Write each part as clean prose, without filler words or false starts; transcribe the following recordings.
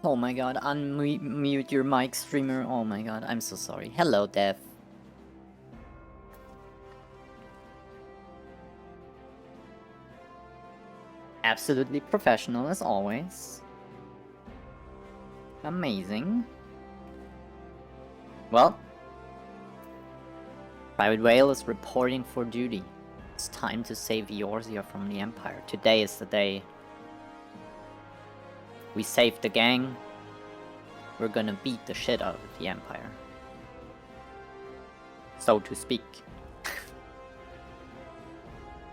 Oh my god, unmute your mic, streamer. Oh my god, I'm so sorry. Hello, Dev. Absolutely professional as always. Amazing. Well, Private Whale is reporting for duty. It's time to save Eorzea from the Empire. Today is the day. We saved the gang. We're gonna beat the shit out of the Empire. So to speak.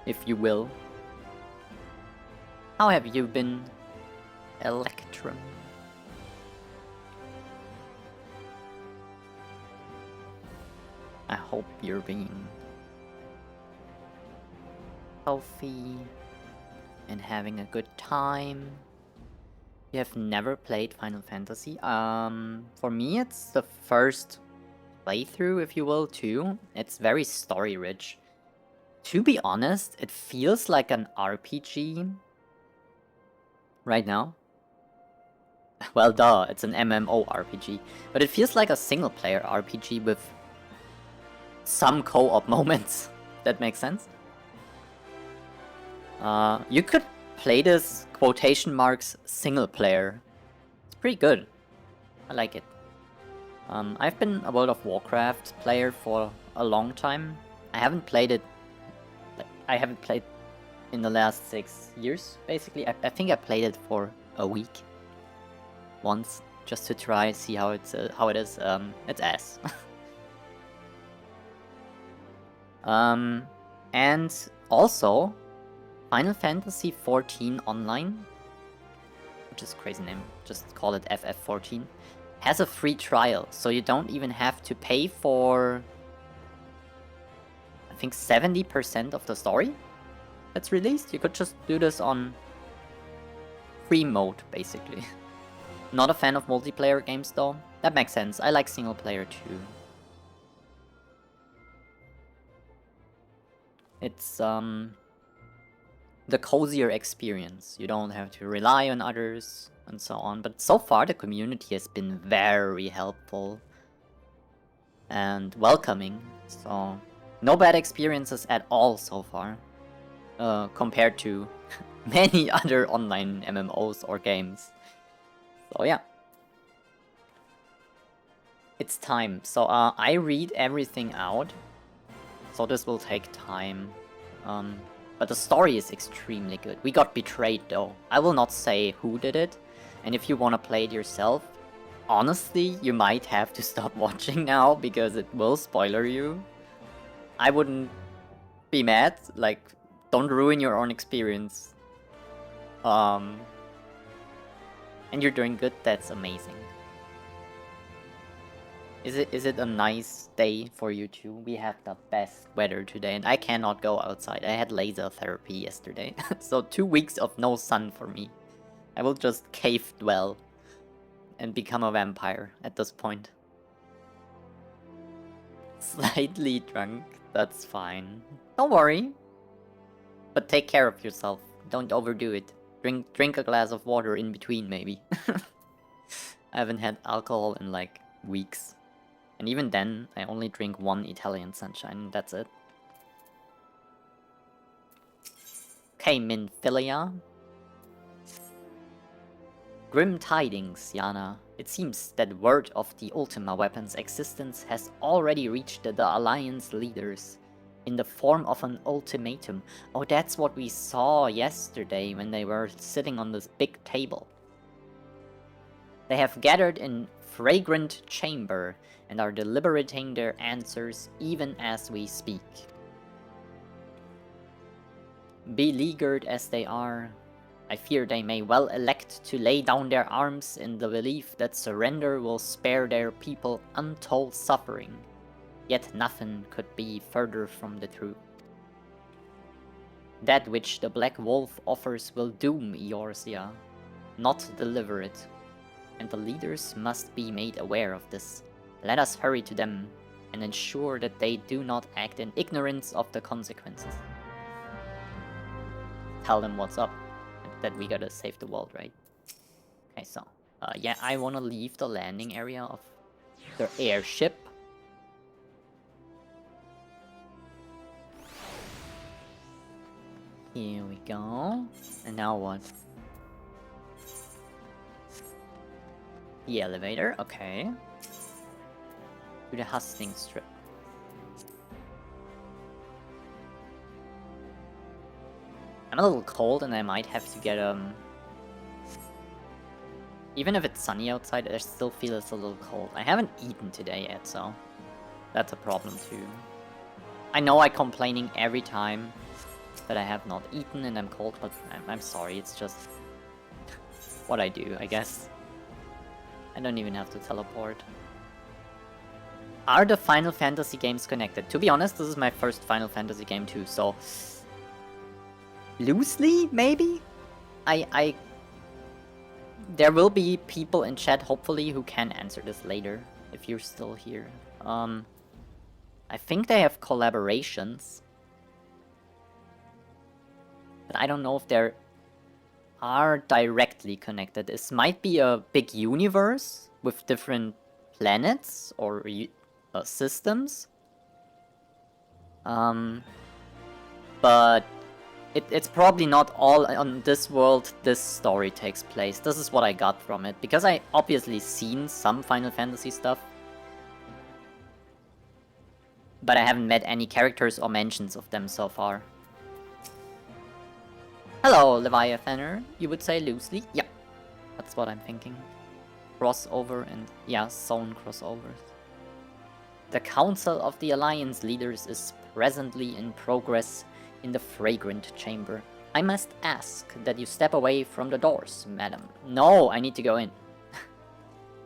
If you will. How have you been, Electrum? I hope you're being healthy and having a good time. You have never played Final Fantasy? For me it's the first playthrough, if you will, too. It's very story rich. To be honest, it feels like an RPG right now. Well, duh, it's an MMORPG, but it feels like a single-player RPG with some co-op moments. That makes sense? You could play this quotation marks single player. It's pretty good. I like it. I've been a World of Warcraft player for a long time. I haven't played it. I haven't played in the last 6 years, basically. I think I played it for a week once, just to try, see how it is. It's ass. And also, Final Fantasy XIV Online, which is a crazy name, just call it FF14, has a free trial, so you don't even have to pay for, I think, 70% of the story that's released. You could just do this on free mode, basically. Not a fan of multiplayer games, though. That makes sense. I like single player too. It's the cozier experience. You don't have to rely on others and so on. But so far the community has been very helpful and welcoming. So no bad experiences at all so far, compared to many other online MMOs or games. So yeah. It's time. So I read everything out. So this will take time. But the story is extremely good. We got betrayed though. I will not say who did it. And if you want to play it yourself, honestly, you might have to stop watching now because it will spoiler you. I wouldn't be mad. Like, don't ruin your own experience. And you're doing good. That's amazing. Is it a nice day for you too? We have the best weather today and I cannot go outside. I had laser therapy yesterday. So 2 weeks of no sun for me. I will just cave dwell and become a vampire at this point. Slightly drunk, that's fine. Don't worry. But take care of yourself. Don't overdo it. Drink a glass of water in between, maybe. I haven't had alcohol in like weeks. And even then, I only drink 1 Italian Sunshine, that's it. Okay, Minfilia. Grim tidings, Yana. It seems that word of the Ultima weapon's existence has already reached the Alliance leaders in the form of an ultimatum. Oh, that's what we saw yesterday when they were sitting on this big table. They have gathered in fragrant chamber and are deliberating their answers even as we speak. Beleaguered as they are, I fear they may well elect to lay down their arms in the belief that surrender will spare their people untold suffering, yet nothing could be further from the truth. That which the Black Wolf offers will doom Eorzea, not deliver it, and the leaders must be made aware of this. Let us hurry to them and ensure that they do not act in ignorance of the consequences. Tell them what's up, that we gotta save the world, right? Okay, so Yeah, I want to leave the landing area of the airship. Here we go. And now what? The elevator, okay. To the hustling strip. I'm a little cold and I might have to get even if it's sunny outside, I still feel it's a little cold. I haven't eaten today yet, so that's a problem too. I know I'm complaining every time that I have not eaten and I'm cold, but I'm sorry, it's just what I do, I guess. I don't even have to teleport. Are the Final Fantasy games connected? To be honest, this is my first Final Fantasy game too, so... loosely, maybe? There will be people in chat, hopefully, who can answer this later, if you're still here. I think they have collaborations. But I don't know if they are directly connected. This might be a big universe with different planets or systems. But it's probably not all on this world this story takes place. This is what I got from it. Because I obviously seen some Final Fantasy stuff. But I haven't met any characters or mentions of them so far. Hello, Leviathaner. You would say loosely? Yeah, that's what I'm thinking. Crossover and, yeah, zone crossovers. The Council of the Alliance Leaders is presently in progress in the Fragrant Chamber. I must ask that you step away from the doors, madam. No, I need to go in.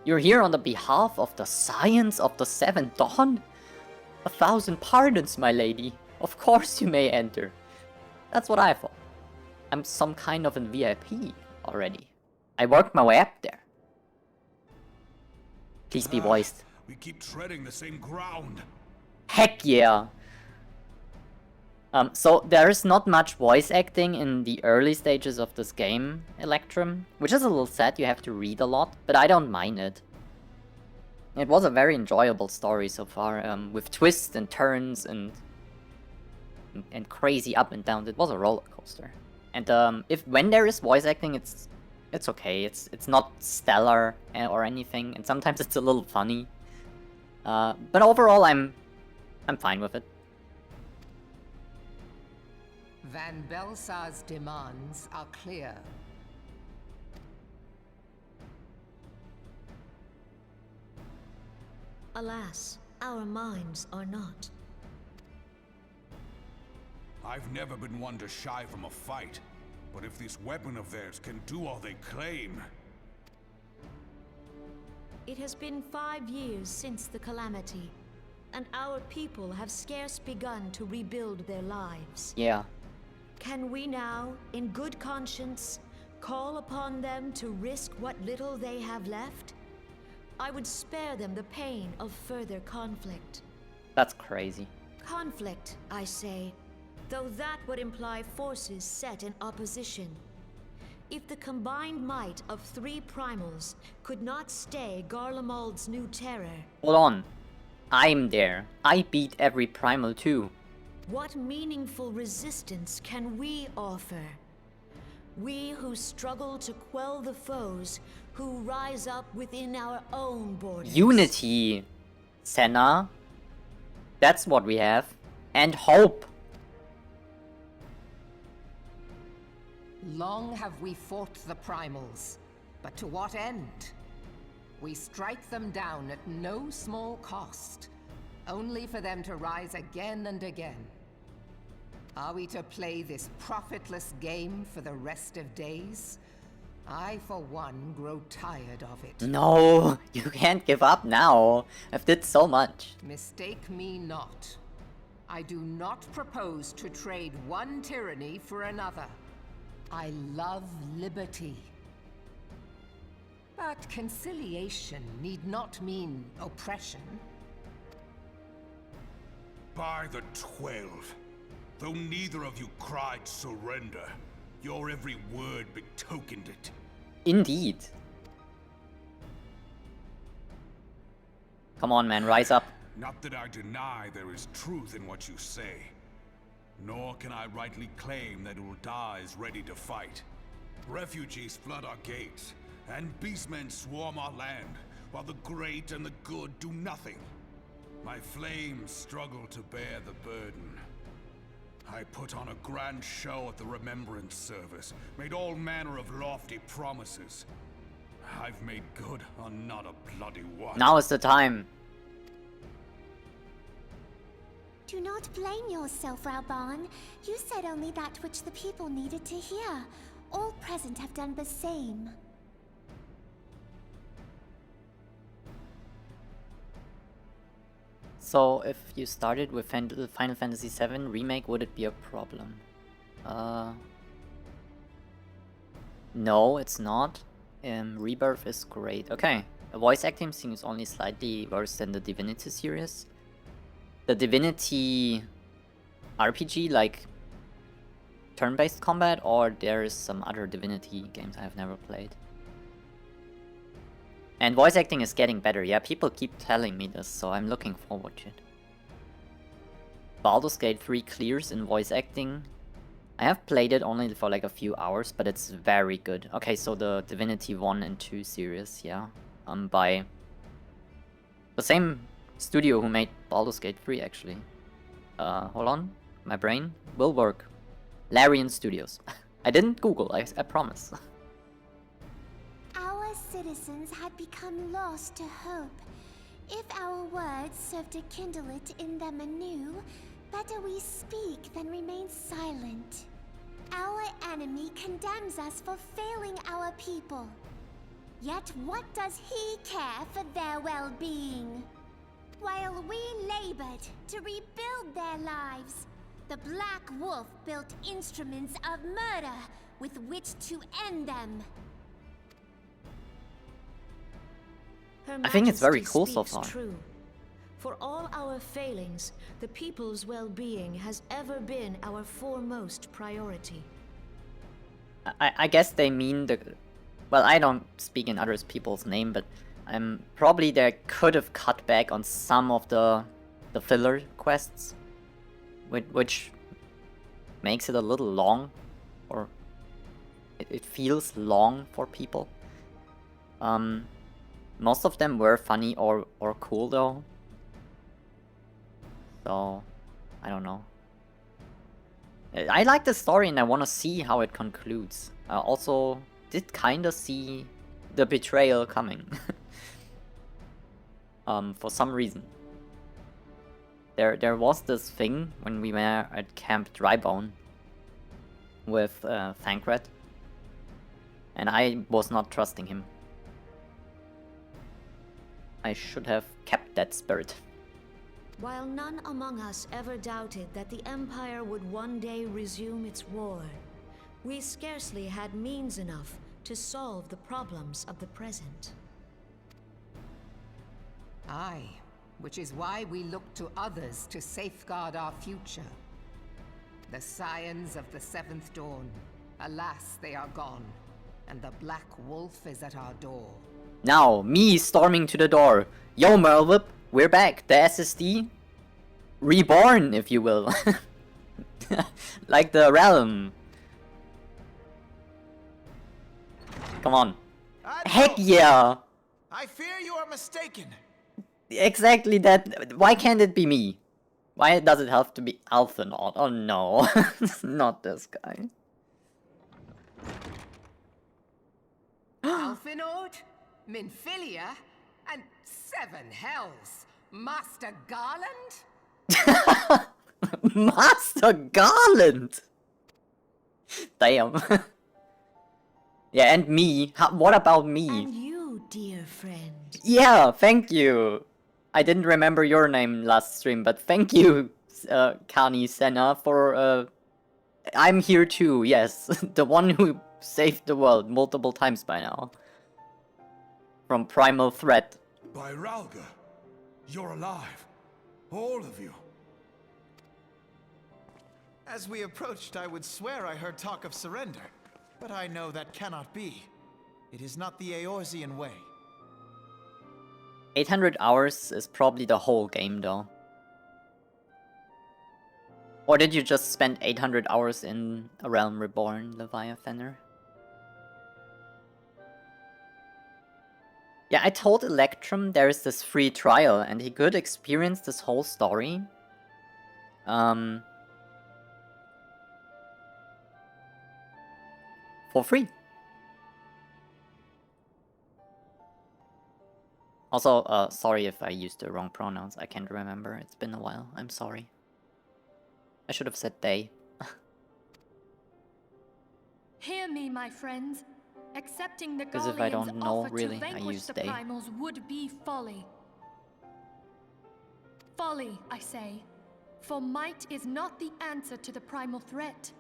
You're here on the behalf of the Science of the Seventh Dawn? 1,000 pardons, my lady. Of course you may enter. That's what I thought. I'm some kind of a VIP already. I worked my way up there. Please be voiced. We keep treading the same ground. Heck yeah! So there is not much voice acting in the early stages of this game, Electrum, which is a little sad, you have to read a lot, but I don't mind it. It was a very enjoyable story so far, with twists and turns and crazy up and down. It was a roller coaster. And when there is voice acting, it's okay. It's not stellar or anything, and sometimes it's a little funny. But overall, I'm fine with it. Van Belsar's demands are clear. Alas, our minds are not. I've never been one to shy from a fight, but if this weapon of theirs can do all they claim... It has been 5 years since the calamity, and our people have scarce begun to rebuild their lives. Yeah. Can we now, in good conscience, call upon them to risk what little they have left? I would spare them the pain of further conflict. That's crazy. Conflict, I say, though that would imply forces set in opposition. If the combined might of 3 primals could not stay Garlemald's new terror... Hold on. I'm there. I beat every primal too. What meaningful resistance can we offer? We who struggle to quell the foes who rise up within our own borders. Unity, Senna. That's what we have. And hope. Long have we fought the primals, but to what end? We strike them down at no small cost, only for them to rise again and again. Are we to play this profitless game for the rest of days? I, for one, grow tired of it. No, you can't give up now. I've did so much. Mistake me not. I do not propose to trade one tyranny for another. I love liberty. But conciliation need not mean oppression. By the 12, though neither of you cried surrender, your every word betokened it. Indeed. Come on, man, rise up. Not that I deny there is truth in what you say, nor can I rightly claim that Ul'dah is ready to fight. Refugees flood our gates, and beastmen swarm our land, while the great and the good do nothing. My flames struggle to bear the burden. I put on a grand show at the Remembrance Service, made all manner of lofty promises. I've made good on not a bloody one. Now is the time. Do not blame yourself, Raoban. You said only that which the people needed to hear. All present have done the same. So, if you started with Final Fantasy VII Remake, would it be a problem? No, it's not. Rebirth is great. Okay, the voice acting seems only slightly worse than the Divinity series. The Divinity RPG, like turn-based combat, or there is some other Divinity games I have never played. And voice acting is getting better, yeah, people keep telling me this, so I'm looking forward to it. Baldur's Gate 3 clears in voice acting. I have played it only for like a few hours, but it's very good. Okay, so the Divinity 1 and 2 series, yeah. By the same studio who made Baldur's Gate 3, actually. Hold on, my brain will work. Larian Studios. I didn't Google, I promise. Our citizens had become lost to hope. If our words serve to kindle it in them anew, better we speak than remain silent. Our enemy condemns us for failing our people. Yet what does he care for their well-being? While we labored to rebuild their lives, the Black Wolf built instruments of murder with which to end them. I think it's very Majesty cool so speaks far. True. For all our failings, the people's well-being has ever been our foremost priority. I guess they mean the... Well, I don't speak in other people's name, but probably they could have cut back on some of the filler quests, which makes it a little long, or it feels long for people. Most of them were funny or cool though, so I don't know. I like the story and I want to see how it concludes. I also did kinda see the betrayal coming. For some reason. There was this thing when we were at Camp Drybone with Thancred, and I was not trusting him. I should have kept that spirit. While none among us ever doubted that the Empire would one day resume its war, we scarcely had means enough to solve the problems of the present. Aye, which is why we look to others to safeguard our future. The scions of the Seventh Dawn, alas, they are gone, and the Black Wolf is at our door. Now, me storming to the door. Yo, Merlwhip, we're back. The SSD reborn, if you will. Like the realm. Come on. Heck yeah! I fear you are mistaken. Exactly that. Why can't it be me? Why does it have to be Alphinaud? Oh no. Not this guy. Alphinaud, Minfilia, and Seven Hells. Master Garland? Master Garland! Damn. Yeah, and me. What about me? And you, dear friend. Yeah, thank you. I didn't remember your name last stream, but thank you, Kani Senna, for, I'm here too, yes. The one who saved the world multiple times by now. From Primal Threat. By Ralga, you're alive. All of you. As we approached, I would swear I heard talk of surrender. But I know that cannot be. It is not the Eorzean way. 800 hours is probably the whole game though. Or did you just spend 800 hours in A Realm Reborn, Leviathaner? Yeah, I told Electrum there is this free trial and he could experience this whole story. For free. Also, sorry if I used the wrong pronouns. I can't remember. It's been a while. I'm sorry. I should have said they. Hear me, my friends. Accepting the Because if I Garlean's don't know, offer really, to I vanquish use the they. primals would be folly. Folly, I say. For might is not the answer to the primal threat.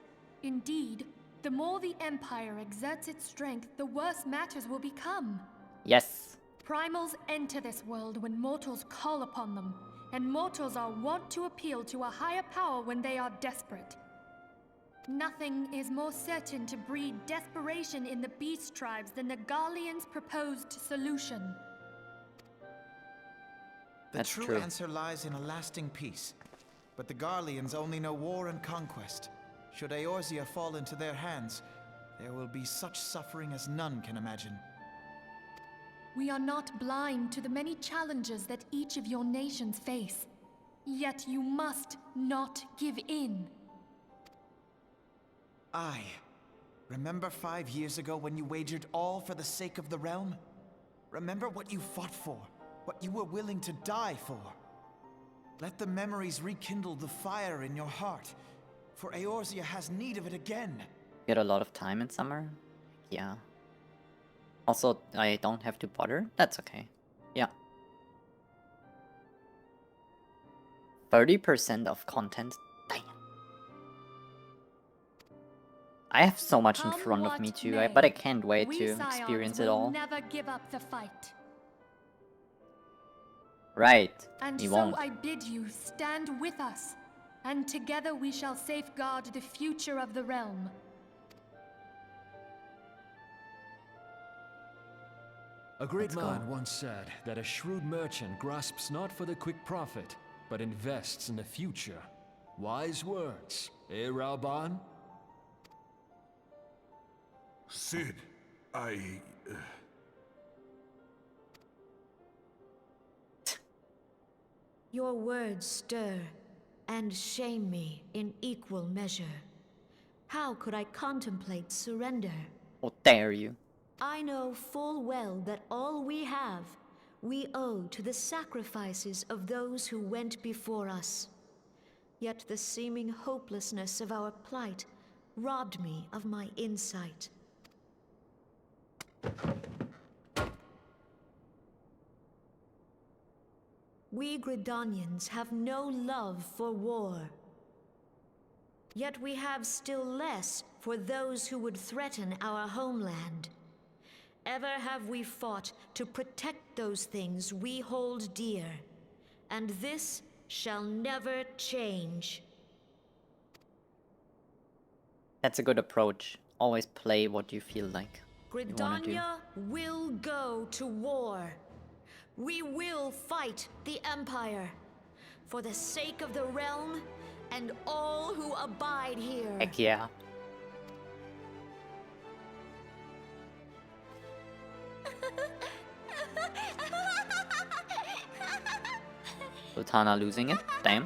Indeed, the more the Empire exerts its strength, the worse matters will become. Yes. Primals enter this world when mortals call upon them, and mortals are wont to appeal to a higher power when they are desperate. Nothing is more certain to breed desperation in the beast tribes than the Garlean's proposed solution. The That's true true. answer lies in a lasting peace. But the Garleans only know war and conquest. Should Eorzea fall into their hands, there will be such suffering as none can imagine. We are not blind to the many challenges that each of your nations face. Yet you must not give in. Remember 5 years ago when you wagered all for the sake of the realm? Remember what you fought for, what you were willing to die for. Let the memories rekindle the fire in your heart, for Eorzea has need of it again. Get a lot of time in summer? Yeah. Also, I don't have to bother? That's okay. Yeah. 30% of content? Damn. I have so much in Come front of what me too, may, but I can't wait we to Scions experience it will all. never give up the fight. Right, And we so won't. I bid you stand with us, and together we shall safeguard the future of the realm. A great Let's go. man once said that a shrewd merchant grasps not for the quick profit, but invests in the future. Wise words, eh, Rauban? Sid, Your words stir and shame me in equal measure. How could I contemplate surrender? How dare you? I know full well that all we have, we owe to the sacrifices of those who went before us. Yet the seeming hopelessness of our plight robbed me of my insight. We Gridanians have no love for war. Yet we have still less for those who would threaten our homeland. Ever have we fought to protect those things we hold dear, and this shall never change. That's a good approach. Always play what you feel like you wanna do. Gridania will go to war. We will fight the Empire for the sake of the realm and all who abide here. Heck yeah. Sultana losing it? Damn.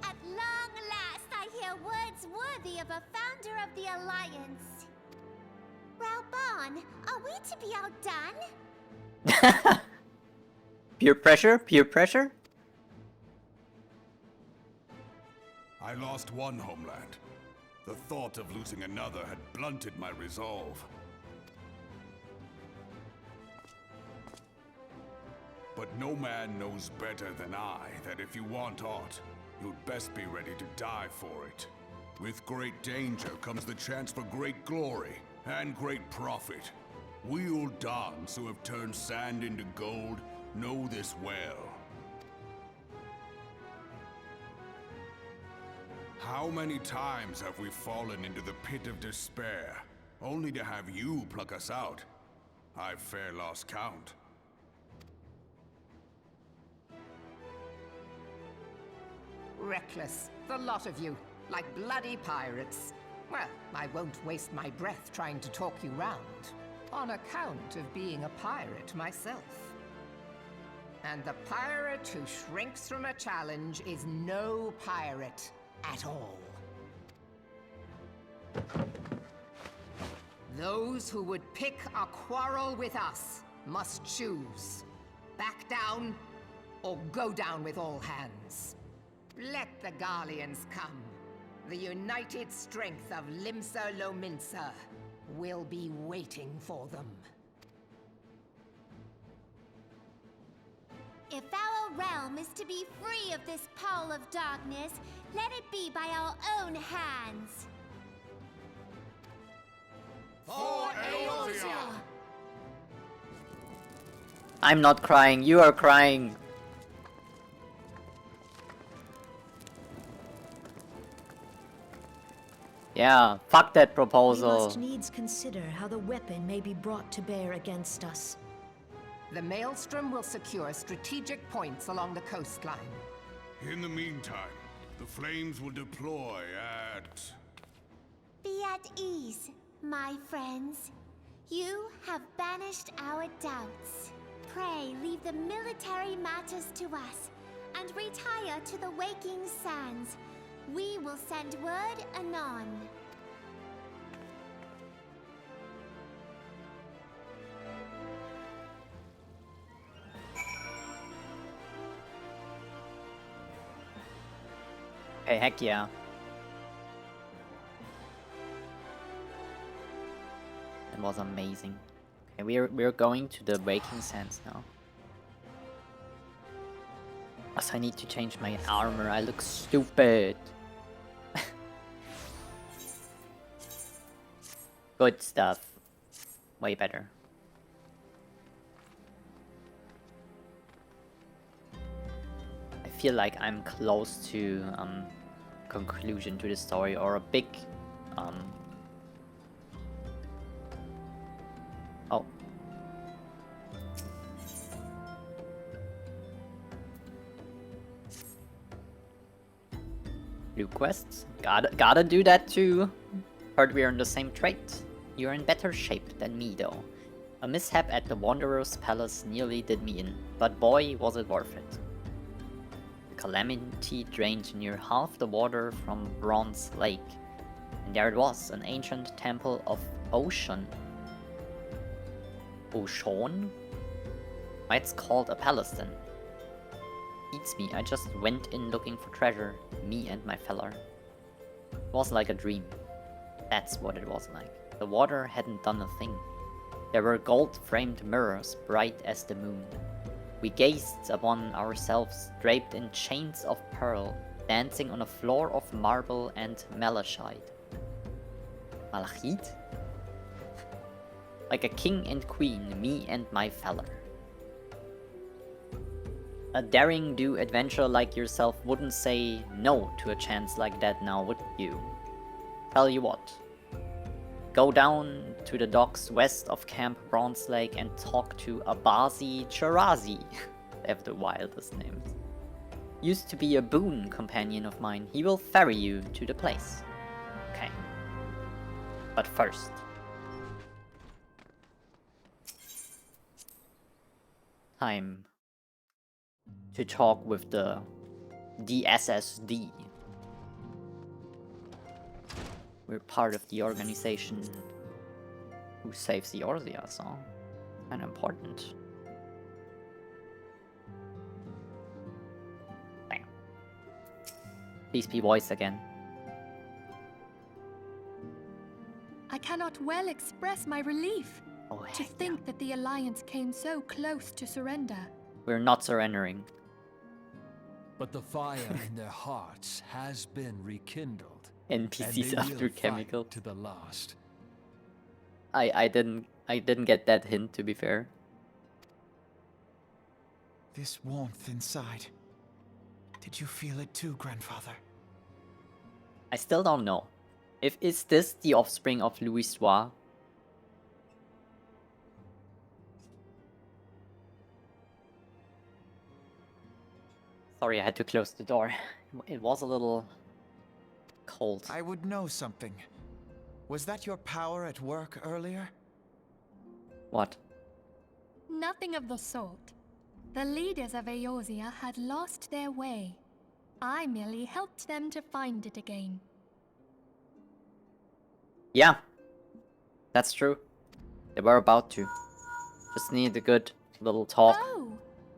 At long last, I hear words worthy of a founder of the Alliance. Rauban, are we to be outdone? Peer pressure? Peer pressure? I lost one homeland. The thought of losing another had blunted my resolve. But no man knows better than I that if you want aught, you'd best be ready to die for it. With great danger comes the chance for great glory and great profit. We Uldans who have turned sand into gold know this well. How many times have we fallen into the pit of despair, only to have you pluck us out? I've fair lost count. Reckless, the lot of you, like bloody pirates. Well, I won't waste my breath trying to talk you round, on account of being a pirate myself. And the pirate who shrinks from a challenge is no pirate at all. Those who would pick a quarrel with us must choose. Back down, or go down with all hands. Let the Garleans come. The united strength of Limsa Lominsa will be waiting for them. If our realm is to be free of this pall of darkness, let it be by our own hands. For Eorzea! I'm not crying, you are crying. Yeah, fuck that We proposal. must needs consider how the weapon may be brought to bear against us. The Maelstrom will secure strategic points along the coastline. In the meantime, the flames will deploy at... Be at ease, my friends. You have banished our doubts. Pray leave the military matters to us, and retire to the waking sands. We will send word anon. Okay, heck yeah. It was amazing. Okay, we're going to the Waking Sands now. Plus, I need to change my armor. I look stupid. Good stuff. Way better. I feel like I'm close to conclusion to the story, or a big oh. New quests? Gotta do that too. Heard we're in the same trait. You're in better shape than me though. A mishap at the Wanderer's Palace nearly did me in, but boy was it worth it. The calamity drained near half the water from Bronze Lake, and there it was, an ancient temple of Ocean. Ocean? Why it's called a palace then? Beats me, I just went in looking for treasure, me and my feller. It was like a dream. That's what it was like. The water hadn't done a thing. There were gold-framed mirrors, bright as the moon. We gazed upon ourselves, draped in chains of pearl, dancing on a floor of marble and malachite. Malachite? Like a king and queen, me and my feller. A daring-do adventurer like yourself wouldn't say no to a chance like that now, would you? Tell you what. Go down to the docks west of Camp Bronze Lake and talk to Abazi Charazi. They have the wildest names. Used to be a boon companion of mine. He will ferry you to the place. Okay. But first... time to talk with the DSSD. We're part of the organization who saves the Eorzea, so kind of important. Damn. Please be voiced again. I cannot well express my relief Oh, to heck yeah. think that the Alliance came so close to surrender. We're not surrendering. But the fire in their hearts has been rekindled. And NPCs they after will chemical. fight to the last. I didn't get that hint, to be fair. This warmth inside. Did you feel it too, grandfather? I still don't know. Is this the offspring of Eorzea? Sorry, I had to close the door. It was a little cold. I would know something. Was that your power at work earlier? What? Nothing of the sort. The leaders of Eorzea had lost their way. I merely helped them to find it again. Yeah, that's true. They were about to. Just need a good little talk Oh,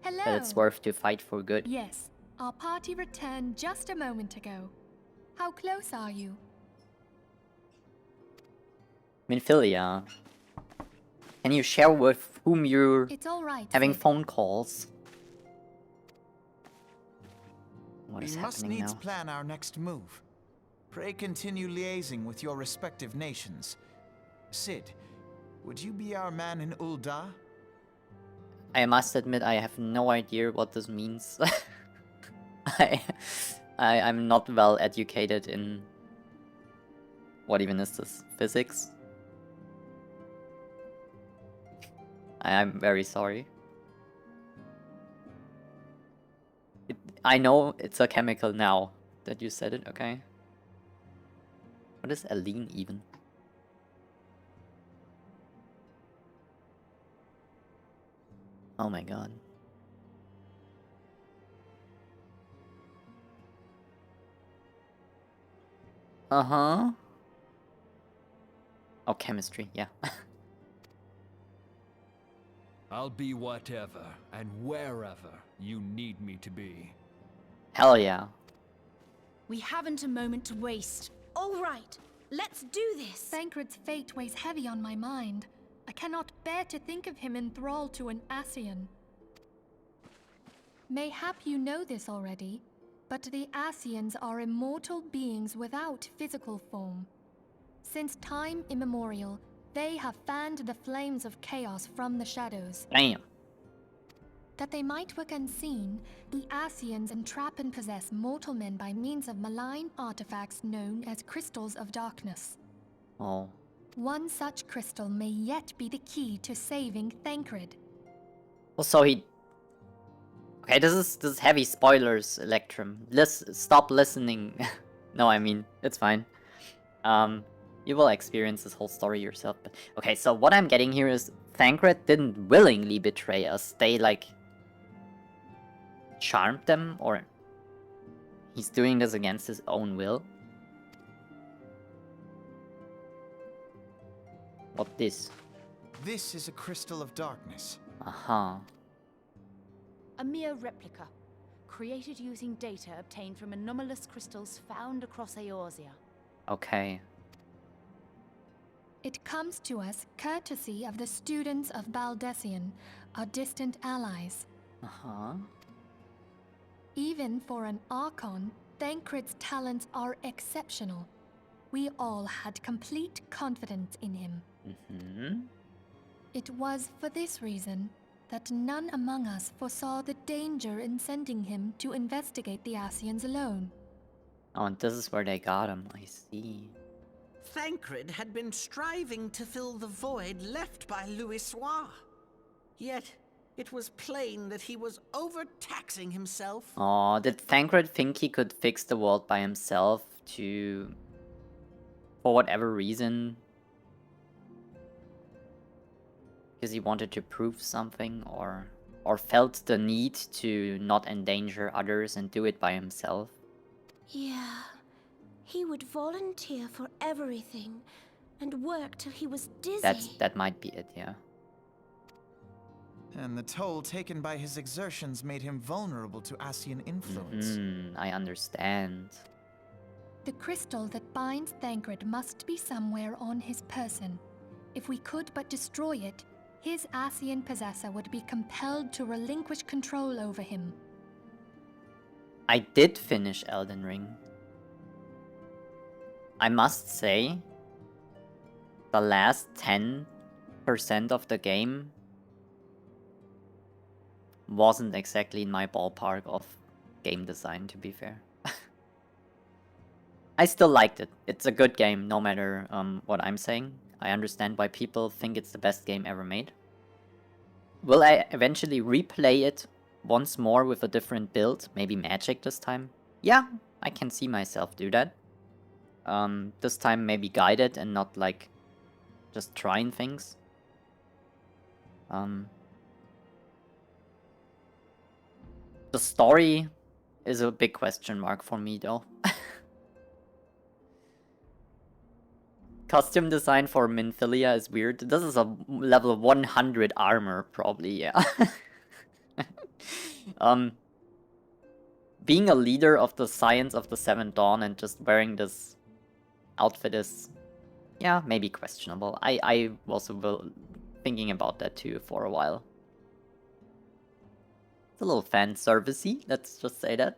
hello. that it's worth to fight for good. Yes, our party returned just a moment ago. How close are you? Minfilia. Can you share with whom you're It's all right. having Sid. phone calls? What is We must happening needs now? plan our next move. Pray continue liaising with your respective nations. Sid, would you be our man in Ul'dah? I must admit I have no idea what this means. I'm not well educated in... What even is this? Physics? I'm very sorry. I know it's a chemical now that you said it, okay? What is Aline even? Oh my god. Uh-huh. Oh, chemistry, yeah. I'll be whatever and wherever you need me to be. Hell yeah. We haven't a moment to waste. All right, let's do this. Thancred's fate weighs heavy on my mind. I cannot bear to think of him in thrall to an Ascian. Mayhap you know this already, but the Ascians are immortal beings without physical form. Since time immemorial, they have fanned the flames of chaos from the shadows. Damn. That they might work unseen, the Ascians entrap and possess mortal men by means of malign artifacts known as crystals of darkness. Oh. One such crystal may yet be the key to saving Thancred. Well, so he... Okay, this is heavy spoilers, Electrum. Stop listening. No, I mean, it's fine. You will experience this whole story yourself. But okay, so what I'm getting here is Thancred didn't willingly betray us. They, like, charmed them, or he's doing this against his own will. What this? This is a crystal of darkness. Uh-huh. A mere replica, created using data obtained from anomalous crystals found across Eorzea. Okay. It comes to us courtesy of the students of Baldessian, our distant allies. Uh-huh. Even for an Archon, Thancred's talents are exceptional. We all had complete confidence in him. Mm-hmm. It was for this reason that none among us foresaw the danger in sending him to investigate the Ascians alone. Oh, and this is where they got him. I see. Thancred had been striving to fill the void left by Eorzea. Yet, it was plain that he was overtaxing himself. Oh, did Thancred think he could fix the world by himself to... for whatever reason? Because he wanted to prove something, or felt the need to not endanger others and do it by himself? Yeah. He would volunteer for everything and work till he was dizzy. That might be it, yeah. And the toll taken by his exertions made him vulnerable to Ascian influence. I understand. The crystal that binds Thancred must be somewhere on his person. If we could but destroy it, his Ascian possessor would be compelled to relinquish control over him. I did finish Elden Ring. I must say, the last 10% of the game wasn't exactly in my ballpark of game design, to be fair. I still liked it. It's a good game, no matter what I'm saying. I understand why people think it's the best game ever made. Will I eventually replay it once more with a different build? Maybe magic this time? Yeah, I can see myself do that. This time maybe guided and not like just trying things. The story is a big question mark for me though. Costume design for Minfilia is weird. This is a level 100 armor, probably, yeah. Being a leader of the Science of the Seventh Dawn and just wearing this outfit is, yeah, maybe questionable. I also thinking about that too for a while. It's a little fan servicey, let's just say that.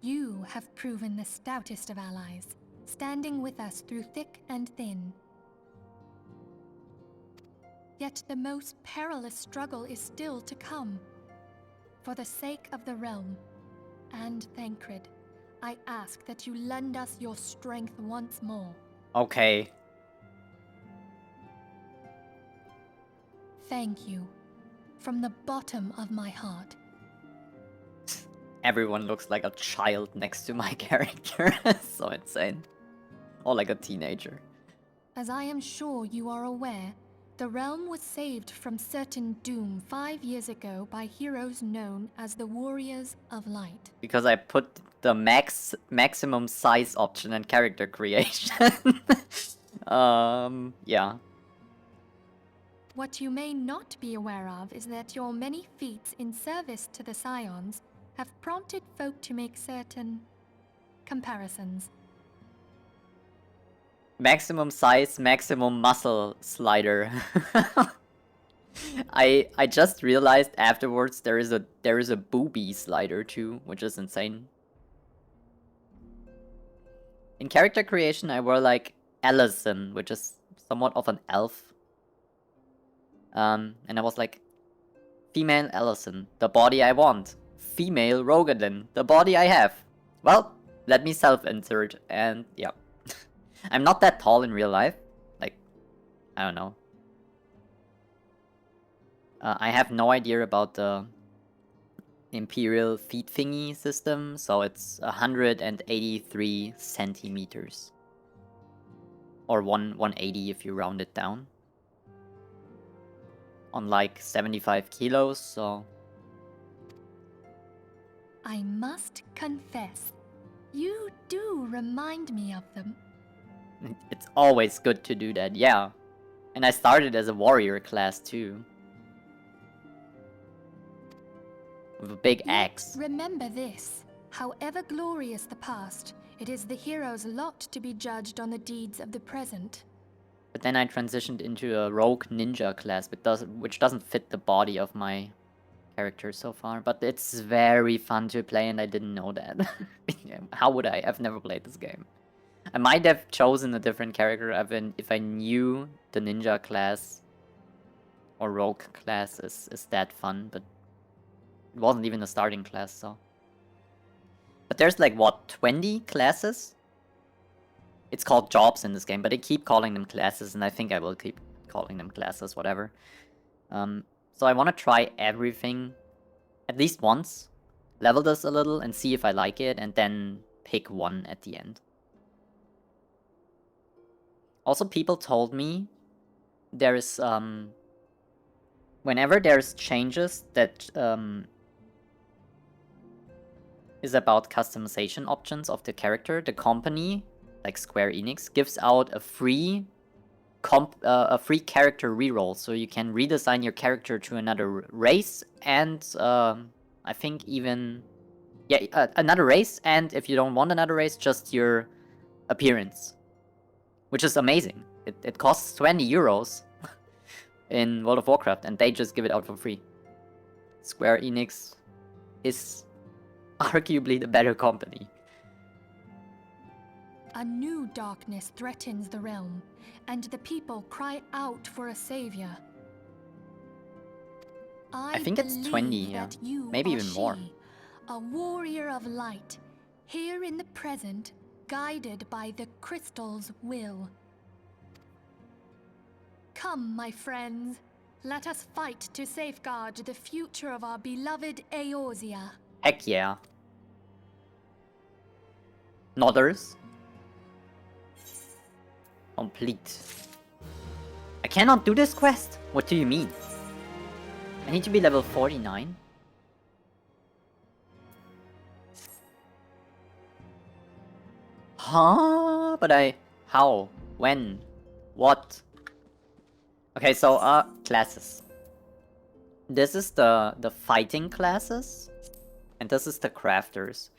You have proven the stoutest of allies, standing with us through thick and thin. Yet the most perilous struggle is still to come. For the sake of the realm and Thancred, I ask that you lend us your strength once more. Okay. Thank you, from the bottom of my heart. Everyone looks like a child next to my character. So insane. Or like a teenager. As I am sure you are aware, the realm was saved from certain doom 5 years ago by heroes known as the Warriors of Light. Because I put the maximum size option and character creation. Yeah. What you may not be aware of is that your many feats in service to the Scions have prompted folk to make certain comparisons. Maximum size, maximum muscle slider. I just realized afterwards there is a booby slider too, which is insane. In character creation I wore like Allison, which is somewhat of an elf. And I was like, female Allison, the body I want. Female Rogadin, the body I have. Well, let me self-insert, and yeah. I'm not that tall in real life. Like, I don't know. I have no idea about the Imperial feet thingy system, so it's 183 centimeters. Or 180 if you round it down. On like 75 kilos, so... I must confess, you do remind me of them. It's always good to do that, yeah. And I started as a warrior class too. With a big axe. Remember this. However glorious the past, it is the hero's lot to be judged on the deeds of the present. But then I transitioned into a rogue ninja class, which doesn't fit the body of my character so far. But it's very fun to play and I didn't know that. How would I? I've never played this game. I might have chosen a different character if I knew the ninja class or rogue class is that fun, but it wasn't even a starting class, so. But there's like, what, 20 classes? It's called jobs in this game, but they keep calling them classes, and I think I will keep calling them classes, whatever. So I want to try everything at least once, level this a little, and see if I like it, and then pick one at the end. Also, people told me there is, whenever there's changes that is about customization options of the character, the company, like Square Enix, gives out a free character reroll, so you can redesign your character to another race and I think even another race, and if you don't want another race, just your appearance, which is amazing. It costs 20 euros in World of Warcraft, and they just give it out for free. Square Enix is arguably the better company. A new darkness threatens the realm, and the people cry out for a savior. I think it's 20, yeah. Maybe even more. A warrior of light, here in the present, guided by the crystal's will. Come, my friends. Let us fight to safeguard the future of our beloved Eorzea. Heck yeah. Nodders. Complete. I cannot do this quest? What do you mean? I need to be level 49? Huh? But how? When? What? Okay, so, classes. This is the fighting classes. And this is the crafters.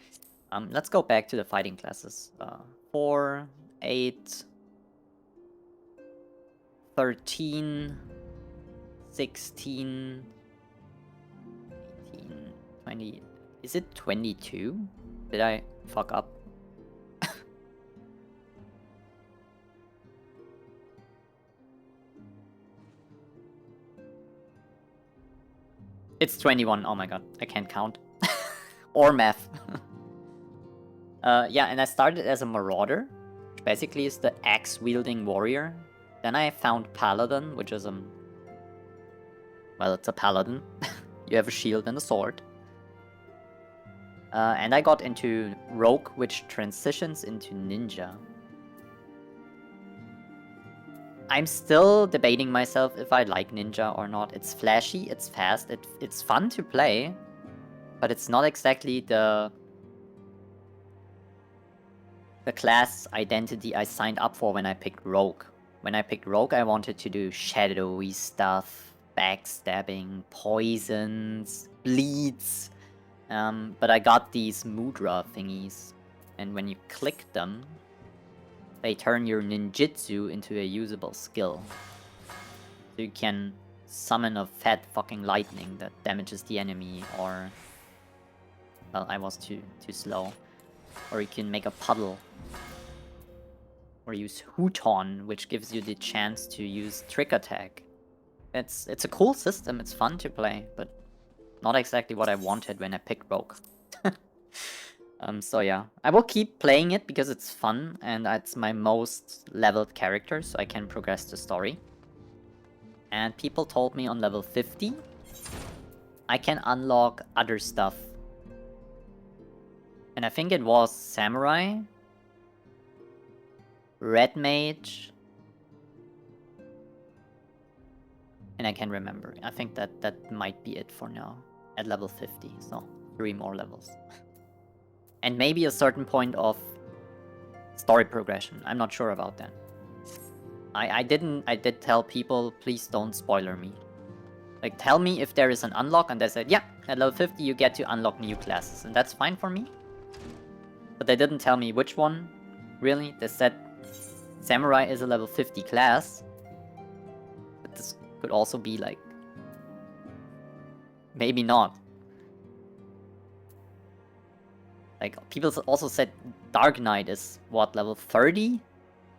Let's go back to the fighting classes. 4, 8, 13, 16, 18, 20. Is it 22? Did I fuck up? It's 21. Oh my god, I can't count. Or math. Yeah, and I started as a marauder, which basically is the axe-wielding warrior. Then I found paladin, which is well, it's a paladin. You have a shield and a sword. And I got into rogue, which transitions into ninja. I'm still debating myself if I like ninja or not. It's flashy, it's fast, it's fun to play, but it's not exactly the class identity I signed up for when I picked rogue. When I picked rogue, I wanted to do shadowy stuff, backstabbing, poisons, bleeds. But I got these mudra thingies, and when you click them, they turn your ninjutsu into a usable skill. So you can summon a fat fucking lightning that damages the enemy, or... well, I was too slow. Or you can make a puddle. Or use Huton, which gives you the chance to use trick attack. It's a cool system, it's fun to play, but not exactly what I wanted when I picked rogue. So yeah, I will keep playing it because it's fun and it's my most leveled character, so I can progress the story. And people told me on level 50, I can unlock other stuff. And I think it was Samurai, Red Mage, and I can remember. I think that might be it for now, at level 50, so 3 more levels. And maybe a certain point of story progression. I'm not sure about that. I did tell people, please don't spoiler me. Like, tell me if there is an unlock, and they said, yeah, at level 50 you get to unlock new classes, and that's fine for me. But they didn't tell me which one, really. They said Samurai is a level 50 class, but this could also be like, maybe not. Like, people also said Dark Knight is, what, level 30?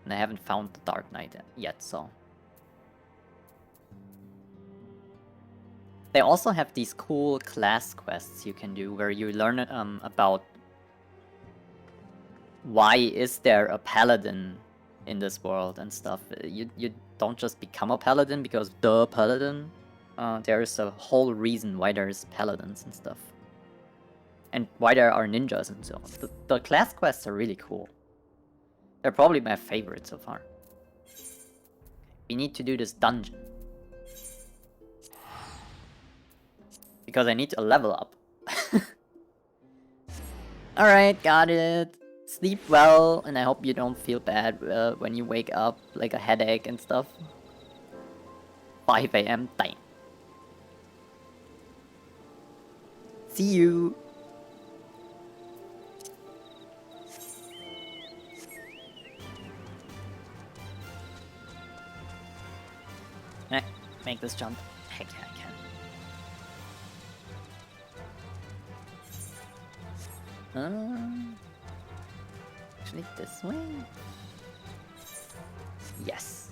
And I haven't found the Dark Knight yet, so... They also have these cool class quests you can do, where you learn about why is there a paladin in this world and stuff. You don't just become a paladin because the paladin. There is a whole reason why there's paladins and stuff. And why there are ninjas and so on. The class quests are really cool. They're probably my favorite so far. We need to do this dungeon. Because I need a level up. Alright, got it. Sleep well, and I hope you don't feel bad when you wake up, like a headache and stuff. 5 AM time. See you! Make this jump. Heck yeah, I can. Actually, this way? Yes.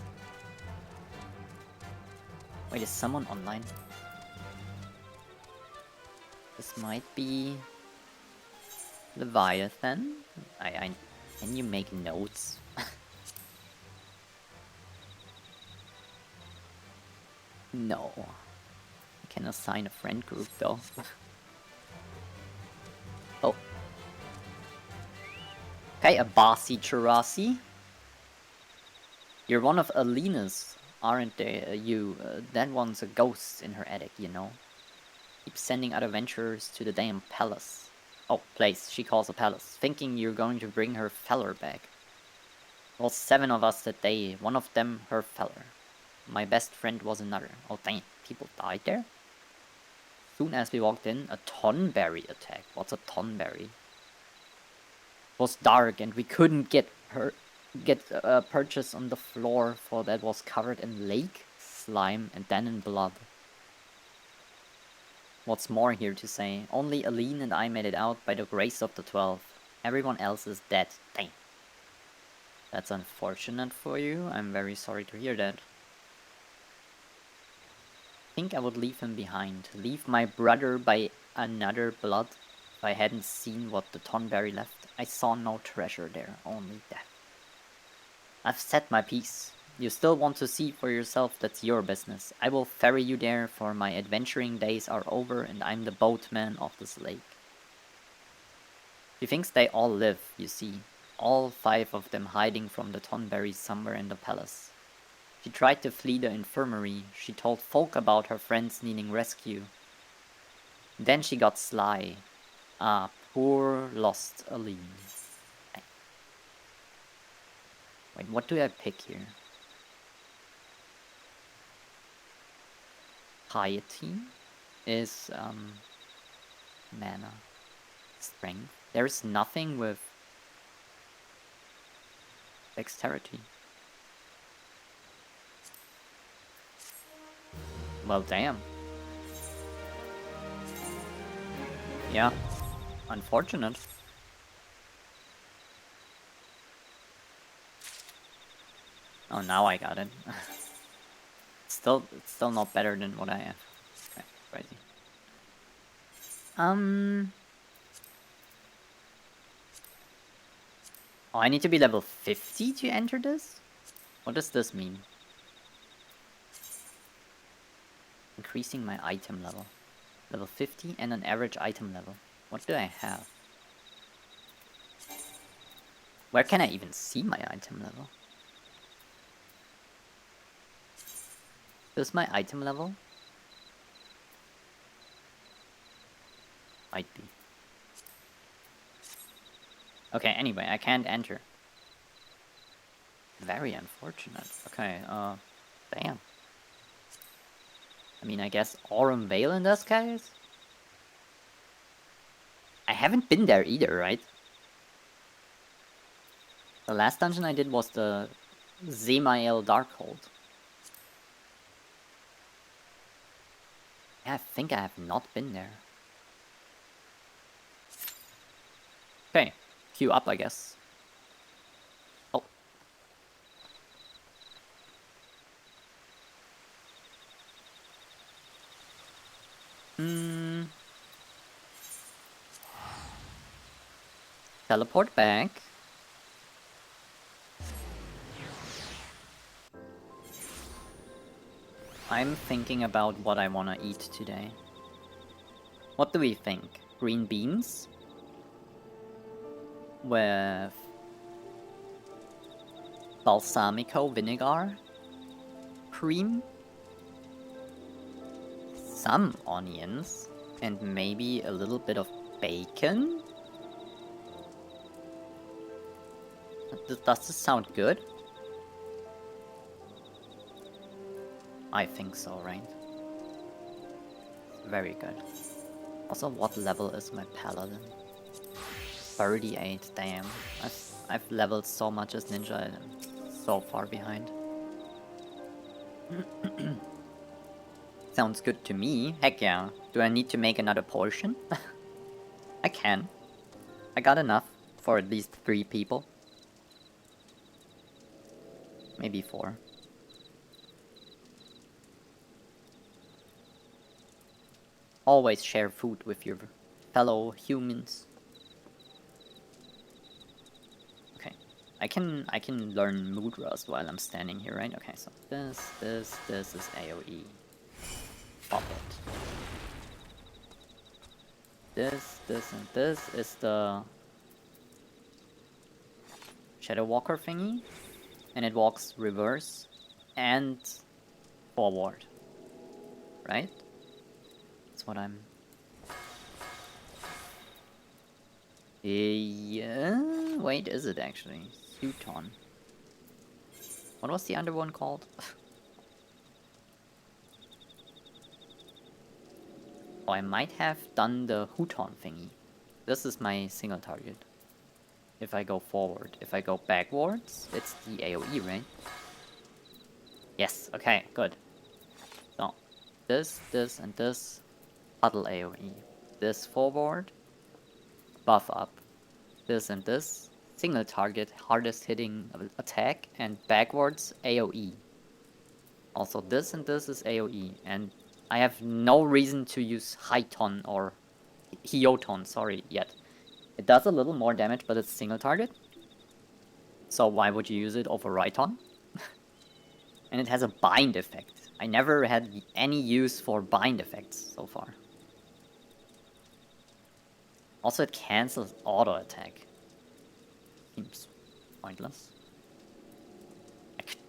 Wait, is someone online? This might be Leviathan. Can you make notes? No. I can assign a friend group though. Oh. Okay, a bossy Chirasi. You're one of Alina's, aren't they? That one's a ghost in her attic, you know. Keep sending other adventurers to the damn palace. Oh, place, she calls a palace, thinking you're going to bring her feller back. Well, 7 of us that day, one of them her feller. My best friend was another. Oh dang, people died there? Soon as we walked in, a tonberry attacked. What's a tonberry? It was dark and we couldn't get purchase on the floor, for that was covered in lake, slime, and then in blood. What's more here to say? Only Aline and I made it out by the grace of the 12. Everyone else is dead. Dang. That's unfortunate for you. I'm very sorry to hear that. I think I would leave him behind. Leave my brother by another blood. If I hadn't seen what the Tonberry left, I saw no treasure there, only death. I've said my piece. You still want to see for yourself, that's your business. I will ferry you there, for my adventuring days are over and I'm the boatman of this lake. She thinks they all live, you see. All 5 of them hiding from the Tonberries somewhere in the palace. She tried to flee the infirmary. She told folk about her friends needing rescue. Then she got sly. Ah, poor lost Aline. Wait, what do I pick here? Piety is mana. Strength. There's nothing with dexterity. Well, damn. Yeah, unfortunate. Oh, now I got it. It's still not better than what I have. Okay, crazy. Oh, I need to be level 50 to enter this? What does this mean? Increasing my item level. Level 50 and an average item level. What do I have? Where can I even see my item level? Is my item level? Might be. Okay, anyway, I can't enter. Very unfortunate. Okay, damn. I mean, I guess Aurum Vale in this case? I haven't been there either, right? The last dungeon I did was the Zemael Darkhold. Yeah, I think I have not been there. Okay, queue up, I guess. Oh. Teleport back. I'm thinking about what I wanna eat today. What do we think? Green beans? With balsamico vinegar? Cream? Some onions? And maybe a little bit of bacon? Does this sound good? I think so, right? Very good. Also, what level is my paladin? 38, damn. I've leveled so much as ninja and I'm so far behind. Sounds good to me. Heck yeah. Do I need to make another portion? I can. I got enough for at least 3 people. Maybe 4. Always share food with your fellow humans. I can learn Mudras while I'm standing here, right? Okay, so this is AoE. Pop it. This, and this is the Shadow Walker thingy, and it walks reverse and forward, right? That's what I'm... Yeah, wait, is it actually? Huton. What was the other one called? Oh, I might have done the Huton thingy. This is my single target. If I go forward. If I go backwards, it's the AoE, right? Yes, okay, good. So, this, and this, puddle AoE. This forward, buff up. This and this, single target, hardest hitting attack, and backwards AoE. Also, this and this is AoE, and I have no reason to use Hiton or Hioton, sorry, yet. It does a little more damage, but it's single target. So why would you use it over Rhyton? And it has a bind effect. I never had any use for bind effects so far. Also, it cancels auto attack. Seems pointless.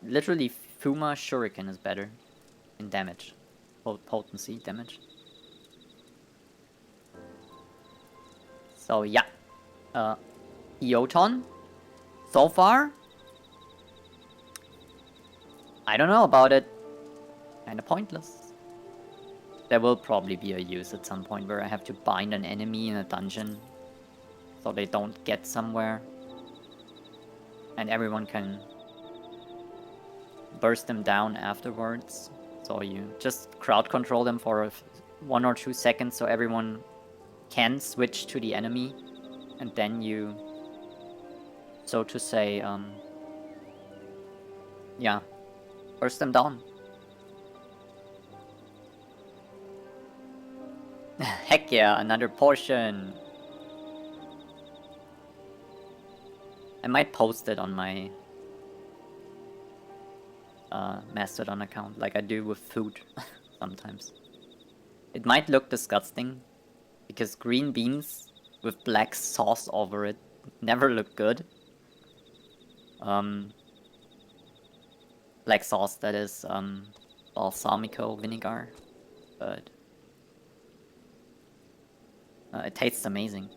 Literally, Fuma Shuriken is better in damage. Potency damage. So yeah. Eoton. So far, I don't know about it. Kinda pointless. There will probably be a use at some point where I have to bind an enemy in a dungeon so they don't get somewhere. And everyone can burst them down afterwards. So you just crowd control them for 1 or 2 seconds so everyone can switch to the enemy. And then you, so to say, yeah, burst them down. Heck yeah, another portion. I might post it on my Mastodon account, like I do with food sometimes. It might look disgusting, because green beans with black sauce over it never look good. Black sauce, that is balsamico vinegar, but it tastes amazing.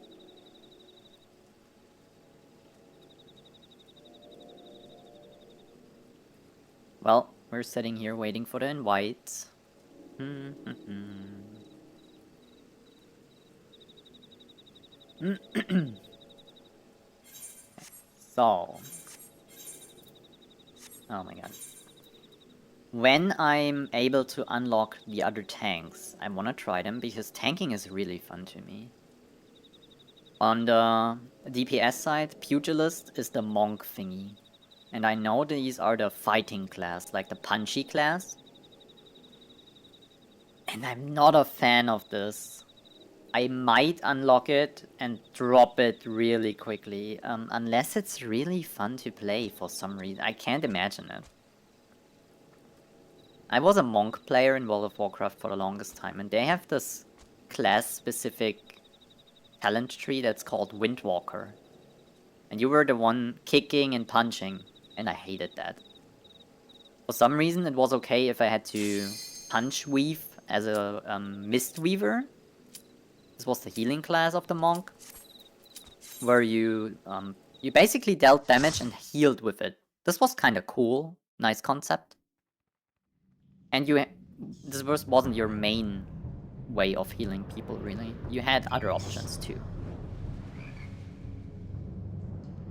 Well, we're sitting here waiting for the invite. So, oh my god. When I'm able to unlock the other tanks, I wanna try them because tanking is really fun to me. On the DPS side, Pugilist is the monk thingy. And I know these are the fighting class, like the punchy class. And I'm not a fan of this. I might unlock it and drop it really quickly, unless it's really fun to play for some reason. I can't imagine it. I was a monk player in World of Warcraft for the longest time, and they have this class-specific talent tree that's called Windwalker. And you were the one kicking and punching, and I hated that. For some reason, it was okay if I had to punch weave as a Mistweaver. This was the healing class of the monk, where you basically dealt damage and healed with it. This was kind of cool, nice concept. And this wasn't your main way of healing people, really. You had other options too.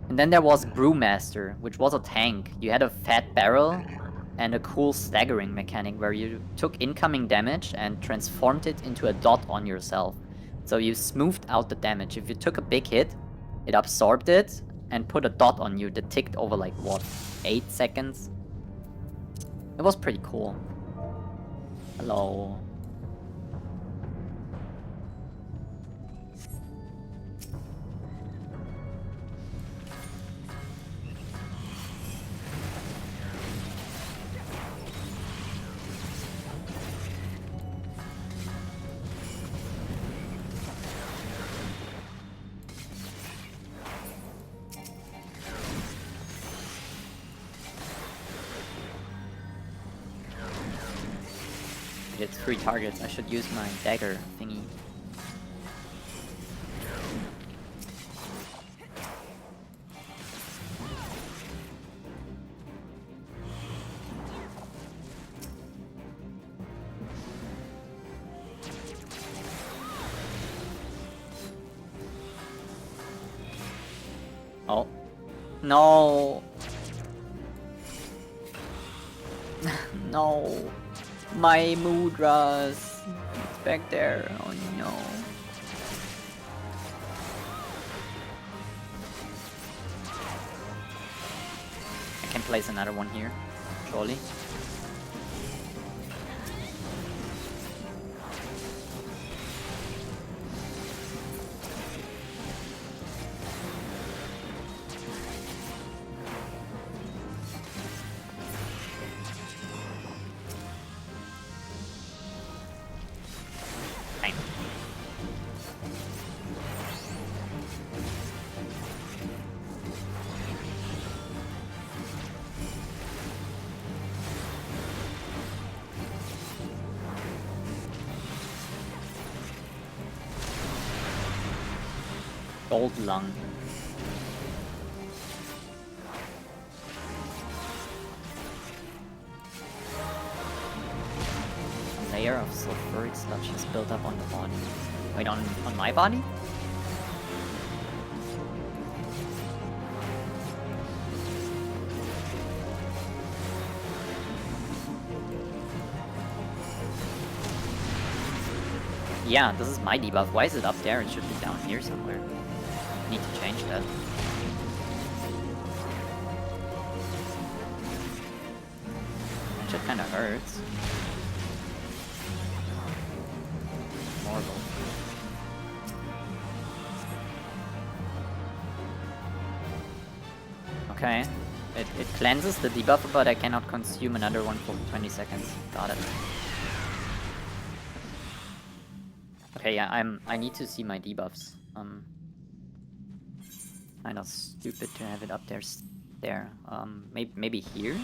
And then there was Brewmaster, which was a tank. You had a fat barrel and a cool staggering mechanic where you took incoming damage and transformed it into a dot on yourself. So you smoothed out the damage. If you took a big hit, it absorbed it and put a dot on you that ticked over like, what, 8 seconds? It was pretty cool. Hello. hit 3 targets. I should use my dagger thingy. Oh. No. No. My mudras. It's back there. Oh no. I can place another one here, surely. Fine. Gold lung. A layer of sulfuric sludge is built up on the body. Wait, on my body? Yeah, this is my debuff. Why is it up there? It should be down here somewhere. I need to change that. That shit kinda hurts. Horrible. Okay. It cleanses the debuffer, but I cannot consume another one for 20 seconds. Got it. Okay, yeah, I need to see my debuffs. Kind of stupid to have it up there. Maybe here?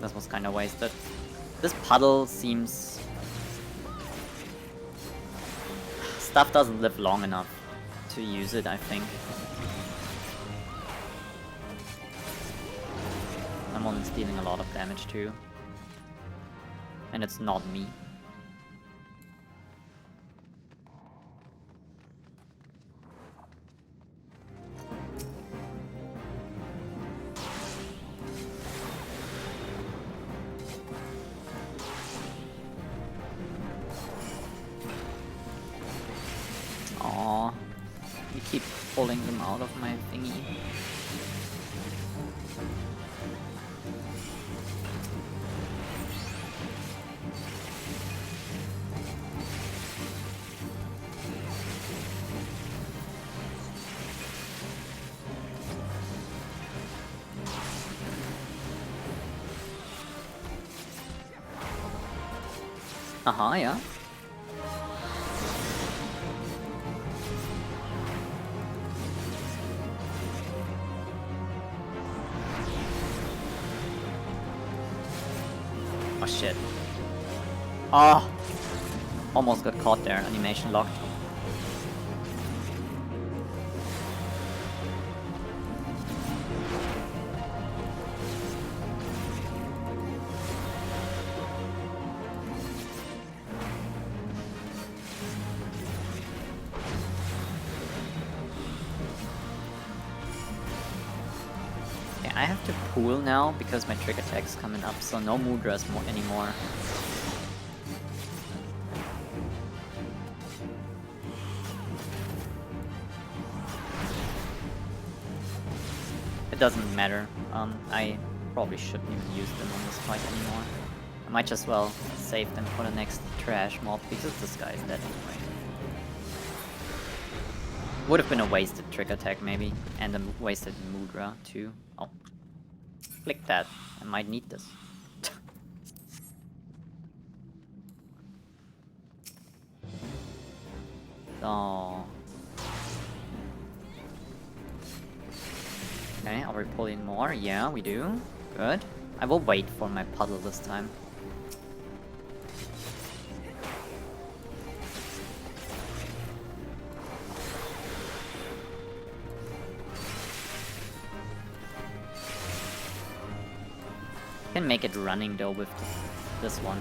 This was kind of wasted. This puddle seems... Stuff doesn't live long enough to use it, I think. Someone's dealing a lot of damage too. And it's not me. Aww, you keep pulling them out of my thingy. Yeah. Oh shit. Oh! Almost got caught there, animation locked. I have to pool now because my trick attack's coming up, so no mudras anymore. It doesn't matter. I probably shouldn't even use them on this fight anymore. I might just well save them for the next trash mob because this guy's dead anyway. Would have been a wasted trick attack maybe, and a wasted mudra too. Oh. Click that. I might need this. So... Okay, are we pulling more? Yeah, we do. Good. I will wait for my puzzle this time. Can make it running though with this one.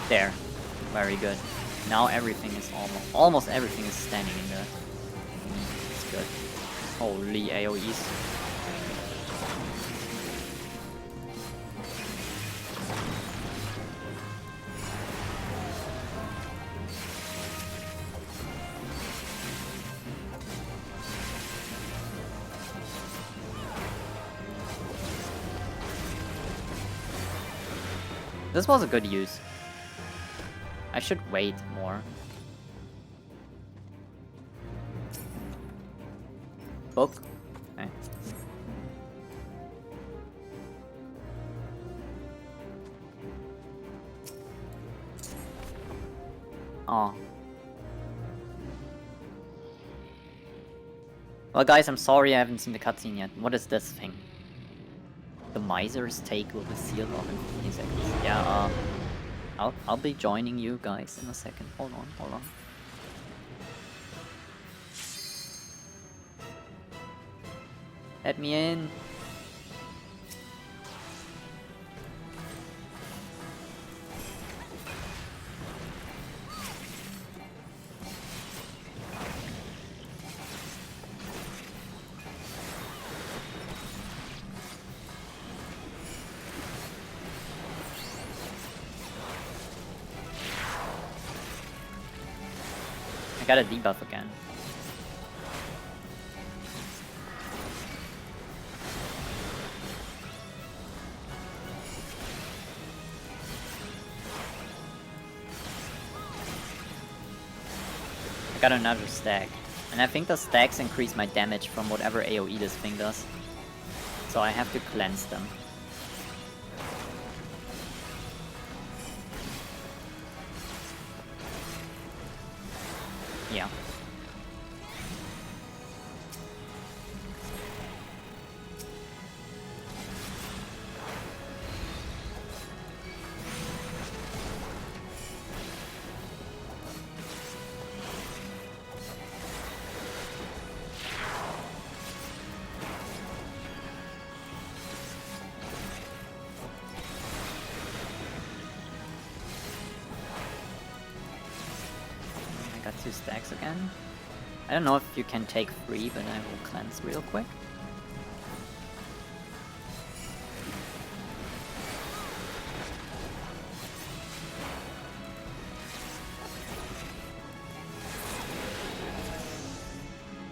There. Very good. Now everything is almost everything is standing in there. It's good. Holy AoEs. This was a good use. I should wait more. Book. Okay. Oh. Well guys, I'm sorry I haven't seen the cutscene yet. What is this thing? The miser's take will be sealed off in 15 seconds. Yeah, I'll be joining you guys in a second. Hold on, hold on. Let me in. I got a debuff again. I got another stack. And I think the stacks increase my damage from whatever AoE this thing does. So I have to cleanse them. Yeah. Got 2 stacks again. I don't know if you can take 3, but I will cleanse real quick.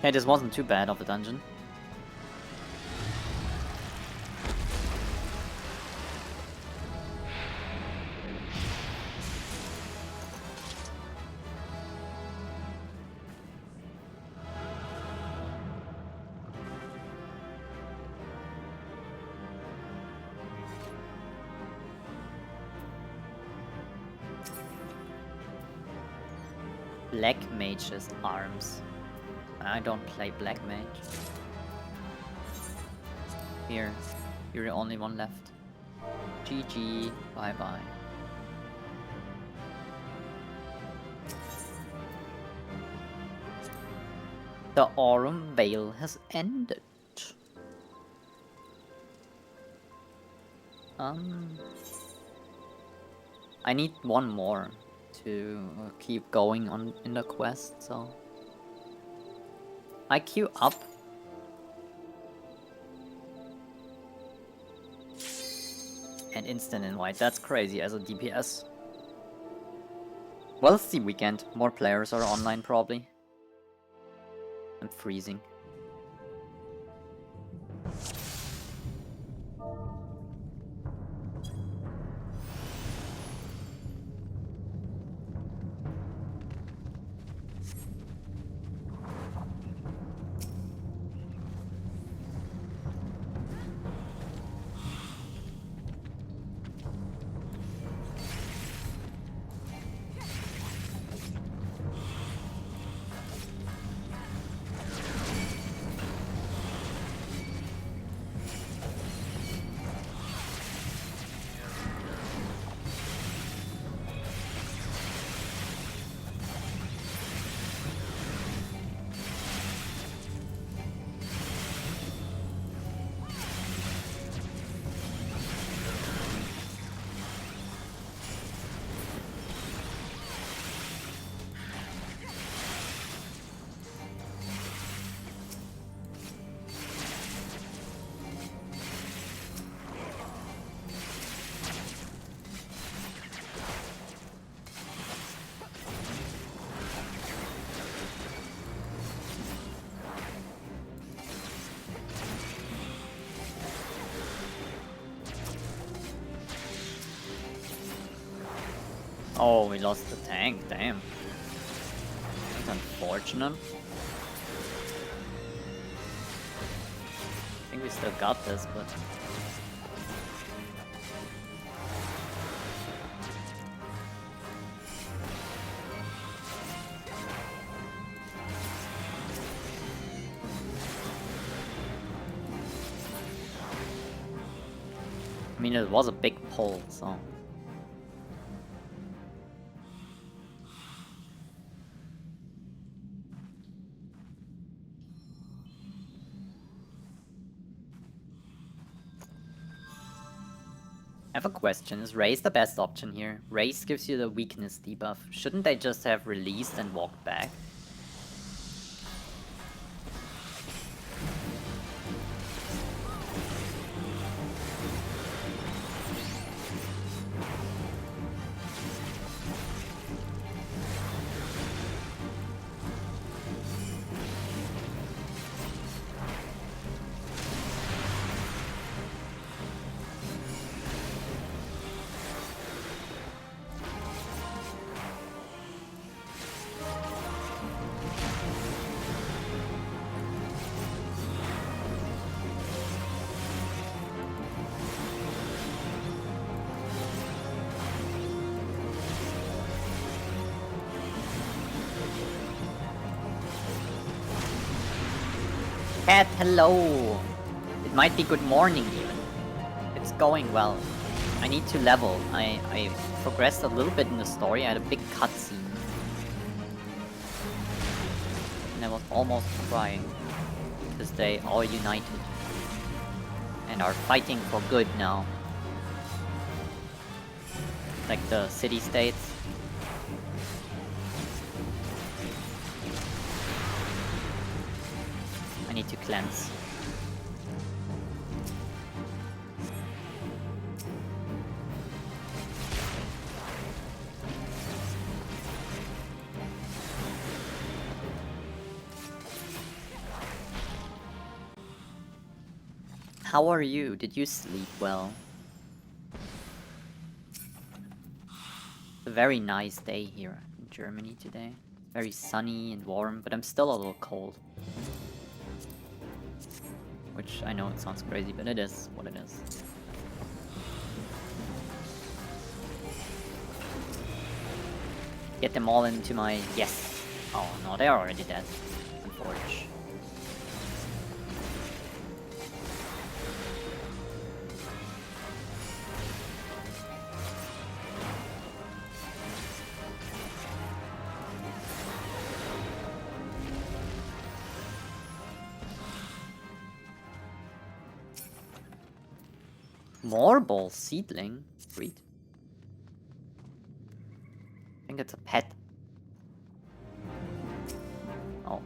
Okay, this wasn't too bad of a dungeon. Black Mage's arms. I don't play Black Mage. Here, you're the only one left. GG, bye bye. The Aurum Veil has ended. I need one more to keep going on in the quest, so I queue up. And instant invite, that's crazy as a DPS. Well, it's the weekend, more players are online probably. I'm freezing. Oh, we lost the tank, damn. That's unfortunate. I think we still got this, but... I mean, it was a big pull, so... I have a question. Is Raise the best option here? Raise gives you the weakness debuff. Shouldn't they just have released and walked back? Cat, hello! It might be good morning even. It's going well. I need to level. I progressed a little bit in the story. I had a big cutscene. And I was almost crying. Because they all united. And are fighting for good now. Like the city-states. I need to cleanse. How are you? Did you sleep well? It's a very nice day here in Germany today. Very sunny and warm, but I'm still a little cold. Which I know it sounds crazy, but it is what it is. Get them all into my... Yes! Oh no, they're already dead. Unfortunately. Morbol seedling? Breed? I think it's a pet. Oh.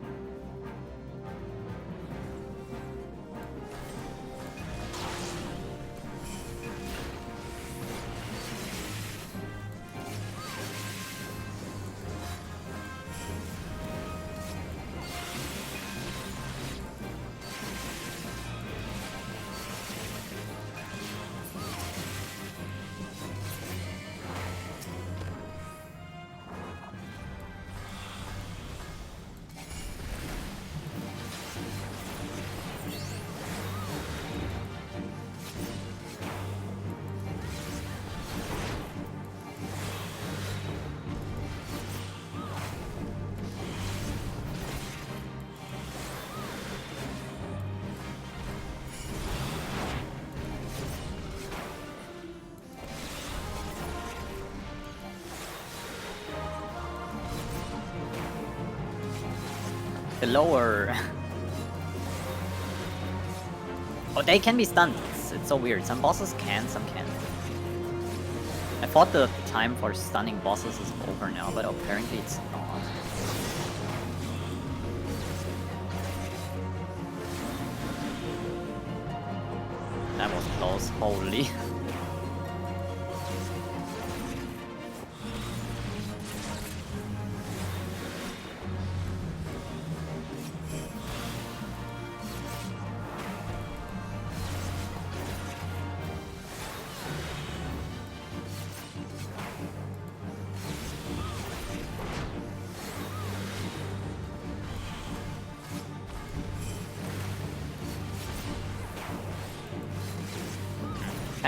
The lower... Oh, they can be stunned. It's so weird. Some bosses can, some can't. I thought the time for stunning bosses is over now, but apparently it's not. That was close, holy.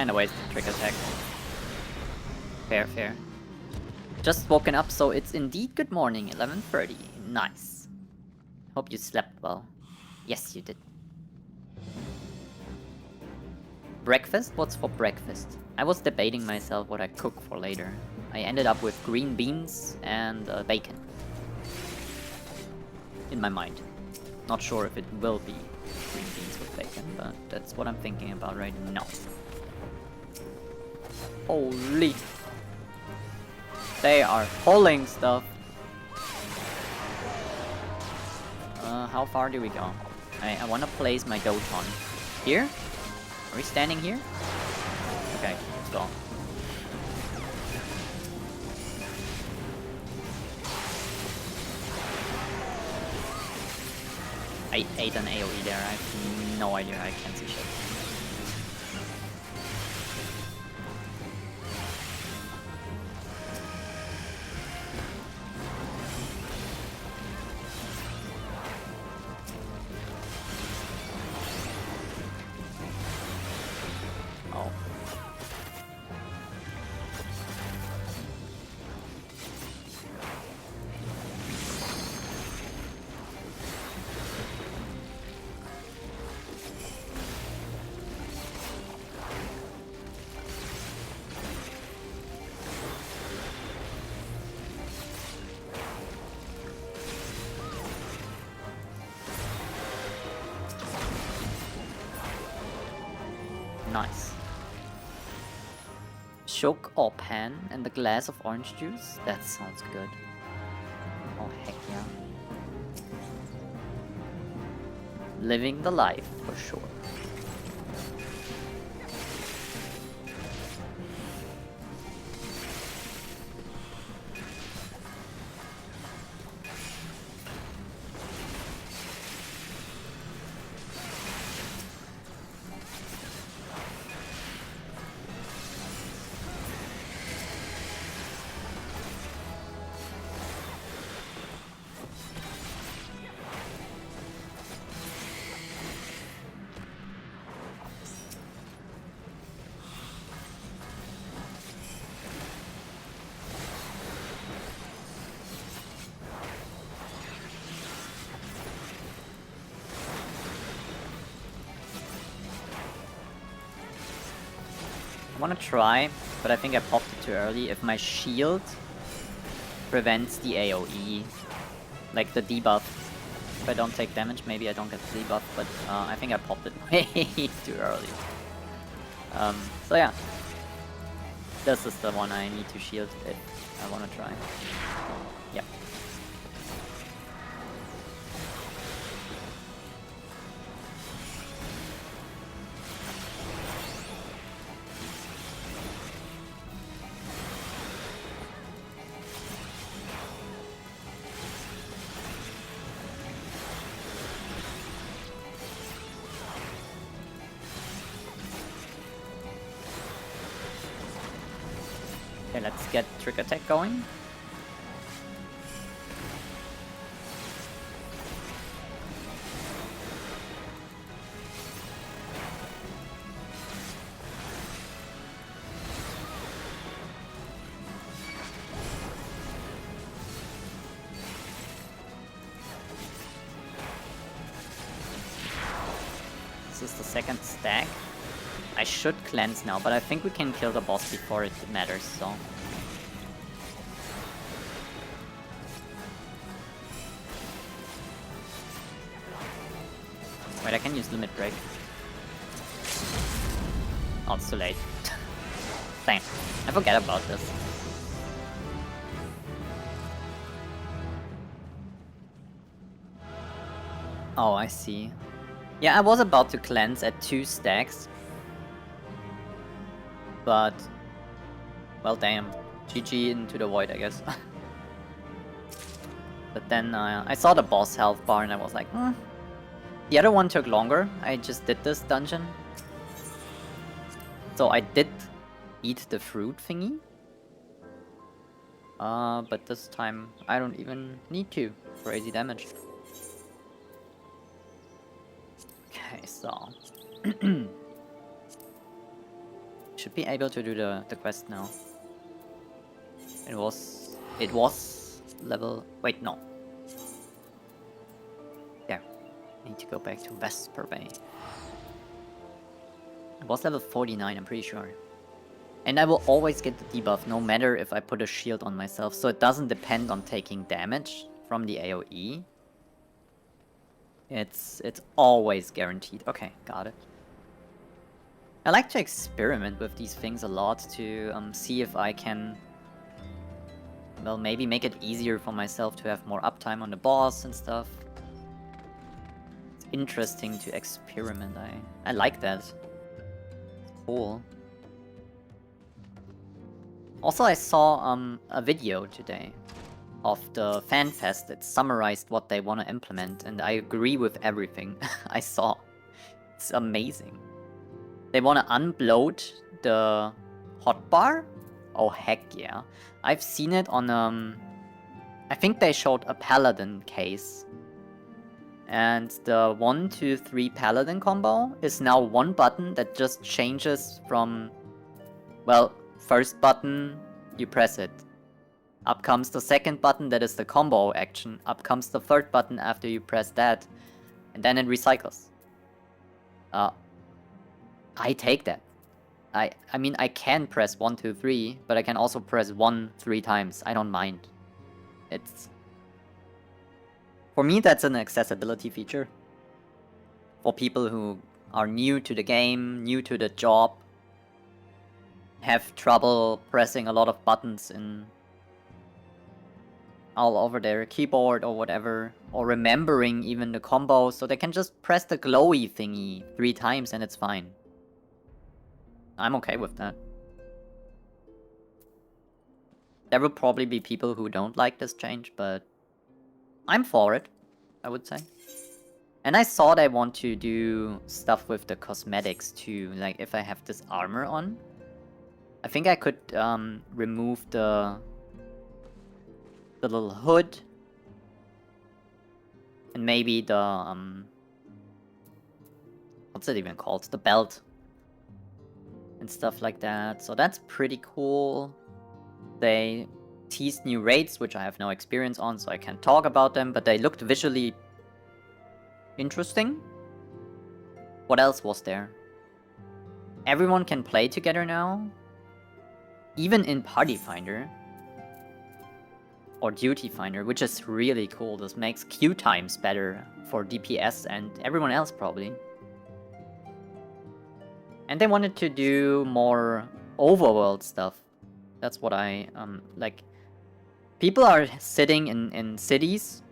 Kinda wasted trick attack. Fair, fair. Just woken up, so it's indeed good morning, 11:30. Nice. Hope you slept well. Yes, you did. Breakfast? What's for breakfast? I was debating myself what I cook for later. I ended up with green beans and bacon. In my mind. Not sure if it will be green beans with bacon, but that's what I'm thinking about right now. Holy! They are pulling stuff! How far do we go? I wanna place my Doton. Here? Are we standing here? Okay, let's go. I ate an AoE there, I have no idea, I can't see shit. Oh. Nice. Shook or pan and a glass of orange juice? That sounds good. Oh heck yeah. Living the life for sure. I wanna try, but I think I popped it too early. If my shield prevents the AoE, like the debuff. If I don't take damage, maybe I don't get the debuff, but I think I popped it way too early. So yeah. This is the one I need to shield if I wanna try. Yep. Okay, let's get trick attack going. This is the second stack. I should cleanse now, but I think we can kill the boss before it matters, so... Wait, I can use limit break. Oh, it's too late. Damn, I forget about this. Oh, I see. Yeah, I was about to cleanse at 2 stacks. But... well, damn. GG into the void, I guess. But then I saw the boss health bar and I was like, hmm. The other one took longer. I just did this dungeon. So I did eat the fruit thingy. But this time I don't even need to for easy damage. Okay, so... Should be able to do the quest now. It was level... Wait, no. There. Need to go back to Vesper Bay. It was level 49, I'm pretty sure. And I will always get the debuff, no matter if I put a shield on myself, so it doesn't depend on taking damage from the AoE. It's always guaranteed. Okay, got it. I like to experiment with these things a lot to see if I can, well, maybe make it easier for myself to have more uptime on the boss and stuff. It's interesting to experiment. I like that. It's cool. Also, I saw a video today of the FanFest that summarized what they want to implement, and I agree with everything I saw. It's amazing. They want to unbloat the hotbar? Oh, heck yeah. I've seen it on, I think they showed a Paladin case. And the 1, 2, 3 Paladin combo is now one button that just changes from, well, first button, you press it. Up comes the second button, that is the combo action. Up comes the third button after you press that. And then it recycles. I take that. I mean, I can press 1, 2, 3, but I can also press 1 3 times. I don't mind. It's... For me, that's an accessibility feature. For people who are new to the game, new to the job, have trouble pressing a lot of buttons in all over their keyboard or whatever, or remembering even the combo, so they can just press the glowy thingy 3 times and it's fine. I'm okay with that. There will probably be people who don't like this change, but I'm for it, I would say. And I saw they want to do stuff with the cosmetics too, like if I have this armor on. I think I could remove the little hood. And maybe the, what's it even called? The belt. And stuff like that. So that's pretty cool. They teased new raids, which I have no experience on, so I can't talk about them, but they looked visually interesting. What else was there? Everyone can play together now. Even in Party Finder. Or Duty Finder, which is really cool. This makes queue times better for DPS and everyone else probably. And they wanted to do more overworld stuff. That's what I, like... People are sitting in cities,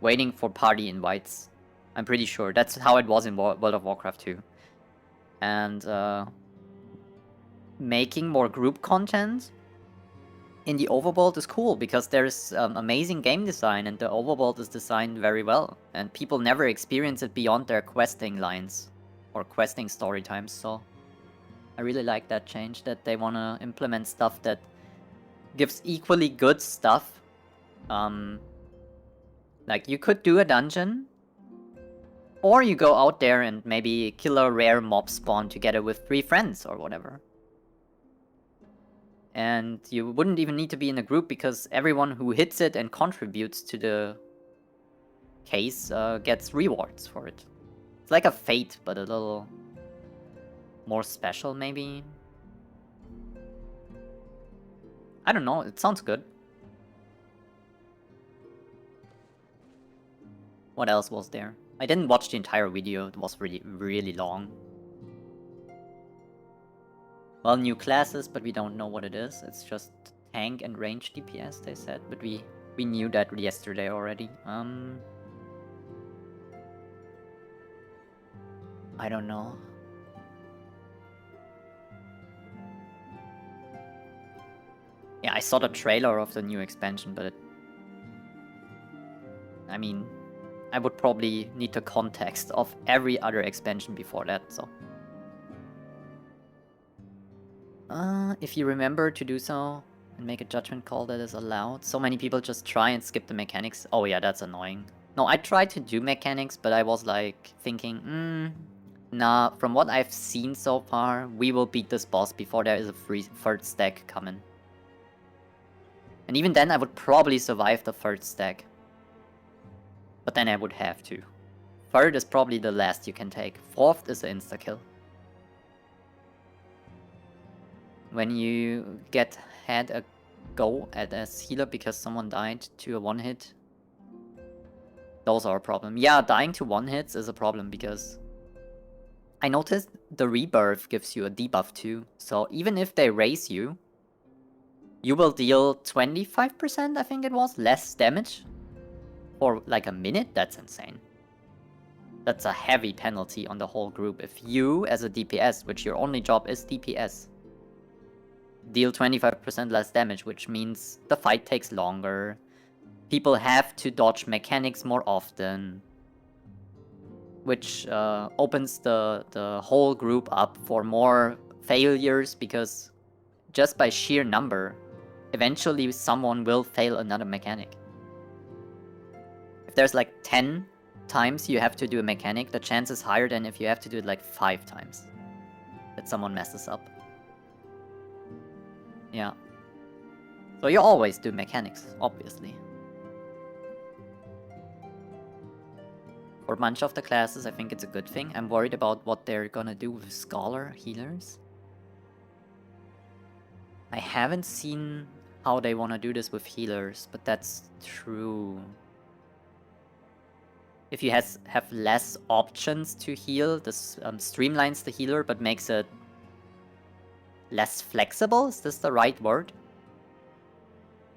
waiting for party invites. I'm pretty sure. That's how it was in World of Warcraft 2. And, making more group content in the overworld is cool, because there's amazing game design, and the overworld is designed very well. And people never experience it beyond their questing lines, or questing story times, so... I really like that change, that they want to implement stuff that gives equally good stuff. Like, you could do a dungeon, or you go out there and maybe kill a rare mob spawn together with 3 friends or whatever. And you wouldn't even need to be in a group, because everyone who hits it and contributes to the case gets rewards for it. It's like a fate, but a little... more special, maybe? I don't know, it sounds good. What else was there? I didn't watch the entire video, it was really long. Well, new classes, but we don't know what it is. It's just tank and range DPS, they said, but we knew that yesterday already. I don't know. Yeah, I saw the trailer of the new expansion, but I mean, I would probably need the context of every other expansion before that, so... if you remember to do so, and make a judgment call that is allowed. So many people just try and skip the mechanics. Oh yeah, that's annoying. No, I tried to do mechanics, but I was like, thinking, Nah, from what I've seen so far, we will beat this boss before there is a third stack coming. And even then I would probably survive the third stack. But then I would have to. Third is probably the last you can take. Fourth is an insta-kill. When you had a go at a healer because someone died to a one-hit, those are a problem. Yeah, dying to one-hits is a problem because I noticed the rebirth gives you a debuff too. So even if they raise you, you will deal 25%, I think it was, less damage for like a minute. That's insane. That's a heavy penalty on the whole group. If you, as a DPS, which your only job is DPS, deal 25% less damage, which means the fight takes longer. People have to dodge mechanics more often, which opens the whole group up for more failures, because just by sheer number, eventually someone will fail another mechanic. If there's like 10 times you have to do a mechanic, the chance is higher than if you have to do it like 5 times that someone messes up. Yeah. So you always do mechanics, obviously. For a bunch of the classes, I think it's a good thing. I'm worried about what they're gonna do with Scholar healers. I haven't seen how they wanna do this with healers, but that's true. If you have less options to heal, this streamlines the healer but makes it less flexible. Is this the right word?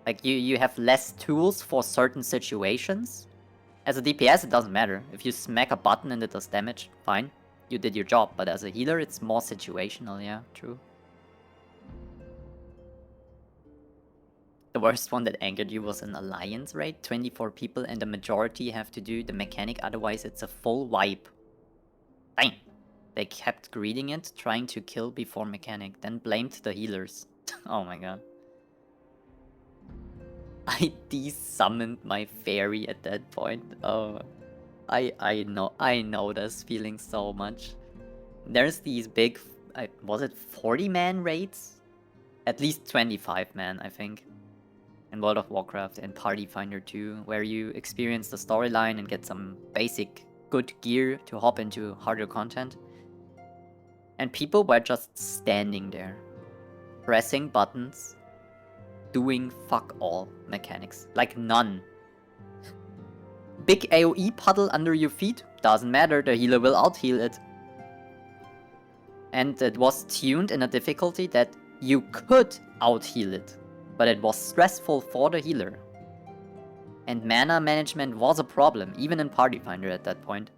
Like you have less tools for certain situations. As a DPS, it doesn't matter. If you smack a button and it does damage, fine. You did your job. But as a healer, it's more situational, yeah, true. The worst one that angered you was an alliance raid. 24 people and the majority have to do the mechanic, otherwise it's a full wipe. Dang. They kept greeting it, trying to kill before mechanic, then blamed the healers. Oh my god. I de-summoned my fairy at that point. Oh, I know this feeling so much. There's these big, was it 40-man raids? At least 25-man, I think. In World of Warcraft and Party Finder 2, where you experience the storyline and get some basic good gear to hop into harder content. And people were just standing there, pressing buttons, doing fuck all mechanics. Like none. Big AoE puddle under your feet? Doesn't matter, the healer will out-heal it. And it was tuned in a difficulty that you could out-heal it, but it was stressful for the healer. And mana management was a problem, even in Party Finder at that point.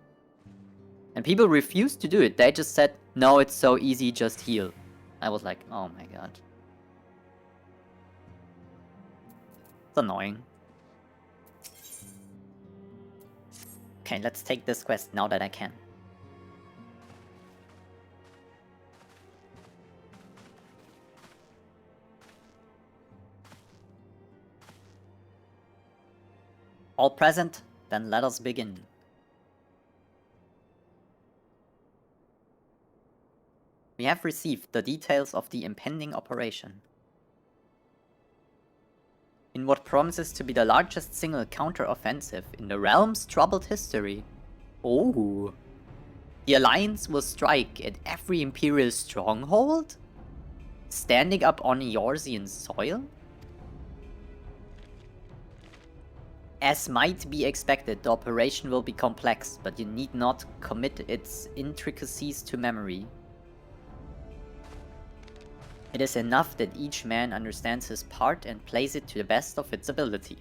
And people refused to do it, they just said, no, it's so easy, just heal. I was like, oh my god. It's annoying. Okay, let's take this quest now that I can. All present? Then let us begin. We have received the details of the impending operation. In what promises to be the largest single counter-offensive in the realm's troubled history. Oh. The Alliance will strike at every Imperial stronghold? Standing up on Eorzean soil? As might be expected, the operation will be complex, but you need not commit its intricacies to memory. It is enough that each man understands his part and plays it to the best of its ability.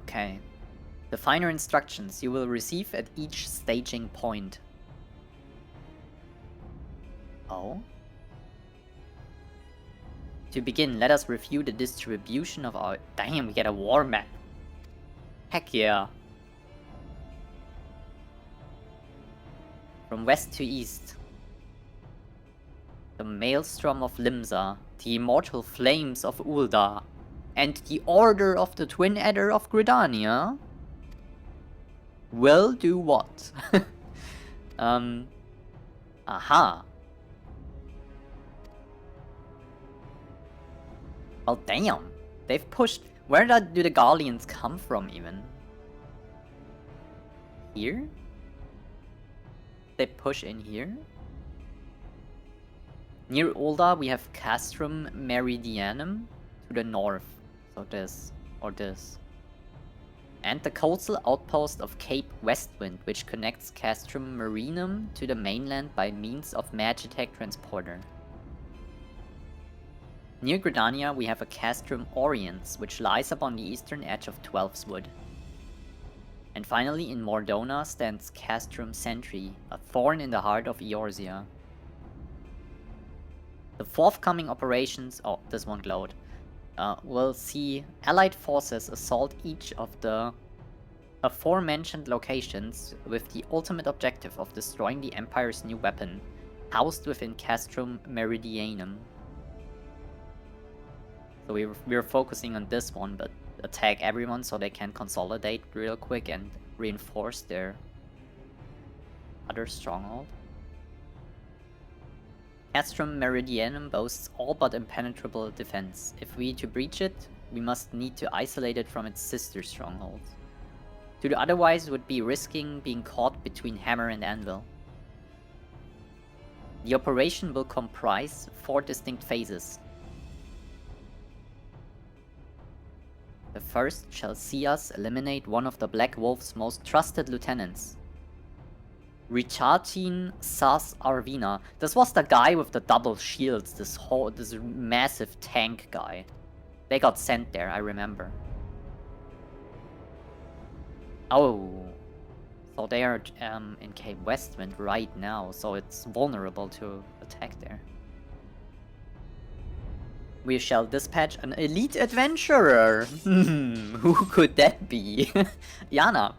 Okay. The finer instructions you will receive at each staging point. Oh? To begin, let us review the distribution of our... Damn, we get a war map. Heck yeah. From west to east. The Maelstrom of Limsa, the Immortal Flames of Ul'dah, and the Order of the Twin Adder of Gridania. Will do what? Aha. Well, damn. They've pushed... Where do the Garleans come from, even? Here? They push in here? Near Ulda, we have Castrum Meridianum to the north. So this, or this. And the coastal outpost of Cape Westwind, which connects Castrum Marinum to the mainland by means of Magitech transporter. Near Gridania, we have a Castrum Oriens, which lies upon the eastern edge of Twelf's Wood. And finally, in Mordona stands Castrum Sentry, a thorn in the heart of Eorzea. The forthcoming operations, oh, this one glowed, will see Allied forces assault each of the aforementioned locations with the ultimate objective of destroying the Empire's new weapon, housed within Castrum Meridianum. So we're focusing on this one, but attack everyone so they can consolidate real quick and reinforce their other stronghold. Castrum Meridianum boasts all but impenetrable defense. If we to breach it, we must need to isolate it from its sister strongholds. To do otherwise would be risking being caught between hammer and anvil. The operation will comprise 4 distinct phases. The first shall see us eliminate one of the Black Wolf's most trusted lieutenants, Richatin Sas Arvina. This was the guy with the double shields, this massive tank guy. They got sent there, I remember. Oh, so they are in Cape Westwind right now, so it's vulnerable to attack there. We shall dispatch an elite adventurer. Who could that be? Yana,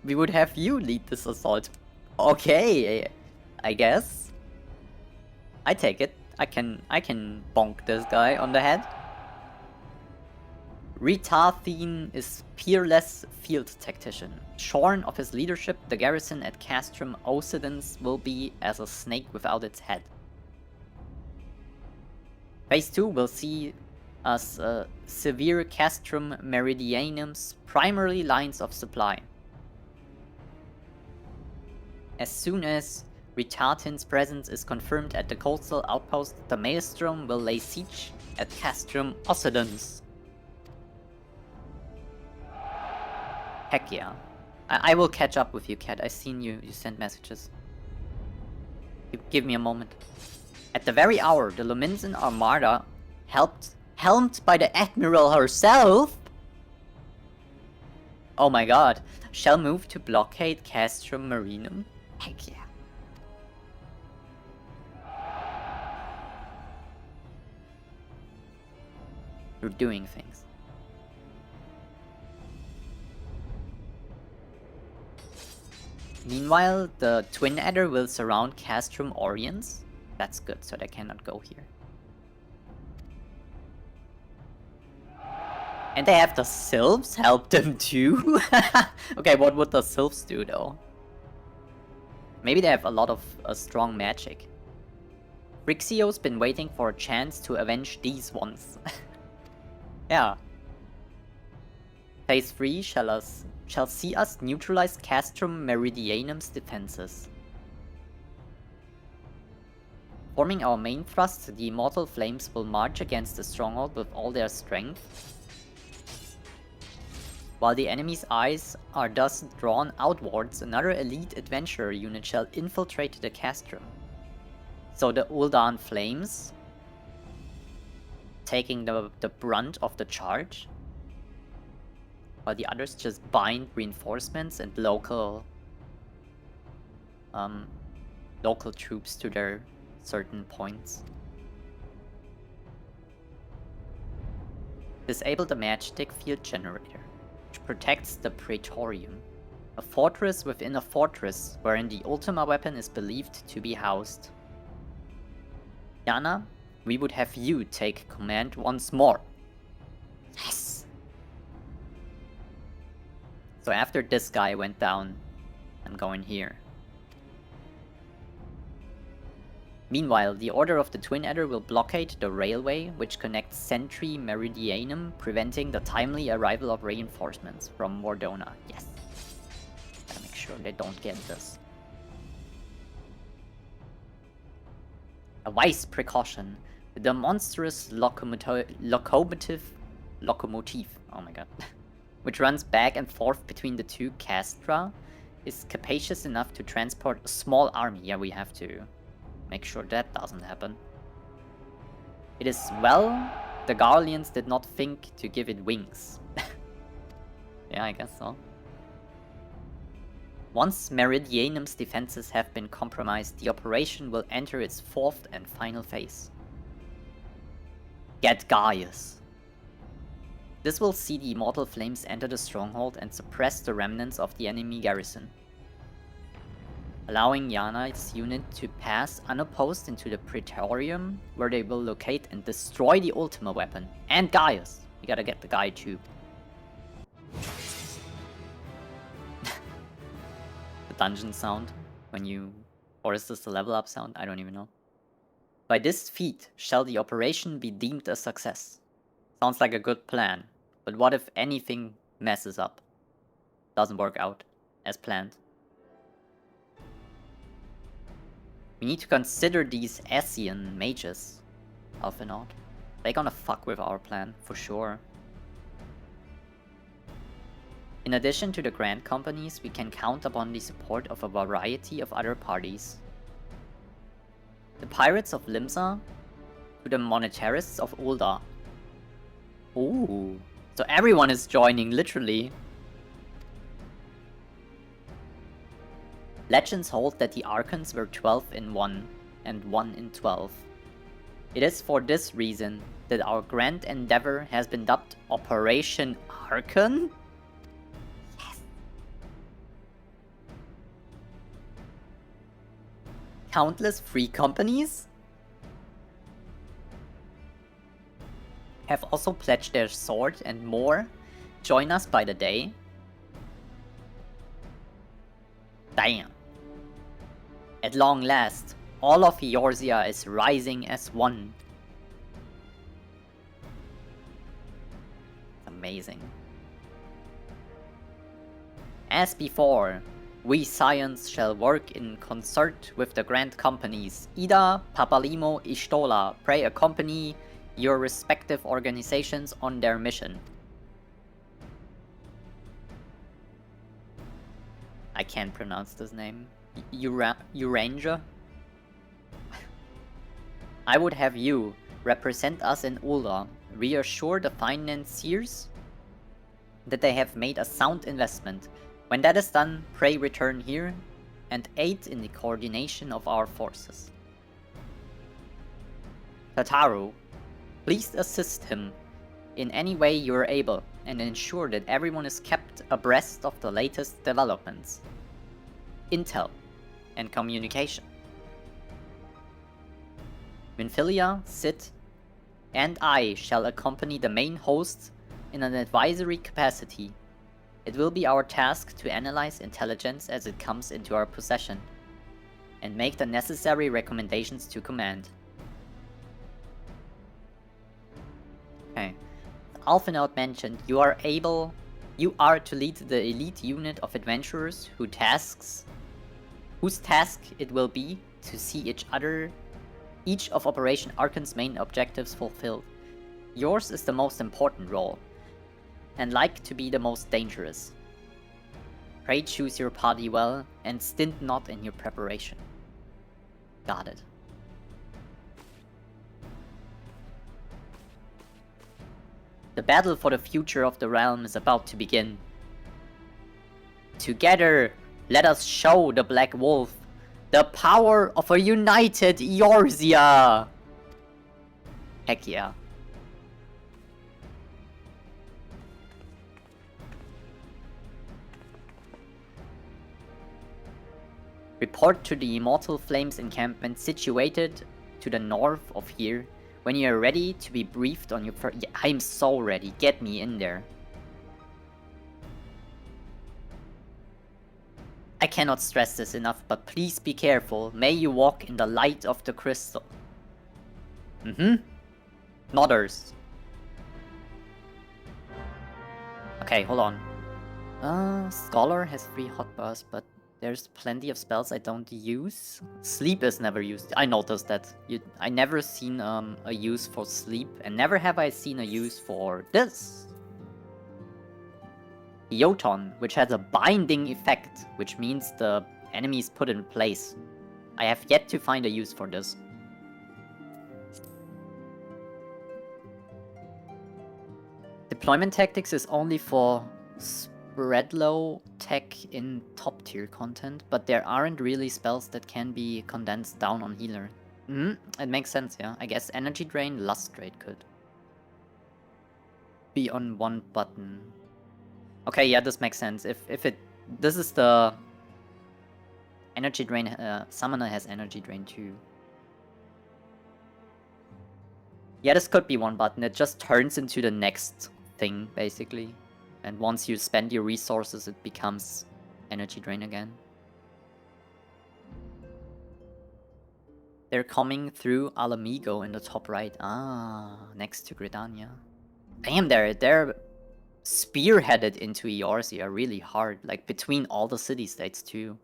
we would have you lead this assault. Okay, I guess. I take it. I can bonk this guy on the head. Ritathin is peerless field tactician. Shorn of his leadership, the garrison at Castrum Occidens will be as a snake without its head. Phase 2 will see us severe Castrum Meridianum's primary lines of supply. As soon as Ritatin's presence is confirmed at the coastal outpost, the Maelstrom will lay siege at Castrum Occidens. Heck yeah. I will catch up with you, Cat. I seen you sent messages. Give me a moment. At the very hour, the Luminzen Armada, helmed by the Admiral herself, oh my god, shall move to blockade Castrum Marinum. Heck yeah. You're doing things. Meanwhile, the Twin Adder will surround Castrum Oriens. That's good, so they cannot go here. And they have the Sylphs help them too? Okay, what would the Sylphs do though? Maybe they have a lot of strong magic. Rixio's been waiting for a chance to avenge these ones. Yeah. Phase 3 shall see us neutralize Castrum Meridianum's defenses. Forming our main thrust, the Immortal Flames will march against the stronghold with all their strength, while the enemy's eyes are thus drawn outwards. Another elite adventurer unit shall infiltrate the Castrum. So the Uldan Flames taking the brunt of the charge, while the others just bind reinforcements and local troops to their certain points. Disable the Magitech Field Generator, which protects the Praetorium, a fortress within a fortress wherein the Ultima weapon is believed to be housed. Yana, we would have you take command once more. Yes! So after this guy went down, I'm going here. Meanwhile, the Order of the Twin Adder will blockade the railway which connects Sentry Meridianum, preventing the timely arrival of reinforcements from Mordona. Yes. Gotta make sure they don't get this. A wise precaution. The monstrous locomotive, oh my god, which runs back and forth between the two castra, is capacious enough to transport a small army. Yeah, we have to make sure that doesn't happen. It is, well, the Garleans did not think to give it wings. Yeah, I guess so. Once Meridianum's defenses have been compromised, the operation will enter its fourth and final phase. Get Gaius. This will see the immortal flames enter the stronghold and suppress the remnants of the enemy garrison, allowing Yana's unit to pass unopposed into the Praetorium, where they will locate and destroy the Ultima weapon. And Gaius! We gotta get the guy too. The dungeon sound when you... Or is this the level up sound? I don't even know. By this feat shall the operation be deemed a success. Sounds like a good plan. But what if anything messes up? Doesn't work out as planned. We need to consider these Asian mages. Alphinaud. They're gonna fuck with our plan, for sure. In addition to the Grand Companies, we can count upon the support of a variety of other parties. The Pirates of Limsa to the Monetarists of Ulda. Ooh. So everyone is joining, literally. Legends hold that the Archons were 12 in 1 and 1 in 12. It is for this reason that our grand endeavor has been dubbed Operation Archon? Yes! Countless free companies have also pledged their sword and more. Join us by the day. Damn. At long last, all of Eorzea is rising as one. Amazing. As before, we Scions shall work in concert with the Grand Companies. Ida, Papalimo, Ishtola, pray accompany your respective organizations on their mission. I can't pronounce this name. Eorzea? I would have you represent us in Ulda, reassure the financiers that they have made a sound investment. When that is done, pray return here and aid in the coordination of our forces. Tataru, please assist him in any way you are able and ensure that everyone is kept abreast of the latest developments, intel, and communication. Minfilia, Sid, and I shall accompany the main host in an advisory capacity. It will be our task to analyze intelligence as it comes into our possession and make the necessary recommendations to command. Okay. Alphinaud mentioned you are to lead the elite unit of adventurers whose task it will be to see each of Operation Archon's main objectives fulfilled. Yours is the most important role, and like to be the most dangerous. Pray choose your party well, and stint not in your preparation. Got it. The battle for the future of the realm is about to begin. Together, let us show the Black Wolf the power of a united Eorzea! Heck yeah. Report to the Immortal Flames encampment situated to the north of here when you are ready to be briefed on your first... Yeah, I'm so ready. Get me in there. cannot stress this enough, but please be careful. May you walk in the light of the crystal. Nodders. Okay, hold on. Scholar has 3 hotbars, but there's plenty of spells I don't use. Sleep is never used. I noticed that. I never seen a use for sleep, and never have I seen a use for this. Eoton, which has a binding effect, which means the enemy is put in place. I have yet to find a use for this. Deployment tactics is only for spread low tech in top tier content, but there aren't really spells that can be condensed down on healer. It makes sense, yeah. I guess energy drain, lustrate could be on one button. Okay, yeah, this makes sense. This is the energy drain. Summoner has energy drain too. Yeah, this could be one button. It just turns into the next thing, basically. And once you spend your resources, it becomes energy drain again. They're coming through Alamigo in the top right. Ah, next to Gridania. Damn, they're spearheaded into Eorzea really hard. Like, between all the city-states, too.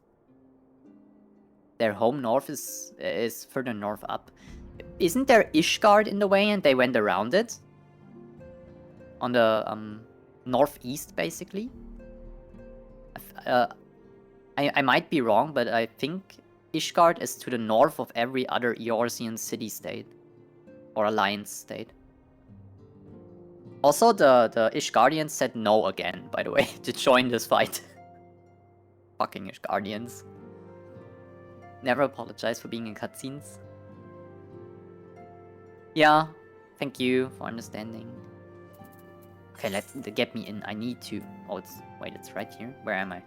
Their home north is further north up. Isn't there Ishgard in the way and they went around it? On the northeast, basically? I might be wrong, but I think Ishgard is to the north of every other Eorzean city-state. Or alliance state. Also, the Ishgardians said no again, by the way, to join this fight. Fucking Ishgardians. Never apologize for being in cutscenes. Yeah, thank you for understanding. Okay, let's get me in. I need to... Oh, wait, it's right here. Where am I?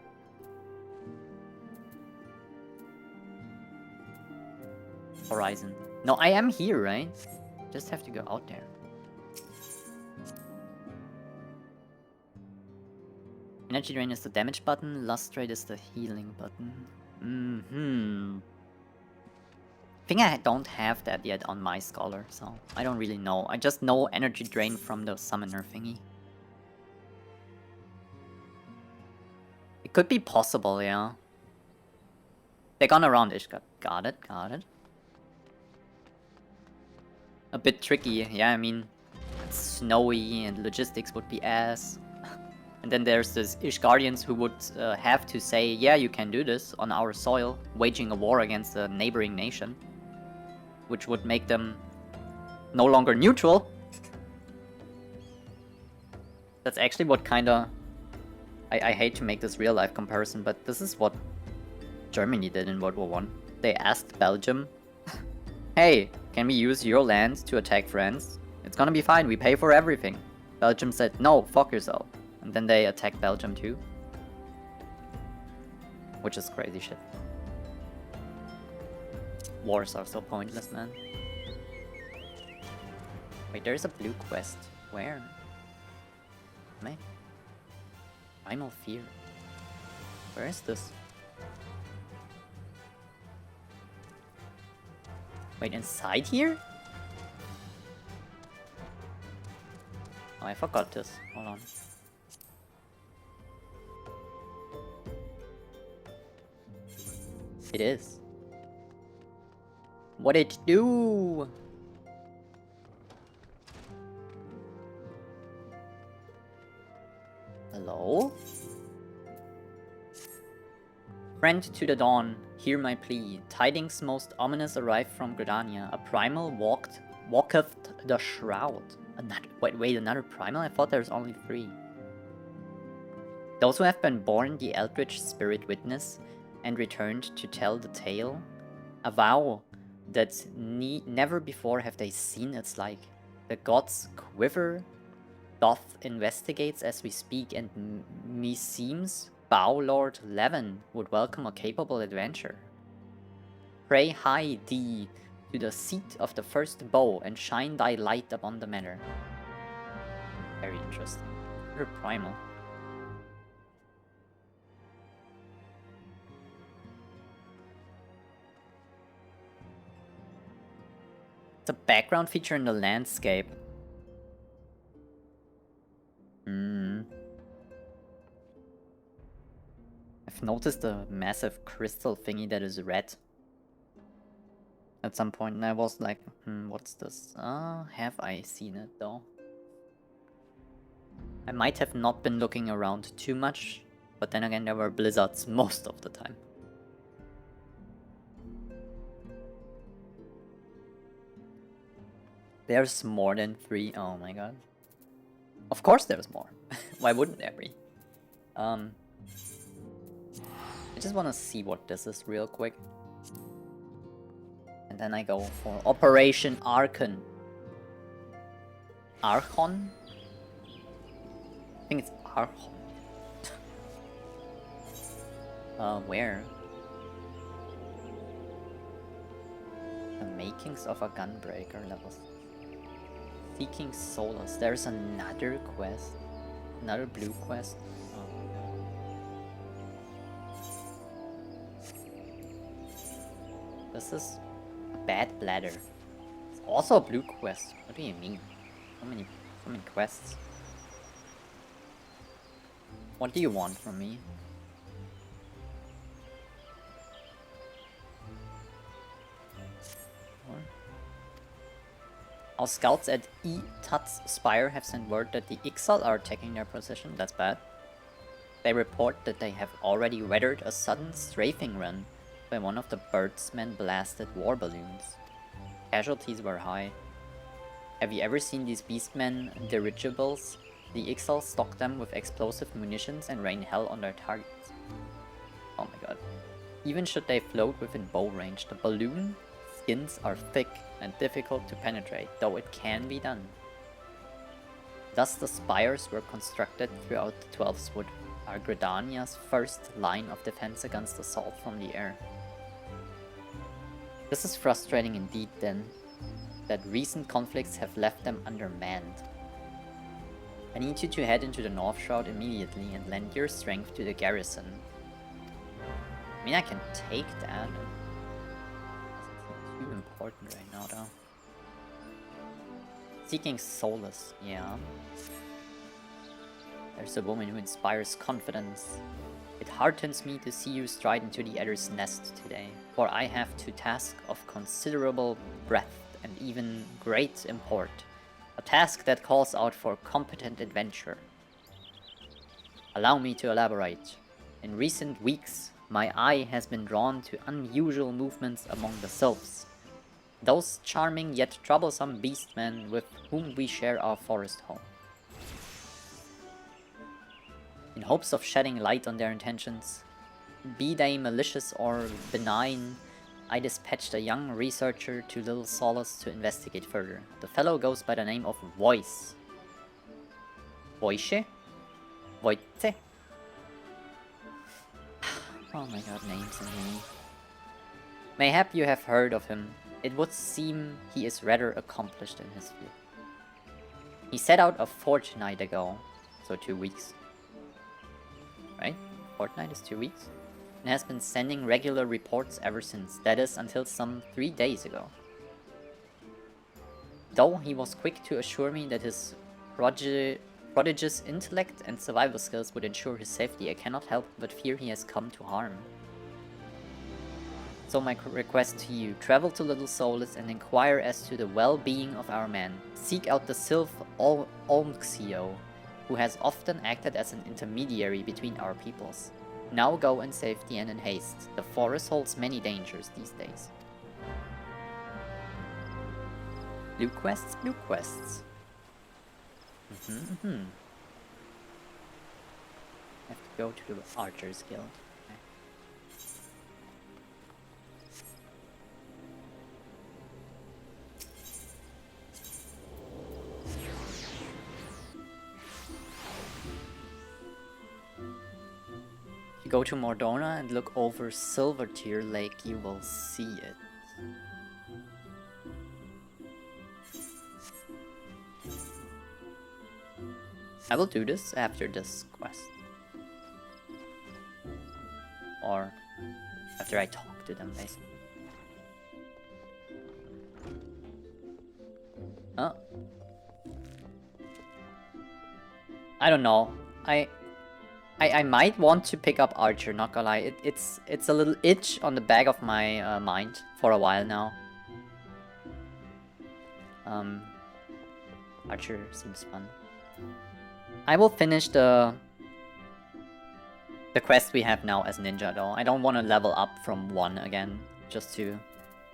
Horizon. No, I am here, right? Just have to go out there. Energy Drain is the damage button, Lustrate is the healing button. I think I don't have that yet on my Scholar, so I don't really know. I just know Energy Drain from the Summoner thingy. It could be possible, yeah. They're gone around Ishgard. Got it, got it. A bit tricky, yeah, I mean, it's snowy and logistics would be ass. And then there's this Ishgardians who would have to say, yeah, you can do this on our soil, waging a war against a neighboring nation. Which would make them no longer neutral. That's actually what kinda... I hate to make this real-life comparison, but this is what Germany did in World War I. They asked Belgium, hey, can we use your land to attack France? It's gonna be fine, we pay for everything. Belgium said, no, fuck yourself. And then they attacked Belgium too. Which is crazy shit. Wars are so pointless, man. Wait, there's a blue quest. Where? Am I? Primal Fear. Where is this? Wait, inside here? Oh, I forgot this. Hold on. It is. What it do? Hello? Friend to the dawn, hear my plea. Tidings most ominous arrive from Gridania. A primal walketh the shroud. Wait, another primal? I thought there's only 3. Those who have been born the eldritch spirit witness and returned to tell the tale, avow that never before have they seen its like. The gods quiver, doth investigates as we speak, and meseems Bow Lord Levin would welcome a capable adventure. Pray hie thee to the seat of the first bow, and shine thy light upon the matter. Very interesting. You're primal. It's a background feature in the landscape. I've noticed a massive crystal thingy that is red. At some point, and I was like, what's this? Have I seen it though? I might have not been looking around too much, but then again, there were blizzards most of the time. There's more than 3. Oh my god. Of course there's more. Why wouldn't there be? I just want to see what this is real quick. And then I go for Operation Archon. Archon? I think it's Archon. Where? The makings of a gunbreaker levels. Seeking Solace. There's another quest. Another blue quest. Oh my god. This is a bad bladder. It's also a blue quest. What do you mean? So many quests. What do you want from me? Our scouts at Tut's Spire have sent word that the Ixal are taking their position. That's bad. They report that they have already weathered a sudden strafing run by one of the Birdsmen blasted war balloons. Casualties were high. Have you ever seen these Beastmen dirigibles? The Ixal stock them with explosive munitions and rain hell on their targets. Oh my god. Even should they float within bow range, the balloon skins are thick and difficult to penetrate, though it can be done. Thus the spires were constructed throughout the Twelfth Wood, are Gridania's first line of defense against assault from the air. This is frustrating indeed then, that recent conflicts have left them undermanned. I need you to head into the North Shroud immediately and lend your strength to the garrison. I mean, I can take that. It's not too important right now, though. Seeking Solace, yeah. There's a woman who inspires confidence. It heartens me to see you stride into the Adder's nest today, for I have to task of considerable breadth and even great import. A task that calls out for competent adventure. Allow me to elaborate. In recent weeks, my eye has been drawn to unusual movements among the sylphs. Those charming yet troublesome beastmen with whom we share our forest home. In hopes of shedding light on their intentions, be they malicious or benign, I dispatched a young researcher to Little Solace to investigate further. The fellow goes by the name of Voice. Voice? Voice? Oh my god, names in here. Mayhap you have heard of him. It would seem he is rather accomplished in his field. He set out a fortnight ago, so 2 weeks. Right? Fortnight is 2 weeks? And has been sending regular reports ever since, that is, until some 3 days ago. Though he was quick to assure me that his prodigious intellect and survival skills would ensure his safety, I cannot help but fear he has come to harm. So my request to you, travel to Little Solace and inquire as to the well-being of our man. Seek out the Sylph Olmxio, who has often acted as an intermediary between our peoples. Now go in safety and in haste. The forest holds many dangers these days. Blue quests, blue quests. Have to go to the Archers Guild. Okay. If you go to Mordona and look over Silvertear Lake, you will see it. I will do this after this quest. Or after I talk to them, basically. I don't know. I might want to pick up Archer, not gonna lie. It's a little itch on the back of my mind for a while now. Archer seems fun. I will finish the quest we have now as ninja though. I don't want to level up from 1 again, just to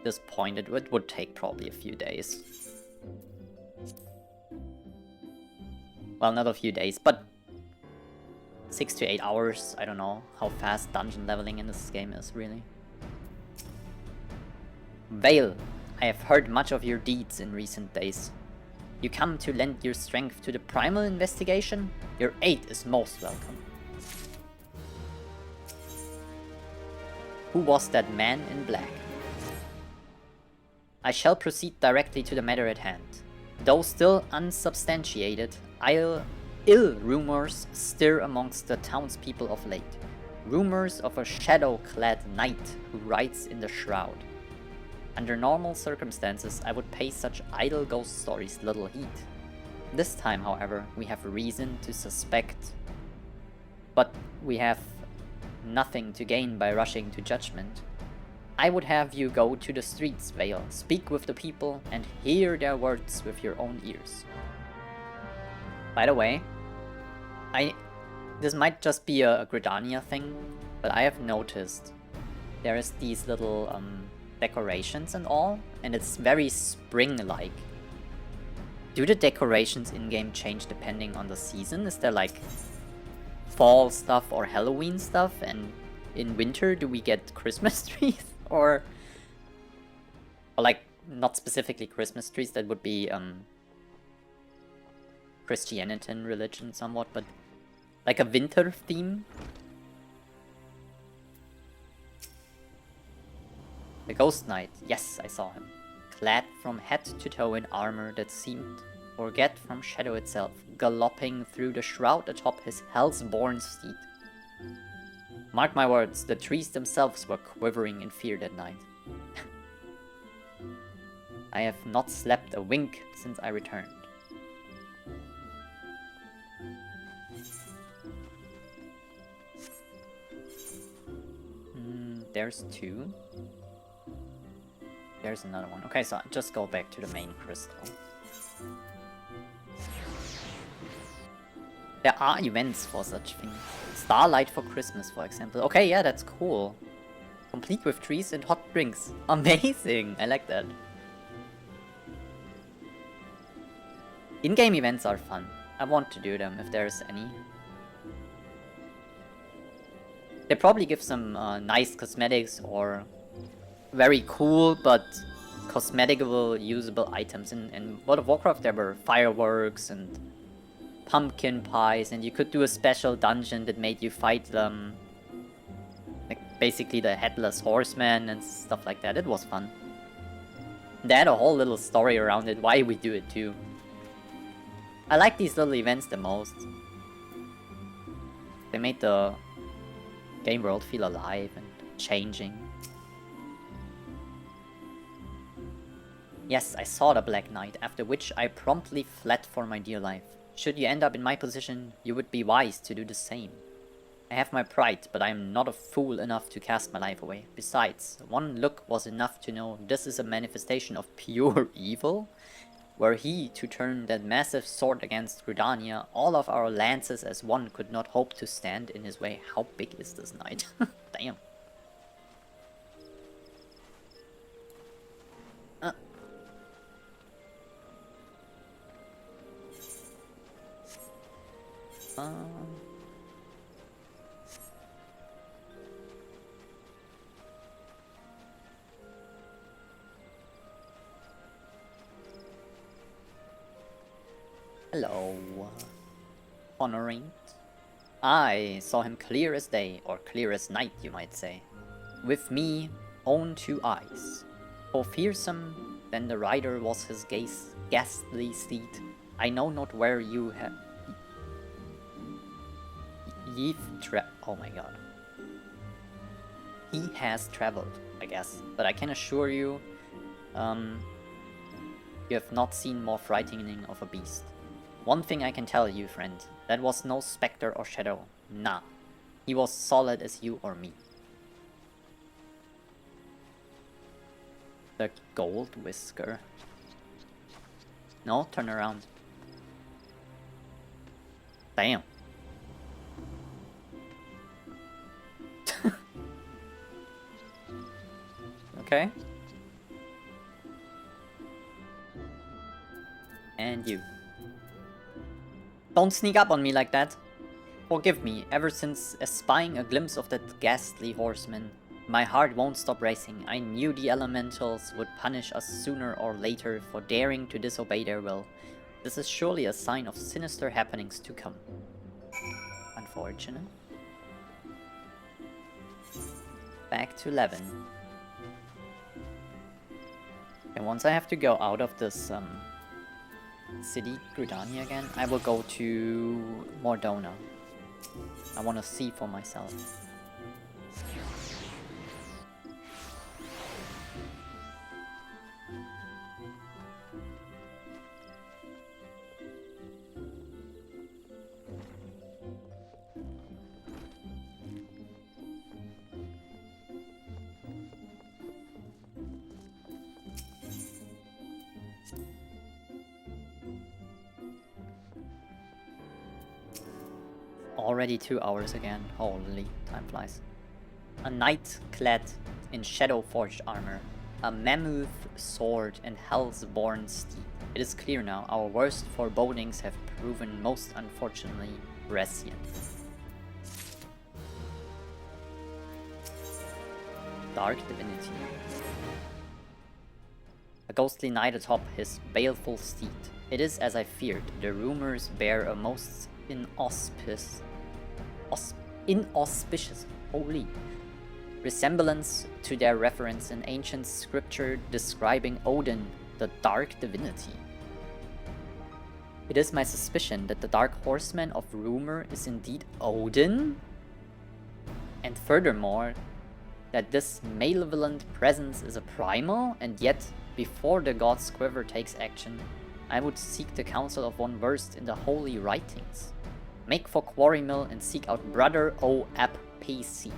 this point. It would take probably a few days. Well, not a few days, but 6 to 8 hours. I don't know how fast dungeon leveling in this game is, really. Vale, I have heard much of your deeds in recent days. You come to lend your strength to the primal investigation? Your aid is most welcome. Who was that man in black? I shall proceed directly to the matter at hand. Though still unsubstantiated, ill rumors stir amongst the townspeople of late. Rumors of a shadow-clad knight who rides in the shroud. Under normal circumstances, I would pay such idle ghost stories little heed. This time, however, we have reason to suspect. But we have nothing to gain by rushing to judgment. I would have you go to the streets, Vale, speak with the people, and hear their words with your own ears. By the way, this might just be a Gridania thing, but I have noticed there is these little decorations and all, and it's very spring-like. Do the decorations in-game change depending on the season? Is there like fall stuff or Halloween stuff, and in winter do we get Christmas trees? or like, not specifically Christmas trees, that would be Christianity religion somewhat, but like a winter theme? The Ghost Knight, yes, I saw him. Clad from head to toe in armor that seemed to forget from shadow itself, galloping through the shroud atop his hell's-born steed. Mark my words, the trees themselves were quivering in fear that night. I have not slept a wink since I returned. There's 2. There's another one. Okay, so just go back to the main crystal. There are events for such things. Starlight for Christmas, for example. Okay, yeah, that's cool. Complete with trees and hot drinks. Amazing! I like that. In-game events are fun. I want to do them if there's any. They probably give some nice cosmetics or very cool but cosmeticable, usable items. In World of Warcraft there were fireworks and pumpkin pies, and you could do a special dungeon that made you fight them, like basically the Headless Horseman and stuff like that. It was fun. They had a whole little story around it, why we do it too. I like these little events the most. They made the game world feel alive and changing. Yes, I saw the Black Knight, after which I promptly fled for my dear life. Should you end up in my position, you would be wise to do the same. I have my pride, but I am not a fool enough to cast my life away. Besides, one look was enough to know this is a manifestation of pure evil. Were he to turn that massive sword against Gridania, all of our lances as one could not hope to stand in his way. How big is this knight? Damn. Hello. Honoring. I saw him clear as day, or clear as night, you might say. With me, own 2 eyes. For fearsome than the rider was his ghastly steed. I know not where you have... Oh my god. He has traveled, I guess. But I can assure you, You have not seen more frightening of a beast. One thing I can tell you, friend, that was no specter or shadow. Nah. He was solid as you or me. The Gold Whisker. No, turn around. Damn. Okay. And you. Don't sneak up on me like that. Forgive me, ever since espying a glimpse of that ghastly horseman, my heart won't stop racing. I knew the elementals would punish us sooner or later for daring to disobey their will. This is surely a sign of sinister happenings to come. Unfortunate. Back to Levin. And once I have to go out of this city, Gridania again, I will go to Mordona. I want to see for myself. Already 2 hours again. Holy, time flies. A knight clad in shadow-forged armor, a mammoth sword, and hell's-born steed. It is clear now, our worst forebodings have proven most unfortunately prescient. Dark Divinity. A ghostly knight atop his baleful steed. It is as I feared. The rumors bear a most inauspicious holy resemblance to their reference in ancient scripture describing Odin, the dark divinity. It is my suspicion that the dark horseman of rumor is indeed Odin, and furthermore, that this malevolent presence is a primal, and yet, before the god's quiver takes action, I would seek the counsel of one versed in the holy writings. Make for Quarry Mill and seek out Brother O. Ap Pacey.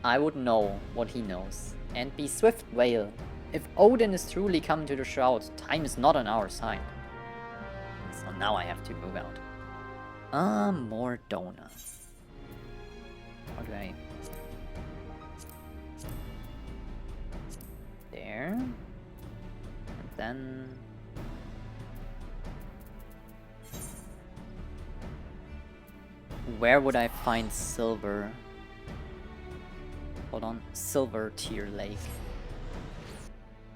I would know what he knows. And be swift, Whale. If Odin is truly come to the Shroud, time is not on our side. So now I have to move out. Mordona. How do I... There. And then... Where would I find silver? Hold on. Silver Tier Lake.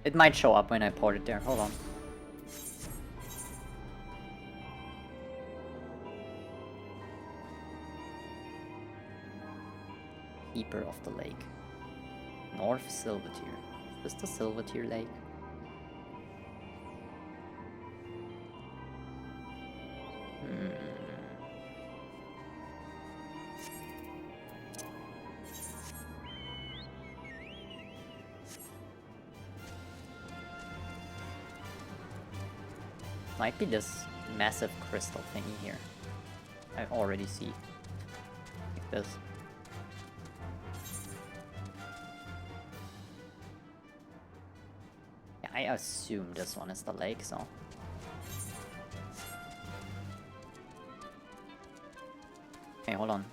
It might show up when I port it there. Hold on. Keeper of the Lake. North Silvertier. Is this the Silvertier Lake? Might be this massive crystal thingy here. I already see. Like this. Yeah, I assume this one is the lake, so. Okay, hold on.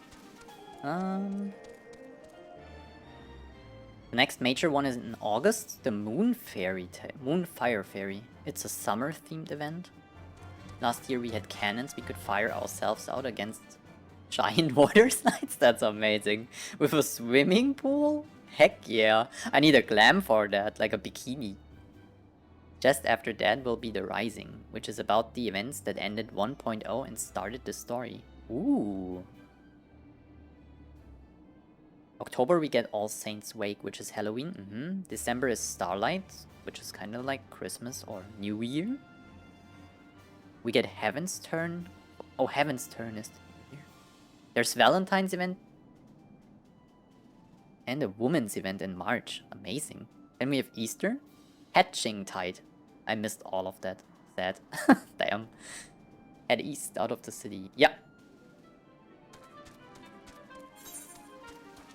The next major one is in August, the Moonfire Fairy. It's a summer-themed event. Last year we had cannons we could fire ourselves out against giant water slides. That's amazing. With a swimming pool? Heck yeah. I need a glam for that, like a bikini. Just after that will be the Rising, which is about the events that ended 1.0 and started the story. Ooh. October we get All Saints Wake, which is Halloween. December is Starlight, which is kind of like Christmas or New Year. We get Heaven's Turn. Oh, Heaven's Turn is here. There's Valentine's event. And a woman's event in March. Amazing. Then we have Easter. Hatching Tide. I missed all of that. Sad. Damn. Head east out of the city. Yeah.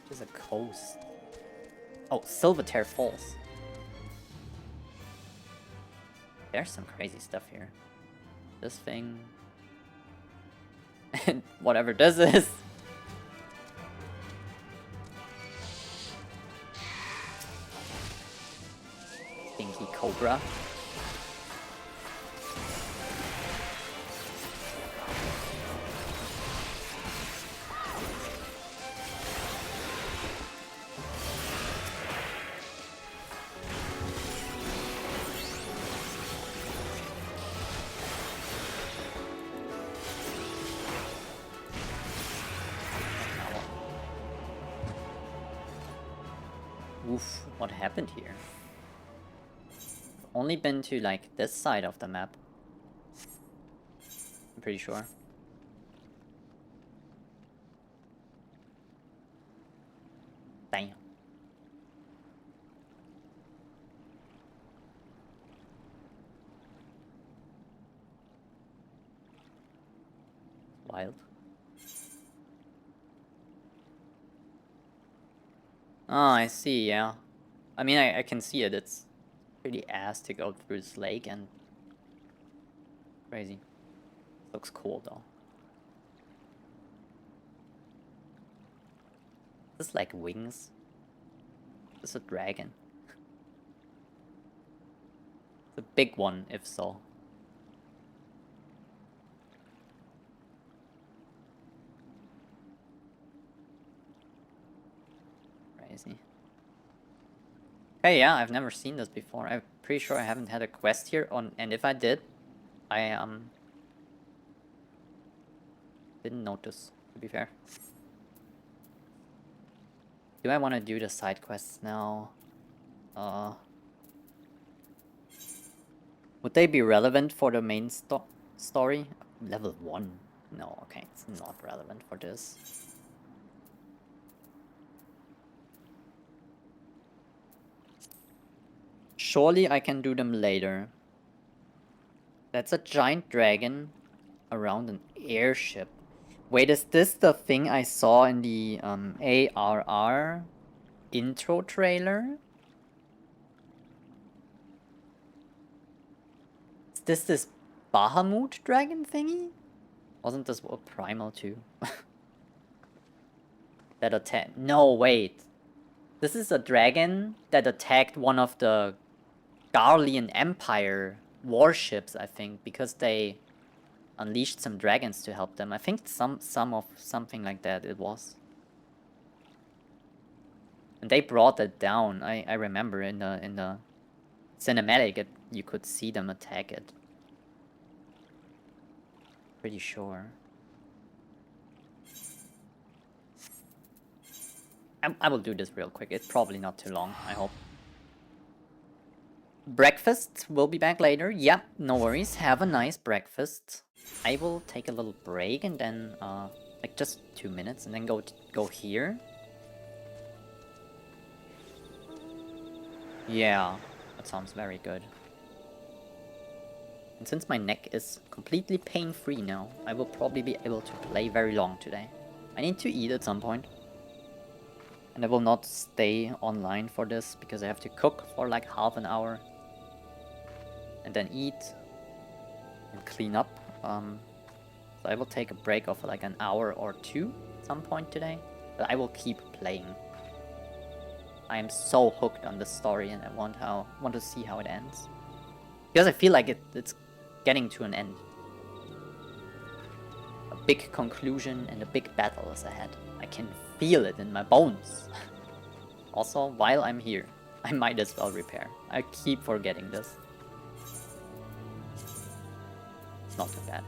There's a coast. Oh, Silvertear Falls. There's some crazy stuff here. This thing. And whatever this is. Stinky Cobra. Oof, what happened here? I've only been to like this side of the map. I'm pretty sure. Damn. Wild. Oh, I see, yeah. I mean, I can see it. It's pretty ass to go through this lake and... Crazy. Looks cool, though. Is this like wings? Is this a dragon? It's a big one, if so. Crazy. Okay, yeah, I've never seen this before. I'm pretty sure I haven't had a quest here on, and if I did, I didn't notice, to be fair. Do I want to do the side quests now? Would they be relevant for the main story? Level 1? No, okay, it's not relevant for this. Surely I can do them later. That's a giant dragon around an airship. Wait, is this the thing I saw in the ARR intro trailer? Is this Bahamut dragon thingy? Wasn't this a primal too? That attack? No, wait. This is a dragon that attacked one of the Garlean Empire warships, I think, because they unleashed some dragons to help them. I think something like that it was. And they brought it down. I remember in the cinematic you could see them attack it. Pretty sure. I will do this real quick. It's probably not too long, I hope. Breakfast will be back later. Yeah, no worries. Have a nice breakfast. I will take a little break and then, like just 2 minutes, and then go here. Yeah, that sounds very good. And since my neck is completely pain-free now, I will probably be able to play very long today. I need to eat at some point. And I will not stay online for this, because I have to cook for like half an hour. And then eat. And clean up. So I will take a break of like an hour or 2 at some point today. But I will keep playing. I am so hooked on the story and I want to see how it ends. Because I feel like it's getting to an end. A big conclusion and a big battle is ahead. I can feel it in my bones. Also, while I'm here, I might as well repair. I keep forgetting this. It's not too bad.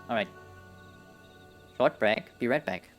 Alright. Short break. Be right back.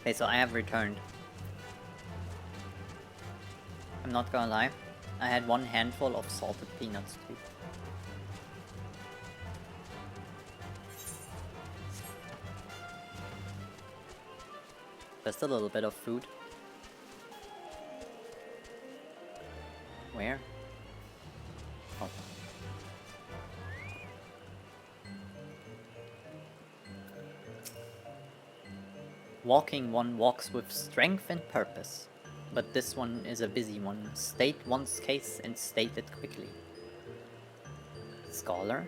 Okay, so I have returned. I'm not gonna lie, I had one handful of salted peanuts too. Just a little bit of food. Where? Oh. Walking one walks with strength and purpose, but this one is a busy one. State one's case and state it quickly. Scholar,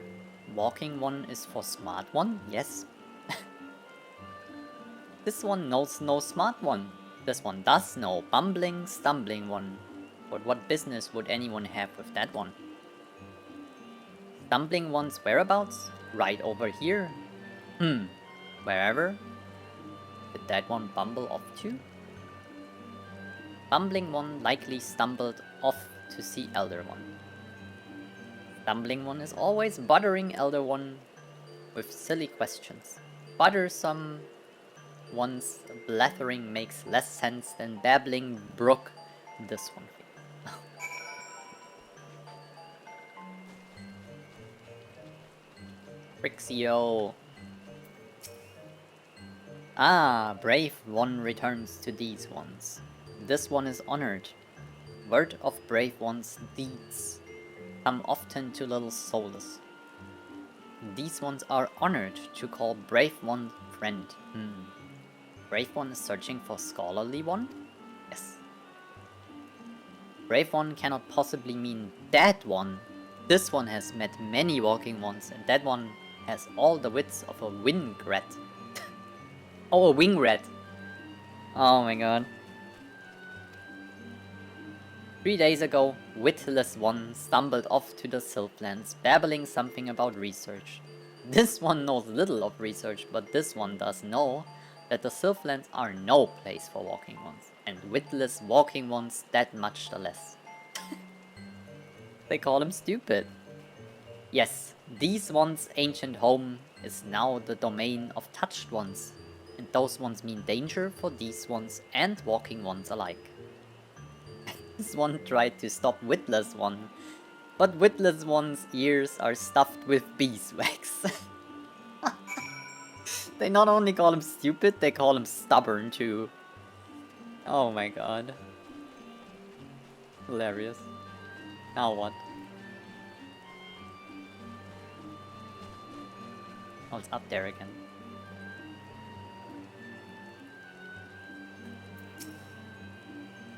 walking one is for smart one, yes. This one knows no smart one. This one does know bumbling, stumbling one. But what business would anyone have with that one? Stumbling one's whereabouts? Right over here. Wherever? Did that one bumble off to? Bumbling one likely stumbled off to see Elder One. Stumbling one is always buttering Elder One with silly questions. Buttersome one's blathering makes less sense than babbling brook. This one. Frixio. Ah, brave one returns to these ones. This one is honored. Word of brave one's deeds come often to little solace. These ones are honored to call brave one friend. Brave one is searching for scholarly one? Yes. Brave one cannot possibly mean that one. This one has met many walking ones, and that one has all the wits of a wingrat. Oh, a wingrat. Oh my god. 3 days ago, witless one stumbled off to the Sylphlands, babbling something about research. This one knows little of research, but this one does know that the Sylphlands are no place for walking ones, and witless walking ones that much the less. They call him stupid. Yes, these ones' ancient home is now the domain of touched ones, and those ones mean danger for these ones and walking ones alike. This one tried to stop Witless one, but Witless one's ears are stuffed with beeswax. They not only call him stupid, they call him stubborn too. Oh my god. Hilarious. Now what? Oh, it's up there again.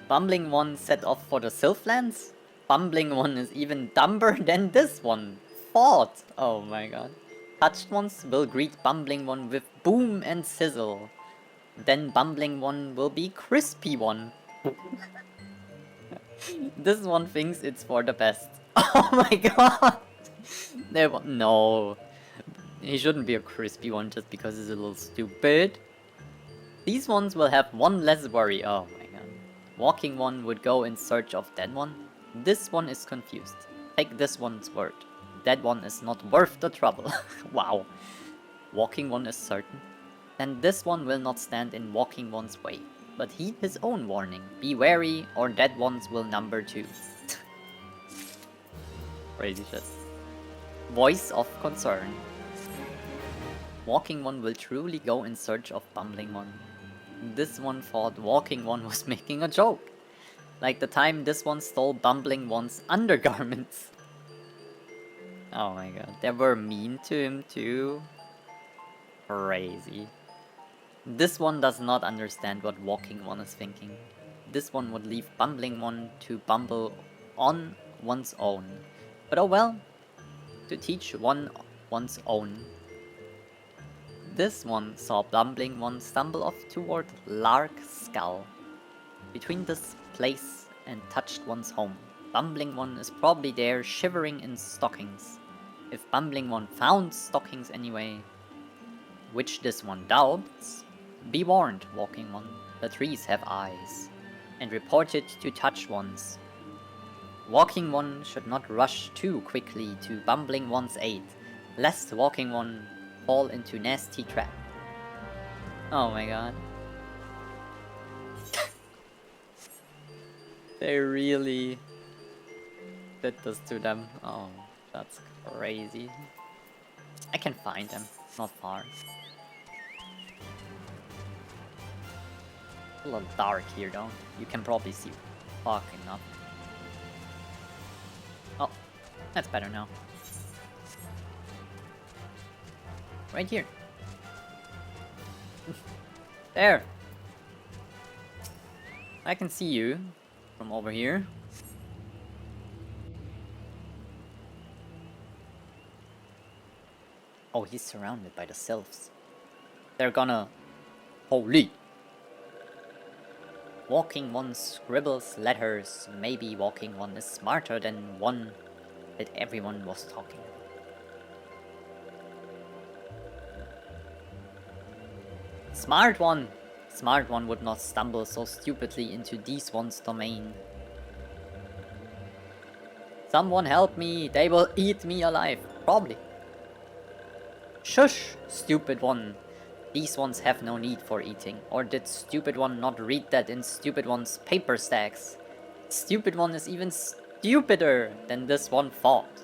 Bumbling one set off for the Sylphlands? Bumbling one is even dumber than this one. Fought! Oh my god. Touched ones will greet bumbling one with boom and sizzle. Then bumbling one will be crispy one. This one thinks it's for the best. Oh my god! No. He shouldn't be a crispy one just because he's a little stupid. These ones will have one less worry. Oh my god. Walking one would go in search of that one. This one is confused. Take this one's word. That one is not worth the trouble. Wow. Walking one is certain. Then this one will not stand in walking one's way. But heed his own warning. Be wary or that ones will number 2. Crazy shit. Voice of concern. Walking one will truly go in search of bumbling one. This one thought walking one was making a joke. Like the time this one stole bumbling one's undergarments. Oh my god, they were mean to him too. Crazy. This one does not understand what walking one is thinking. This one would leave bumbling one to bumble on one's own. But oh well, to teach one one's own. This one saw bumbling one stumble off toward Lark Skull. Between this place and touched one's home, bumbling one is probably there shivering in stockings. If bumbling one found stockings anyway, which this one doubts, be warned, walking one, the trees have eyes, and report it to touch ones. Walking one should not rush too quickly to bumbling one's aid, lest walking one fall into nasty trap. Oh my god. They really did this to them. Oh, that's crazy. I can find them, not far. A little dark here though. You can probably see fucking nothing. Oh, that's better now. Right here. There! I can see you from over here. Oh, he's surrounded by the sylphs. They're gonna... Holy! Walking one scribbles letters. Maybe walking one is smarter than one that everyone was talking about. Smart one! Smart one would not stumble so stupidly into these one's domain. Someone help me! They will eat me alive! Probably. Shush, stupid one! These ones have no need for eating. Or did stupid one not read that in stupid one's paper stacks? Stupid one is even stupider than this one thought.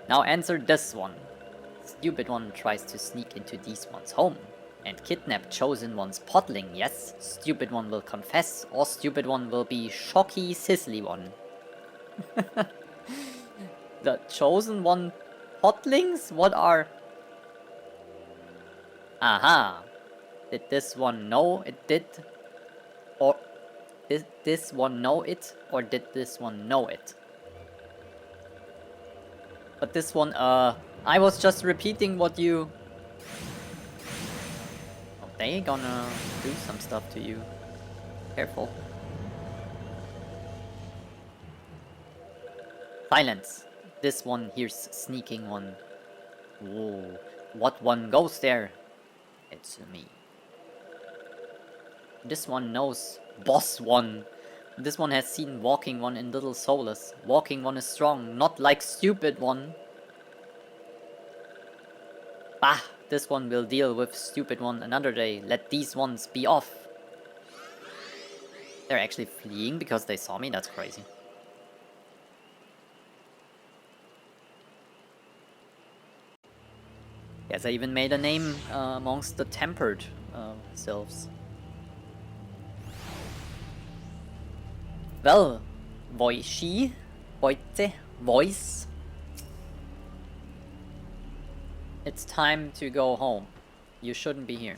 Now answer this one. Stupid one tries to sneak into these one's home and kidnap chosen one's podling. Yes, stupid one will confess, or stupid one will be shocky sizzly one. The chosen one podlings? What are... Aha! Did this one know it did? Or did this one know it? Or did this one know it? But this one, I was just repeating what you... Oh, they gonna do some stuff to you. Careful. Silence! This one here's sneaking one. Whoa. What one goes there? It's me. This one knows boss one. This one has seen walking one in Little Solace. Walking one is strong, not like stupid one. Bah! This one will deal with stupid one another day. Let these ones be off. They're actually fleeing because they saw me? That's crazy. Yes, I even made a name amongst the tempered sylphs. Well, Voici, voice. It's time to go home. You shouldn't be here.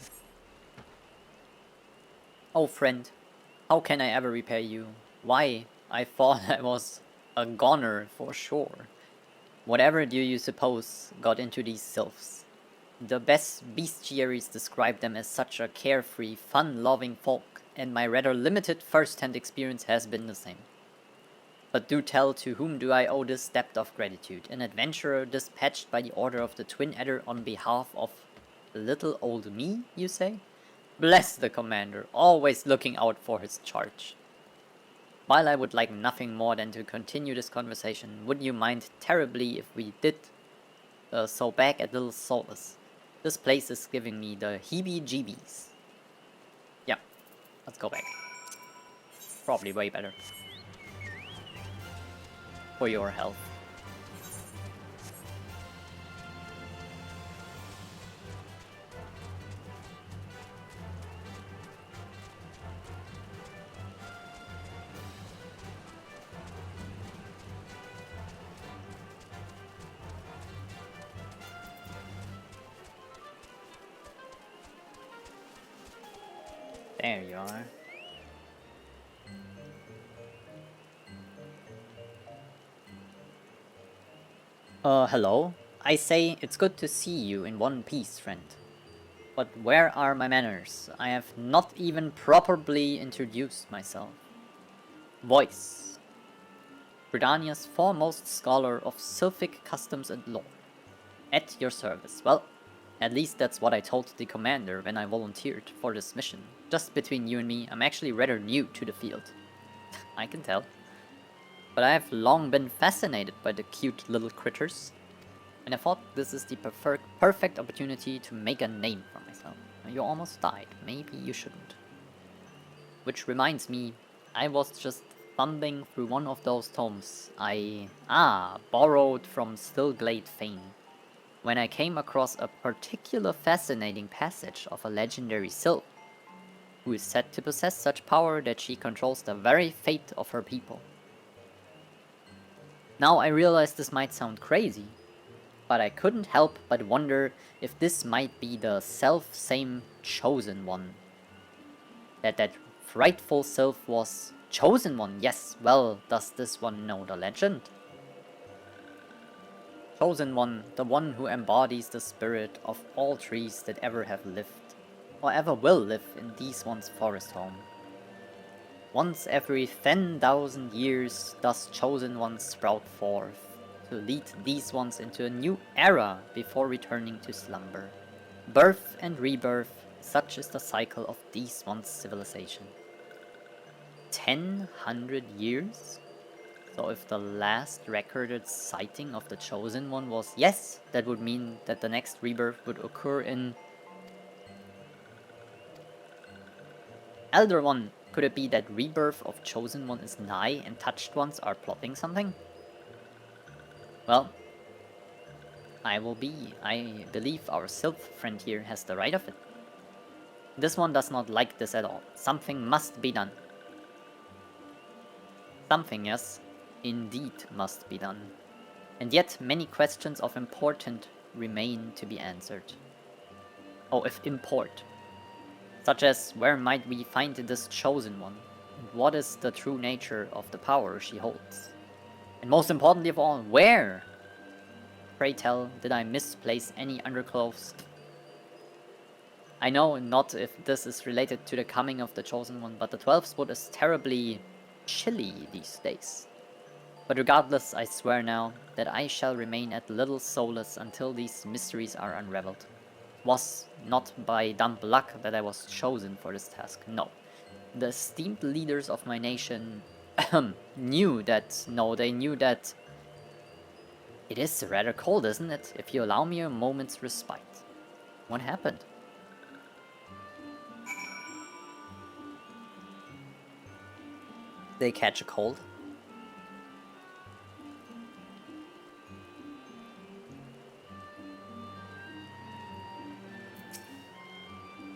Oh friend, how can I ever repay you? Why? I thought I was a goner for sure. Whatever do you suppose got into these sylphs? The best bestiaries describe them as such a carefree, fun-loving folk, and my rather limited first-hand experience has been the same. But do tell, to whom do I owe this debt of gratitude? An adventurer dispatched by the order of the Twin Adder on behalf of little old me, you say? Bless the commander, always looking out for his charge. While I would like nothing more than to continue this conversation, would you mind terribly if we did so back at Little Solace? This place is giving me the heebie-jeebies. Yeah, let's go back. Probably way better. For your health. There you are. Hello? I say, it's good to see you in one piece, friend. But where are my manners? I have not even properly introduced myself. Voice. Britannia's foremost scholar of Sylphic customs and lore. At your service. Well, at least that's what I told the commander when I volunteered for this mission. Just between you and me, I'm actually rather new to the field. I can tell. But I have long been fascinated by the cute little critters, and I thought this is the perfect opportunity to make a name for myself. You almost died. Maybe you shouldn't. which reminds me, I was just thumbing through one of those tomes I borrowed from Stillglade fame, when I came across a particular fascinating passage of a legendary sylph, who is said to possess such power that she controls the very fate of her people. Now I realize this might sound crazy, but I couldn't help but wonder if this might be the self-same Chosen One. That frightful sylph was Chosen One, yes, well, does this one know the legend? Chosen One, the one who embodies the spirit of all trees that ever have lived, or ever will live in these one's forest home. Once every 10,000 years does Chosen One sprout forth, to lead these ones into a new era before returning to slumber. Birth and rebirth, such is the cycle of these one's civilization. 1,000 years? So if the last recorded sighting of the Chosen One was yes, that would mean that the next rebirth would occur in... Elder One, could it be that rebirth of Chosen One is nigh and touched ones are plotting something? Well, I believe our sylph friend here has the right of it. This one does not like this at all. Something must be done. Something, yes, indeed must be done. And yet many questions of import remain to be answered. Oh, if import. Such as, where might we find this Chosen One? And what is the true nature of the power she holds? And most importantly of all, where? Pray tell, did I misplace any underclothes? I know not if this is related to the coming of the Chosen One, but the 12th wood is terribly chilly these days. But regardless, I swear now that I shall remain at little solace until these mysteries are unraveled. It was not by dumb luck that I was chosen for this task, no. The esteemed leaders of my nation knew that... It is rather cold, isn't it? If you allow me a moment's respite. What happened? They catch a cold?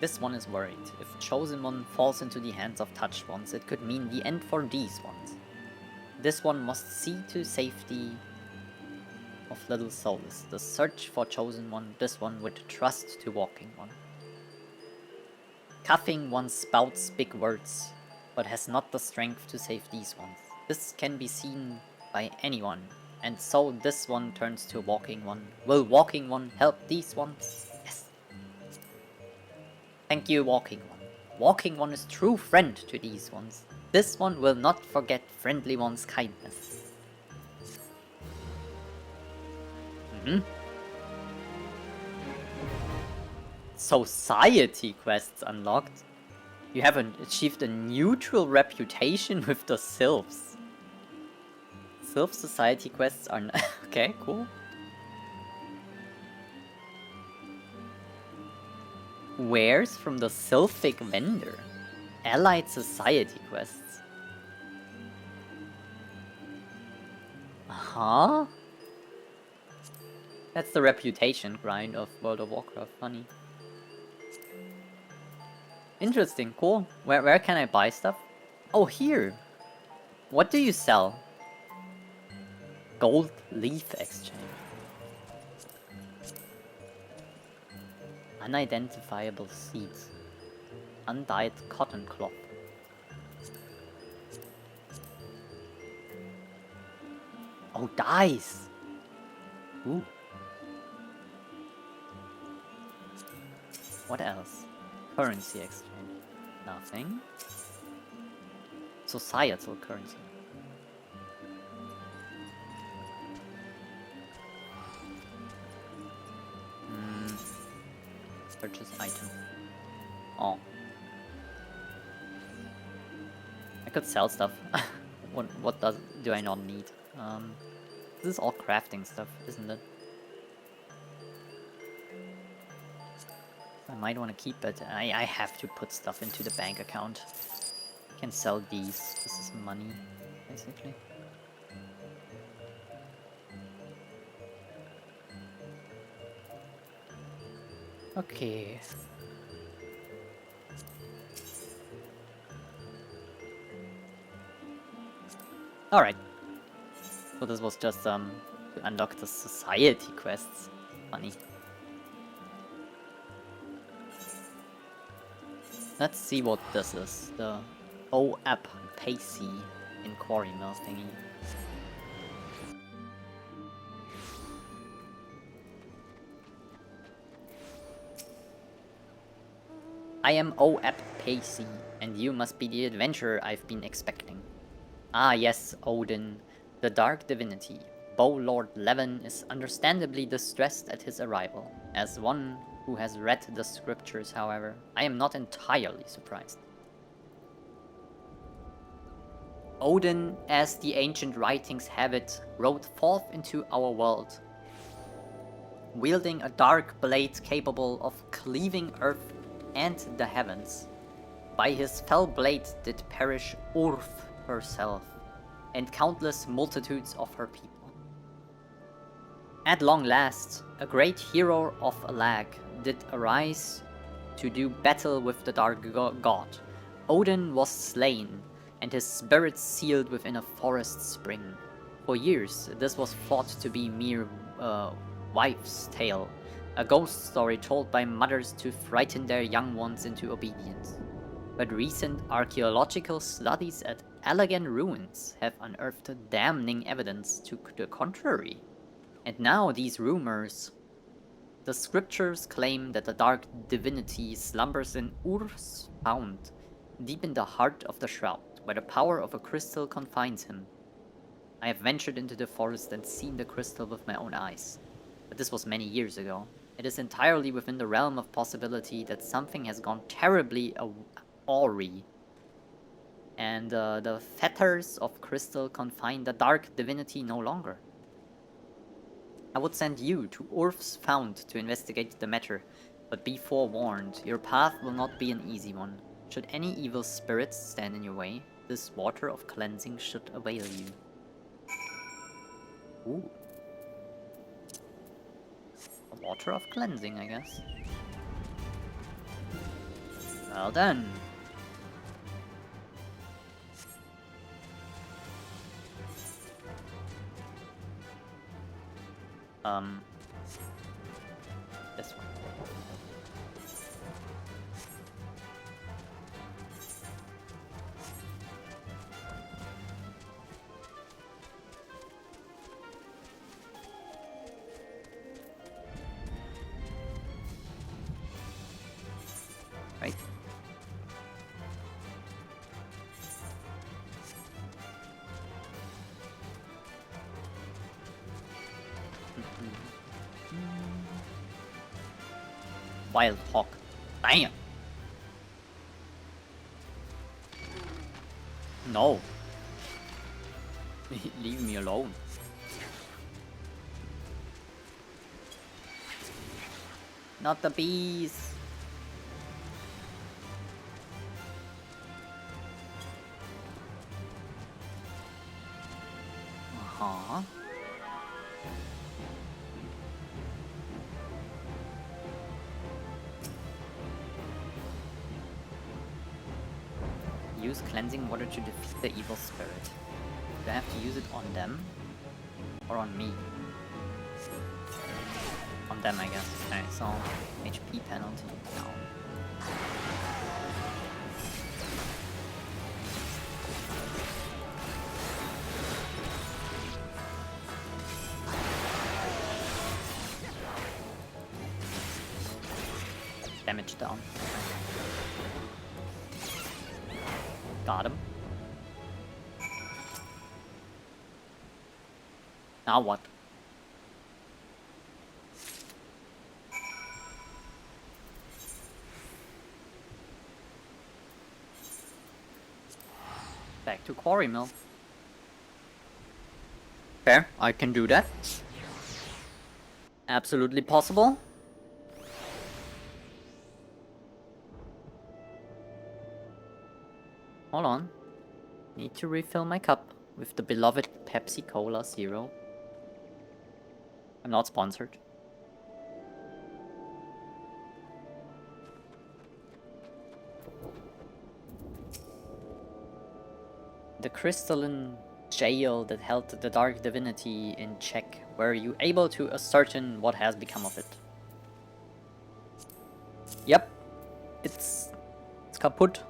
This one is worried. If Chosen One falls into the hands of touched ones, it could mean the end for these ones. This one must see to safety of little souls. The search for Chosen One, this one would trust to Walking One. Coughing one spouts big words, but has not the strength to save these ones. This can be seen by anyone, and so this one turns to Walking One. Will Walking One help these ones? Yes. Thank you, Walking One. Walking One is true friend to these ones. This one will not forget Friendly One's kindness. Society quests unlocked. You have achieved a neutral reputation with the Sylphs. Sylph Society quests are... okay, cool. Wares from the Sylphic Vendor. Allied Society quests. Huh? That's the reputation grind of World of Warcraft, funny. Interesting, cool. Where can I buy stuff? Oh, here! What do you sell? Gold leaf exchange. Unidentifiable seeds. Undyed cotton cloth. Oh, dyes! Ooh. What else? Currency exchange. Nothing. Societal currency. Purchase item. Oh. I could sell stuff. What do I not need? This is all crafting stuff, isn't it? I might want to keep it. I have to put stuff into the bank account. Can sell these. This is money, basically. Okay. Alright. So this was just to unlock the society quests. Funny. Let's see what this is. The O-App Pacey in Quarry Mill thingy. I am O-App Pacey, and you must be the adventurer I've been expecting. Ah yes, Odin, the dark divinity. Bow Lord Levin is understandably distressed at his arrival. As one who has read the scriptures, however, I am not entirely surprised. Odin, as the ancient writings have it, rode forth into our world, wielding a dark blade capable of cleaving earth and the heavens. By his fell blade did perish Earth herself, and countless multitudes of her people. At long last, a great hero of Alag did arise to do battle with the dark god. Odin was slain, and his spirit sealed within a forest spring. For years, this was thought to be mere wife's tale, a ghost story told by mothers to frighten their young ones into obedience. But recent archaeological studies at Allagan ruins have unearthed damning evidence to the contrary. And now these rumors. The scriptures claim that the dark divinity slumbers in Ur's Found, deep in the heart of the shroud, where the power of a crystal confines him. I have ventured into the forest and seen the crystal with my own eyes, but this was many years ago. It is entirely within the realm of possibility that something has gone terribly awry, and the fetters of crystal confine the dark divinity no longer. I would send you to Ur's Found to investigate the matter, but be forewarned, your path will not be an easy one. Should any evil spirits stand in your way, this water of cleansing should avail you. Ooh. A water of cleansing, I guess. Well then. This one. Right. Wild Hawk. Damn. No. Leave me alone. Not the bees. Uh-huh. Use cleansing water to defeat the evil spirit. Do I have to use it on them? Or on me? On them, I guess. Okay, so HP penalty down. Damage down. Got him. Now what? Back to Quarry Mill. Fair, I can do that. Absolutely possible. Hold on. Need to refill my cup with the beloved Pepsi Cola Zero. I'm not sponsored. The crystalline jail that held the dark divinity in check. Were you able to ascertain what has become of it? Yep. It's kaput.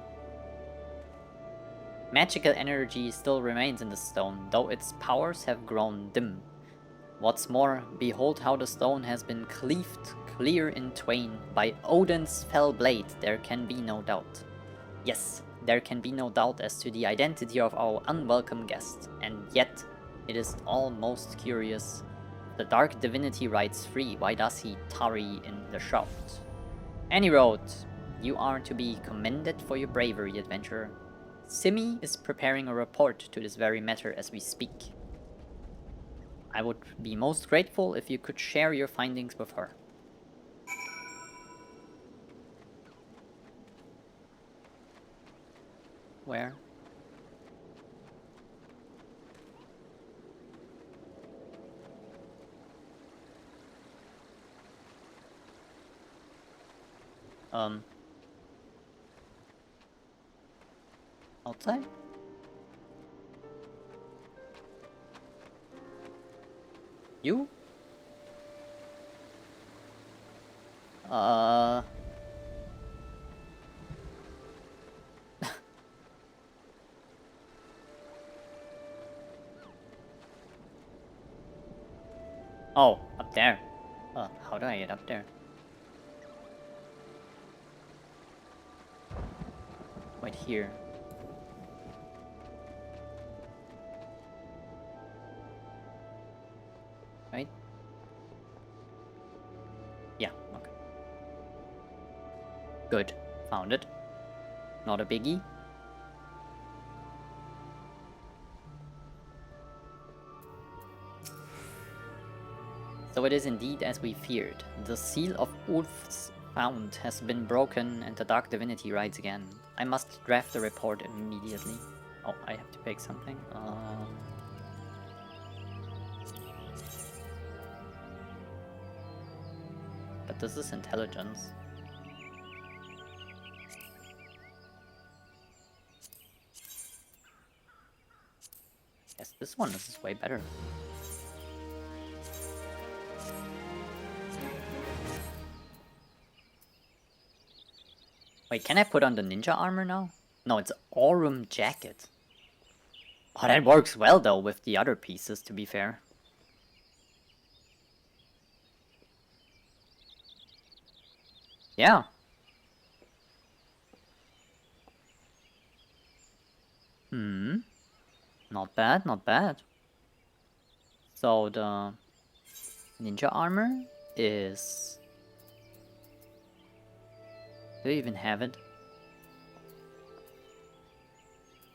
Magical energy still remains in the stone, though its powers have grown dim. What's more, behold how the stone has been cleaved clear in twain by Odin's fell blade. There can be no doubt. Yes, there can be no doubt as to the identity of our unwelcome guest, and yet it is all most curious. The dark divinity rides free, why does he tarry in the shroud? Any road, you are to be commended for your bravery, adventurer. Simi is preparing a report to this very matter as we speak. I would be most grateful if you could share your findings with her. Where? Outside? You? Oh, up there. How do I get up there? Right here. Right? Yeah, okay. Good. Found it. Not a biggie. So it is indeed as we feared. The seal of Ulf's found has been broken and the dark divinity rides again. I must draft the report immediately. Oh, I have to pick something. But this is intelligence. Yes, this one is way better. Wait, can I put on the ninja armor now? No, it's Aurum jacket. Oh, that works well though with the other pieces, to be fair. Yeah. Not bad, not bad. So the ninja armor is... Do you even have it?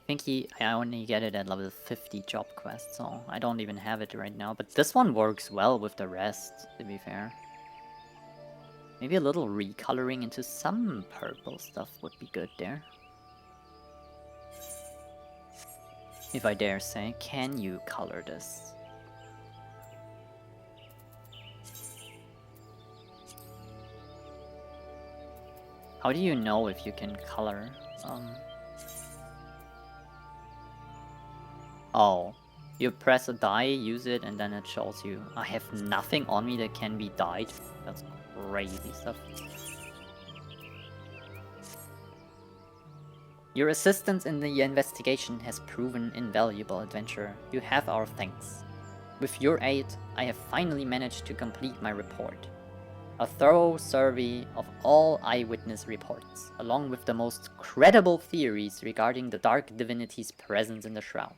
I think I only get it at level 50 job quest, so I don't even have it right now. But this one works well with the rest, to be fair. Maybe a little recoloring into some purple stuff would be good there. If I dare say, can you color this? How do you know if you can color? Oh, you press a die, use it, and then it shows you. I have nothing on me that can be dyed. That's crazy stuff. Your assistance in the investigation has proven invaluable, adventurer. You have our thanks. With your aid, I have finally managed to complete my report. A thorough survey of all eyewitness reports, along with the most credible theories regarding the dark divinity's presence in the shroud.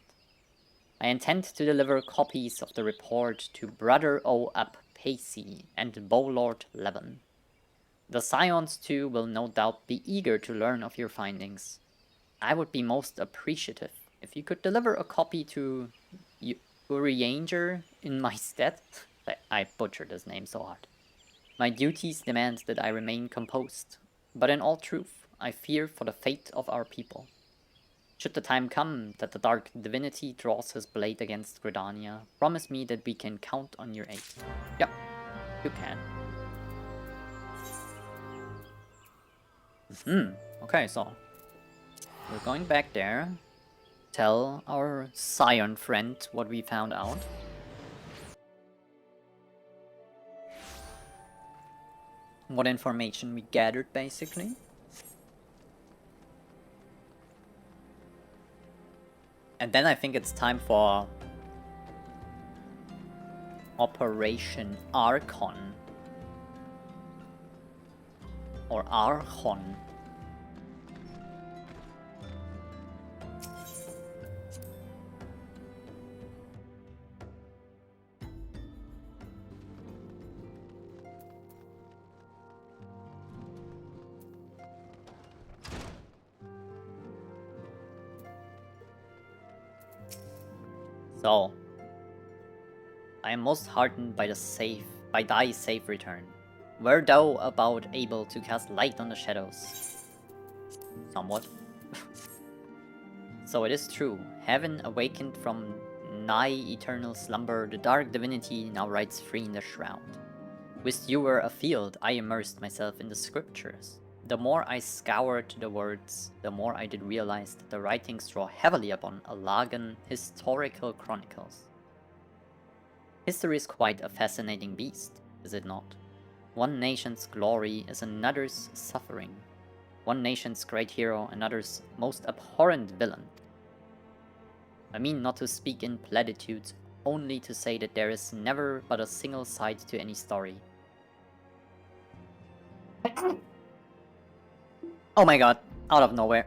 I intend to deliver copies of the report to Brother O. Up Pacey and Bowlord Levin. The Scions too will no doubt be eager to learn of your findings. I would be most appreciative if you could deliver a copy to Eorzea in my stead. I butchered his name so hard. My duties demand that I remain composed, but in all truth, I fear for the fate of our people. Should the time come that the Dark Divinity draws his blade against Gridania, promise me that we can count on your aid. Yep, you can. Okay, so we're going back there. Tell our Scion friend what we found out. What information we gathered, basically. And then I think it's time for Operation Archon. Or Archon. So, I am most heartened by thy safe return. Were thou about able to cast light on the shadows? Somewhat. So it is true, having awakened from nigh eternal slumber, the dark divinity now rides free in the shroud. Whilst you were afield, I immersed myself in the scriptures. The more I scoured the words, the more I did realize that the writings draw heavily upon Alagan historical chronicles. History is quite a fascinating beast, is it not? One nation's glory is another's suffering. One nation's great hero, another's most abhorrent villain. I mean not to speak in platitudes, only to say that there is never but a single side to any story. Oh my god, out of nowhere.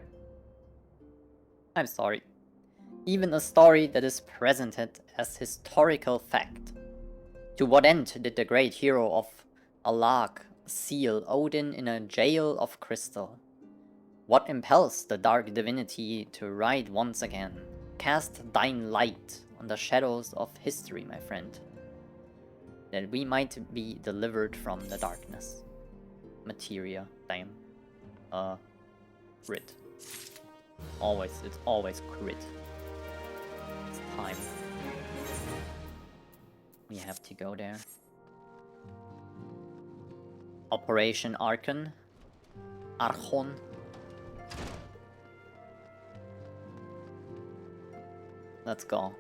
I'm sorry. Even a story that is presented as historical fact. To what end did the great hero of Alag seal Odin in a jail of crystal? What impels the dark divinity to ride once again? Cast thine light on the shadows of history, my friend, that we might be delivered from the darkness. Materia, damn. Crit. It's always crit. It's time. We have to go there. Operation Archon. Archon. Let's go.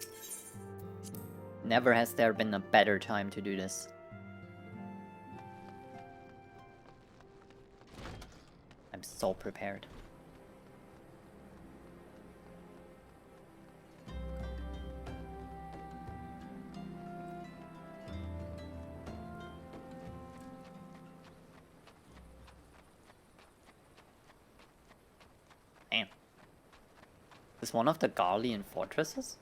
Never has there been a better time to do this. I'm so prepared. Damn. Is one of the Garlean fortresses?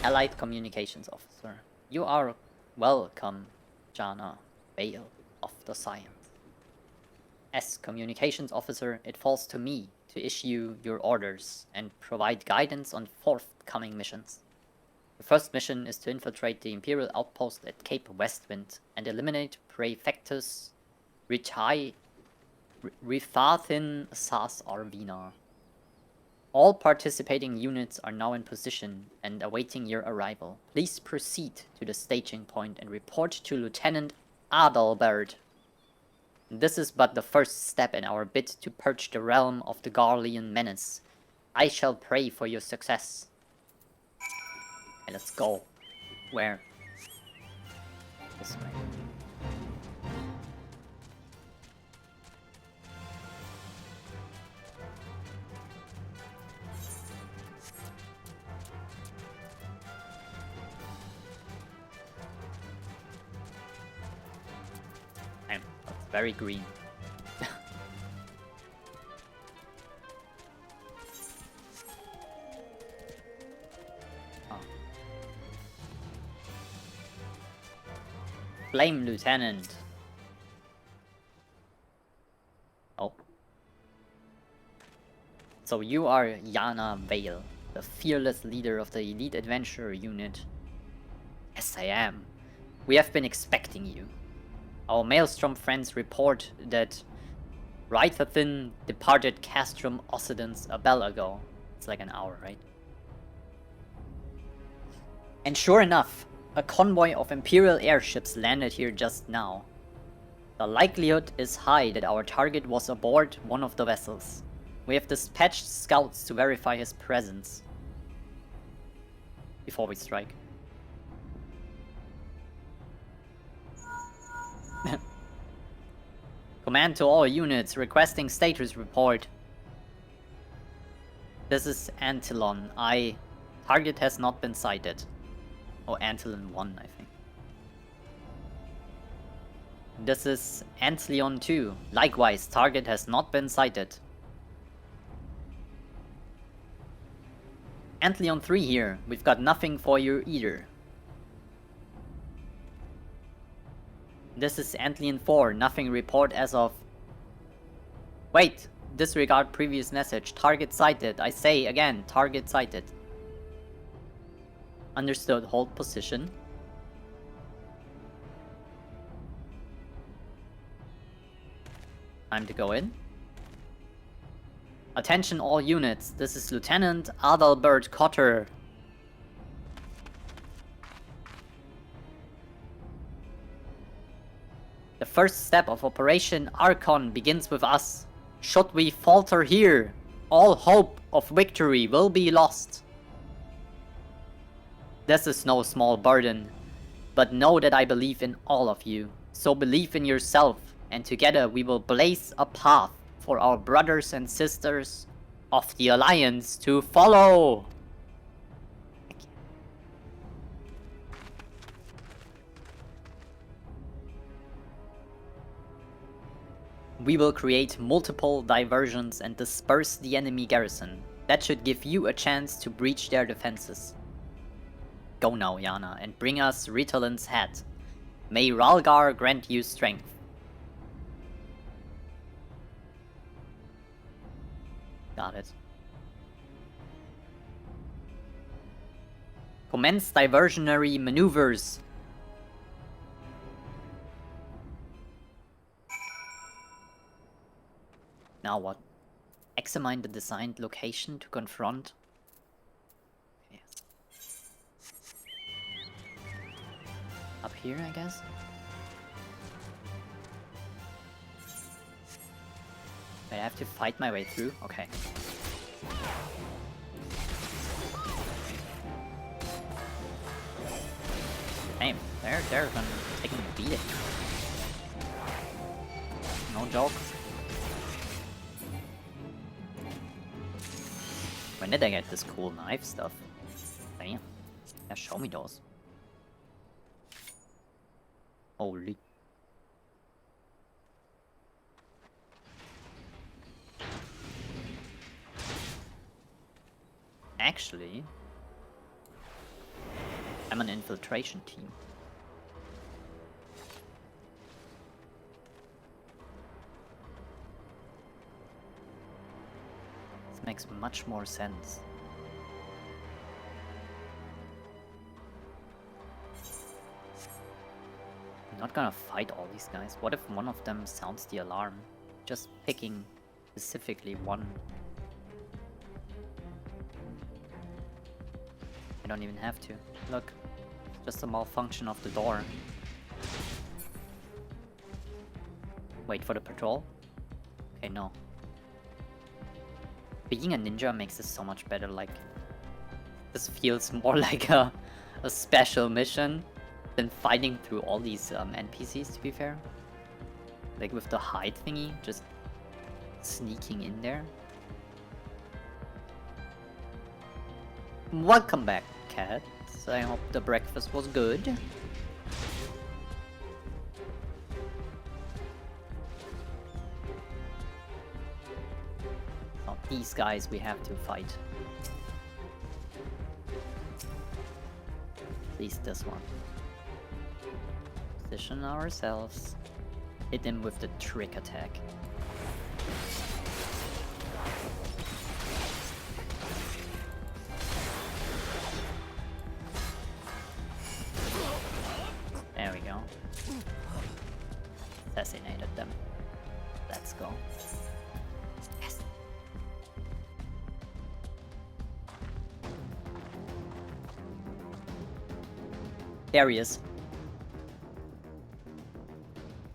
Allied Communications Officer. You are welcome, Jana Vale of the Science. As Communications Officer, it falls to me to issue your orders and provide guidance on forthcoming missions. The first mission is to infiltrate the Imperial outpost at Cape Westwind and eliminate Praefectus Rifathin Sas Arvina. All participating units are now in position and awaiting your arrival. Please proceed to the staging point and report to Lieutenant Adalbert. This is but the first step in our bid to purge the realm of the Garlean menace. I shall pray for your success. Okay, let's go. Where? This way. That's very green. Flame Lieutenant. Oh. So you are Yana Vale, the fearless leader of the Elite Adventurer Unit. Yes, I am. We have been expecting you. Our Maelstrom friends report that Right within departed Castrum Occidens a bell ago. It's like an hour, right? And sure enough, a convoy of Imperial airships landed here just now. The likelihood is high that our target was aboard one of the vessels. We have dispatched scouts to verify his presence before we strike. Command to all units requesting status report. This is Antillon. Target has not been sighted. Oh, Antillon 1, I think. This is Antleon 2. Likewise, target has not been sighted. Antleon 3 here. We've got nothing for you either. This is Antleon 4. Nothing report as of... Wait! Disregard previous message. Target sighted. I say again, target sighted. Understood. Hold position. Time to go in. Attention all units. This is Lieutenant Adalbert Cotter. The first step of Operation Archon begins with us. Should we falter here, all hope of victory will be lost. This is no small burden, but know that I believe in all of you. So believe in yourself, and together we will blaze a path for our brothers and sisters of the Alliance to follow. We will create multiple diversions and disperse the enemy garrison. That should give you a chance to breach their defenses. Go now, Yana, and bring us Ritalin's head. May Ralgar grant you strength. Got it. Commence diversionary maneuvers. Now what? Examine the designed location to confront. Yes. Up here, I guess? Wait, I have to fight my way through? Okay. Damn, they're gonna take a beating. No joke. When did I get this cool knife stuff? Damn. Yeah, show me those. Holy. Actually, I'm an infiltration team. This makes much more sense. I'm not gonna fight all these guys. What if one of them sounds the alarm? Just picking specifically one. I don't even have to. Look, just a malfunction of the door. Wait for the patrol? Okay, no. Being a ninja makes this so much better, like... This feels more like a special mission than fighting through all these NPCs, to be fair. Like with the hide thingy, just sneaking in there. Welcome back, cats. I hope the breakfast was good. Not these guys we have to fight. At least this one. Position ourselves. Hit him with the trick attack. There we go. Assassinated them. Let's go. There he is.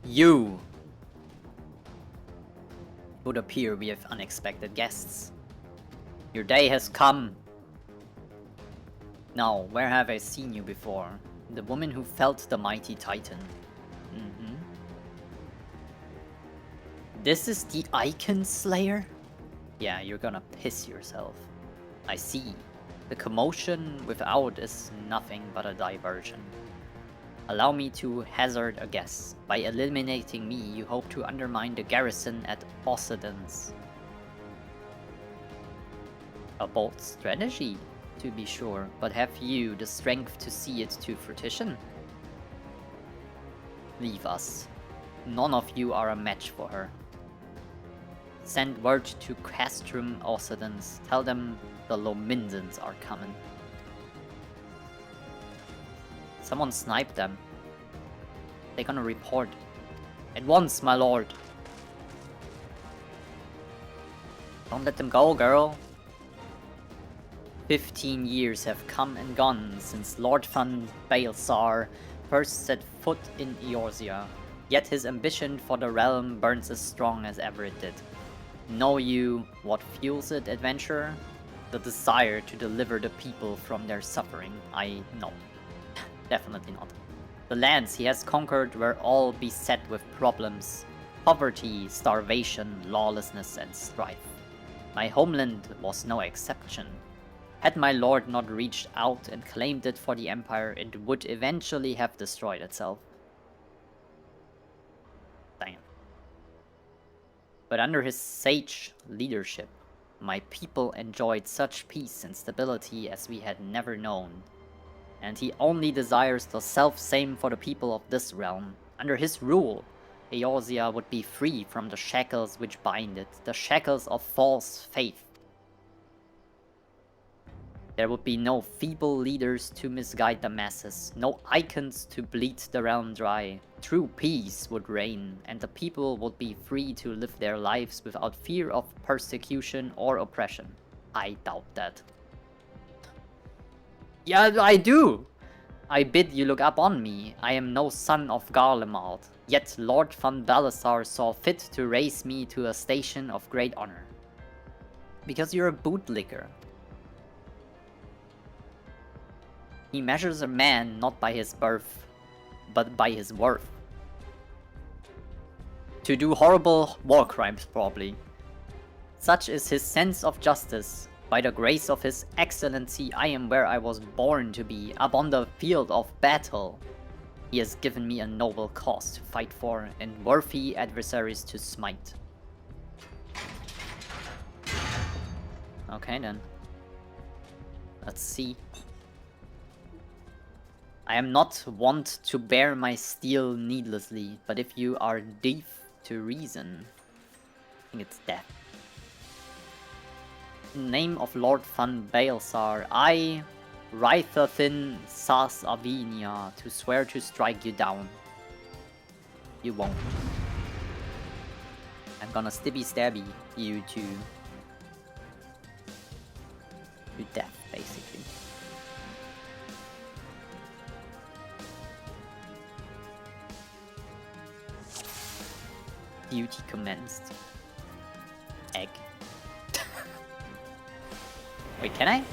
You! It would appear we have unexpected guests. Your day has come. Now, where have I seen you before? The woman who felt the mighty titan. This is the Icon Slayer? Yeah, you're gonna piss yourself. I see. The commotion without is nothing but a diversion. Allow me to hazard a guess. By eliminating me, you hope to undermine the garrison at Occidence. A bold strategy, to be sure, but have you the strength to see it to fruition? Leave us. None of you are a match for her. Send word to Castrum Occidence. Tell them the Lomindans are coming. Someone sniped them. They're gonna report. At once, my lord. Don't let them go, girl. 15 years have come and gone since Lord van Baelsar first set foot in Eorzea. Yet his ambition for the realm burns as strong as ever it did. Know you what fuels it, adventurer? The desire to deliver the people from their suffering. I know. Definitely not. The lands he has conquered were all beset with problems. Poverty, starvation, lawlessness, and strife. My homeland was no exception. Had my lord not reached out and claimed it for the Empire, it would eventually have destroyed itself. Damn. But under his sage leadership, my people enjoyed such peace and stability as we had never known. And he only desires the self-same for the people of this realm. Under his rule, Eorzea would be free from the shackles which bind it, the shackles of false faith. There would be no feeble leaders to misguide the masses, no icons to bleed the realm dry. True peace would reign, and the people would be free to live their lives without fear of persecution or oppression. I doubt that. Yeah, I do! I bid you look up on me. I am no son of Garlemald, yet Lord van Baelsar saw fit to raise me to a station of great honor. Because you're a bootlicker. He measures a man not by his birth, but by his worth. To do horrible war crimes, probably. Such is his sense of justice. By the grace of his excellency, I am where I was born to be, upon the field of battle. He has given me a noble cause to fight for, and worthy adversaries to smite. Okay then. Let's see. I am not wont to bear my steel needlessly, but if you are deaf to reason, I think it's death. In the name of Lord van Baelsar, I, Rythathin Sas Avinia, to swear to strike you down. You won't. I'm gonna stabby you to death, basically. Duty commenced. Egg. Wait, can I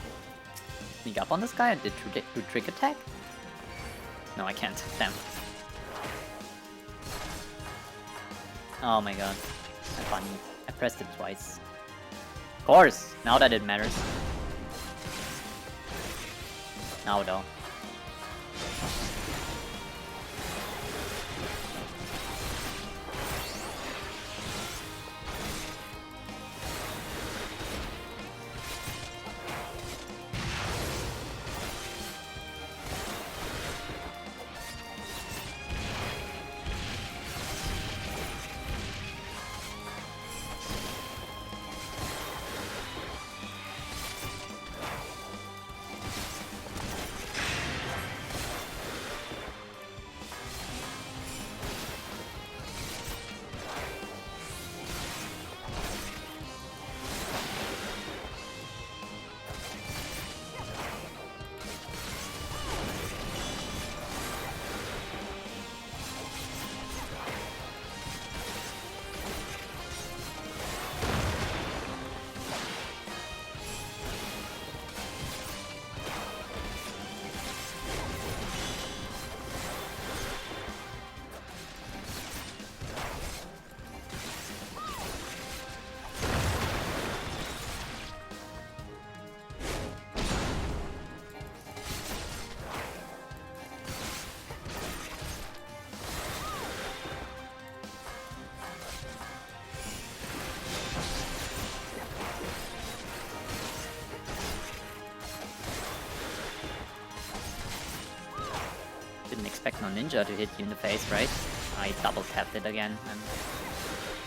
sneak up on this guy? Did do trick attack? No, I can't. Damn. Oh my god. That's funny. I pressed it twice. Of course! Now that it matters. Now though. didn't expect no ninja to hit you in the face, right? I double tapped it again, and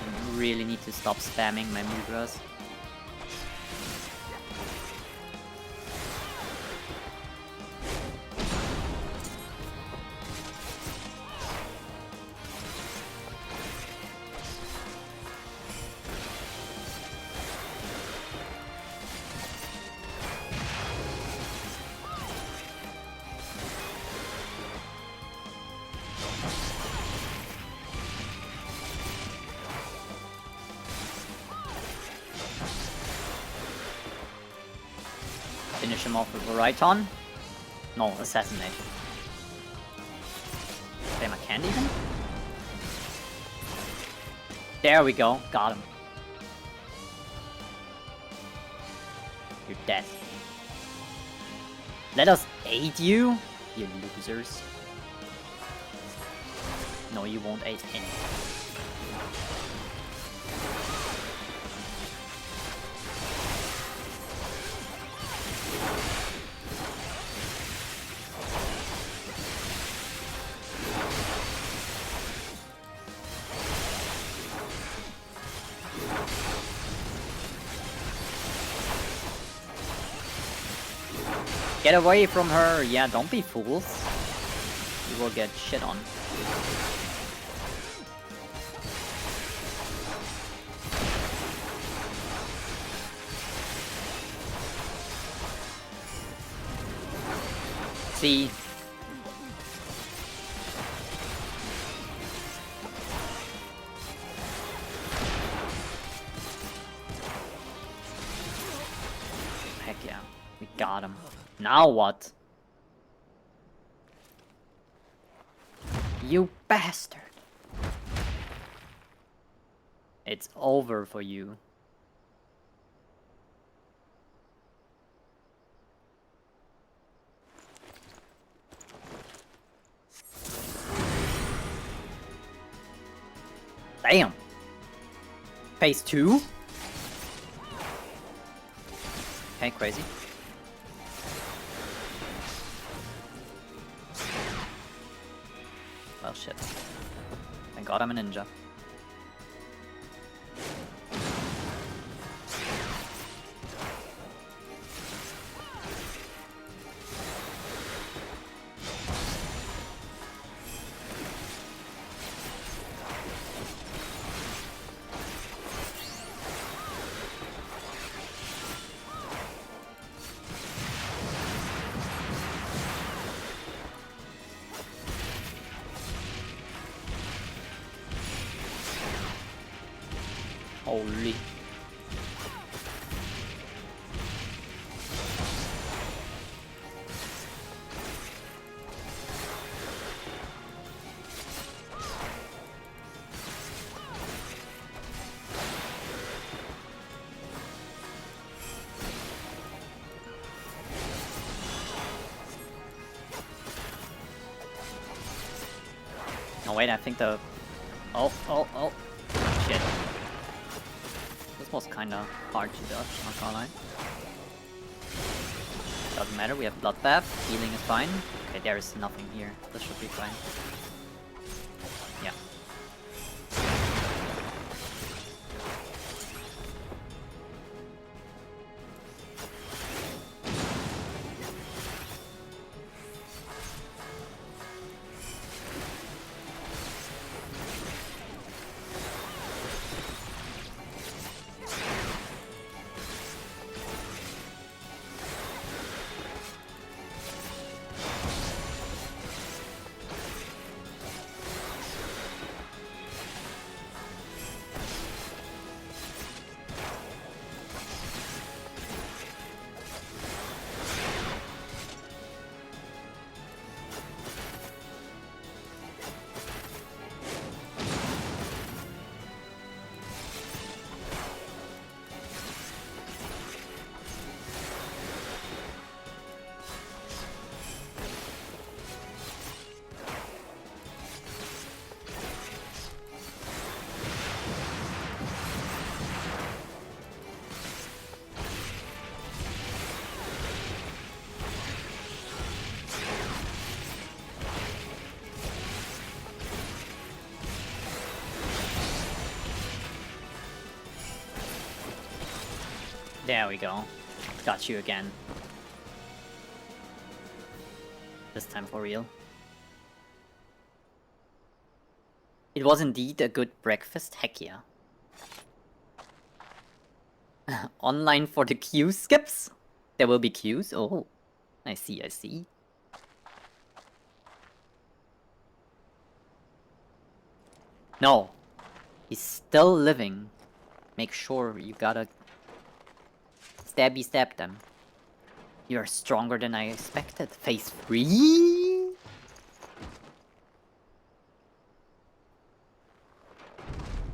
I really need to stop spamming my mudras. Finish him off with a Raiton. No, assassinate. Damn, I can't even? There we go, got him. You're dead. Let us aid you, you losers. No, you won't aid him. Get away from her! Yeah, don't be fools. You will get shit on. See? Heck yeah, we got him. Now what? You bastard! It's over for you. Damn! Phase 2? Okay, crazy. Well, shit. Thank God I'm a ninja. Holy. No, wait, I think the... Oh, shit. This was kinda hard to dodge, not gonna lie. Doesn't matter, we have Bloodbath, healing is fine. Okay, there is nothing here, this should be fine. Yeah. There we go. Got you again. This time for real. It was indeed a good breakfast, heck yeah. Online for the queue skips? There will be queues? Oh, I see, I see. No, he's still living. Make sure you gotta stabby stab them. You're stronger than I expected. Phase 3?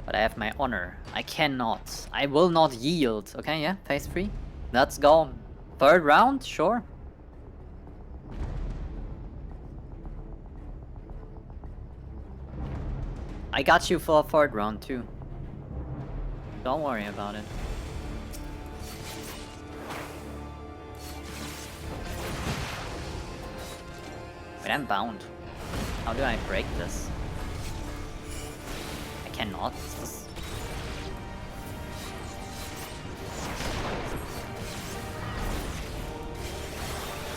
But I have my honor. I cannot. I will not yield. Okay, yeah, phase 3. Let's go. Third round? Sure. I got you for a third round too. Don't worry about it. Wait, I'm bound. How do I break this? I cannot. It's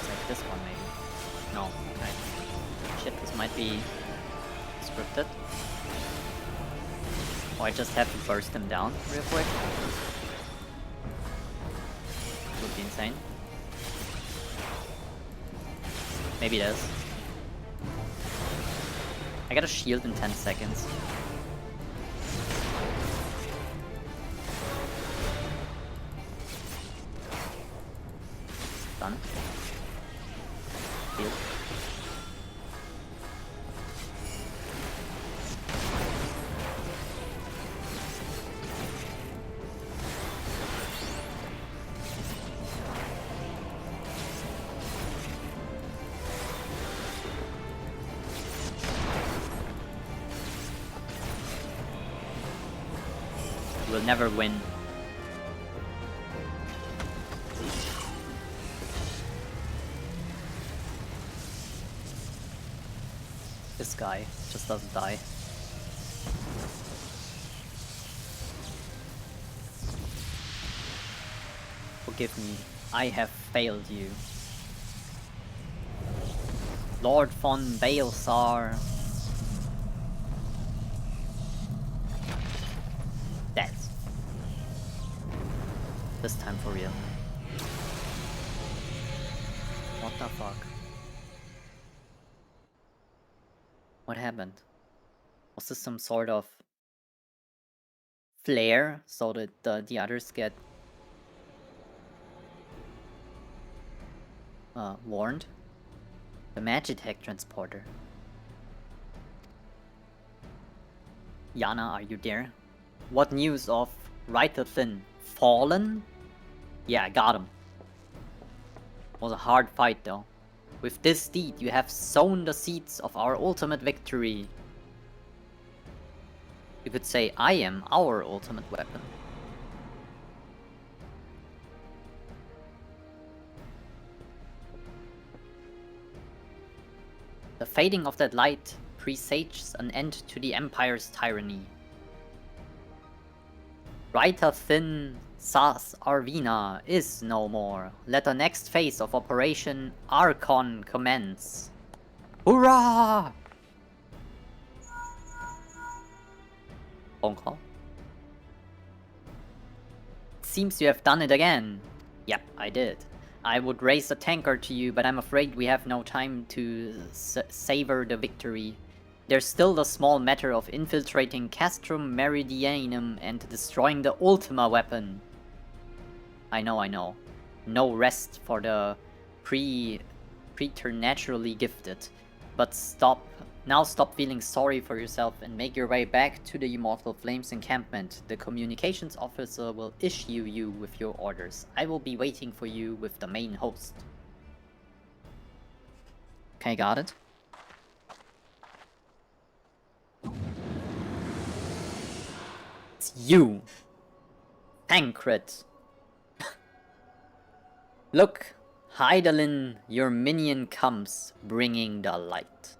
like this one maybe. No, okay. Shit, this might be scripted. Or I just have to burst them down real quick. Would be insane. Maybe it is. I got a shield in 10 seconds. Done. Shield. We'll never win. This guy just doesn't die. Forgive me, I have failed you. Lord von Balesar. Dead. This time for real. What the fuck? What happened? Was this some sort of flare so that the others get warned? The Magitech transporter. Yana, are you there? What news of Rythathin? Fallen? Yeah, I got him. Was a hard fight though. With this deed, you have sown the seeds of our ultimate victory. You could say, I am our ultimate weapon. The fading of that light presages an end to the Empire's tyranny. Rythathin Sas Arvina is no more. Let the next phase of Operation Archon commence. Hurrah! Phone call. Seems you have done it again. Yep, I did. I would raise a tanker to you, but I'm afraid we have no time to savor the victory. There's still the small matter of infiltrating Castrum Meridianum and destroying the Ultima weapon. I know. No rest for the preternaturally gifted. But stop feeling sorry for yourself and make your way back to the Immortal Flames encampment. The communications officer will issue you with your orders. I will be waiting for you with the main host. Okay, got it. It's you, Tancred. Look, Hydaelyn, your minion comes, bringing the light.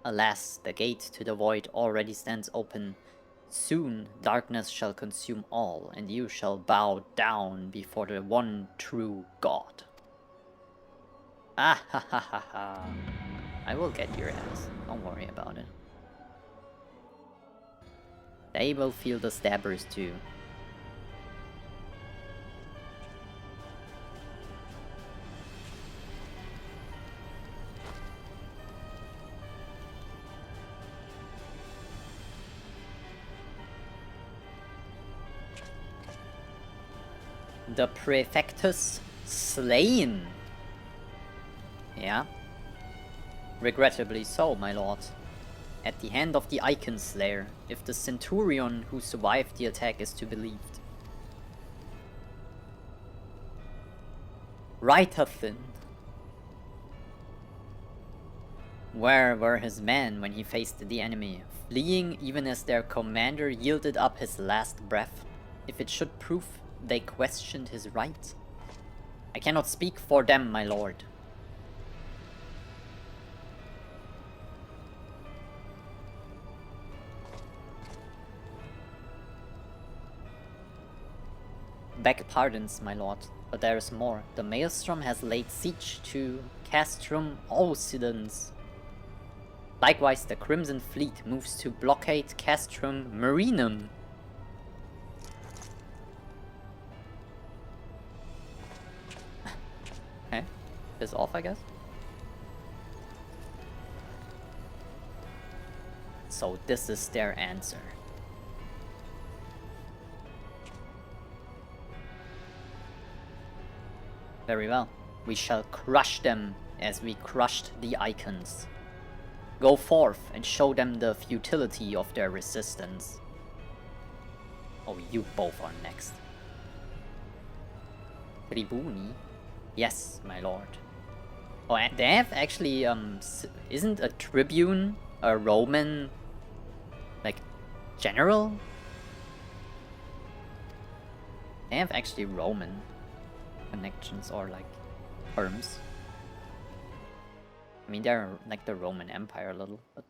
Alas, the gate to the void already stands open. Soon darkness shall consume all, and you shall bow down before the one true God. Ah ha ha ha ha. I will get your ass. Don't worry about it. They will feel the stabbers too. The Prefectus slain. Yeah. Regrettably so, my lord. At the hand of the Icon Slayer, if the Centurion who survived the attack is to be believed. Rythathin. Where were his men when he faced the enemy, fleeing even as their commander yielded up his last breath? If it should prove they questioned his right? I cannot speak for them, my lord. Beg pardons, my lord, but there is more. The Maelstrom has laid siege to Castrum Occidens. Likewise, the Crimson Fleet moves to blockade Castrum Marinum. Okay, piss off, I guess. So this is their answer. Very well. We shall crush them as we crushed the Icons. Go forth and show them the futility of their resistance. Oh, you both are next. Tribuni? Yes, my lord. Oh, and they have actually, isn't a tribune a Roman, like, general? They have actually Roman connections or, like, terms. I mean, they're like the Roman Empire a little, but...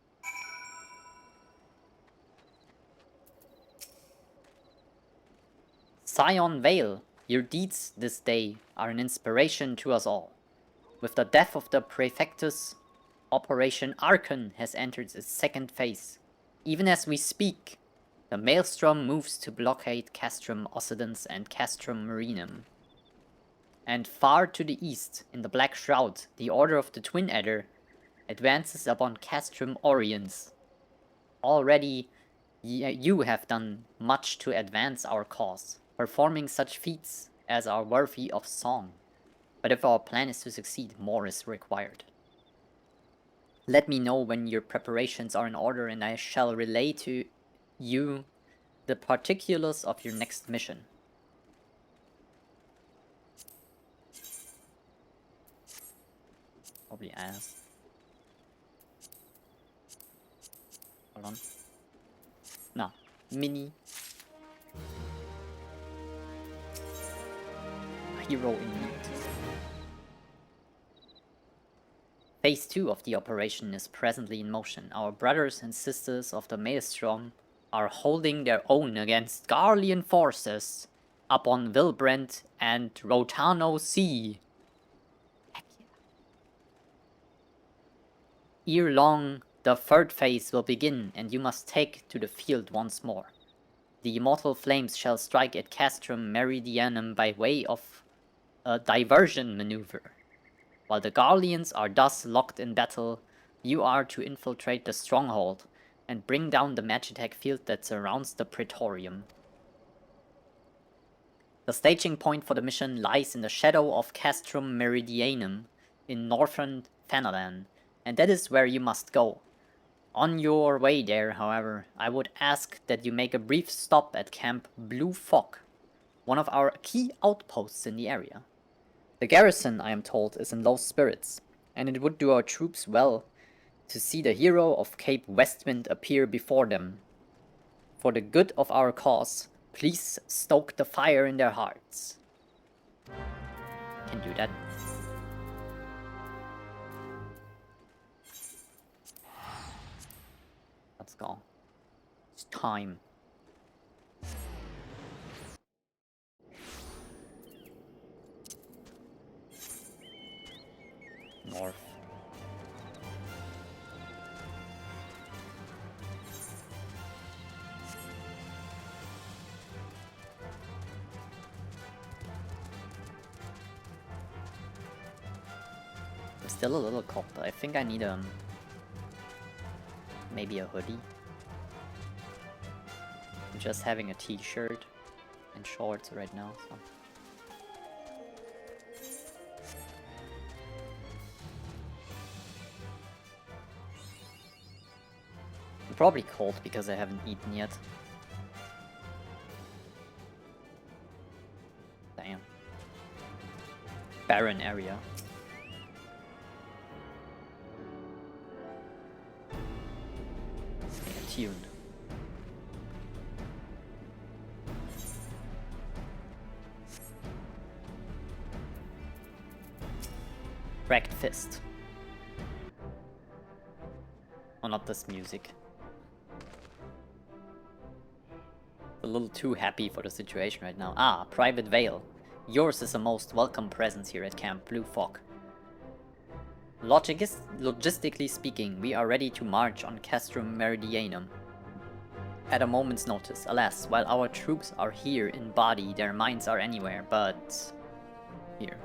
Scion Vale, your deeds this day are an inspiration to us all. With the death of the Prefectus, Operation Archon has entered its second phase. Even as we speak, the Maelstrom moves to blockade Castrum Occidens and Castrum Marinum. And far to the east, in the Black Shroud, the Order of the Twin Adder advances upon Castrum Oriens. Already, you have done much to advance our cause, performing such feats as are worthy of song. But if our plan is to succeed, more is required. Let me know when your preparations are in order, and I shall relay to you the particulars of your next mission. Probably ask. Hold on. No. Mini. Hero in need. Phase 2 of the operation is presently in motion. Our brothers and sisters of the Maelstrom are holding their own against Garlean forces up on Vilbrand and Rotano Sea. Ere long, the third phase will begin, and you must take to the field once more. The immortal flames shall strike at Castrum Meridianum by way of a diversion maneuver. While the Garleans are thus locked in battle, you are to infiltrate the stronghold and bring down the Magitech field that surrounds the Praetorium. The staging point for the mission lies in the shadow of Castrum Meridianum in northern Fanalan, and that is where you must go. On your way there, however, I would ask that you make a brief stop at Camp Blue Fog, one of our key outposts in the area. The garrison, I am told, is in low spirits, and it would do our troops well to see the hero of Cape Westwind appear before them. For the good of our cause, please stoke the fire in their hearts. Can do that. Let's go. It's time. North. I'm still a little cold, but I think I need maybe a hoodie. I'm just having a t-shirt and shorts right now, so. I'm probably cold because I haven't eaten yet. Damn. Barren area. Stay tuned. Cracked fist. Oh, not this music. A little too happy for the situation right now. Ah, Private Vale. Yours is a most welcome presence here at Camp Blue Fog. Logistically speaking, we are ready to march on Castrum Meridianum at a moment's notice. Alas, while our troops are here in body, their minds are anywhere but here.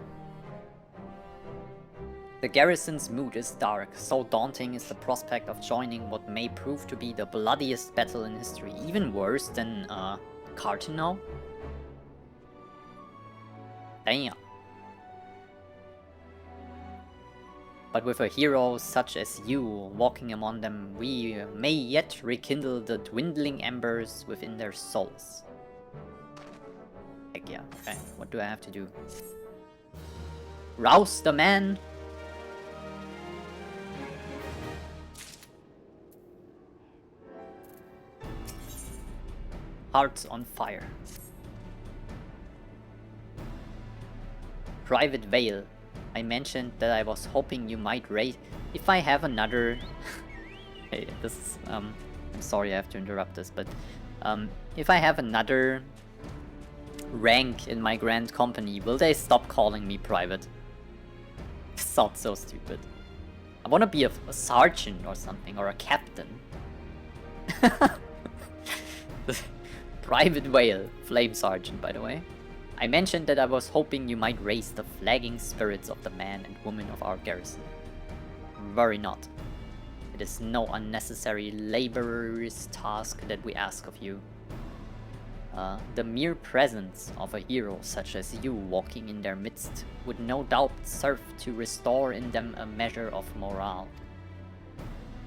The garrison's mood is dark, so daunting is the prospect of joining what may prove to be the bloodiest battle in history, even worse than, Cartino? Damn. But with a hero such as you walking among them, we may yet rekindle the dwindling embers within their souls. Heck yeah, okay, what do I have to do? Rouse the man! Hearts on fire. Private Vale. I mentioned that I was hoping you might raise... If I have another... Hey, this is... I'm sorry I have to interrupt this, but... if I have another... rank in my grand company, will they stop calling me Private? Sounds so stupid. I wanna be a sergeant or something, or a captain. Private Whale, Flame Sergeant, by the way. I mentioned that I was hoping you might raise the flagging spirits of the man and woman of our garrison. Worry not. It is no unnecessary laborious task that we ask of you. The mere presence of a hero such as you walking in their midst would no doubt serve to restore in them a measure of morale.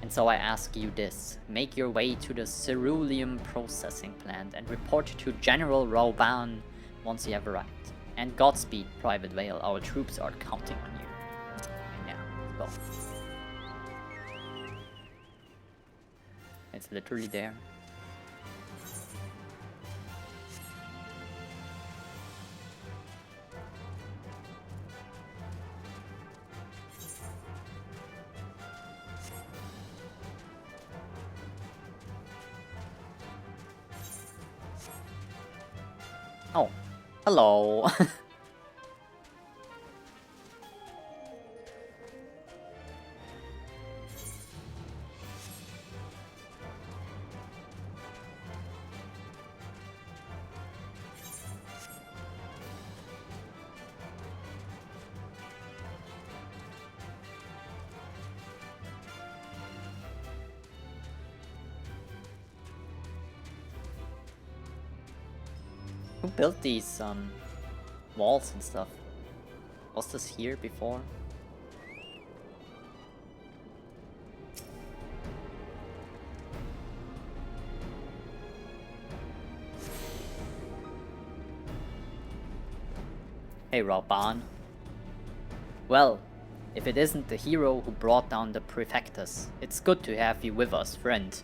And so I ask you this, make your way to the ceruleum processing plant and report to General Rauban once you have arrived. And Godspeed, Private Vale, our troops are counting on you. Yeah, let's go. It's literally there. Oh, hello. Who built these walls and stuff? Was this here before? Hey Rauban. Well, if it isn't the hero who brought down the Prefectus, it's good to have you with us, friend.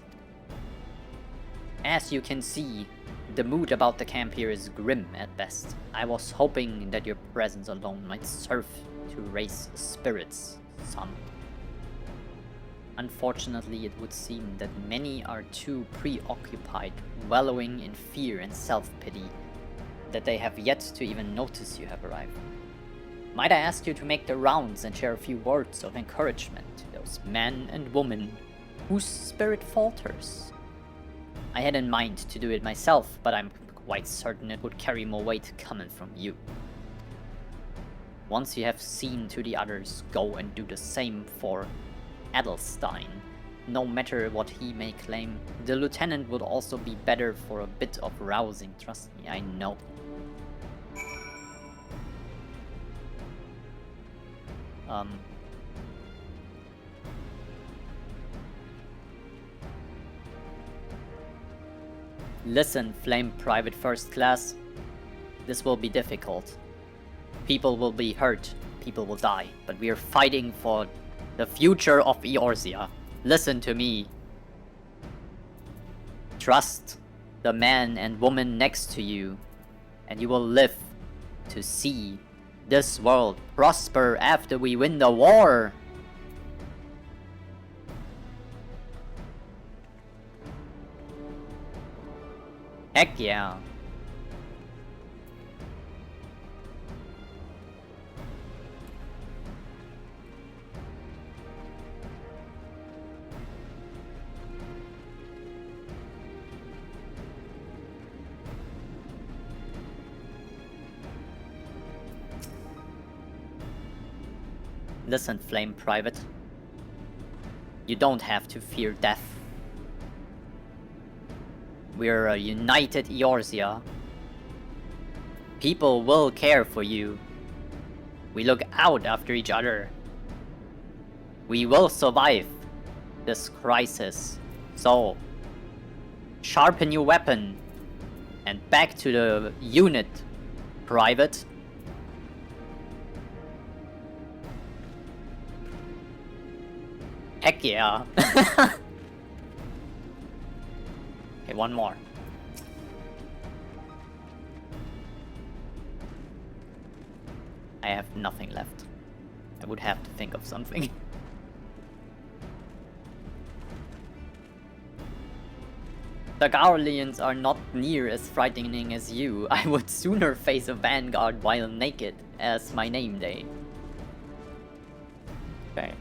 As you can see, the mood about the camp here is grim at best. I was hoping that your presence alone might serve to raise spirits some. Unfortunately, it would seem that many are too preoccupied, wallowing in fear and self-pity, that they have yet to even notice you have arrived. Might I ask you to make the rounds and share a few words of encouragement to those men and women whose spirit falters? I had in mind to do it myself, but I'm quite certain it would carry more weight coming from you. Once you have seen to the others, go and do the same for Adelstein. No matter what he may claim, the lieutenant would also be better for a bit of rousing, trust me, I know. Listen, Flame Private First Class. This will be difficult. People will be hurt, people will die, but we are fighting for the future of Eorzea. Listen to me. Trust the man and woman next to you, and you will live to see this world prosper after we win the war. Heck yeah. Listen, Flame Private. You don't have to fear death. We're a united Eorzea. People will care for you. We look out after each other. We will survive this crisis. So, sharpen your weapon and back to the unit, Private. Heck yeah. Okay, one more. I have nothing left. I would have to think of something. The Guardians are not near as frightening as you. I would sooner face a vanguard while naked as my name day. Okay.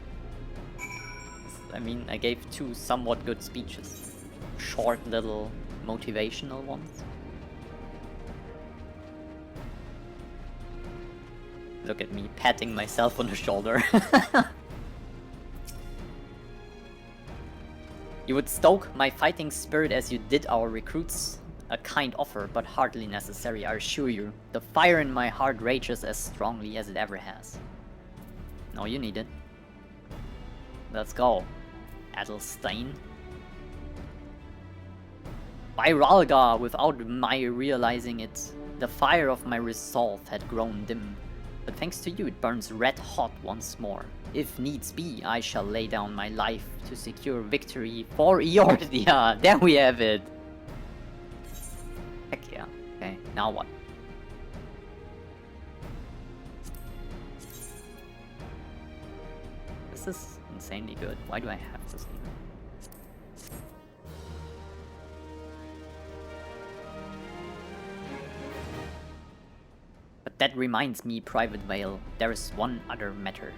I mean, I gave two somewhat good speeches. Short little motivational ones. Look at me patting myself on the shoulder. You would stoke my fighting spirit as you did our recruits. A kind offer, but hardly necessary, I assure you. The fire in my heart rages as strongly as it ever has. No, you need it. Let's go. Adelstein. By Ralgar, without my realizing it, the fire of my resolve had grown dim. But thanks to you, it burns red hot once more. If needs be, I shall lay down my life to secure victory for Eorzea. There we have it. Heck yeah. Okay, now what? This is insanely good. Why do I have this even? But that reminds me, Private Vale, there is one other matter.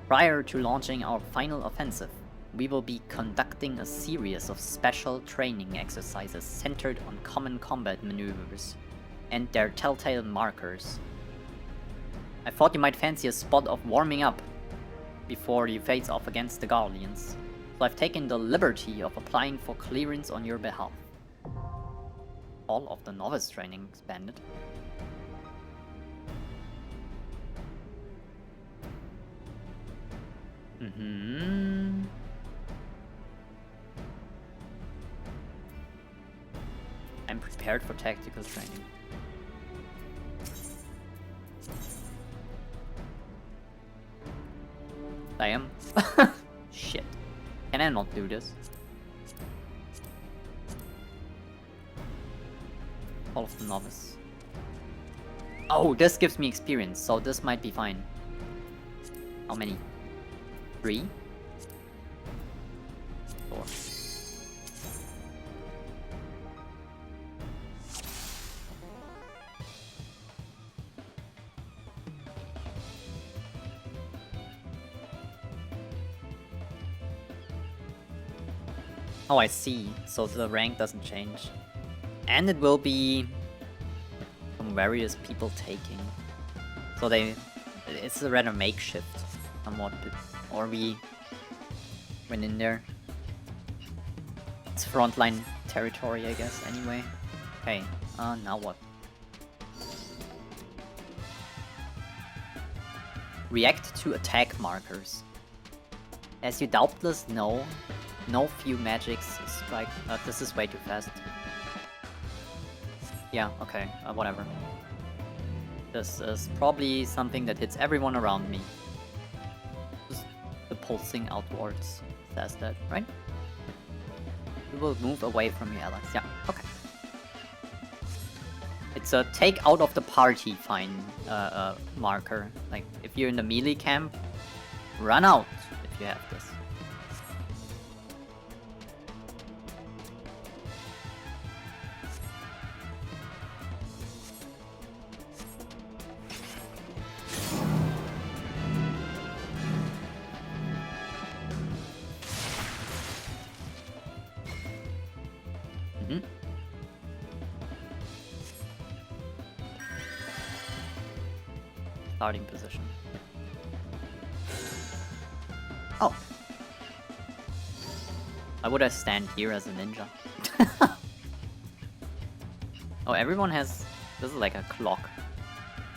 Prior to launching our final offensive, we will be conducting a series of special training exercises centered on common combat maneuvers and their telltale markers. I thought you might fancy a spot of warming up before you face off against the Guardians, so I've taken the liberty of applying for clearance on your behalf. All of the novice training expanded. I'm prepared for tactical training. I am. Shit. Can I not do this? All of the novice. Oh, this gives me experience, so this might be fine. How many? 3? 4. Oh, I see. So the rank doesn't change. And it will be from various people taking. So it's a rather makeshift somewhat. Or we went in there. It's frontline territory, I guess, anyway. Okay, now what? React to attack markers. As you doubtless know, no few magics strike. This is way too fast. Yeah, okay, whatever. This is probably something that hits everyone around me. Just the pulsing outwards says that, right? You will move away from your allies. Yeah, okay. It's a take out of the party fine marker. Like, if you're in the melee camp, run out if you have this. Starting position. Oh. Why would I stand here as a ninja? Oh, everyone has... This is like a clock.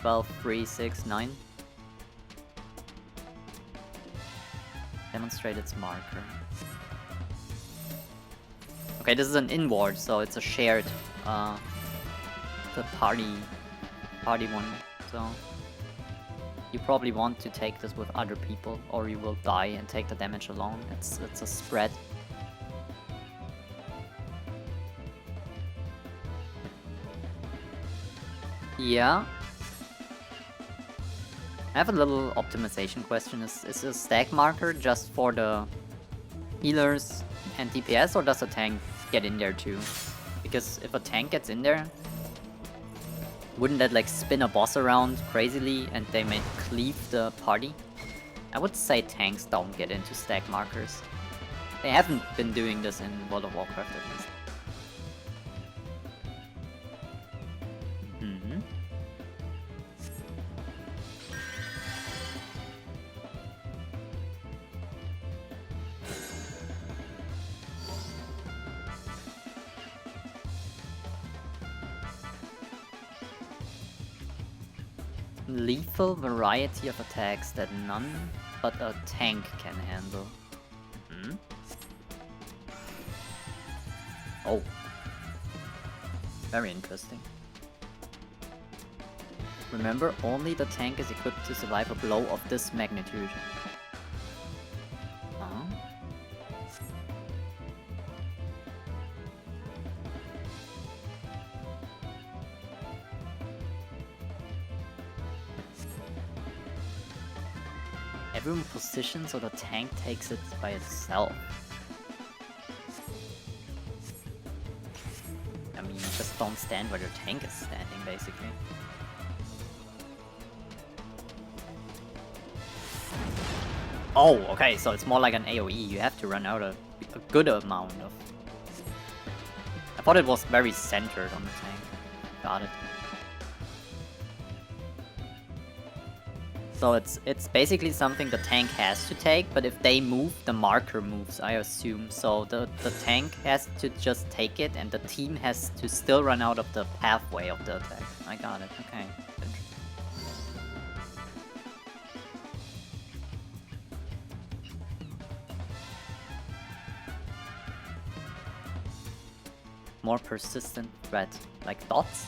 12, 3, 6, 9. Demonstrate its marker. Okay, this is an inward, so it's a shared... the party one, so... You probably want to take this with other people, or you will die and take the damage alone. It's a spread. Yeah. I have a little optimization question. Is a stack marker just for the healers and DPS, or does a tank get in there too? Because if a tank gets in there, wouldn't that like spin a boss around crazily and they may cleave the party? I would say tanks don't get into stack markers. They haven't been doing this in World of Warcraft at least. Lethal variety of attacks that none but a tank can handle. Oh. Very interesting. Remember, only the tank is equipped to survive a blow of this magnitude. Everyone position so the tank takes it by itself. I mean, just don't stand where your tank is standing, basically. Oh, okay, so it's more like an AoE. You have to run out a good amount of... I thought it was very centered on the tank. Got it. So it's basically something the tank has to take, but if they move, the marker moves, I assume. So the tank has to just take it, and the team has to still run out of the pathway of the attack. I got it, okay. More persistent threat, like dots?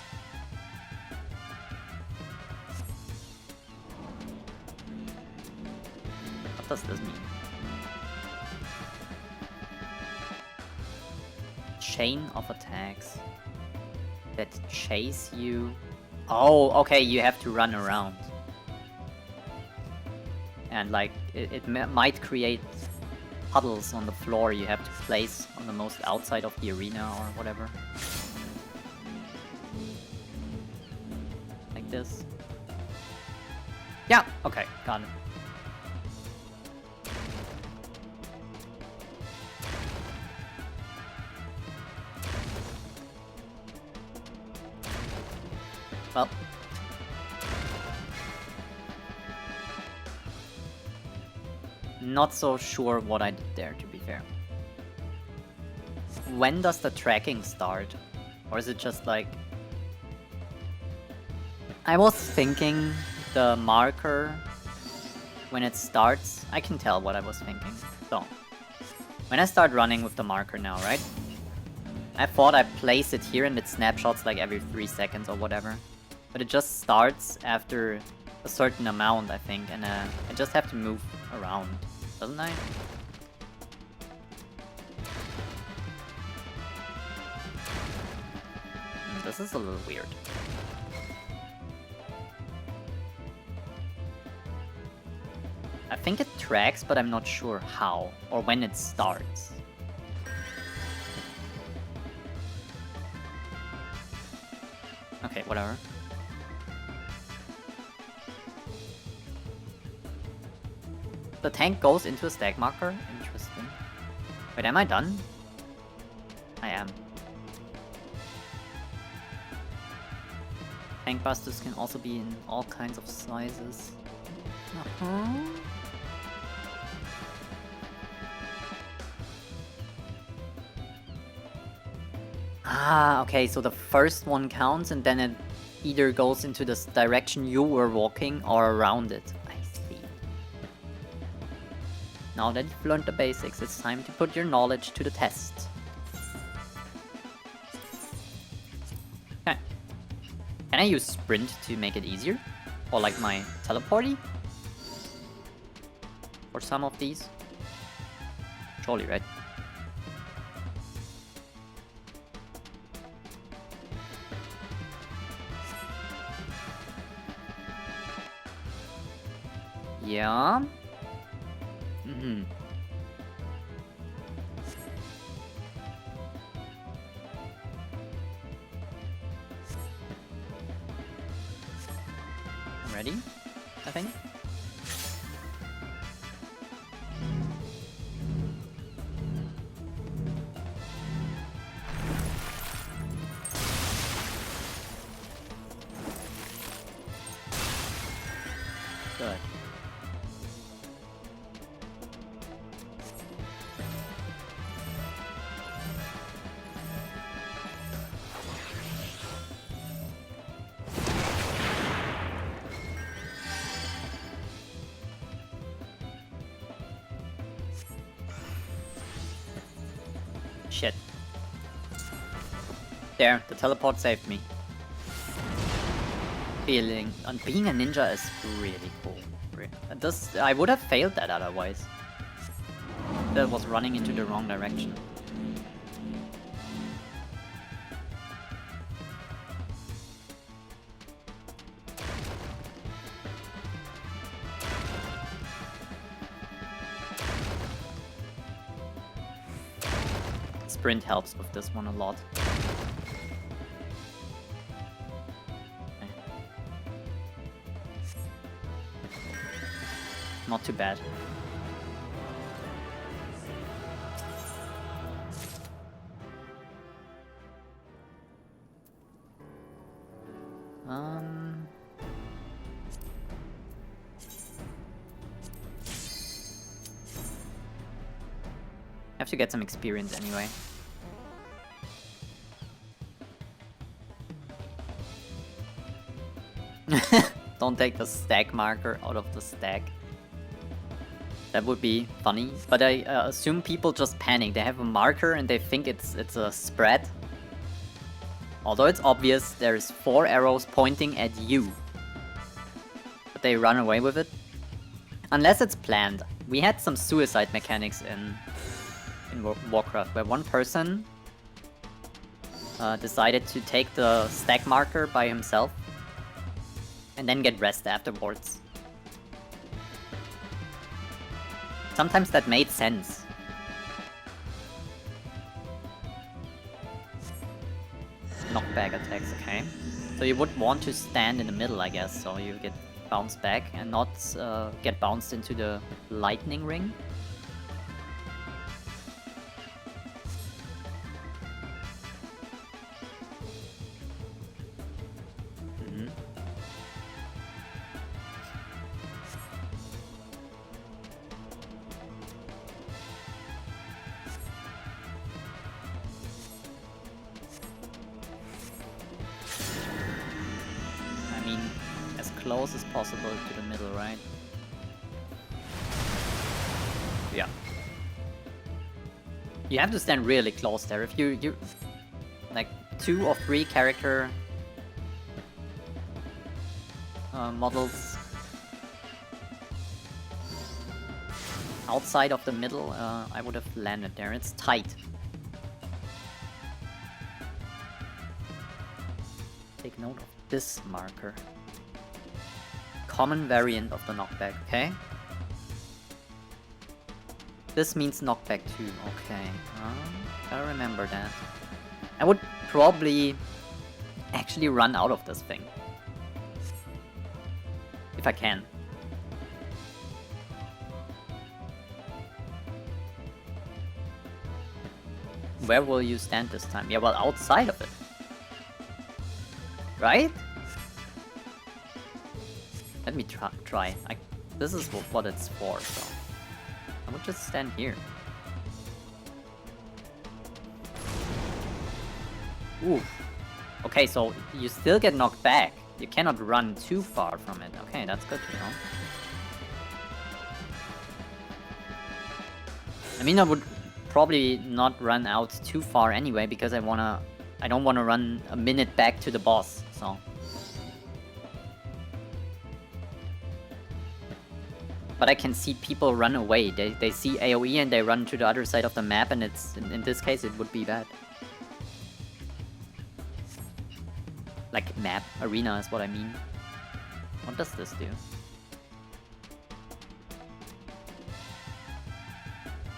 What does this mean? Chain of attacks that chase you. Oh, okay, you have to run around. And like, it might create puddles on the floor you have to place on the most outside of the arena or whatever. Like this. Yeah, okay, got it. Well. Not so sure what I did there, to be fair. When does the tracking start? Or is it just like... I was thinking the marker, when it starts, I can tell what I was thinking. So, when I start running with the marker now, right? I thought I place it here and it snapshots like every 3 seconds or whatever. But it just starts after a certain amount, I think, and I just have to move around, doesn't I? This is a little weird. I think it tracks, but I'm not sure how or when it starts. Okay, whatever. The tank goes into a stack marker? Interesting. Wait, am I done? I am. Tank busters can also be in all kinds of sizes. Ah, okay, so the first one counts and then it either goes into the direction you were walking or around it. I see. Now that you've learned the basics, it's time to put your knowledge to the test. Okay. Can I use sprint to make it easier? Or like my teleporty? For some of these? Surely, right? Yeah. Mm-hmm. I'm ready, I think. Good. Shit. There, the teleport saved me. Being a ninja is really cool. I would have failed that otherwise. That was running into the wrong direction. Sprint helps with this one a lot. Not too bad. I have to get some experience anyway. Don't take the stack marker out of the stack. That would be funny, but I assume people just panic. They have a marker and they think it's a spread. Although it's obvious, there's 4 arrows pointing at you. But they run away with it. Unless it's planned. We had some suicide mechanics in Warcraft, where one person decided to take the stack marker by himself and then get rest afterwards. Sometimes that made sense. Knockback attacks, okay. So you would want to stand in the middle, I guess, so you get bounced back and not get bounced into the lightning ring. close as possible to the middle, right? Yeah. You have to stand really close there. If you like 2 or 3 character models outside of the middle, I would have landed there. It's tight. Take note of this marker. Common variant of the knockback, okay? This means knockback too, okay. I remember that. I would probably actually run out of this thing. If I can. Where will you stand this time? Yeah, well, outside of it. Right? Let me try. This is what it's for, so... I would just stand here. Ooh. Okay, so you still get knocked back. You cannot run too far from it. Okay, that's good to know. I mean, I would probably not run out too far anyway, because I don't wanna run a minute back to the boss, so. But I can see people run away. They see AoE and they run to the other side of the map, and it's in this case it would be bad. Like map, arena is what I mean. What does this do?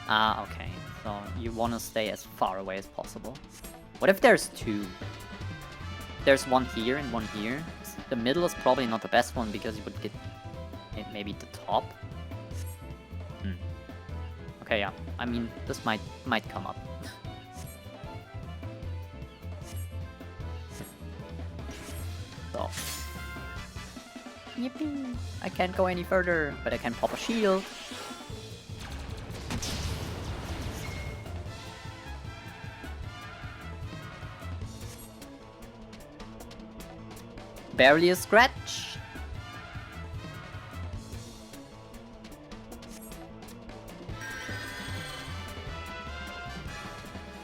Ah, okay. So you want to stay as far away as possible. What if there's 2? There's one here and one here. The middle is probably not the best one because you would get maybe the top. Okay, yeah. I mean, this might come up. So. Yippee! I can't go any further, but I can pop a shield. Barely a scratch.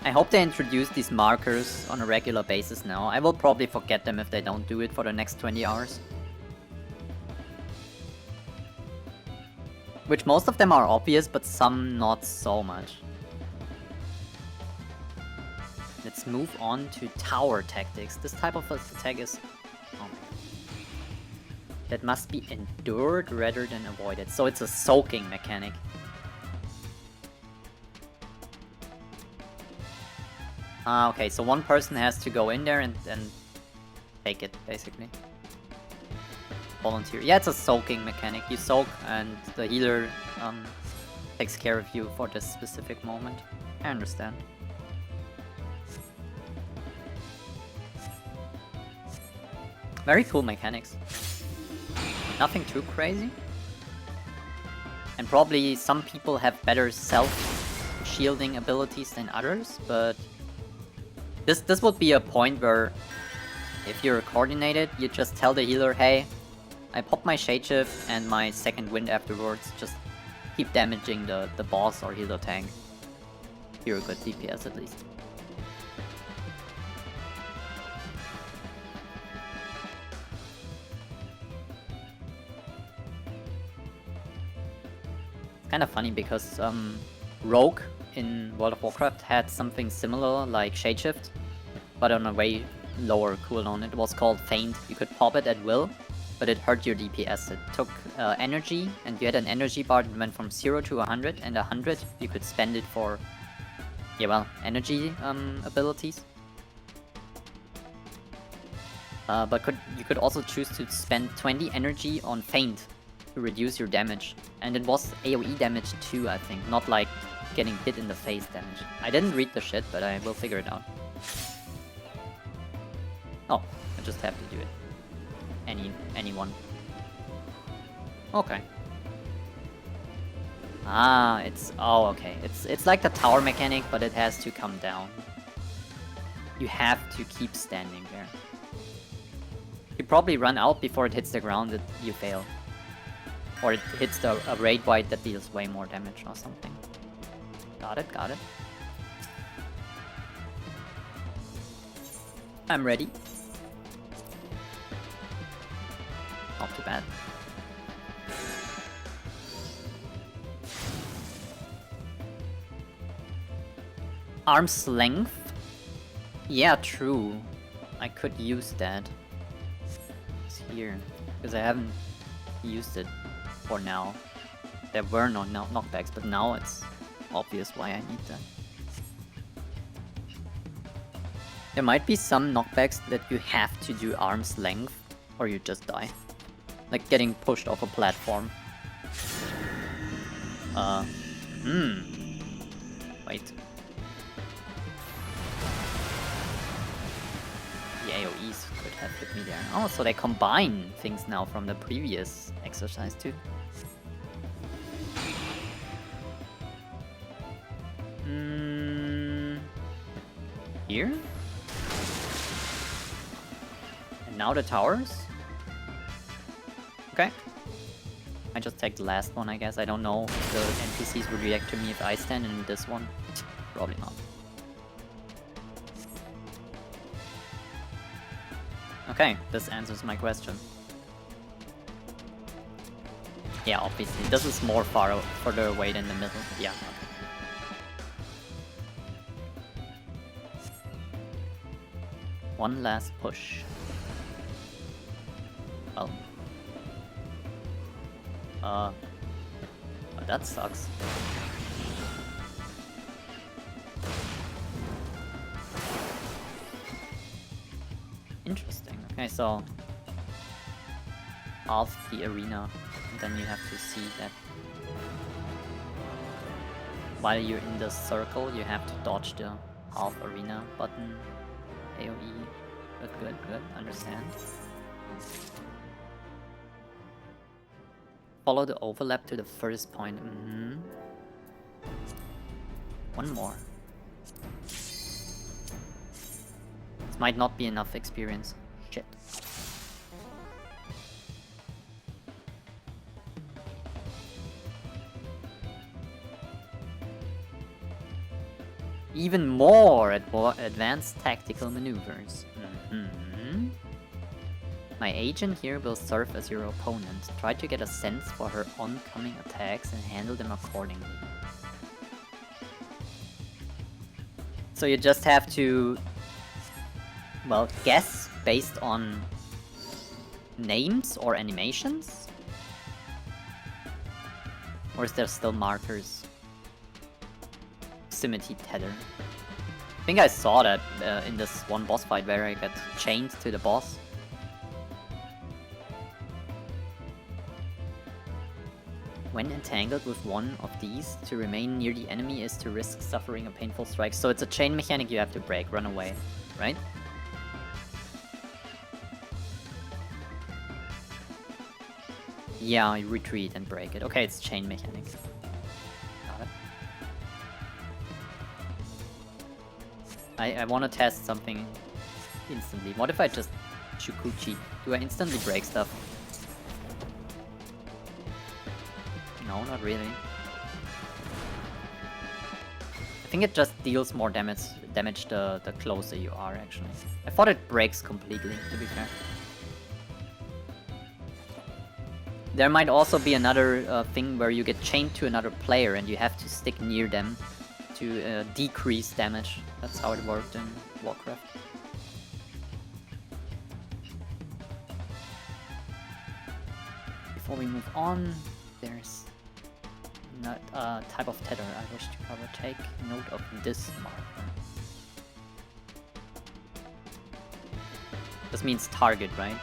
I hope they introduce these markers on a regular basis now. I will probably forget them if they don't do it for the next 20 hours. Which most of them are obvious, but some not so much. Let's move on to tower tactics. This type of attack is... oh my god. That must be endured rather than avoided. So it's a soaking mechanic. Ah, okay, so one person has to go in there and take it, basically. Volunteer. Yeah, it's a soaking mechanic. You soak and the healer takes care of you for this specific moment. I understand. Very cool mechanics. Nothing too crazy. And probably some people have better self-shielding abilities than others, but... This would be a point where, if you're coordinated, you just tell the healer, hey, I pop my Shadeshift and my second wind afterwards, just keep damaging the boss or healer tank. You're a good DPS at least. It's kind of funny because Rogue in World of Warcraft had something similar like Shadeshift, but on a way lower cooldown. It was called Feint. You could pop it at will, but it hurt your DPS. It took energy, and you had an energy bar that went from 0 to 100, and 100 you could spend it for, yeah, well, energy abilities. But you could also choose to spend 20 energy on Feint to reduce your damage. And it was AoE damage too, I think, not like getting hit in the face damage. I didn't read the shit, but I will figure it out. Oh, I just have to do it. Anyone. Okay. Ah, oh, okay. It's like the tower mechanic, but it has to come down. You have to keep standing there. You you probably run out before it hits the ground, you fail. Or it hits a raid wight that deals way more damage or something. Got it, got it. I'm ready. Not too bad. Arm's length? Yeah, true. I could use that. It's here. Because I haven't used it for now. There were no knockbacks, but now it's obvious why I need that. There might be some knockbacks that you have to do arm's length, or you just die. Like getting pushed off a platform. Wait. The AoEs could have hit me there. Oh, so they combine things now from the previous exercise too. Here? And now the towers? Okay. I just take the last one, I guess. I don't know if the NPCs would react to me if I stand in this one. Probably not. Okay, this answers my question. Yeah, obviously. This is more further away than the middle. Yeah. Okay. One last push. Well. Oh, that sucks. Interesting. Okay, so half the arena, and then you have to see that while you're in the circle, you have to dodge the half arena button. AoE. Good. Understand. Follow the overlap to the furthest point. One more. This might not be enough experience. Shit. Even more advanced tactical maneuvers. My agent here will serve as your opponent. Try to get a sense for her oncoming attacks and handle them accordingly. So you just have to, well, guess based on names or animations? Or is there still markers? Proximity tether. I think I saw that in this one boss fight where I got chained to the boss. When entangled with one of these, to remain near the enemy is to risk suffering a painful strike. So it's a chain mechanic you have to break, run away, right? Yeah, you retreat and break it. Okay, it's chain mechanic. Got it. I want to test something instantly. What if I just Shukuchi? Do I instantly break stuff? No, not really. I think it just deals more damage the closer you are, actually. I thought it breaks completely, to be fair. There might also be another thing where you get chained to another player and you have to stick near them to decrease damage. That's how it worked in Warcraft. Before we move on, there's type of tether I wish to cover. Take note of this marker. This means target, right?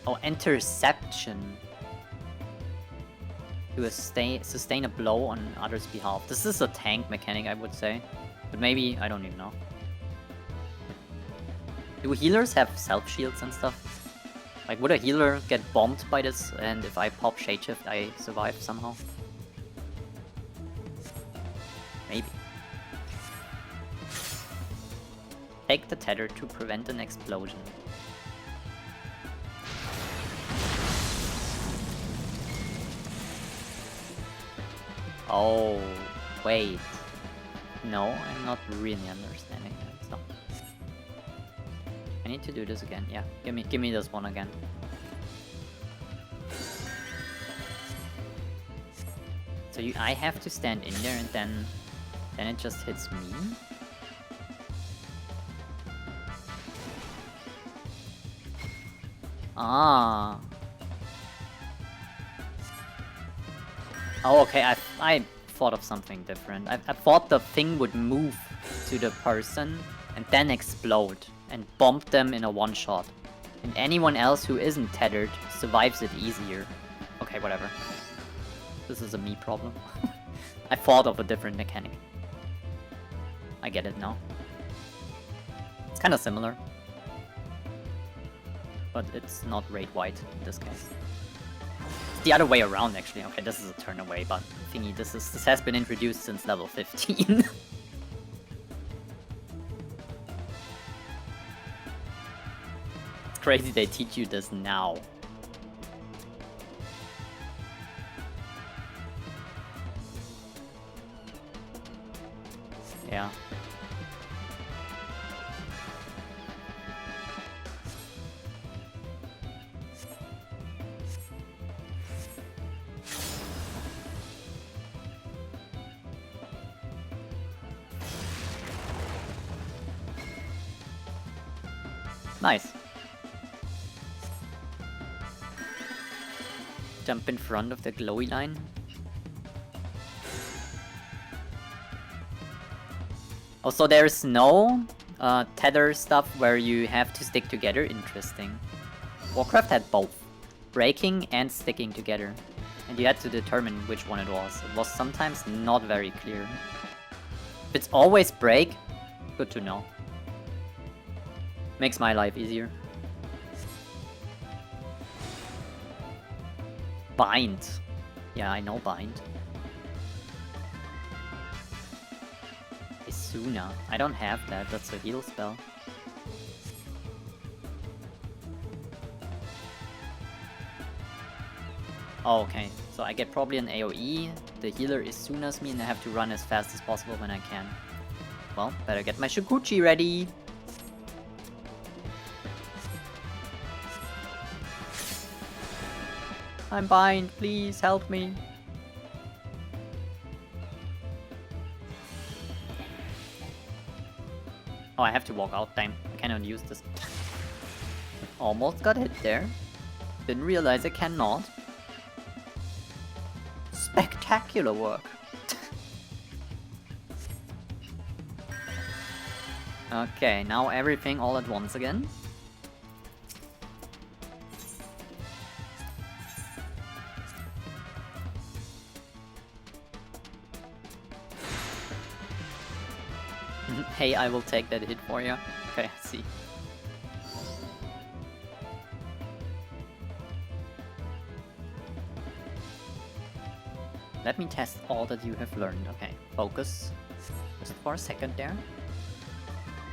Oh, interception. To sustain a blow on others' behalf. This is a tank mechanic, I would say. But maybe, I don't even know. Do healers have self-shields and stuff? Like, would a healer get bombed by this, and if I pop Shadeshift, I survive somehow? Maybe. Take the tether to prevent an explosion. Oh, wait. No, I'm not really understanding that. So I need to do this again. Yeah, give me this one again. So I have to stand in there and then it just hits me. Ah. Oh, okay. I thought of something different. I thought the thing would move to the person and then explode and bomb them in a one-shot. And anyone else who isn't tethered survives it easier. Okay, whatever. This is a me problem. I thought of a different mechanic. I get it now. It's kind of similar. But it's not raid white in this case. It's the other way around actually. Okay, this is a turn away, but thingy, this has been introduced since level 15. It's crazy they teach you this now. Yeah. Nice. Jump in front of the glowy line. Oh, so there's no tether stuff where you have to stick together? Interesting. Warcraft had both. Breaking and sticking together. And you had to determine which one it was. It was sometimes not very clear. If it's always break, good to know. Makes my life easier. Bind. Yeah, I know bind. Isuna. I don't have that. That's a heal spell. Oh, okay. So I get probably an AoE. The healer Isunas me and I have to run as fast as possible when I can. Well, better get my Shukuchi ready. I'm bind, please help me. Oh, I have to walk out, damn. I cannot use this. Almost got hit there. Didn't realize I cannot. Spectacular work. Okay, now everything all at once again. Hey, I will take that hit for you. Okay, see. Let me test all that you have learned. Okay, focus. Just for a second there.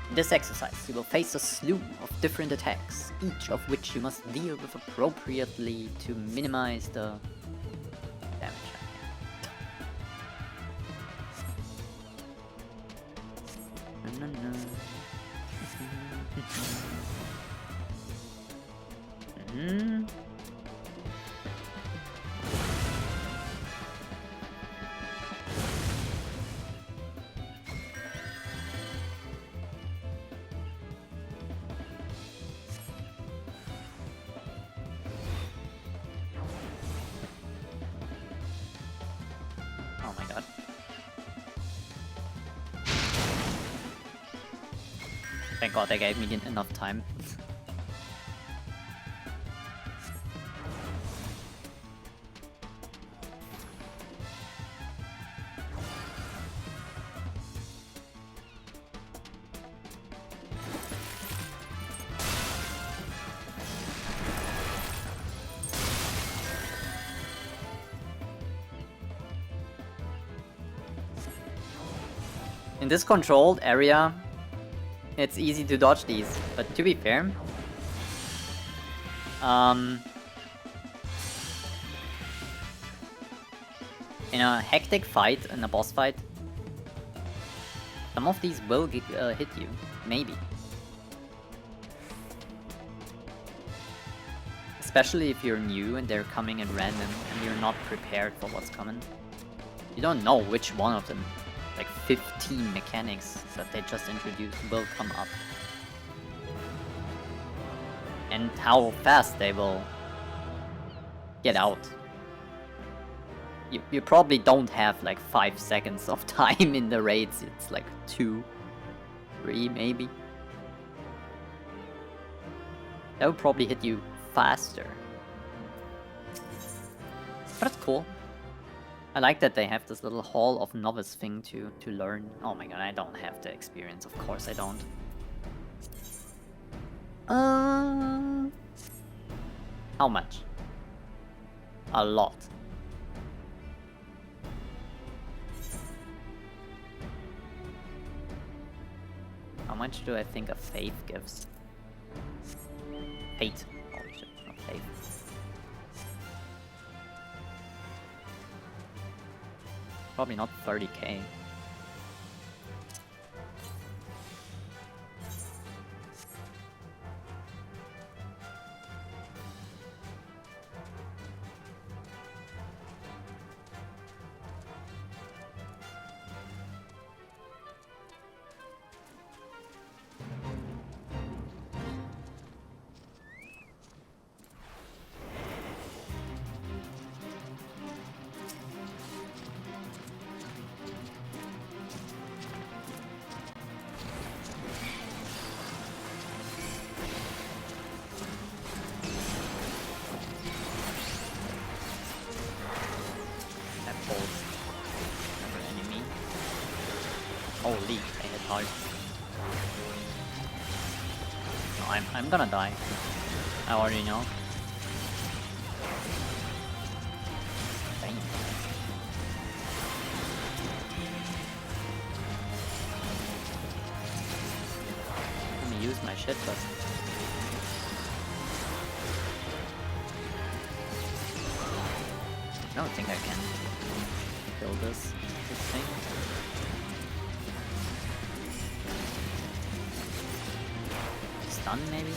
In this exercise, you will face a slew of different attacks, each of which you must deal with appropriately to minimize the damage. Oh my god. Thank god they gave me enough time. In this controlled area, It's easy to dodge these, but to be fair, in a hectic fight, in a boss fight, some of these will hit you, maybe. Especially if you're new and they're coming at random and you're not prepared for what's coming. You don't know which one of them, like 15 mechanics that they just introduced, will come up. And how fast they will get out. You probably don't have like 5 seconds of time in the raids, it's like 2, 3 maybe. That would probably hit you faster. But it's cool. I like that they have this little Hall of Novice thing to learn. Oh my god, I don't have the experience, of course I don't. How much? A lot. How much do I think a faith gives? Fate. Holy shit, not faith. Probably not 30k. Holy, I hit hard. No, I'm gonna die. I already know. Dang. Let me use my shit, but I don't think I can kill this thing. Stun, maybe?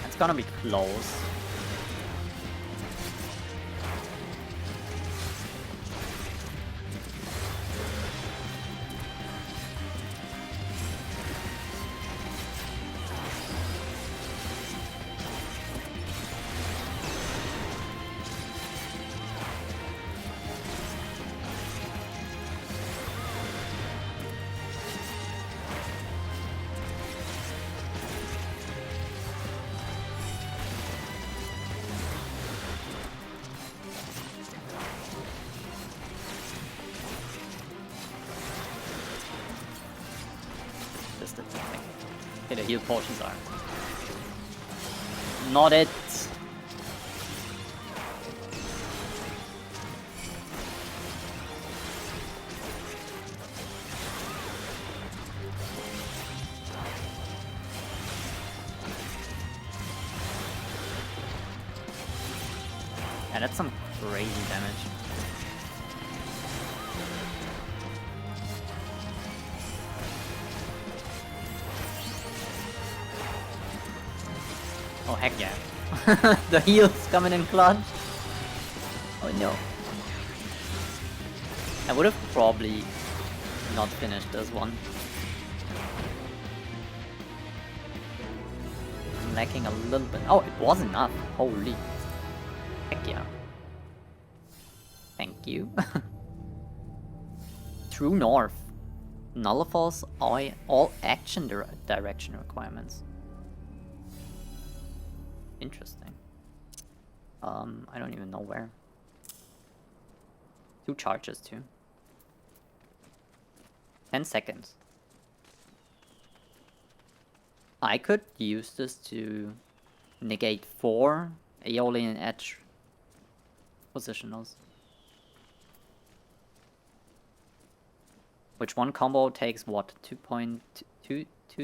That's gonna be close. Okay, the heal potions are not it. Yeah, that's some crazy damage. Oh heck yeah. The heal's coming in clutch. Oh no. I would have probably not finished this one. I'm lacking a little bit. Oh, it was enough. Holy. Heck yeah. Thank you. True North. Nullifies all action direction requirements. Interesting. I don't even know where. 2 charges too. 10 seconds. I could use this to negate 4 Aeolian Edge positionals. Which one combo takes what? 2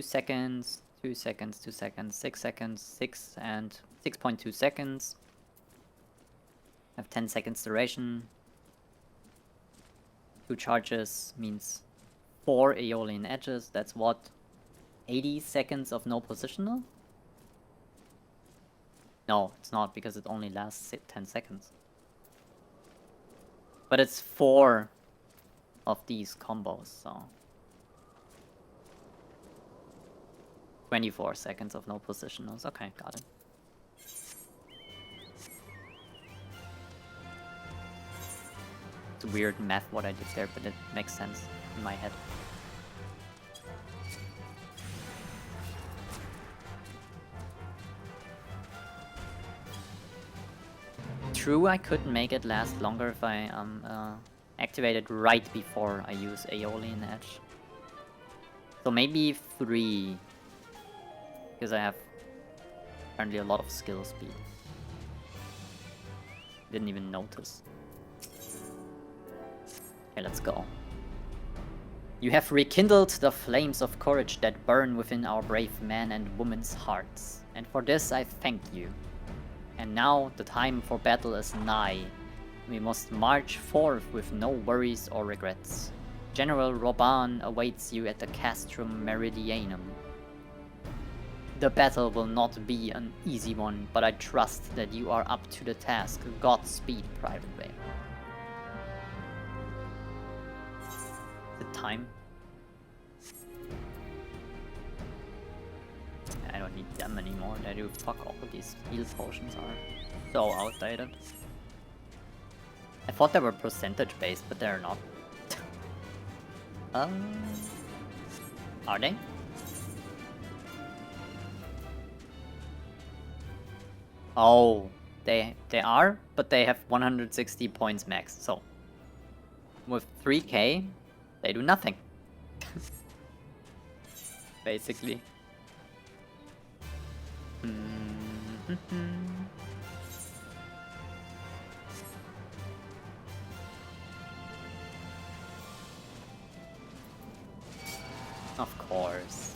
seconds, 2 seconds, 2 seconds, 6 seconds, 6 and 6.2 seconds. Have 10 seconds duration. 2 charges means 4 Aeolian edges. That's what? 80 seconds of no positional? No, it's not, because it only lasts 10 seconds. But it's 4 of these combos, so 24 seconds of no positionals. Okay, got it. It's weird math what I did there, but it makes sense in my head. True, I could make it last longer if I activate it right before I use Aeolian Edge. So maybe 3, because I have apparently a lot of skill speed. Didn't even notice. Okay, let's go. You have rekindled the flames of courage that burn within our brave men and women's hearts, and for this I thank you. And now the time for battle is nigh. We must march forth with no worries or regrets. General Roban awaits you at the Castrum Meridianum. The battle will not be an easy one, but I trust that you are up to the task. Godspeed, Private Vale. The time? I don't need them anymore. They do fuck all. These heal potions are so outdated. I thought they were percentage based, but they're not. Are they? Oh, they are, but they have 160 points max. So with 3k, they do nothing. Basically. Of course.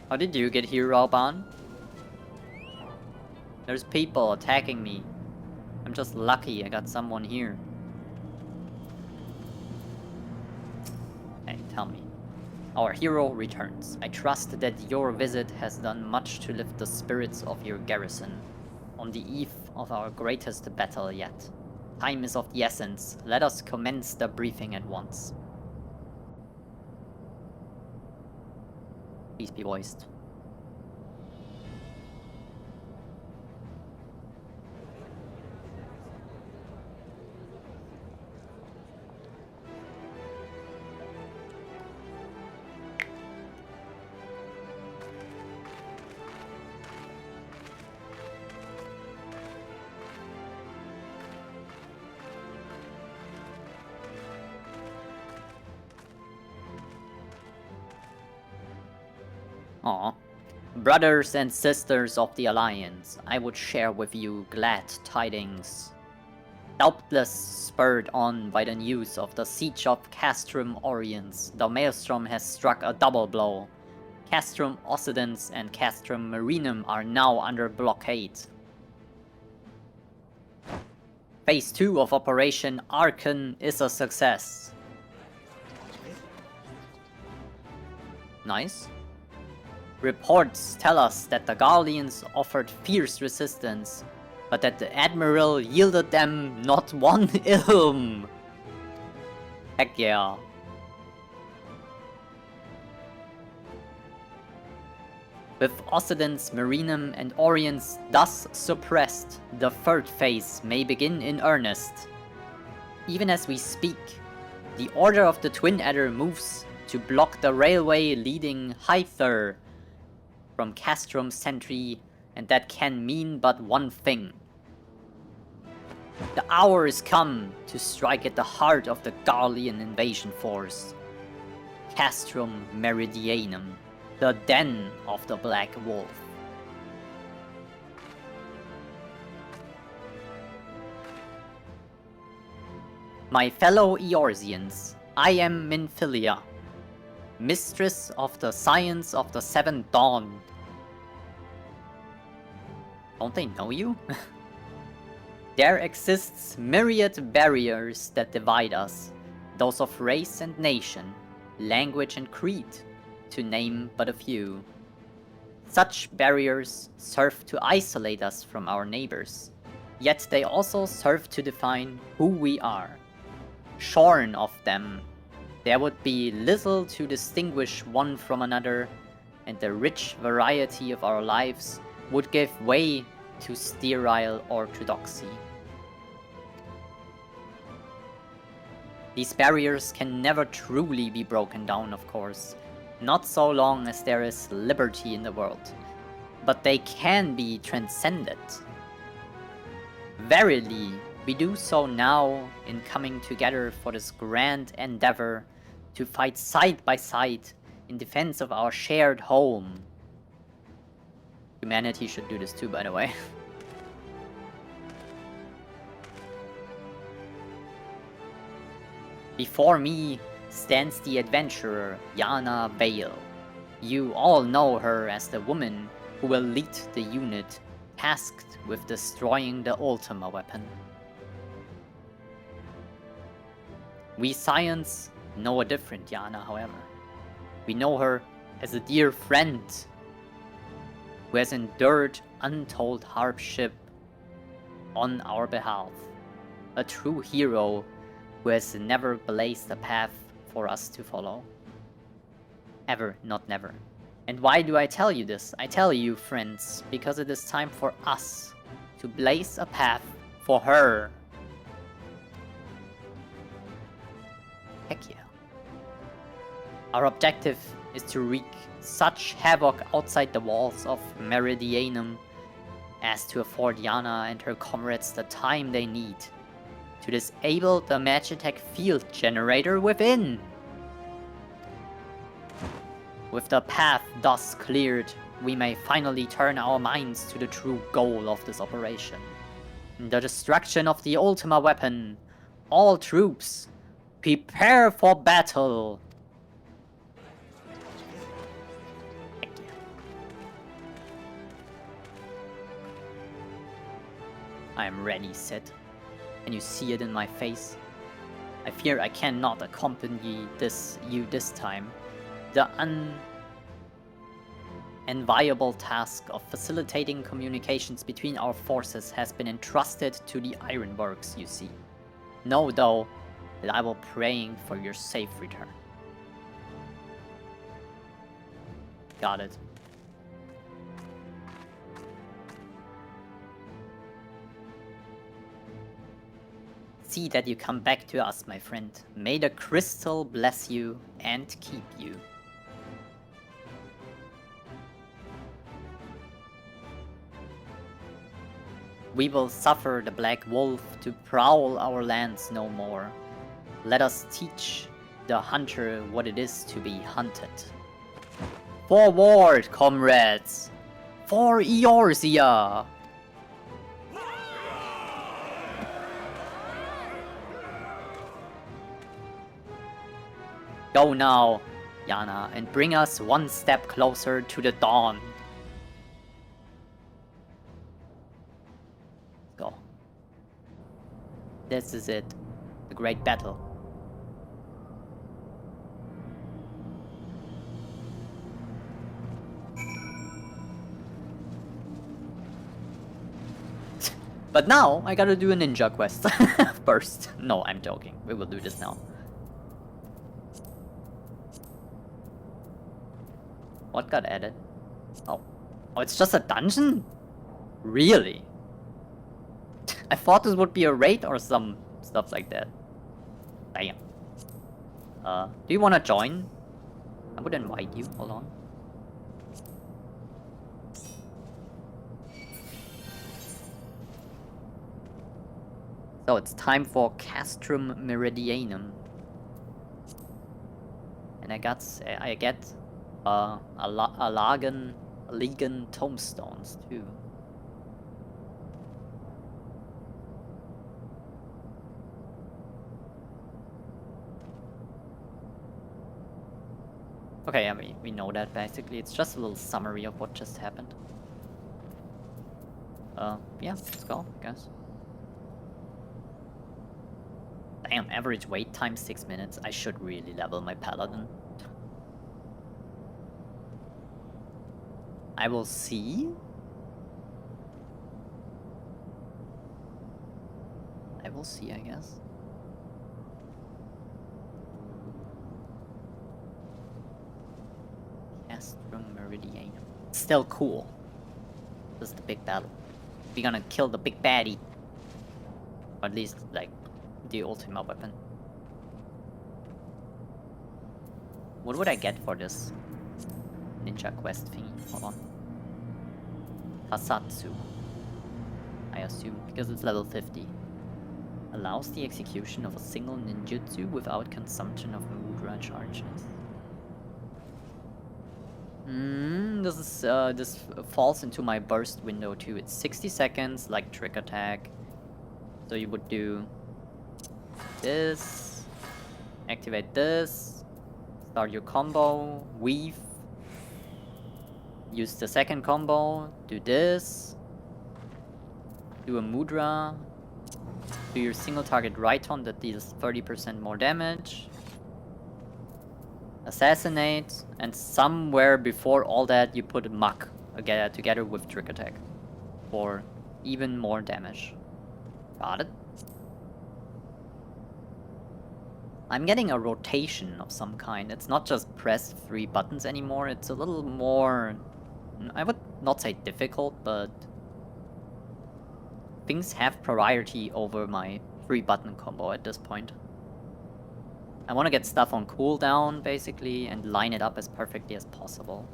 How did you get here, Roban? There's people attacking me. I'm just lucky I got someone here. Hey, tell me. Our hero returns. I trust that your visit has done much to lift the spirits of your garrison on the eve of our greatest battle yet. Time is of the essence. Let us commence the briefing at once. Please be voiced. Aw. Brothers and sisters of the Alliance, I would share with you glad tidings. Doubtless spurred on by the news of the siege of Castrum Oriens, the Maelstrom has struck a double blow. Castrum Occidens and Castrum Marinum are now under blockade. Phase 2 of Operation Archon is a success. Nice. Reports tell us that the Garleans offered fierce resistance, but that the Admiral yielded them not one ilm. Heck yeah. With Occidens, Marinum, and Oriens thus suppressed, the third phase may begin in earnest. Even as we speak, the Order of the Twin Adder moves to block the railway leading hither from Castrum Sentry, and that can mean but one thing. The hour is come to strike at the heart of the Garlean invasion force. Castrum Meridianum, the den of the Black Wolf. My fellow Eorzeans, I am Minfilia, mistress of the science of the Seventh Dawn. Don't they know you? There exists myriad barriers that divide us, those of race and nation, language and creed, to name but a few. Such barriers serve to isolate us from our neighbors, yet they also serve to define who we are. Shorn of them, there would be little to distinguish one from another, and the rich variety of our lives would give way to sterile orthodoxy. These barriers can never truly be broken down, of course, not so long as there is liberty in the world, but they can be transcended. Verily, we do so now in coming together for this grand endeavor to fight side by side in defense of our shared home. Humanity should do this too, by the way. Before me stands the adventurer Yana Vale. You all know her as the woman who will lead the unit tasked with destroying the Ultima weapon. We Science know a different Yana, however. We know her as a dear friend who has endured untold hardship on our behalf. A true hero who has never blazed a path for us to follow. Ever, not never. And why do I tell you this? I tell you, friends, because it is time for us to blaze a path for her. Heck yeah. Our objective is to wreak such havoc outside the walls of Meridianum as to afford Yana and her comrades the time they need to disable the Magitech field generator within. With the path thus cleared, we may finally turn our minds to the true goal of this operation. The destruction of the Ultima weapon. All troops, prepare for battle! I am ready, Sid. Can you see it in my face? I fear I cannot accompany you this time. The unenviable task of facilitating communications between our forces has been entrusted to the Ironworks, you see. Know, though, that I will praying for your safe return. Got it. See that you come back to us, my friend. May the crystal bless you and keep you. We will suffer the Black Wolf to prowl our lands no more. Let us teach the hunter what it is to be hunted. Forward, comrades! For Eorzea! Go now, Yana, and bring us one step closer to the dawn. Go. This is it. The great battle. But now, I gotta do a ninja quest first. No, I'm joking. We will do this now. What got added? Oh. Oh, it's just a dungeon? Really? I thought this would be a raid or some stuff like that. Damn. Do you wanna join? I would invite you. Hold on. So it's time for Castrum Meridianum. And I get a Legan tomestones too. Okay, I mean, we know that basically. It's just a little summary of what just happened. Yeah, let's go, I guess. Damn, average wait time 6 minutes. I should really level my paladin. I will see. I will see, I guess. Castrum Meridianum. Still cool. This is the big battle. We're gonna kill the big baddie. Or at least, like, the ultimate weapon. What would I get for this ninja quest thingy? Hold on. Hasatsu. I assume, because it's level 50. Allows the execution of a single ninjutsu without consumption of mudra charges. This falls into my burst window too. It's 60 seconds, like trick attack. So you would do this, activate this, start your combo, weave, use the second combo, do this, do a mudra, do your single target Raiton that deals 30% more damage, assassinate, and somewhere before all that you put a muck together with trick attack for even more damage. Got it? I'm getting a rotation of some kind. It's not just press 3 buttons anymore. It's a little more, I would not say difficult, but things have priority over my 3-button combo at this point. I want to get stuff on cooldown, basically, and line it up as perfectly as possible.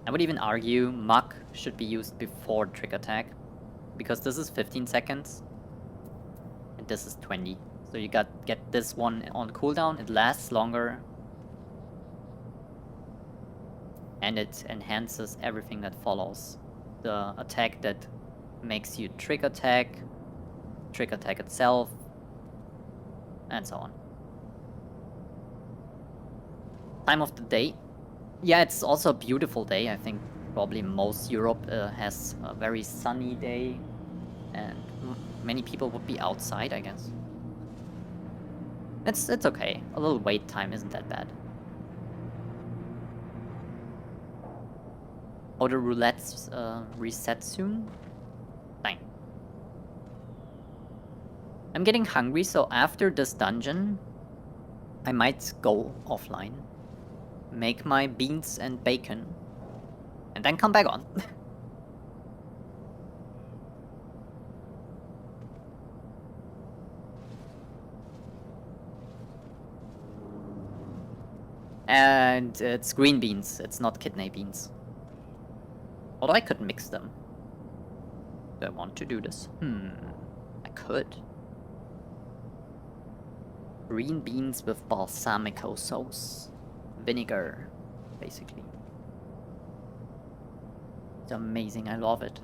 I would even argue Muck should be used before Trick Attack, because this is 15 seconds, and this is 20. So you get this one on cooldown, it lasts longer, and it enhances everything that follows. The attack that makes you Trick Attack itself, and so on. Time of the day. Yeah, it's also a beautiful day. I think probably most Europe has a very sunny day, and many people would be outside, I guess. It's okay. A little wait time isn't that bad. Oh, the roulette's reset soon? Fine. I'm getting hungry, so after this dungeon, I might go offline, make my beans and bacon, and then come back on. And it's green beans, it's not kidney beans. Although I could mix them. Do I want to do this? I could. Green beans with balsamico sauce. Vinegar, basically. It's amazing, I love it.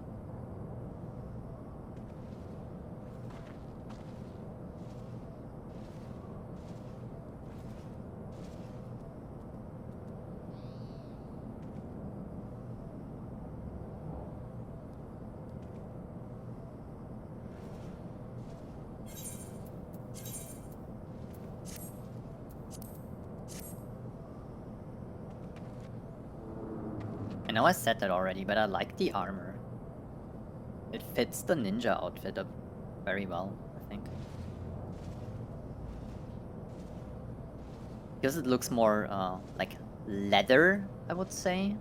I know I said that already, but I like the armor. It fits the ninja outfit up very well, I think. Because it looks more like leather, I would say.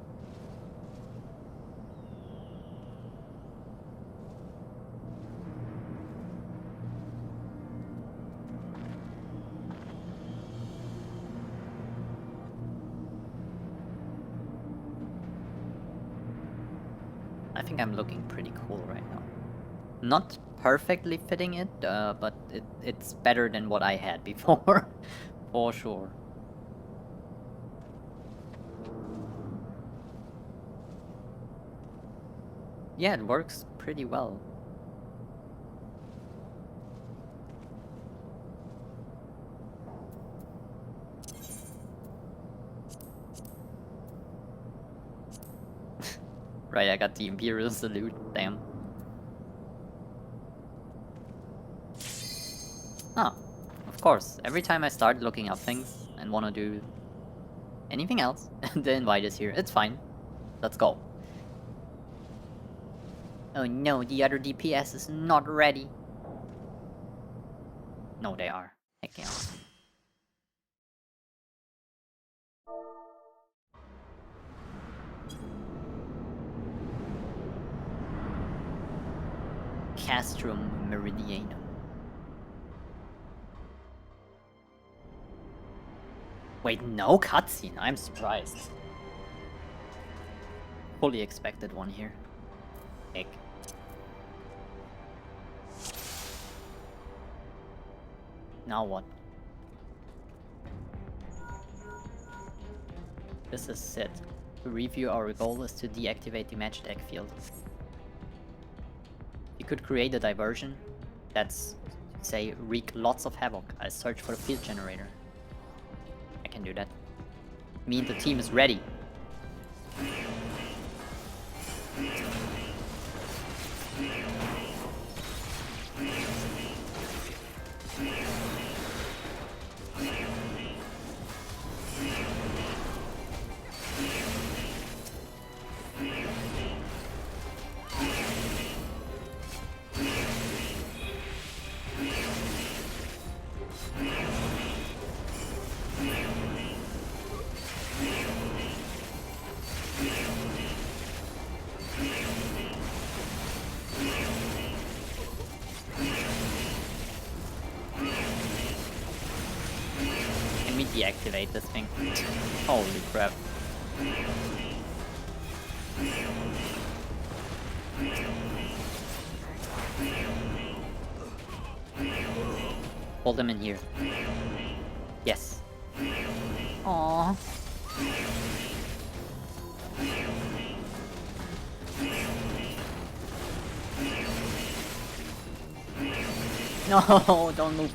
I think I'm looking pretty cool right now. Not perfectly fitting it, but it's better than what I had before, for sure. Yeah, it works pretty well. Right, I got the Imperial Salute. Damn. Oh, of course. Every time I start looking up things and want to do anything else, the invite is here. It's fine. Let's go. Oh no, the other DPS is not ready. No, they are. Heck yeah. Castrum Meridianum. Wait, no cutscene? I'm surprised. Fully expected one here. Heck. Now what? This is it. To review, our goal is to deactivate the Magitech field. You could create a diversion that's, say, wreak lots of havoc. I search for the field generator. I can do that. Me and the team is ready. Can we deactivate this thing? Holy crap. Hold them in here. Yes. Aww. No, don't move.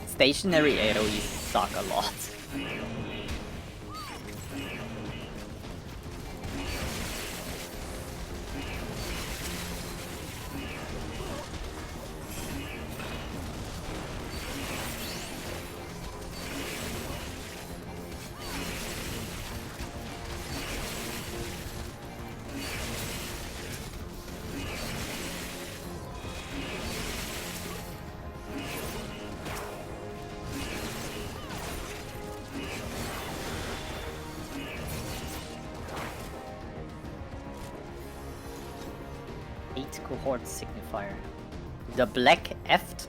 Stationary AoEs suck a lot. Cohort signifier. The black Eft?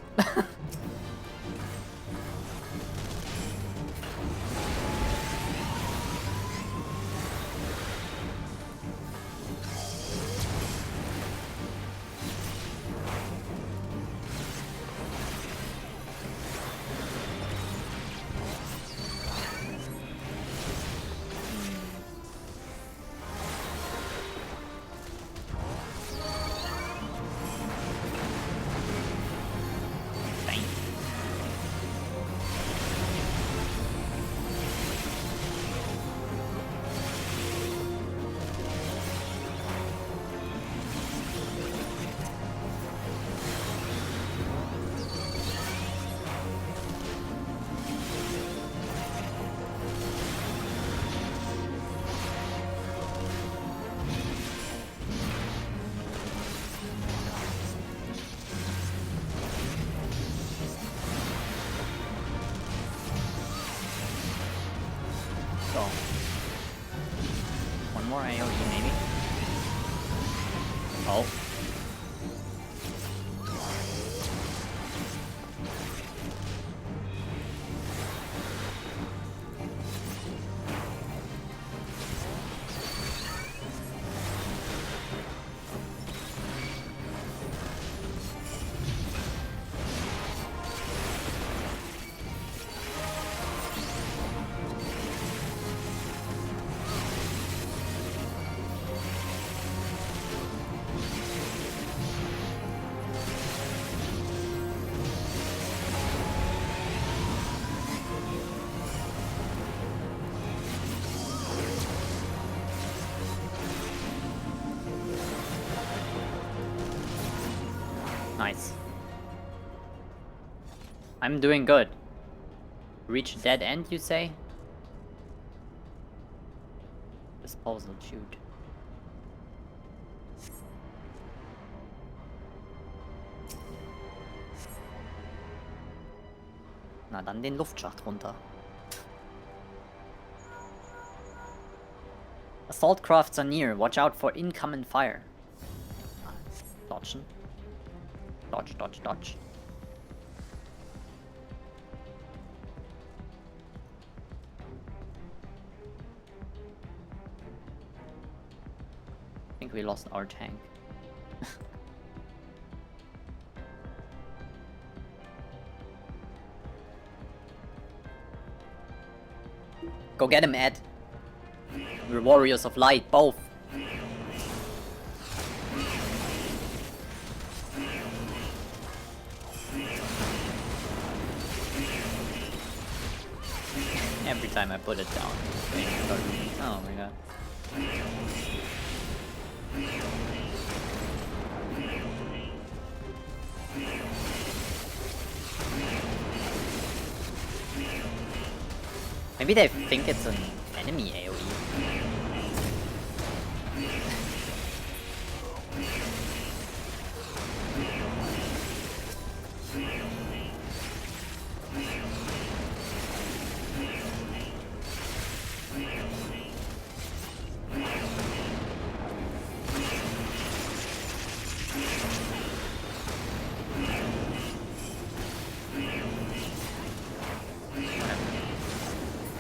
So, one more AoE maybe? Oh. Nice. I'm doing good. Reach dead end, you say? Disposal chute. Na dann den Luftschacht runter. Assault crafts are near. Watch out for incoming fire. Dodgen. Dodge, dodge, dodge. I think we lost our tank. Go get him, Ed. We're warriors of light, both. Every time I put it down. Oh my god. Maybe they think it's an enemy AoE.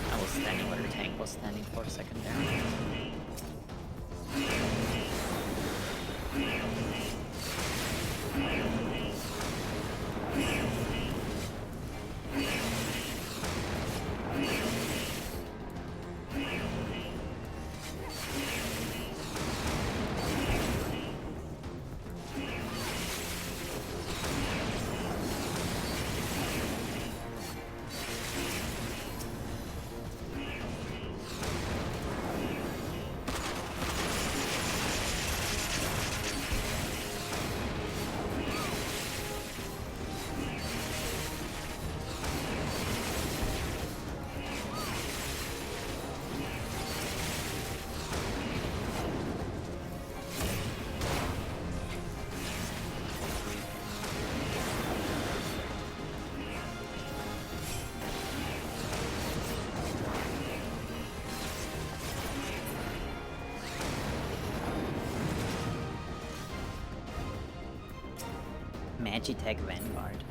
I was standing where the tank was standing for a second there. Magitech Vanguard.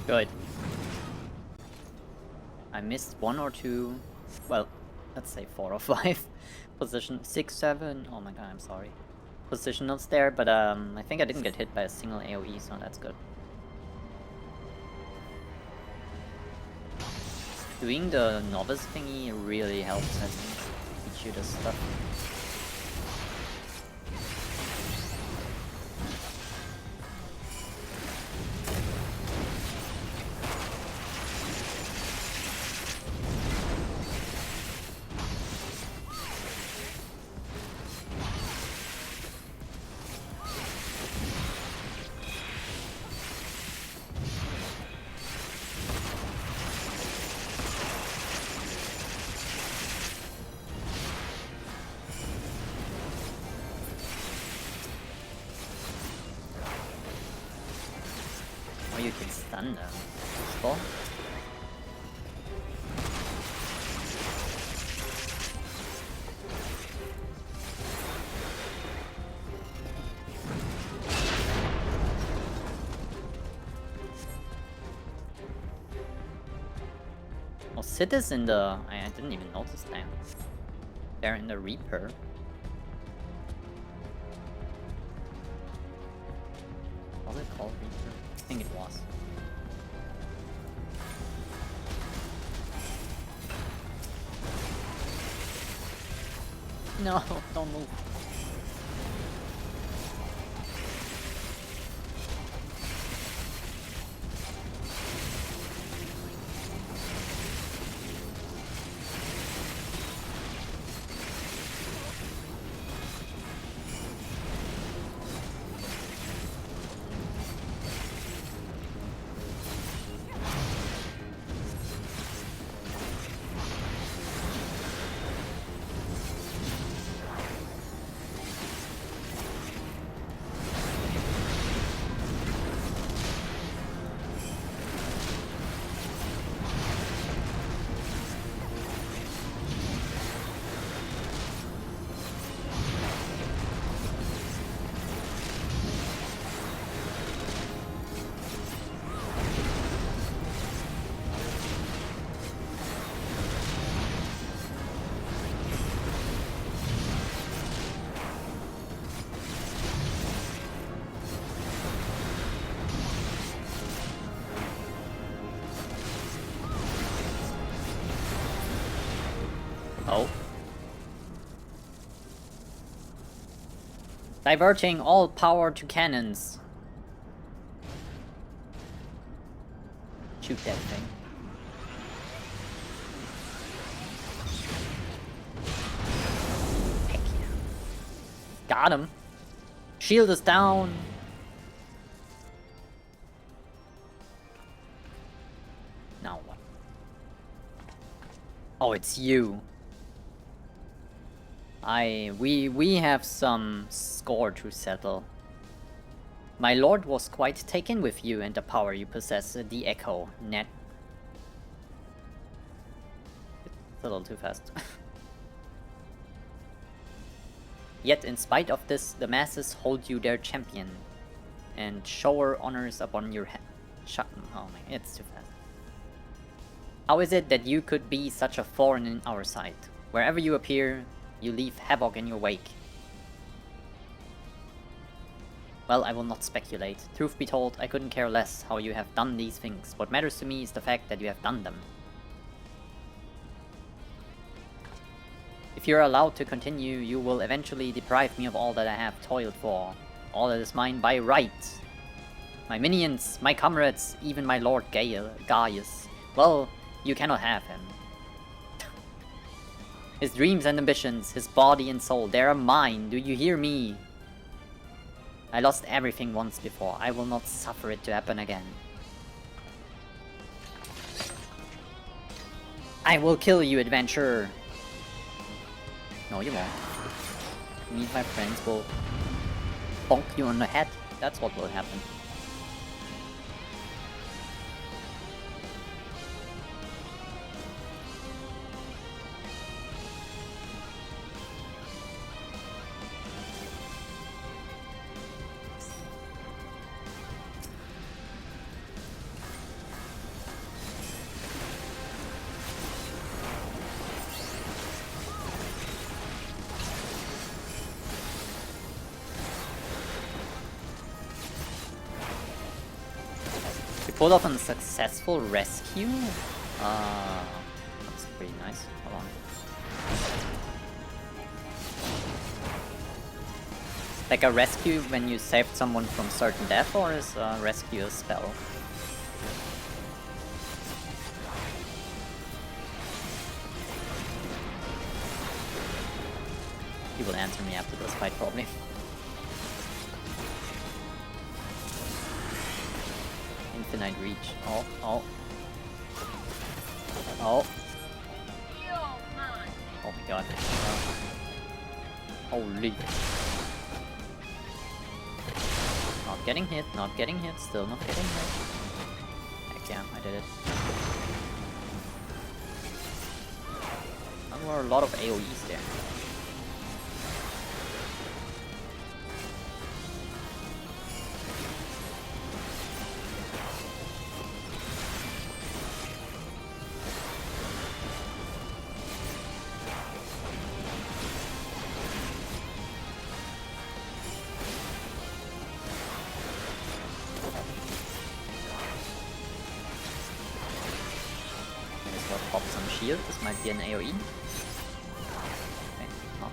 Good. I missed one or two. Well, let's say 4 or 5 position, 6, 7. Oh my god, I'm sorry. Positionals there, but I think I didn't get hit by a single AoE, so that's good. Doing the novice thingy really helps, I think, teach you this stuff. You can stun them. Cool. Oh, Sid is in the... I didn't even notice that. They're in the Reaper. Was it called Reaper? I think it was. No, don't move. Oh. Diverting all power to cannons. Shoot that thing. Heck yeah. Got him. Shield is down. Now what? Oh, it's you. We have some score to settle. My lord was quite taken with you and the power you possess, the Echo, Net. It's a little too fast. Yet in spite of this, the masses hold you their champion and shower honors upon your head. Oh my, it's too fast. How is it that you could be such a thorn in our side? Wherever you appear, you leave havoc in your wake. Well, I will not speculate. Truth be told, I couldn't care less how you have done these things. What matters to me is the fact that you have done them. If you're allowed to continue, you will eventually deprive me of all that I have toiled for. All that is mine by right. My minions, my comrades, even my Lord Gaius. Well, you cannot have him. His dreams and ambitions, his body and soul, they are mine, do you hear me? I lost everything once before, I will not suffer it to happen again. I will kill you, adventurer! No, you won't. Me and my friends will bonk you on the head, that's what will happen. pull off a successful rescue? That's pretty nice. Hold on. Like a rescue when you saved someone from certain death, or is a rescue a spell? He will answer me after this fight, probably. Infinite reach. Oh, oh. Oh. Oh my god. Holy. Not getting hit, not getting hit, still not getting hit. Heck yeah, I did it. There were a lot of AoEs there. Pop some shield, this might be an AoE. Okay, no.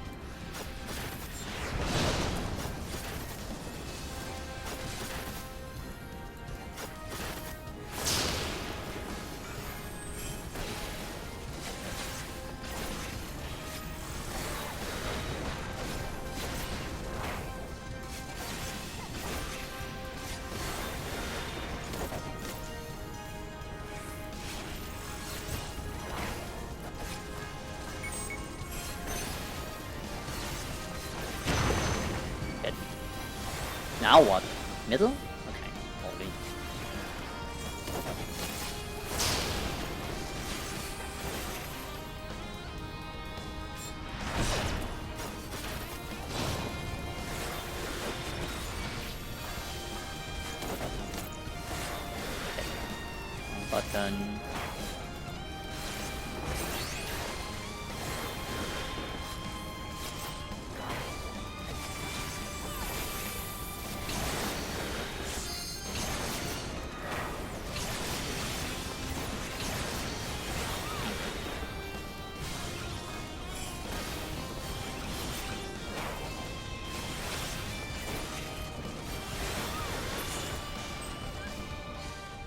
Now what? Middle? Okay, holy. Button.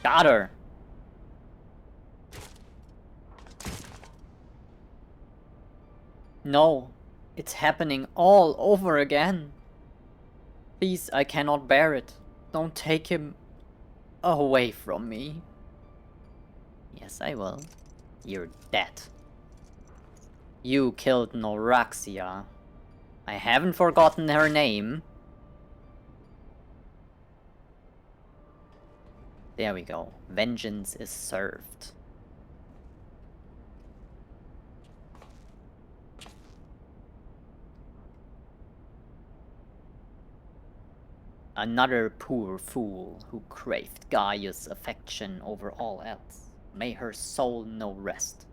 Got her! No, it's happening all over again. Please, I cannot bear it. Don't take him away from me. Yes, I will. You're dead. You killed Eorzea. I haven't forgotten her name. There we go. Vengeance is served. Another poor fool who craved Gaia's affection over all else. May her soul know rest.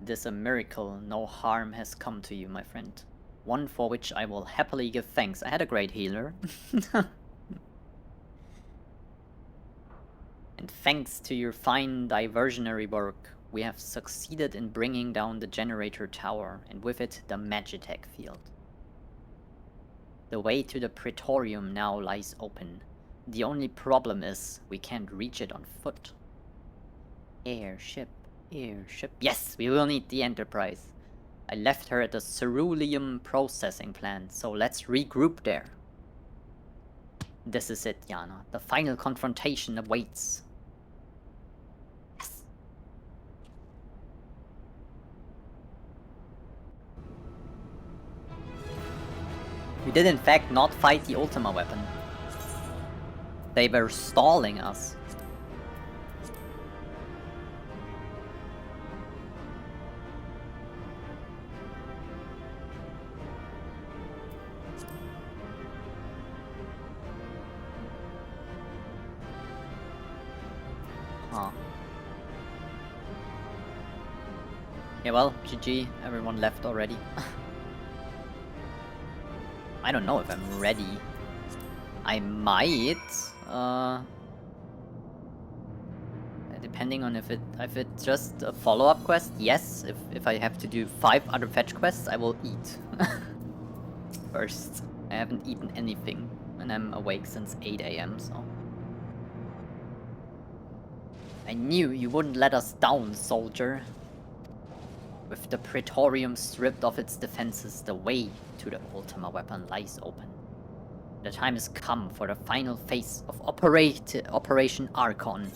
It is a miracle no harm has come to you, my friend. One for which I will happily give thanks. I had a great healer. And thanks to your fine diversionary work, we have succeeded in bringing down the generator tower, and with it the Magitech field. The way to the Praetorium now lies open. The only problem is, we can't reach it on foot. Airship, airship. Yes, we will need the Enterprise. I left her at the ceruleum processing plant, so let's regroup there. This is it, Yana. The final confrontation awaits. Yes. We did in fact not fight the Ultima weapon. They were stalling us. Huh. Yeah, well, GG, everyone left already. I don't know if I'm ready. I might, depending on if it's just a follow-up quest, yes. If I have to do 5 other fetch quests, I will eat. First. I haven't eaten anything, and I'm awake since 8 AM, so... I knew you wouldn't let us down, soldier. With the Praetorium stripped of its defenses, the way to the Ultima weapon lies open. The time has come for the final phase of Operation Archon.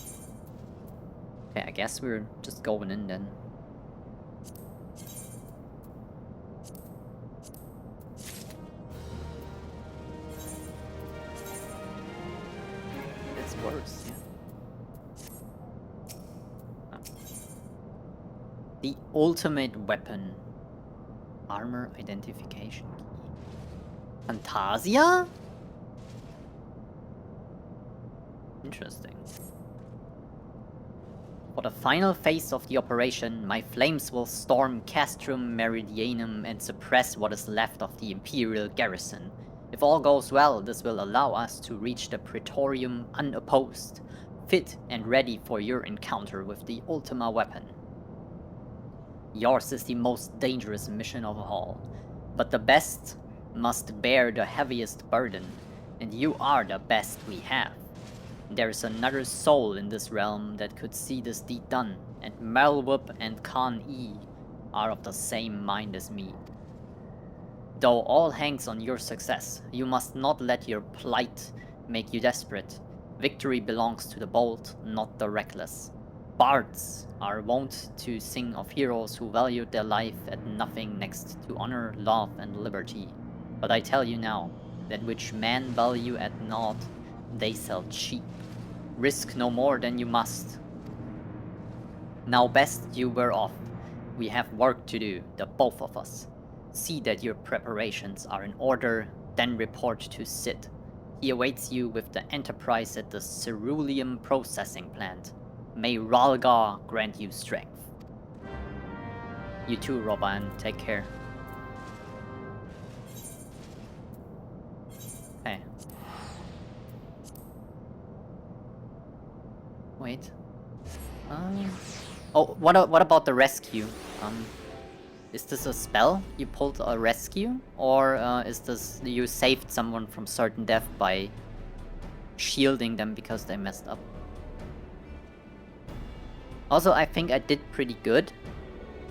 Okay, I guess we're just going in then. It's worse, yeah. Oh. The ultimate weapon. Armor identification key. Fantasia? Interesting. For the final phase of the operation, my flames will storm Castrum Meridianum and suppress what is left of the Imperial garrison. If all goes well, this will allow us to reach the Praetorium unopposed, fit and ready for your encounter with the Ultima weapon. Yours is the most dangerous mission of all, but the best must bear the heaviest burden, and you are the best we have. There is another soul in this realm that could see this deed done, and Melwup and Khan E are of the same mind as me. Though all hangs on your success, you must not let your plight make you desperate. Victory belongs to the bold, not the reckless. Bards are wont to sing of heroes who valued their life at nothing next to honor, love, and liberty. But I tell you now, that which men value at naught, they sell cheap. Risk no more than you must. Now best you were off. We have work to do, the both of us. See that your preparations are in order, then report to Sid. He awaits you with the Enterprise at the Ceruleum processing plant. May Ralgar grant you strength. You too, Robin. Take care. Okay. Wait. Oh, what about the rescue? Is this a spell? You pulled a rescue? Or is this you saved someone from certain death by shielding them because they messed up? Also, I think I did pretty good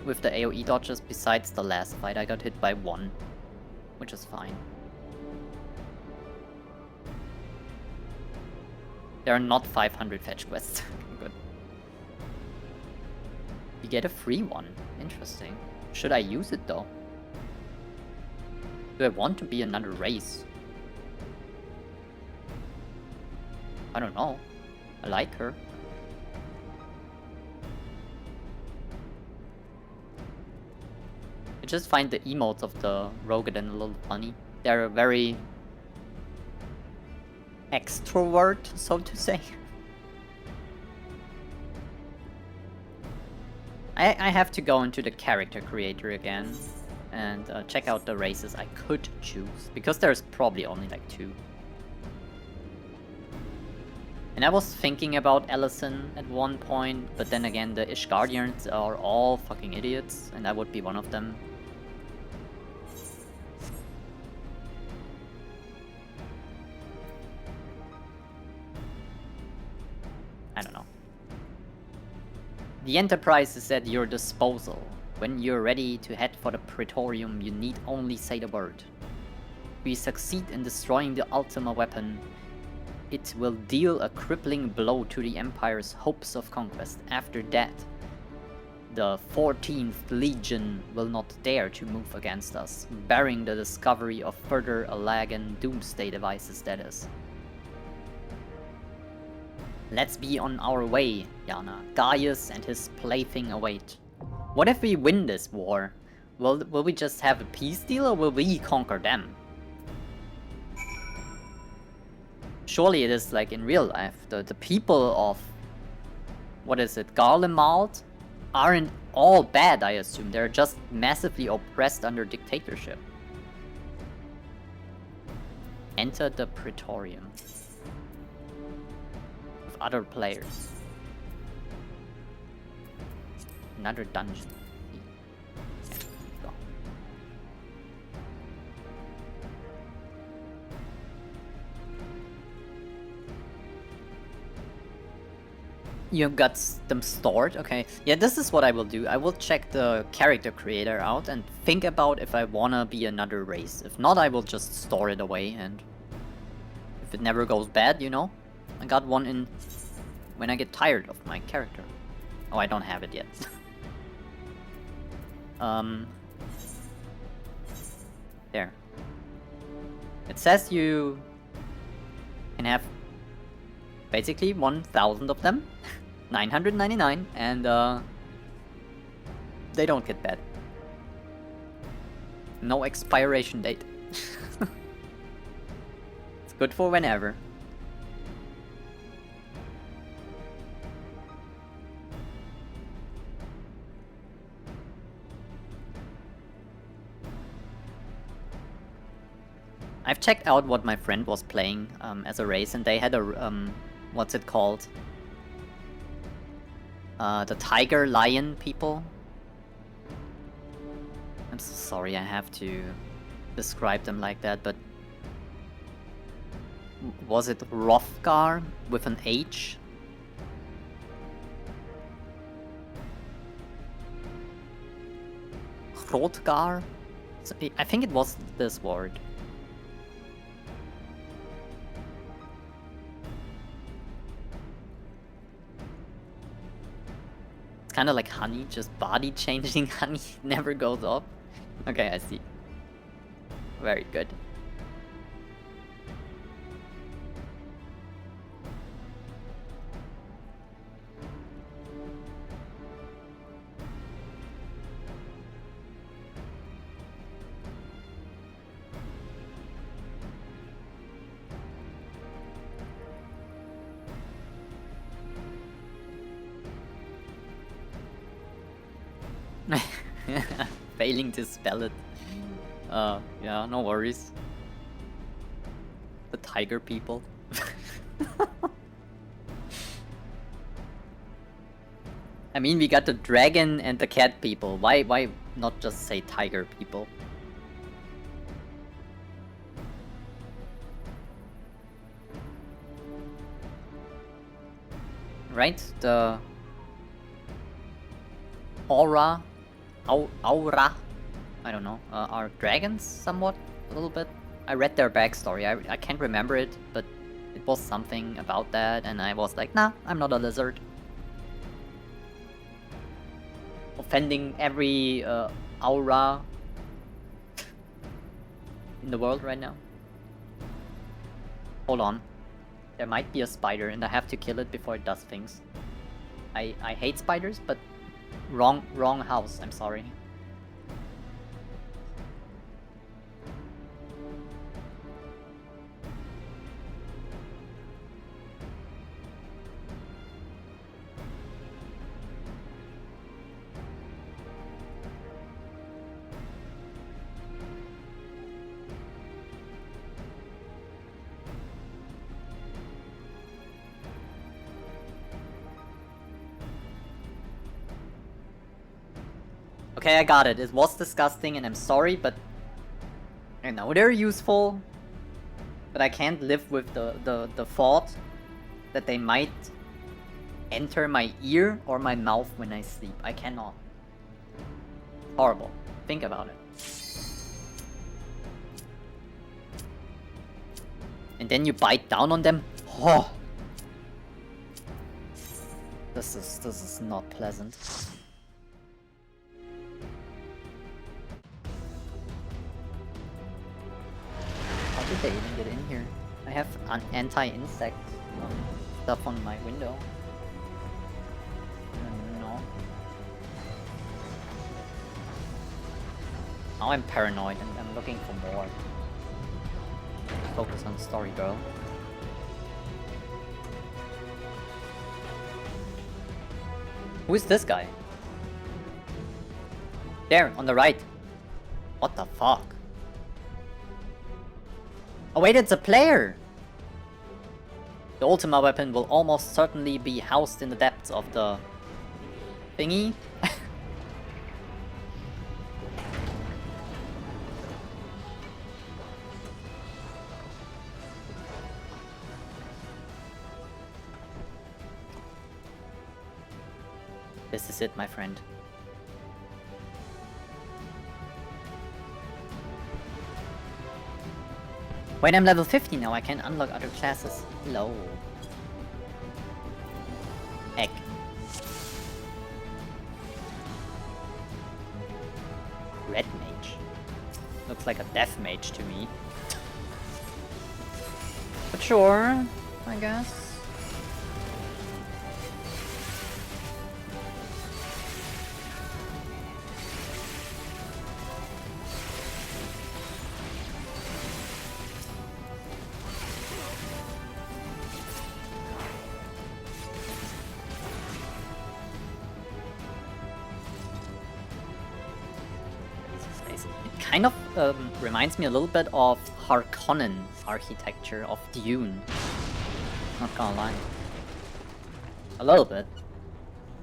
with the AoE dodges besides the last fight. I got hit by 1, which is fine. There are not 500 fetch quests. Good. You get a free one. Interesting. Should I use it though? Do I want to be another race? I don't know. I like her. I just find the emotes of the Rogadan a little funny. They're very extrovert, so to say. I have to go into the character creator again and check out the races I could choose, because there's probably only like 2. And I was thinking about Ellison at one point, but then again the Ishgardians are all fucking idiots, and I would be one of them. I don't know. The Enterprise is at your disposal. When you're ready to head for the Praetorium, you need only say the word. If we succeed in destroying the Ultima weapon, it will deal a crippling blow to the Empire's hopes of conquest. After that, the 14th Legion will not dare to move against us, barring the discovery of further Alagan doomsday devices, that is. Let's be on our way, Yana. Gaius and his plaything await. What if we win this war? Will we just have a peace deal, or will we conquer them? Surely it is like in real life. The people of... what is it? Garlemald? Aren't all bad, I assume. They're just massively oppressed under dictatorship. Enter the Praetorium with other players. Another dungeon. Okay, go. You got them stored? Okay. Yeah, this is what I will do. I will check the character creator out and think about if I wanna be another race. If not, I will just store it away, and if it never goes bad, you know? I got one in when I get tired of my character. Oh, I don't have it yet. There. It says you can have basically 1,000 of them, 999, and they don't get bad. No expiration date. It's good for whenever. I've checked out what my friend was playing as a race, and they had a what's it called? The tiger lion people. I'm so sorry I have to describe them like that, but was it Hrothgar with an H? Hrothgar? I think it was this word. Kind of like honey, just body changing honey, never goes off. Okay, I see. Very good. Failing to spell it. Yeah, no worries. The tiger people. I mean, we got the dragon and the cat people. Why not just say tiger people? Right? The aura, I don't know, are dragons somewhat, a little bit. I read their backstory, I can't remember it, but it was something about that, and I was like, nah, I'm not a lizard. Offending every aura in the world right now. Hold on. There might be a spider and I have to kill it before it does things. I hate spiders, but wrong house, I'm sorry. Okay, I got it. It was disgusting and I'm sorry, but I know they're useful. But I can't live with the thought that they might enter my ear or my mouth when I sleep. I cannot. Horrible. Think about it. And then you bite down on them. Oh. This is not pleasant. How did they even get in here? I have an anti-insect stuff on my window. No. Now I'm paranoid and I'm looking for more. Focus on the story, girl. Who is this guy? There, on the right. What the fuck? Oh wait, it's a player! The Ultima weapon will almost certainly be housed in the depths of the thingy. This is it, my friend. Wait, I'm level 50 now, I can unlock other classes. Hello. Egg. Red mage. Looks like a death mage to me. But sure, I guess. Kind of reminds me a little bit of Harkonnen architecture of Dune. Not gonna lie. A little bit.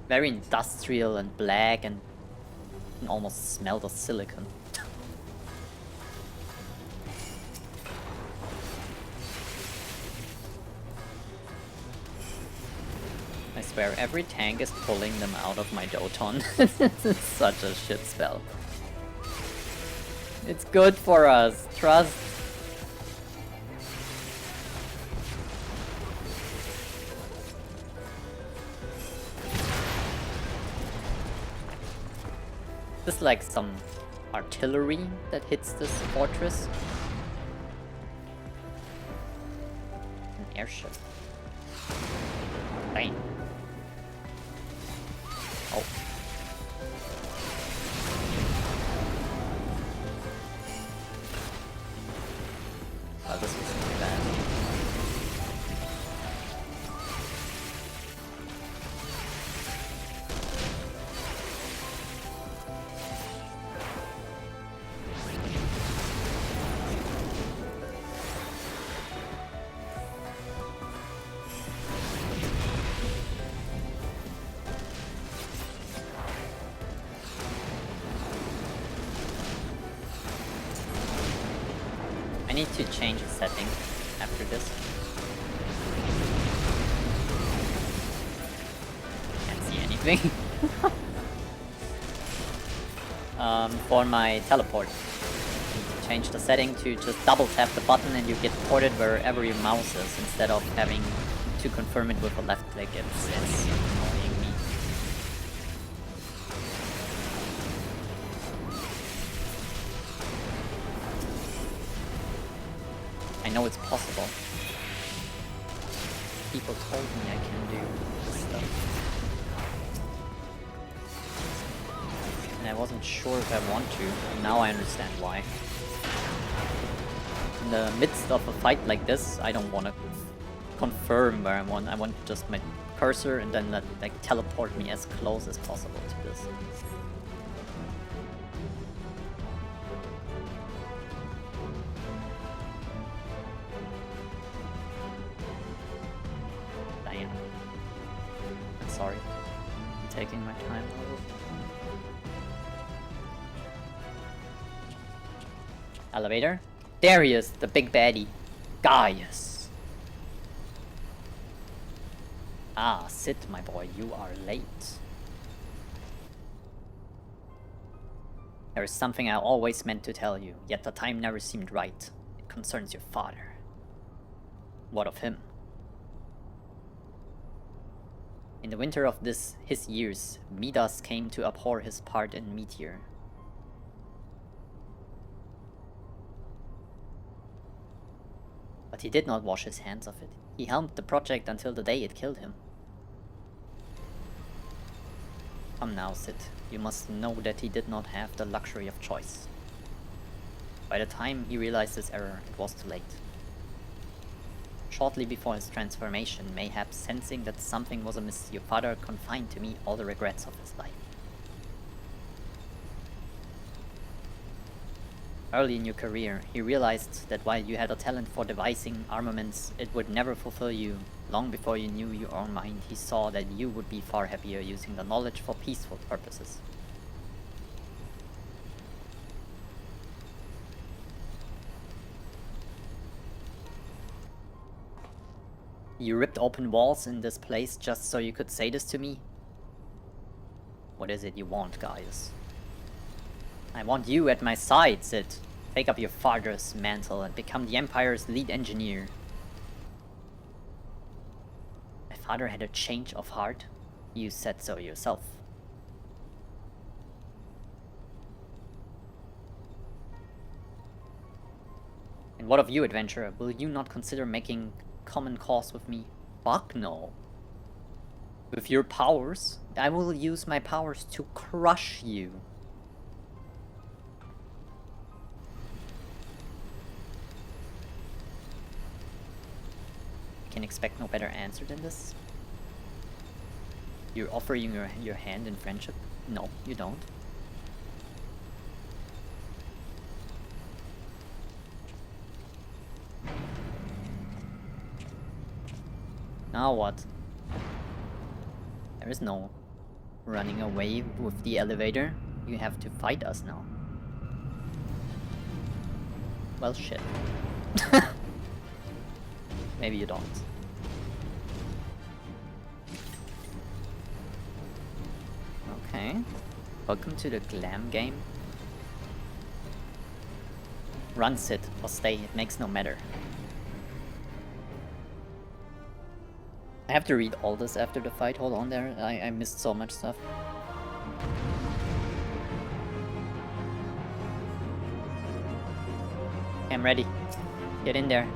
Very industrial and black and you can almost smell the silicon. I swear every tank is pulling them out of my Doton. This is such a shit spell. It's good for us, trust. This is like some artillery that hits this fortress. An airship. Bang. Oh. Oh, this was too bad. I need to change the setting after this. Can't see anything. For my teleport, change the setting to just double tap the button and you get ported wherever your mouse is instead of having to confirm it with a left click. It's annoying me. I know it's possible. People told me I can do this stuff. And I wasn't sure if I want to, and now I understand why. In the midst of a fight like this, I don't want to confirm where I want. I want just my cursor and then let like teleport me as close as possible to this. Damn. I'm sorry. I'm taking my time a little. Elevator? There he is, the big baddie. Gaius. Ah, sit, my boy, you are late. There is something I always meant to tell you, yet the time never seemed right. It concerns your father. What of him? In the winter of his years, Midas came to abhor his part in Meteor. But he did not wash his hands of it. He helmed the project until the day it killed him. Come now, Sid. You must know that he did not have the luxury of choice. By the time he realized his error, it was too late. Shortly before his transformation, mayhap sensing that something was amiss, your father confined to me all the regrets of his life. Early in your career, you realized that while you had a talent for devising armaments, it would never fulfill you. Long before you knew your own mind, he saw that you would be far happier using the knowledge for peaceful purposes. You ripped open walls in this place just so you could say this to me? What is it you want, Gaius? I want you at my side, Sid. Take up your father's mantle and become the Empire's lead engineer. My father had a change of heart. You said so yourself. And what of you, adventurer? Will you not consider making common cause with me? Fuck no. With your powers, I will use my powers to crush you. Can expect no better answer than this. You're offering your hand in friendship? No, you don't. Now what? There is no running away with the elevator. You have to fight us now. Well, shit. Maybe you don't. Okay. Welcome to the glam game. Run, Sid, or stay. It makes no matter. I have to read all this after the fight. Hold on there. I missed so much stuff. I'm ready. Get in there.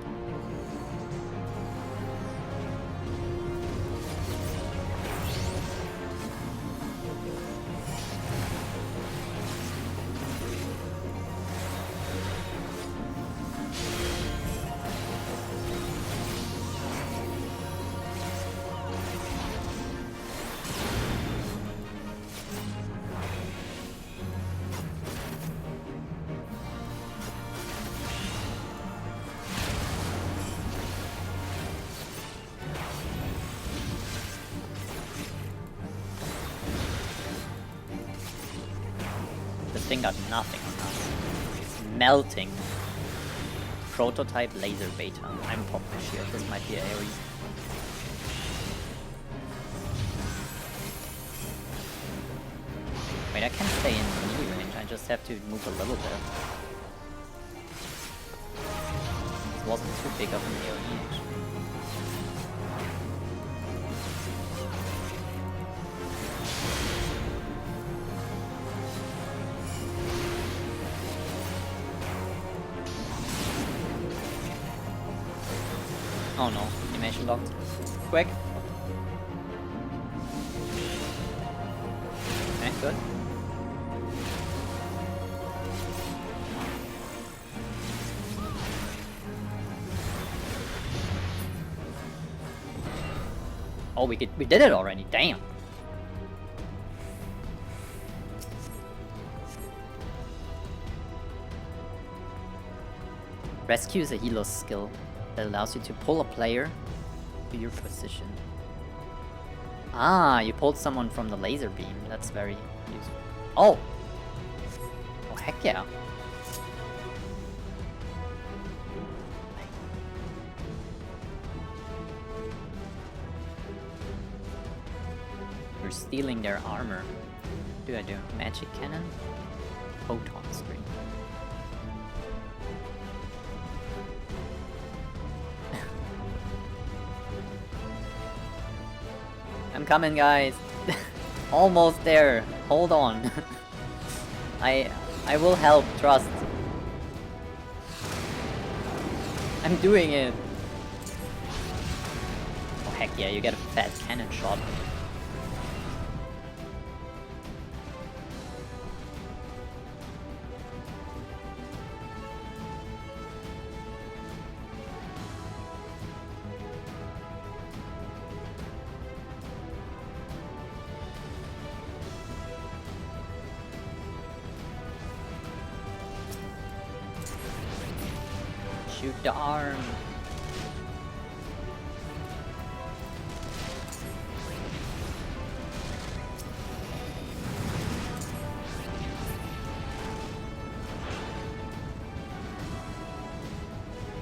Thing got nothing on us. It's melting. Prototype laser beta. I'm pop my shield. This might be a Ares. Wait, I can stay in melee range. I just have to move a little bit. This wasn't too big of an AoE actually. Oh no, animation locked. Quick. Okay, good. Oh, we did it already. Damn. Rescue is a healer's skill that allows you to pull a player to your position. Ah, you pulled someone from the laser beam. That's very useful. Oh! Oh, heck yeah. You're stealing their armor. What do I do? Magic cannon? Photon screen. I'm coming, guys. Almost there. Hold on. I will help, trust. I'm doing it. Oh heck yeah, you get a fat cannon shot. Shoot the arm.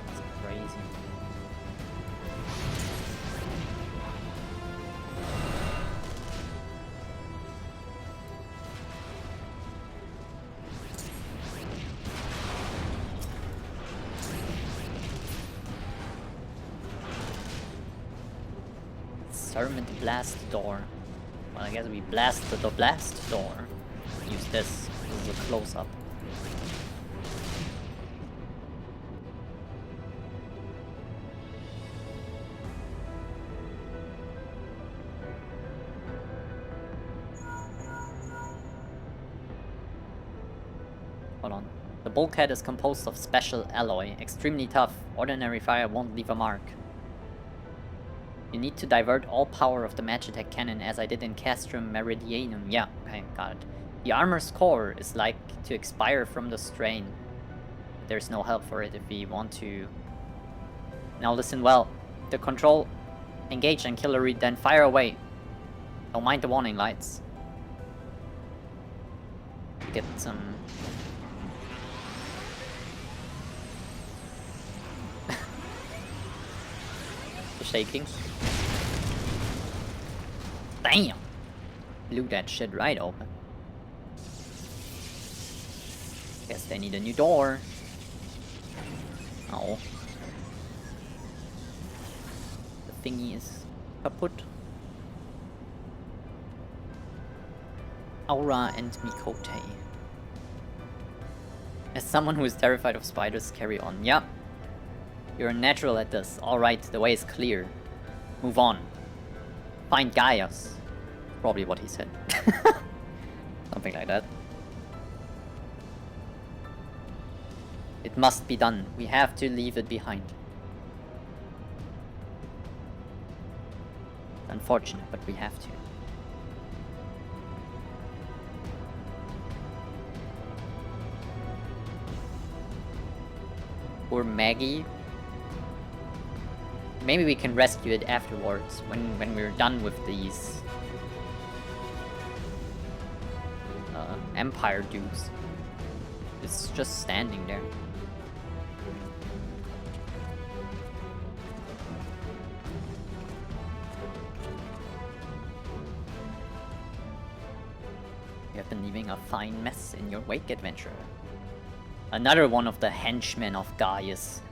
That's crazy. Sermon blast door. Well, I guess we blasted the blast door. Use this. This is a close-up. Hold on. The bulkhead is composed of special alloy. Extremely tough. Ordinary fire won't leave a mark. You need to divert all power of the Magitech cannon as I did in Castrum Meridianum. Yeah, okay, got it. The armor's core is like to expire from the strain. There's no help for it if we want to. Now listen well. The control, engage artillery, then fire away. Don't mind the warning lights. Get some... shaking. Damn! Blew that shit right open. Guess they need a new door. Oh. The thingy is kaput. Aura and Mikote. As someone who is terrified of spiders, carry on. Yeah. You're a natural at this. Alright, the way is clear. Move on. Find Gaius. Probably what he said. Something like that. It must be done. We have to leave it behind. Unfortunate, but we have to. Poor Maggie. Maybe we can rescue it afterwards, when we're done with these Empire dudes. It's just standing there. You have been leaving a fine mess in your wake, adventurer. Another one of the henchmen of Gaius.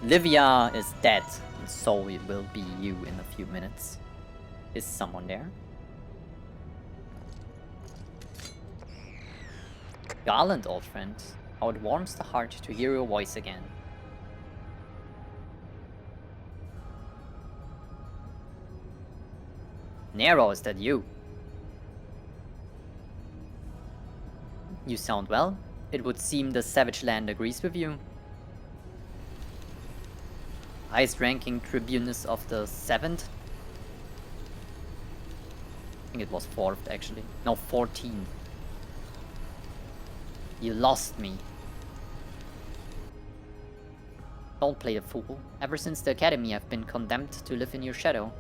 Livia is dead, and so it will be you in a few minutes. Is someone there? Garland, old friend. How it warms the heart to hear your voice again. Nero, is that you? You sound well. It would seem the Savage Land agrees with you. Highest ranking tribunus of the 7th. I think it was 4th actually. No, 14th. You lost me. Don't play the fool. Ever since the academy I've been condemned to live in your shadow.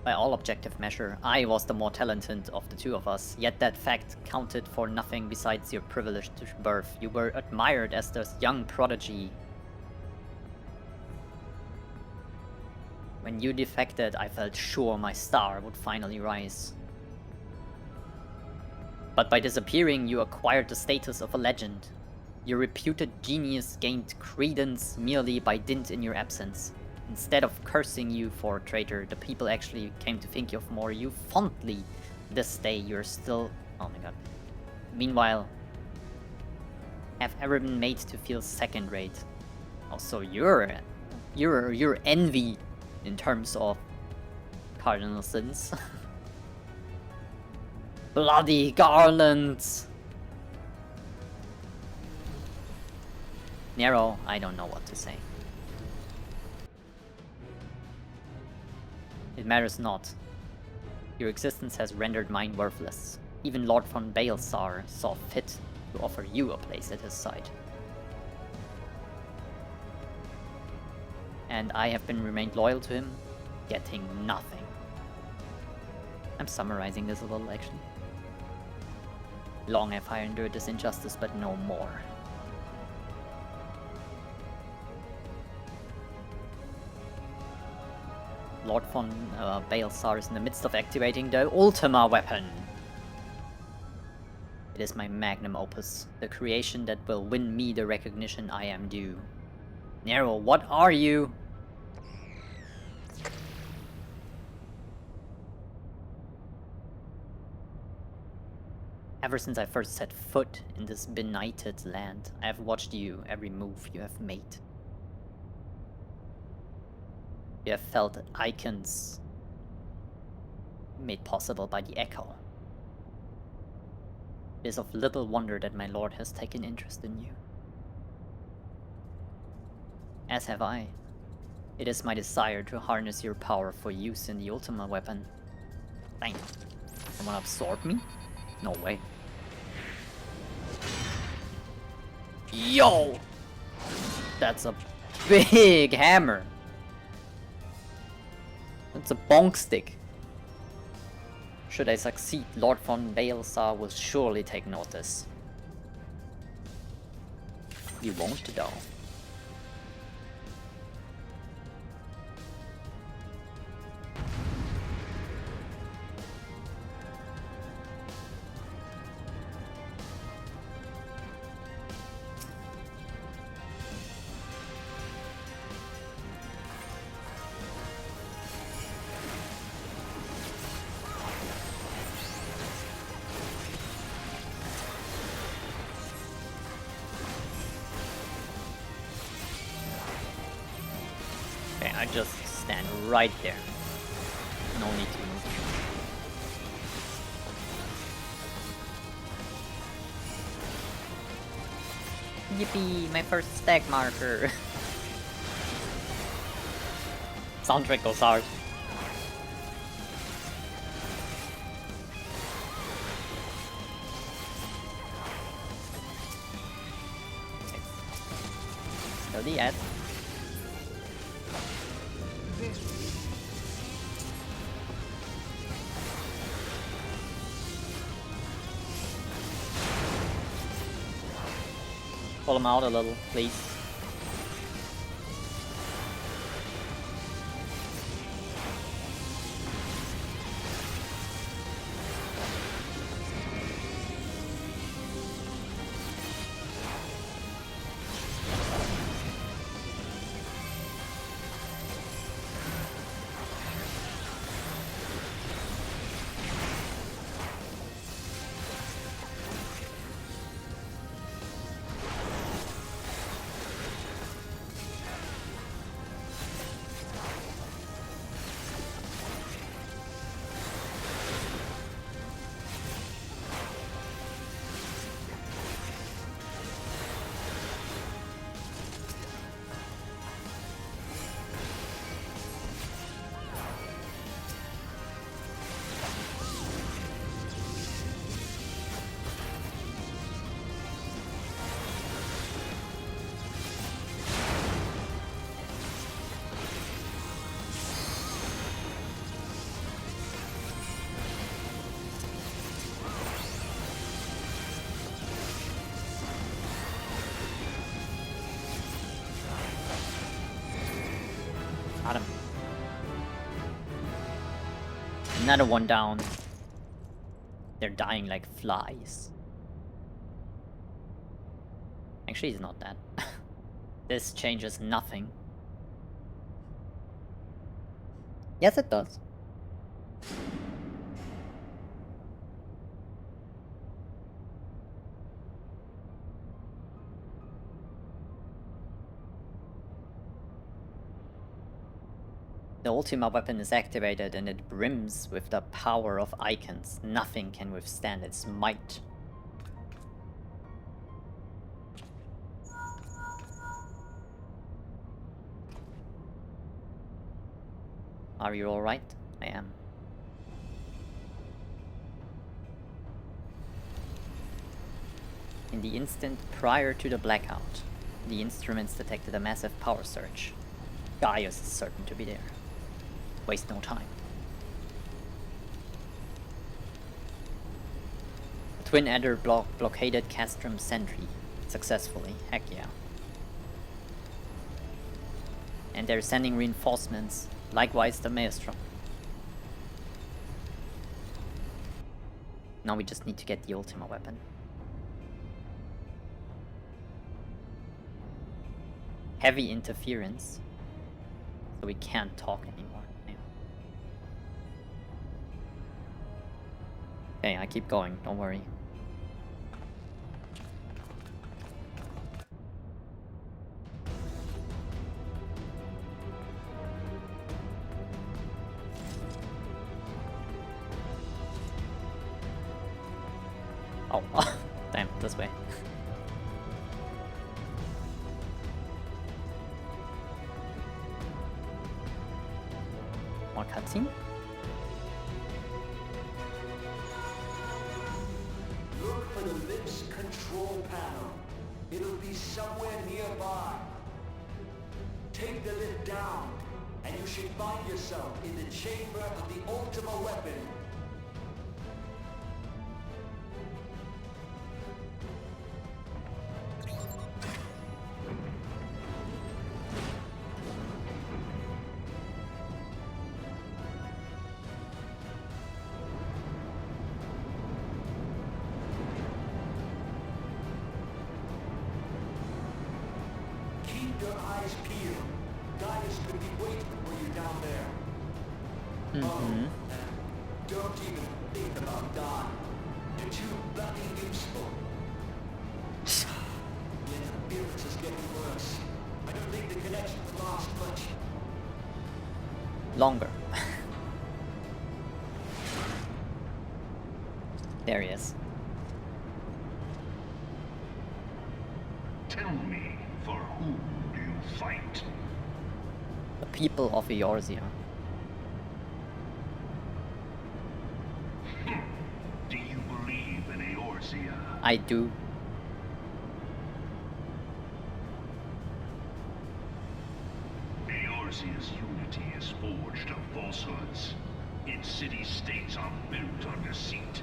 By all objective measure, I was the more talented of the two of us, yet that fact counted for nothing besides your privileged birth. You were admired as the young prodigy. When you defected, I felt sure my star would finally rise. But by disappearing, you acquired the status of a legend. Your reputed genius gained credence merely by dint in your absence. Instead of cursing you for a traitor, the people actually came to think of more you fondly. This day, you're still... oh my god. Meanwhile, have ever been made to feel second-rate. Also, you're envy in terms of cardinal sins. Bloody garlands! Nero, I don't know what to say. It matters not. Your existence has rendered mine worthless. Even Lord von Balesar saw fit to offer you a place at his side. And I have been remained loyal to him, getting nothing. I'm summarizing this a little, actually. Long have I endured this injustice, but no more. Lord von Balesar is in the midst of activating the Ultima weapon. It is my magnum opus, the creation that will win me the recognition I am due. Nero, what are you? Ever since I first set foot in this benighted land, I have watched you, every move you have made. You have felt icons made possible by the echo. It is of little wonder that my lord has taken interest in you. As have I. It is my desire to harness your power for use in the Ultima weapon. Bang. Someone absorb me? No way. Yo! That's a big hammer. That's a bonk stick. Should I succeed, Lord von Balesar will surely take notice. You won't, though. Okay, I just stand right there. No need to move. Yippee, my first stag marker. Soundtrack goes hard. Still the ad. Pull him out a little, please. Got him. Another one down. They're dying like flies. Actually, it's not that. This changes nothing. Yes, it does. The Ultima weapon is activated and it brims with the power of icons. Nothing can withstand its might. Are you alright? I am. In the instant prior to the blackout, the instruments detected a massive power surge. Gaius is certain to be there. Waste no time. The Twin Adder blockaded Castrum's sentry successfully. Heck yeah. And they're sending reinforcements. Likewise the Maelstrom. Now we just need to get the Ultima weapon. Heavy interference. So we can't talk anymore. Yeah. Okay, I keep going, don't worry. Oh, damn, this way. More cutscene? Look for the lift's control panel. It'll be somewhere nearby. Take the lift down, and you should find yourself in the chamber of the Ultima weapon. Keep your eyes peeled. Gaius could be waiting for you down there. Oh, and don't even think about dying. You're too bloody useful. The interference is getting worse. I don't think the connection will last much. Longer. There he is. Tell me, for whom do you fight? The people of Eorzea. Do you believe in Eorzea? I do. Eorzea's unity is forged of falsehoods. Its city-states are built on deceit,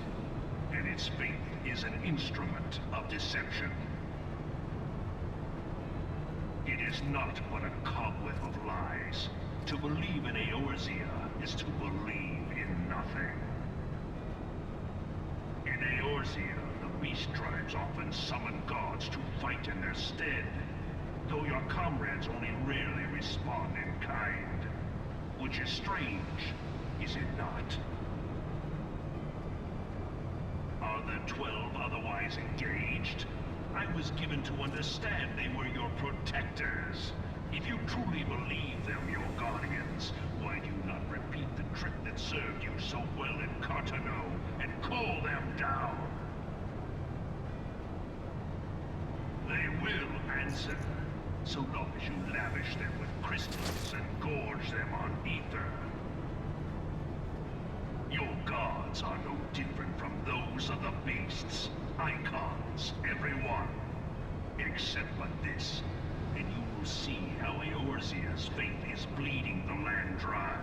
and its faith is an instrument of deception. It is not but a cobweb of lies. To believe in Eorzea is to believe in nothing. In Eorzea, the beast tribes often summon gods to fight in their stead, though your comrades only rarely respond in kind. Which is strange, is it not? Are the 12 otherwise engaged? I was given to understand they were your protectors. If you truly believe them your guardians, why do you not repeat the trick that served you so well in Cartano and call them down? They will answer, so long as you lavish them with crystals and gorge them on ether. Your gods are no different from those of the beasts. Icons, every one. Except but this, and you will see how Eorzea's faith is bleeding the land dry.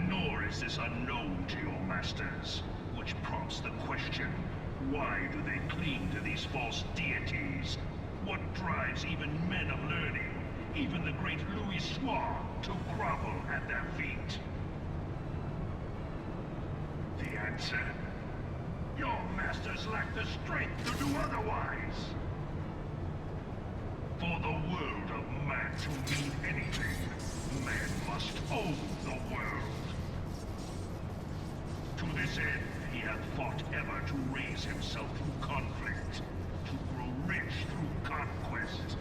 Nor is this unknown to your masters, which prompts the question, why do they cling to these false deities? What drives even men of learning, even the great Louis Soir, to grovel at their feet? The answer? Your masters lack the strength to do otherwise. For the world of man to mean anything, man must own the world. To this end, he hath fought ever to raise himself through conflict, to grow rich through conquest.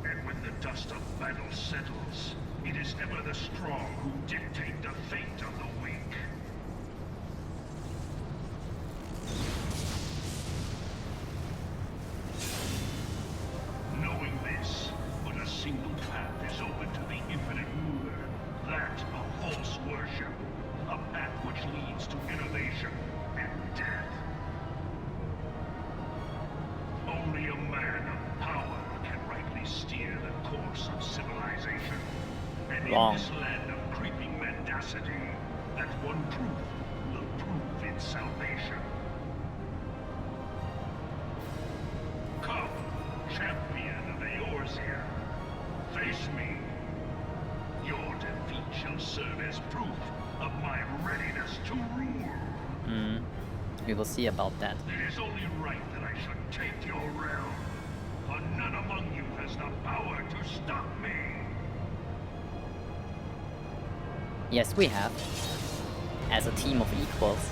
And when the dust of battle settles, it is ever the strong who dictate the fate of the weak. Knowing this, but a single path is open to the infinite ruler, that of false worship, a path which leads to innovation and death. Only a man of power can rightly steer Wrong. In this land of creeping mendacity, that one truth will prove its salvation. Come, champion of Eorzea. Face me. Your defeat shall serve as proof of my readiness to rule. We will see about that. It is only right that I should take your realm, for none among you has the power to stop me. Yes, we have. As a team of equals.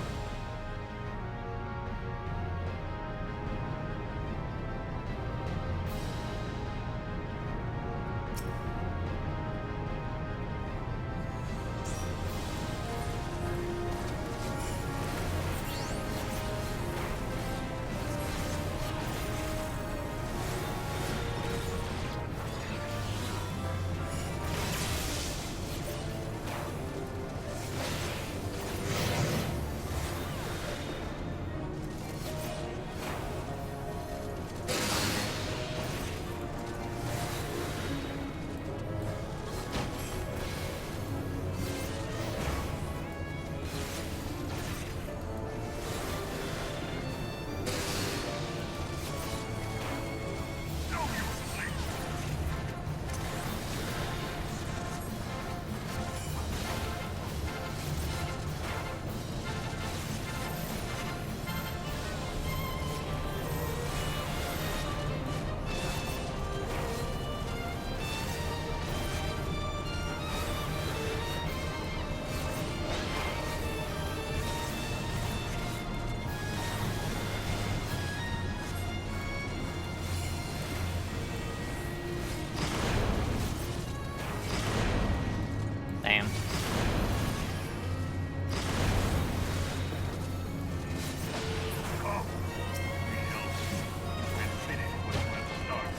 Damn. Come, we shall see and finish what you have started.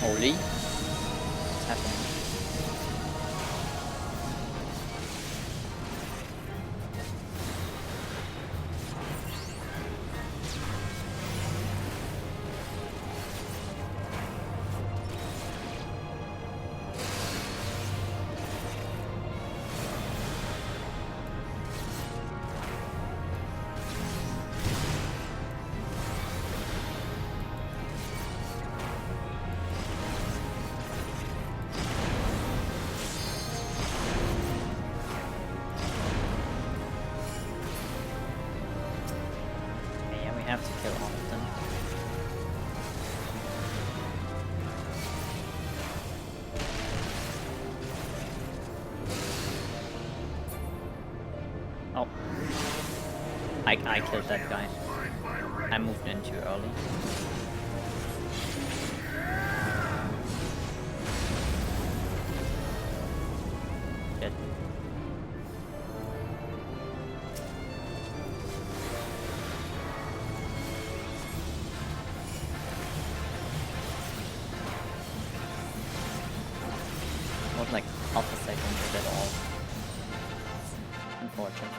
Holy. What's happening? Yeah, we have to kill all of them. Oh. I killed that guy. I moved in too early. Dead. Not like half a second at all. Unfortunate.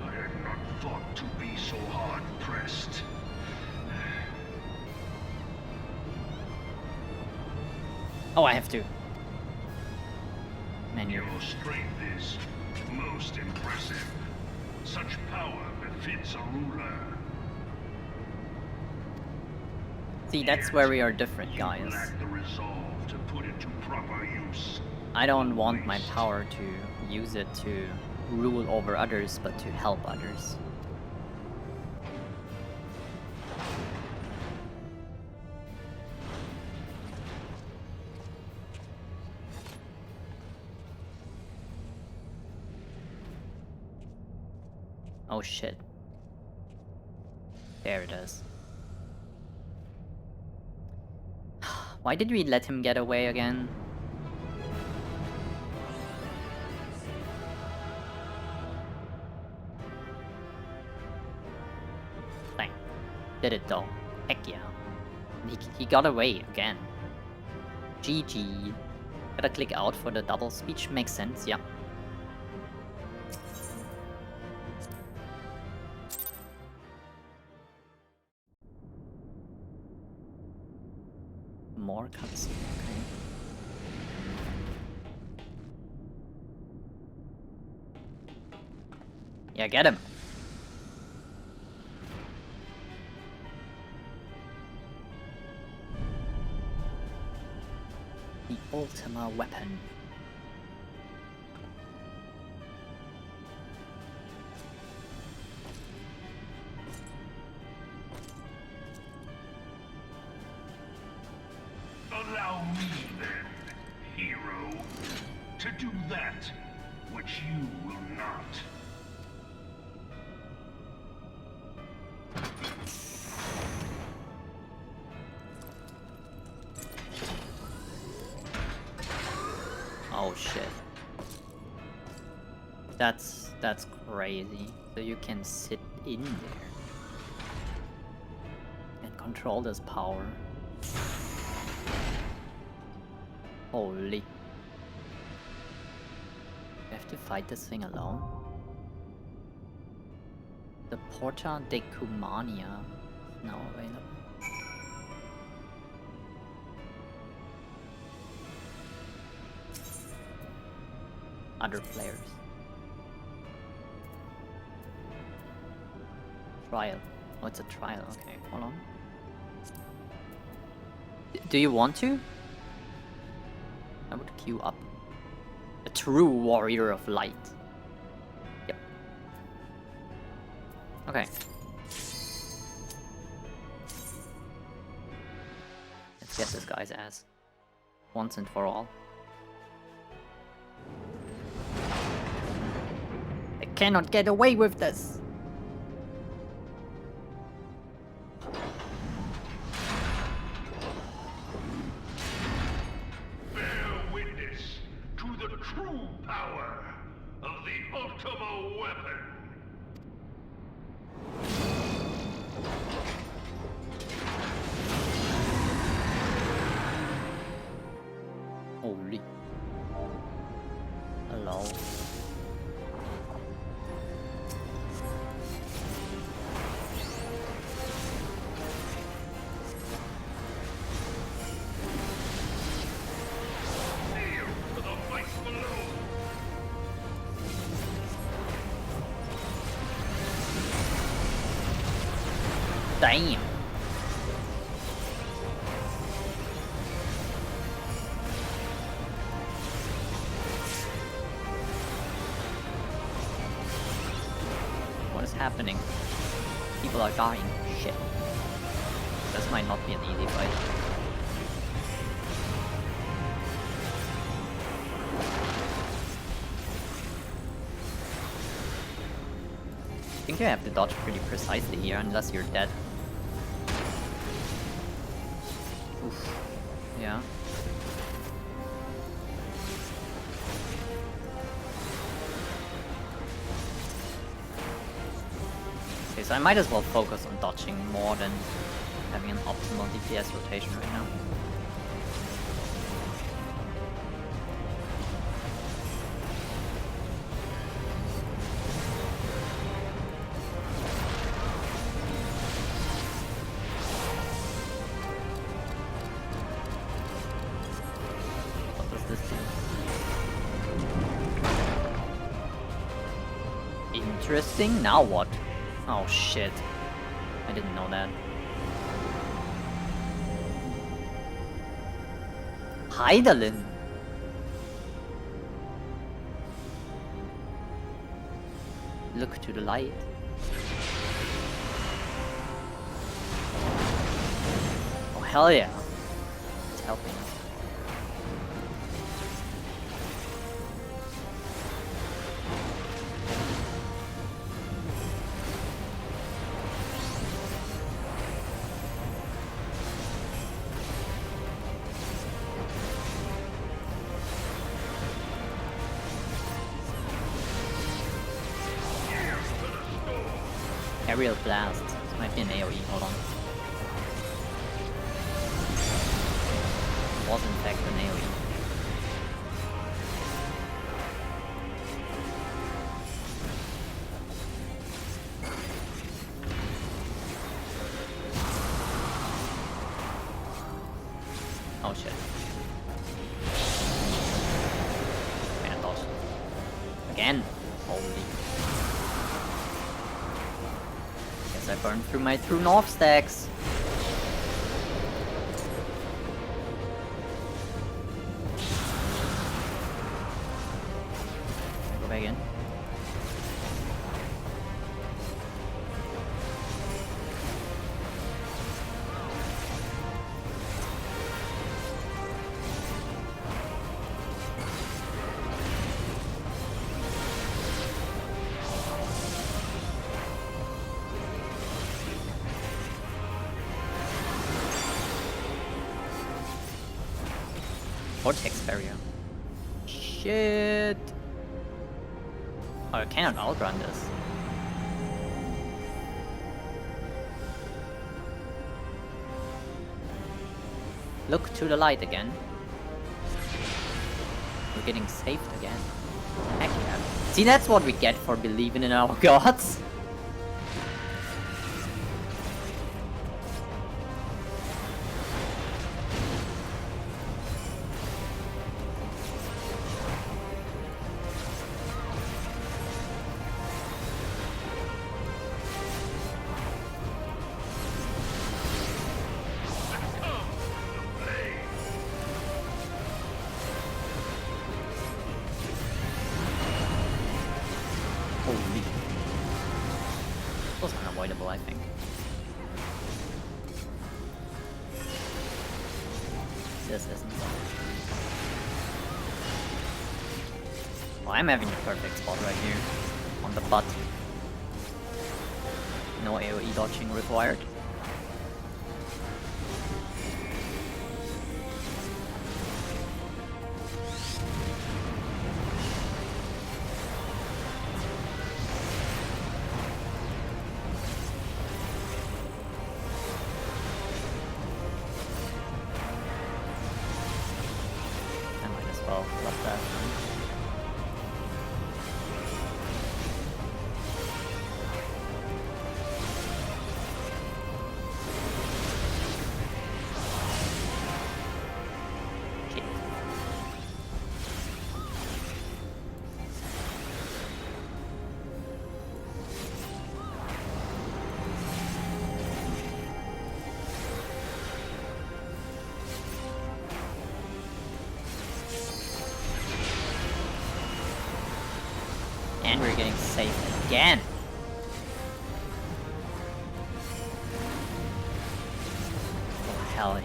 I had not thought to be so hard pressed. Oh, I have to. Menu. Your strength is most impressive. Such power befits a ruler. See, that's where we are different, You guys. lack the resolve to put it to proper use. I don't want my power to use it to rule over others, but to help others. Oh shit. There it is. Why did we let him get away again? Dang. Did it though. Heck yeah. He got away again. GG. Gotta click out for the double speech. Makes sense, yeah. More cutscene, okay. Yeah, get him. The Ultima weapon. Allow me then, hero, to do that which you will not. Oh shit. That's crazy. So you can sit in there and control this power. Holy. You have to fight this thing alone? The Porta de Cumania is now available. Other players. Trial. Oh, it's a trial. Okay, hold on. Do you want to? I would queue up. A true warrior of light. Yep. Okay. Let's get this guy's ass. Once and for all. I cannot get away with this! Bear witness to the true power of the Ultima weapon. Holy. Hello. Kneel to the fight below. Damn. What is happening? People are dying. Shit. This might not be an easy fight. I think you have to dodge pretty precisely here, unless you're dead. Oof. Yeah. Okay, so I might as well focus on dodging more than having an optimal DPS rotation right now. What does this do? Interesting. Now what? Oh shit. I didn't know that. Heidelin. Look to the light. Oh hell yeah. It's helping. Aerial Blast. This might be an AoE, hold on. It was in fact an AoE. Oh shit. And dodge. Again. Holy. Guess I burned through my true north stacks. Go back in. Vortex barrier. Shit. Oh, I cannot outrun this. Look to the light again. We're getting saved again. Heck yeah. See, that's what we get for believing in our gods. Holy. It was unavoidable, I think. This isn't. Well, I'm having a perfect spot right here. On the butt. No AoE dodging required. Well, love that. Shit. And we're getting saved again. Oh, hell yeah.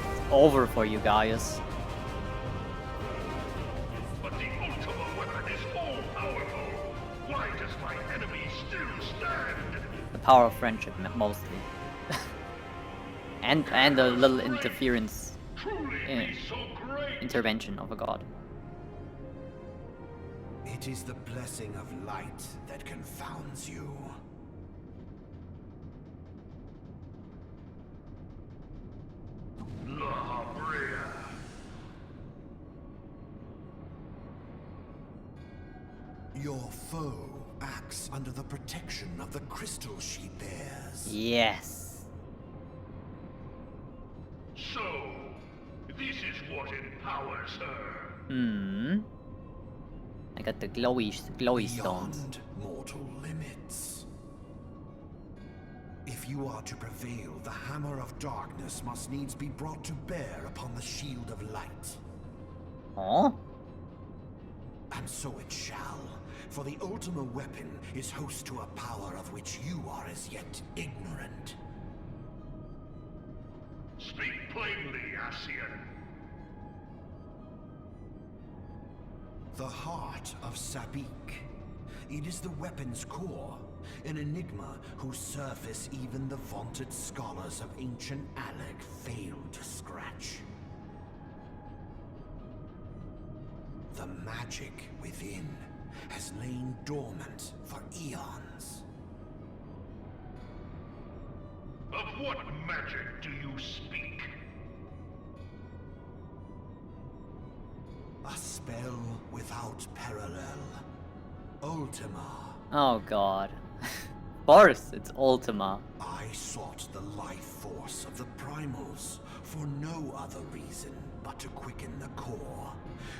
It's over for you guys. But the ultimate weapon is all powerful. Why does my enemy still stand? The power of friendship, mostly. and a little interference, intervention of a god. It is the blessing of light that confounds you. Eorzea. Your foe acts under the protection of the crystal she bears. Yes. So, this is what empowers her. Hmm. I got the glowy stones. Beyond mortal limits. If you are to prevail, the hammer of darkness must needs be brought to bear upon the shield of light. Oh? And so it shall, for the ultima weapon is host to a power of which you are as yet ignorant. Speak plainly, Ascian. The heart of Sabik. It is the weapon's core, An enigma whose surface even the vaunted scholars of ancient Alec failed to scratch. The magic within has lain dormant for eons. Of what magic do you speak? A spell without parallel. Ultima. Oh god. Of course, it's Ultima. I sought the life force of the primals for no other reason but to quicken the core.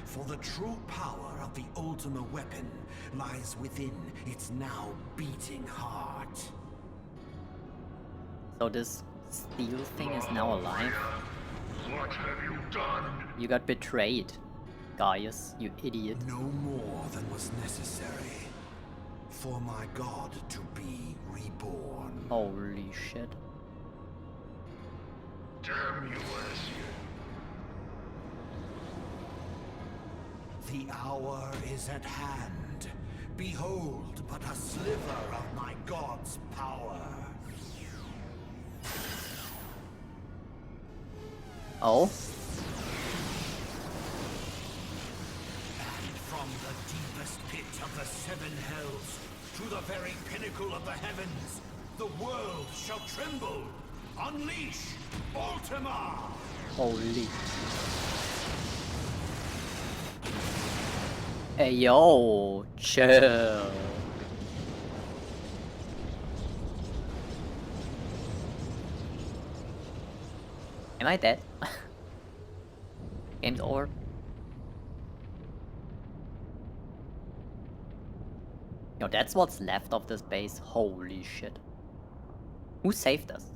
For the true power of the Ultima weapon lies within its now beating heart. So this steel thing is now alive? What have you done? You got betrayed, Gaius, you idiot. No more than was necessary for my god to be reborn. Holy shit. Damn you, Eorzea. The hour is at hand. Behold but a sliver of my god's power. Oh? And from the deepest pit of the seven hells to the very pinnacle of the heavens, the world shall tremble. Unleash Ultima! Holy. Hey yo, chill. Am I dead? Game's over. Yo, that's what's left of this base. Holy shit. Who saved us?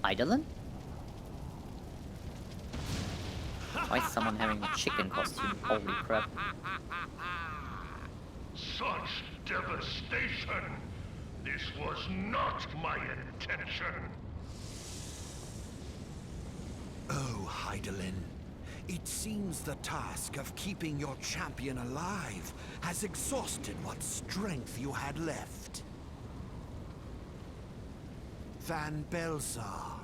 Eidolon? Why is someone having a chicken costume? Holy crap. Such devastation! This was not my intention! Oh, Eidolon. It seems the task of keeping your champion alive has exhausted what strength you had left. Van Belsar,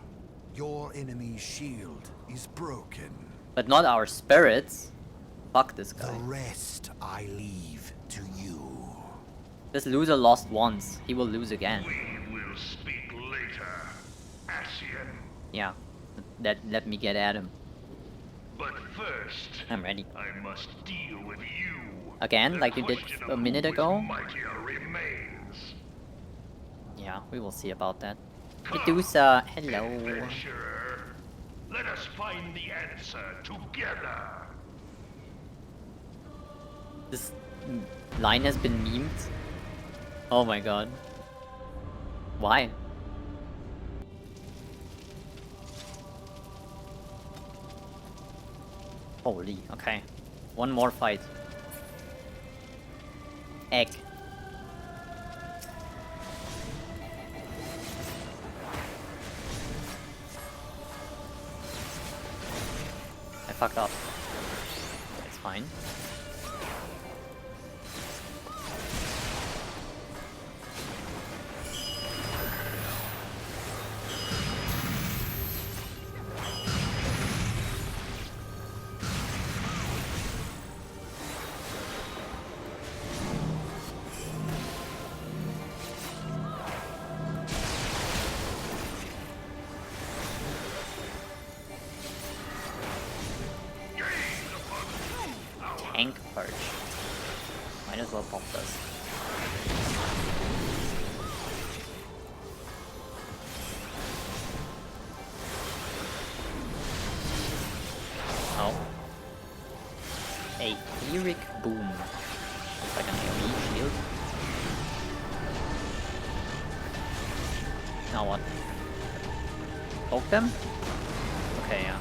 your enemy's shield is broken. But not our spirits. Fuck this The guy. rest I leave to you. This loser lost once. He will lose again. We will speak later, Ascian. Yeah. Let me get at him. But first, I'm ready. I must deal with you. Again, The like you did question a of minute who is ago? mightier remains. Yeah, we will see about that. Medusa, hello. Adventurer, let us find the answer together. This line has been memed. Oh my god. Why? Holy, okay. One more fight. Egg. I fucked up. It's fine. Tank perch. Might as well pop this. Oh. A lyric boom. Looks like an AoE shield. Now what? Poke them? Okay, yeah.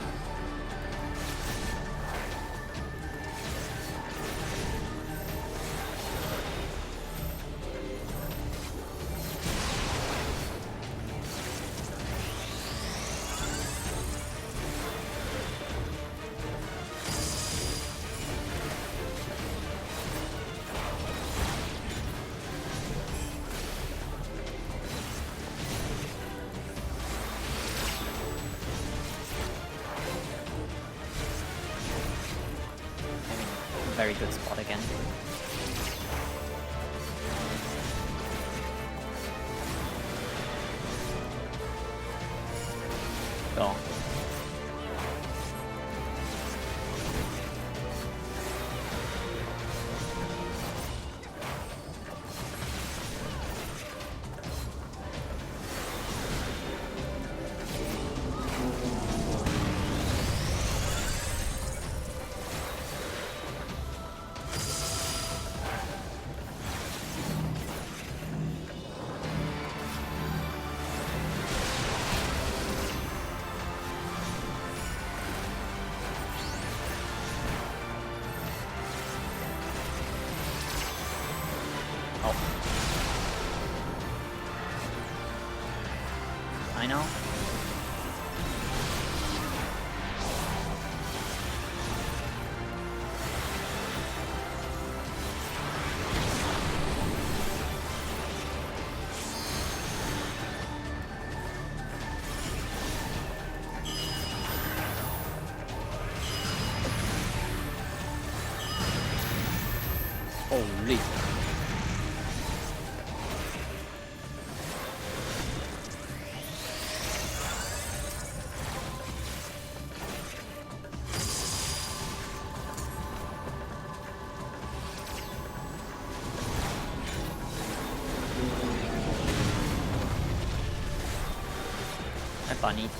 very good spot again. Go. I know. Holy. Bunny.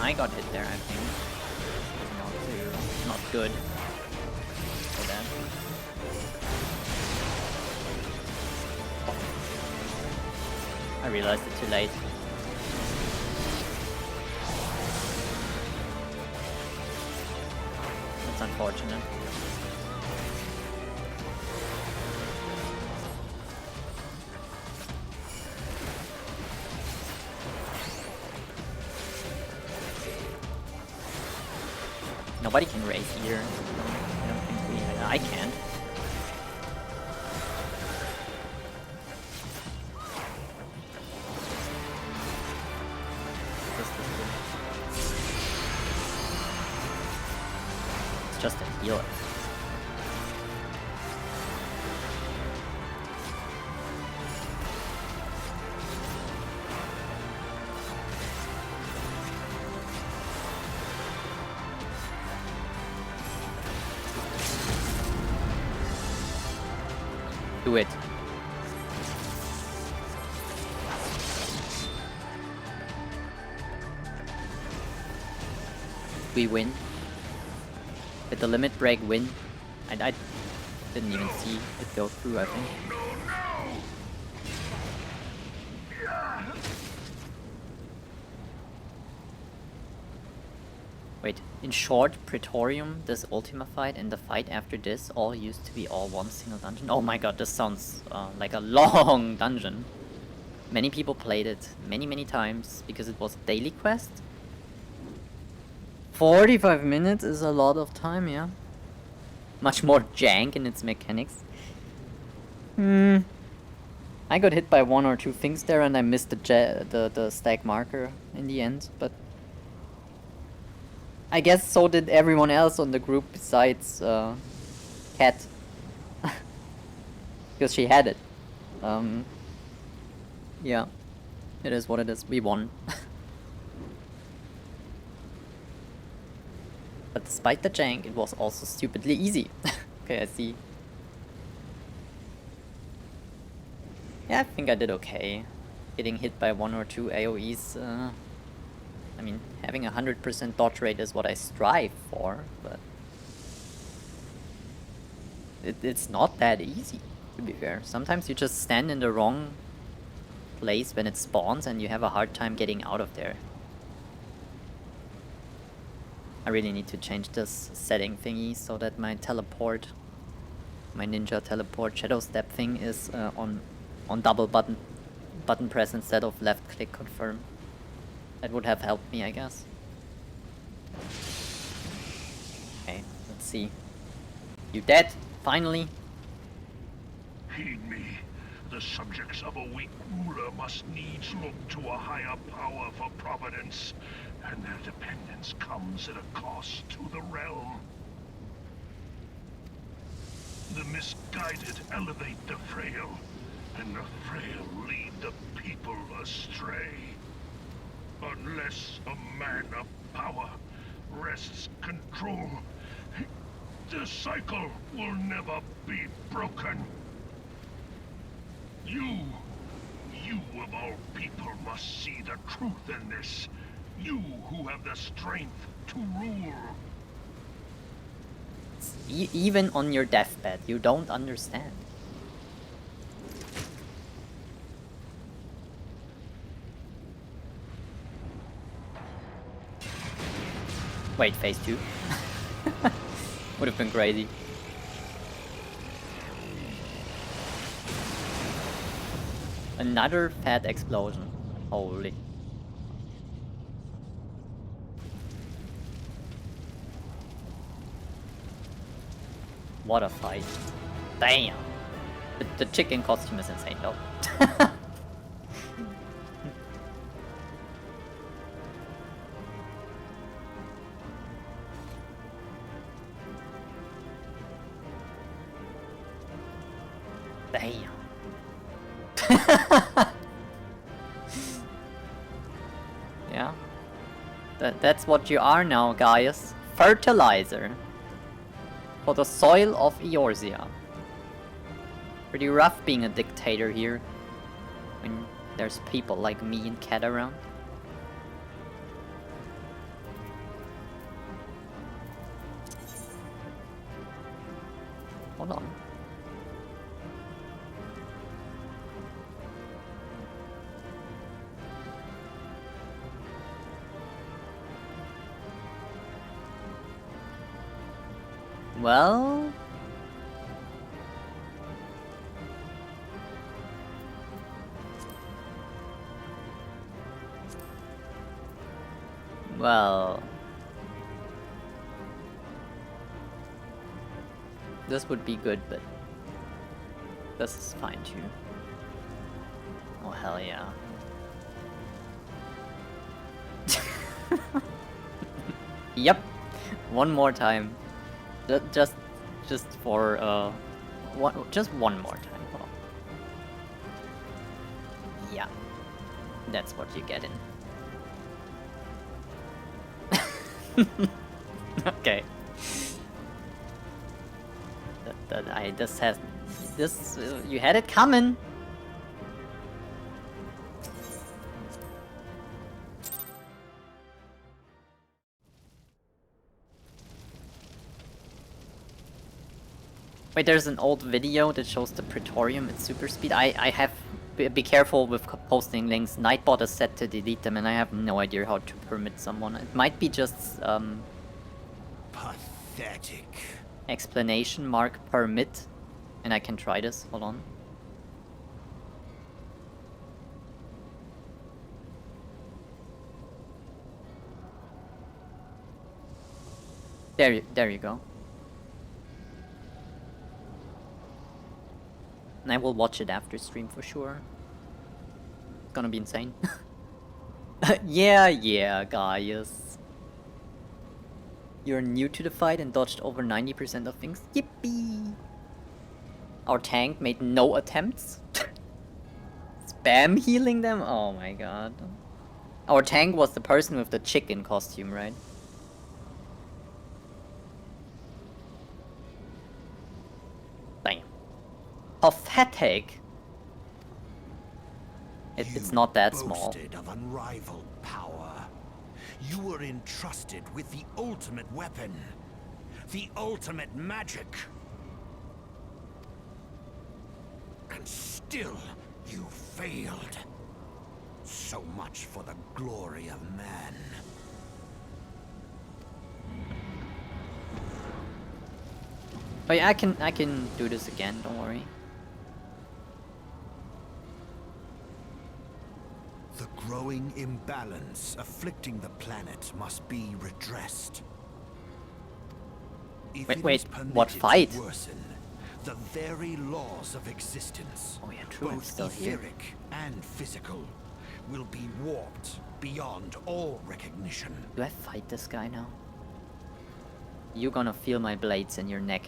I got hit there, I think. Not good for that. I realized it too late. That's unfortunate. Nobody can race here. I don't think we... I can't. It's just a healer. Do it. We win. With the limit break win. I didn't even see it go through, I think. Wait, in short, Praetorium, this Ultima fight, and the fight after this all used to be all one single dungeon. Oh my god, this sounds like a long dungeon. Many people played it many times because it was a daily quest. 45 minutes is a lot of time, yeah. Much more jank in its mechanics. I got hit by one or two things there and I missed the stack marker in the end, but I guess so did everyone else on the group besides Kat. Because she had it. Yeah. It is what it is. We won. But despite the jank, it was also stupidly easy. Okay, I see. Yeah, I think I did okay. Getting hit by one or two AoEs, I mean, having 100% dodge rate is what I strive for, but It's not that easy, to be fair. Sometimes you just stand in the wrong place when it spawns and you have a hard time getting out of there. I really need to change this setting thingy so that my teleport, my ninja teleport shadow step thing is on double button press instead of left click confirm. That would have helped me, I guess. Okay, let's see. You dead? Finally? Heed me. The subjects of a weak ruler must needs look to a higher power for providence, and their dependence comes at a cost to the realm. The misguided elevate the frail, and the frail lead the people astray. Unless a man of power wrests control, the cycle will never be broken. You of all people must see the truth in this. You who have the strength to rule. Even on your deathbed, you don't understand. Wait, phase 2? Would have been crazy. Another fat explosion. Holy. What a fight. Damn. The chicken costume is insane though. Damn. Yeah. That's what you are now, guys. Fertilizer. For the soil of Eorzea. Pretty rough being a dictator here. When there's people like me and Cat around. Hold on. Well... Well... This would be good, but... This is fine too. Oh hell yeah. Yep. One more time. Just for just one more time. Hold on. Yeah, that's what you get in. Okay. You had it coming. Wait, there's an old video that shows the Praetorium at super speed. I have... Be careful with posting links. Nightbot is set to delete them and I have no idea how to permit someone. It might be just... Pathetic. Explanation mark permit. And I can try this. Hold on. There you go. And I will watch it after stream for sure. It's gonna be insane. Yeah, guys. You're new to the fight and dodged over 90% of things. Yippee! Our tank made no attempts. Spam healing them? Oh my god. Our tank was the person with the chicken costume, right? Damn. Pathetic. It's not that small. Boasted of unrivaled power. You were entrusted with the ultimate weapon, the ultimate magic. Still, you failed. So much for the glory of man. Oh yeah, I can do this again, don't worry. The growing imbalance afflicting the planet must be redressed. If it Wait, is permitted what fight? to worsen, the very laws of existence, Oh yeah, true, I'm both still here. etheric and physical, will be warped beyond all recognition. Do I fight this guy now? You're gonna feel my blades in your neck.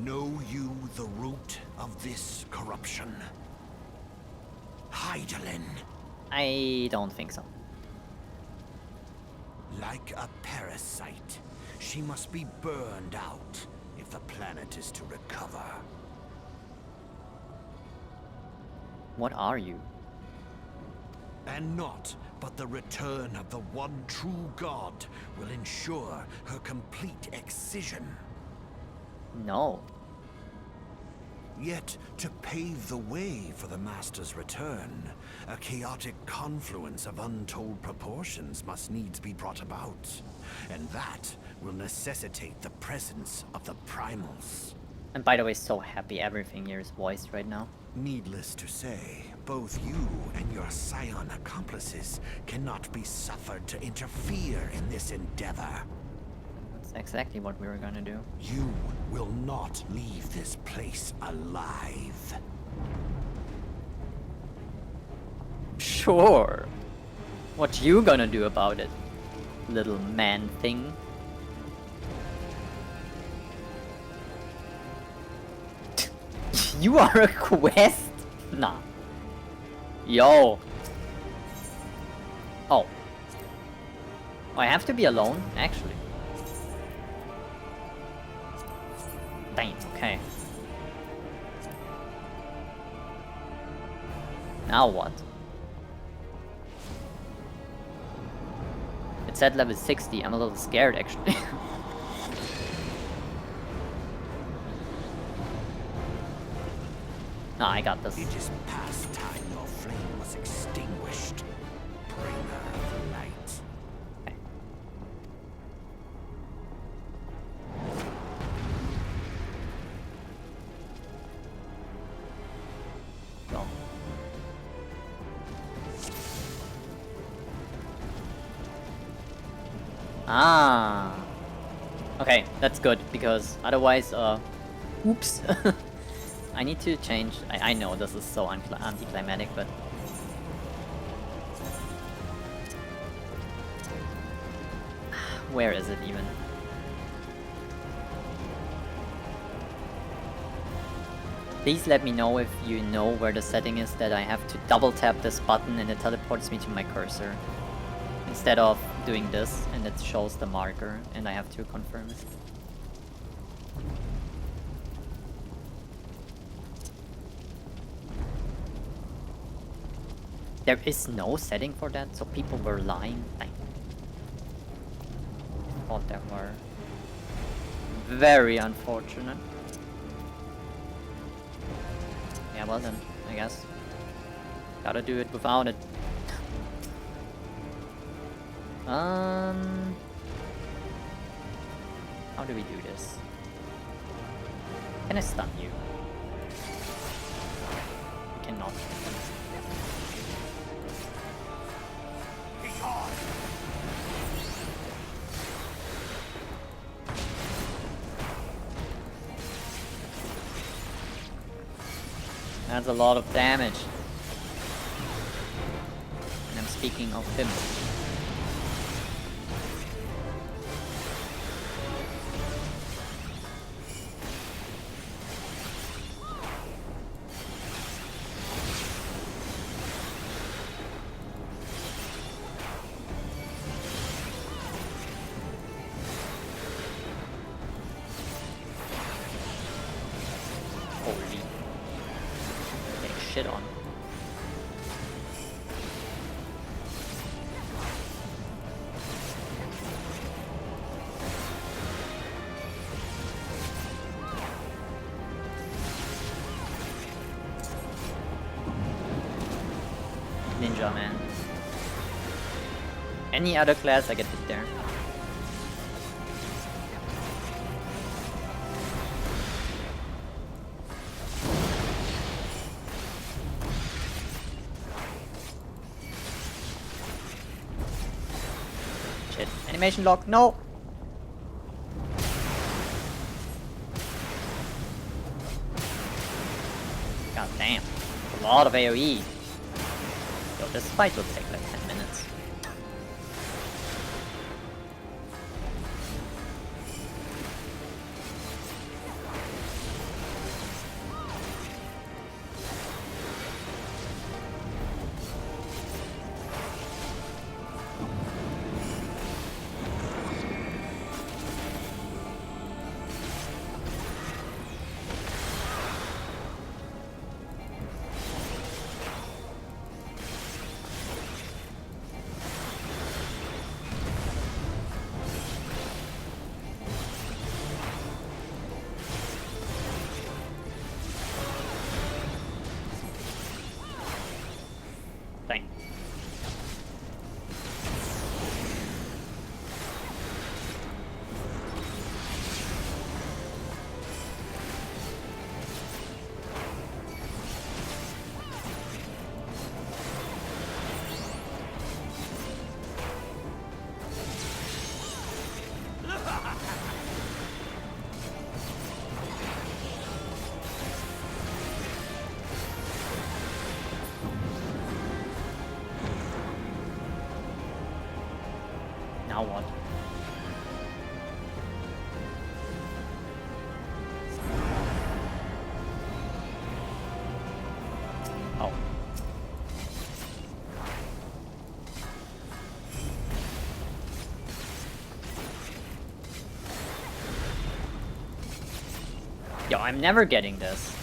Know you the root of this corruption? Hydaelyn. I don't think so. Like a parasite, she must be burned out if the planet is to recover. What are you? And not but the return of the one true god will ensure her complete excision. No. Yet, to pave the way for the Master's return, a chaotic confluence of untold proportions must needs be brought about. And that will necessitate the presence of the primals. And by the way, so happy everything here is voiced right now. Needless to say, both you and your scion accomplices cannot be suffered to interfere in this endeavor. That's exactly what we were gonna do. You will not leave this place alive. Sure. What you gonna do about it, little man thing? You are a quest? Nah. Yo. Oh. I have to be alone, actually. Dang, okay. Now what? It said level 60. I'm a little scared, actually. No, I got this. It is past time your flame was extinguished. Bringer of light. Okay. Go. Ah. Okay, that's good, because otherwise, oops. I need to change. I know this is so anticlimactic, but where is it even? Please let me know if you know where the setting is that I have to double tap this button and it teleports me to my cursor, instead of doing this and it shows the marker and I have to confirm it. There is no setting for that, so people were lying. I thought there were. Very unfortunate. Yeah, well then, I guess. Gotta do it without it. How do we do this? Can I stun you? I cannot. That's a lot of damage. And I'm speaking of him. Holy. Getting shit on. ninja, man. Any other class, I get hit there. Shit. Animation lock, no! God damn. A lot of AoE. Yo, this fight will take like 10 minutes. Dang. Now what? Oh. Yo, I'm never getting this.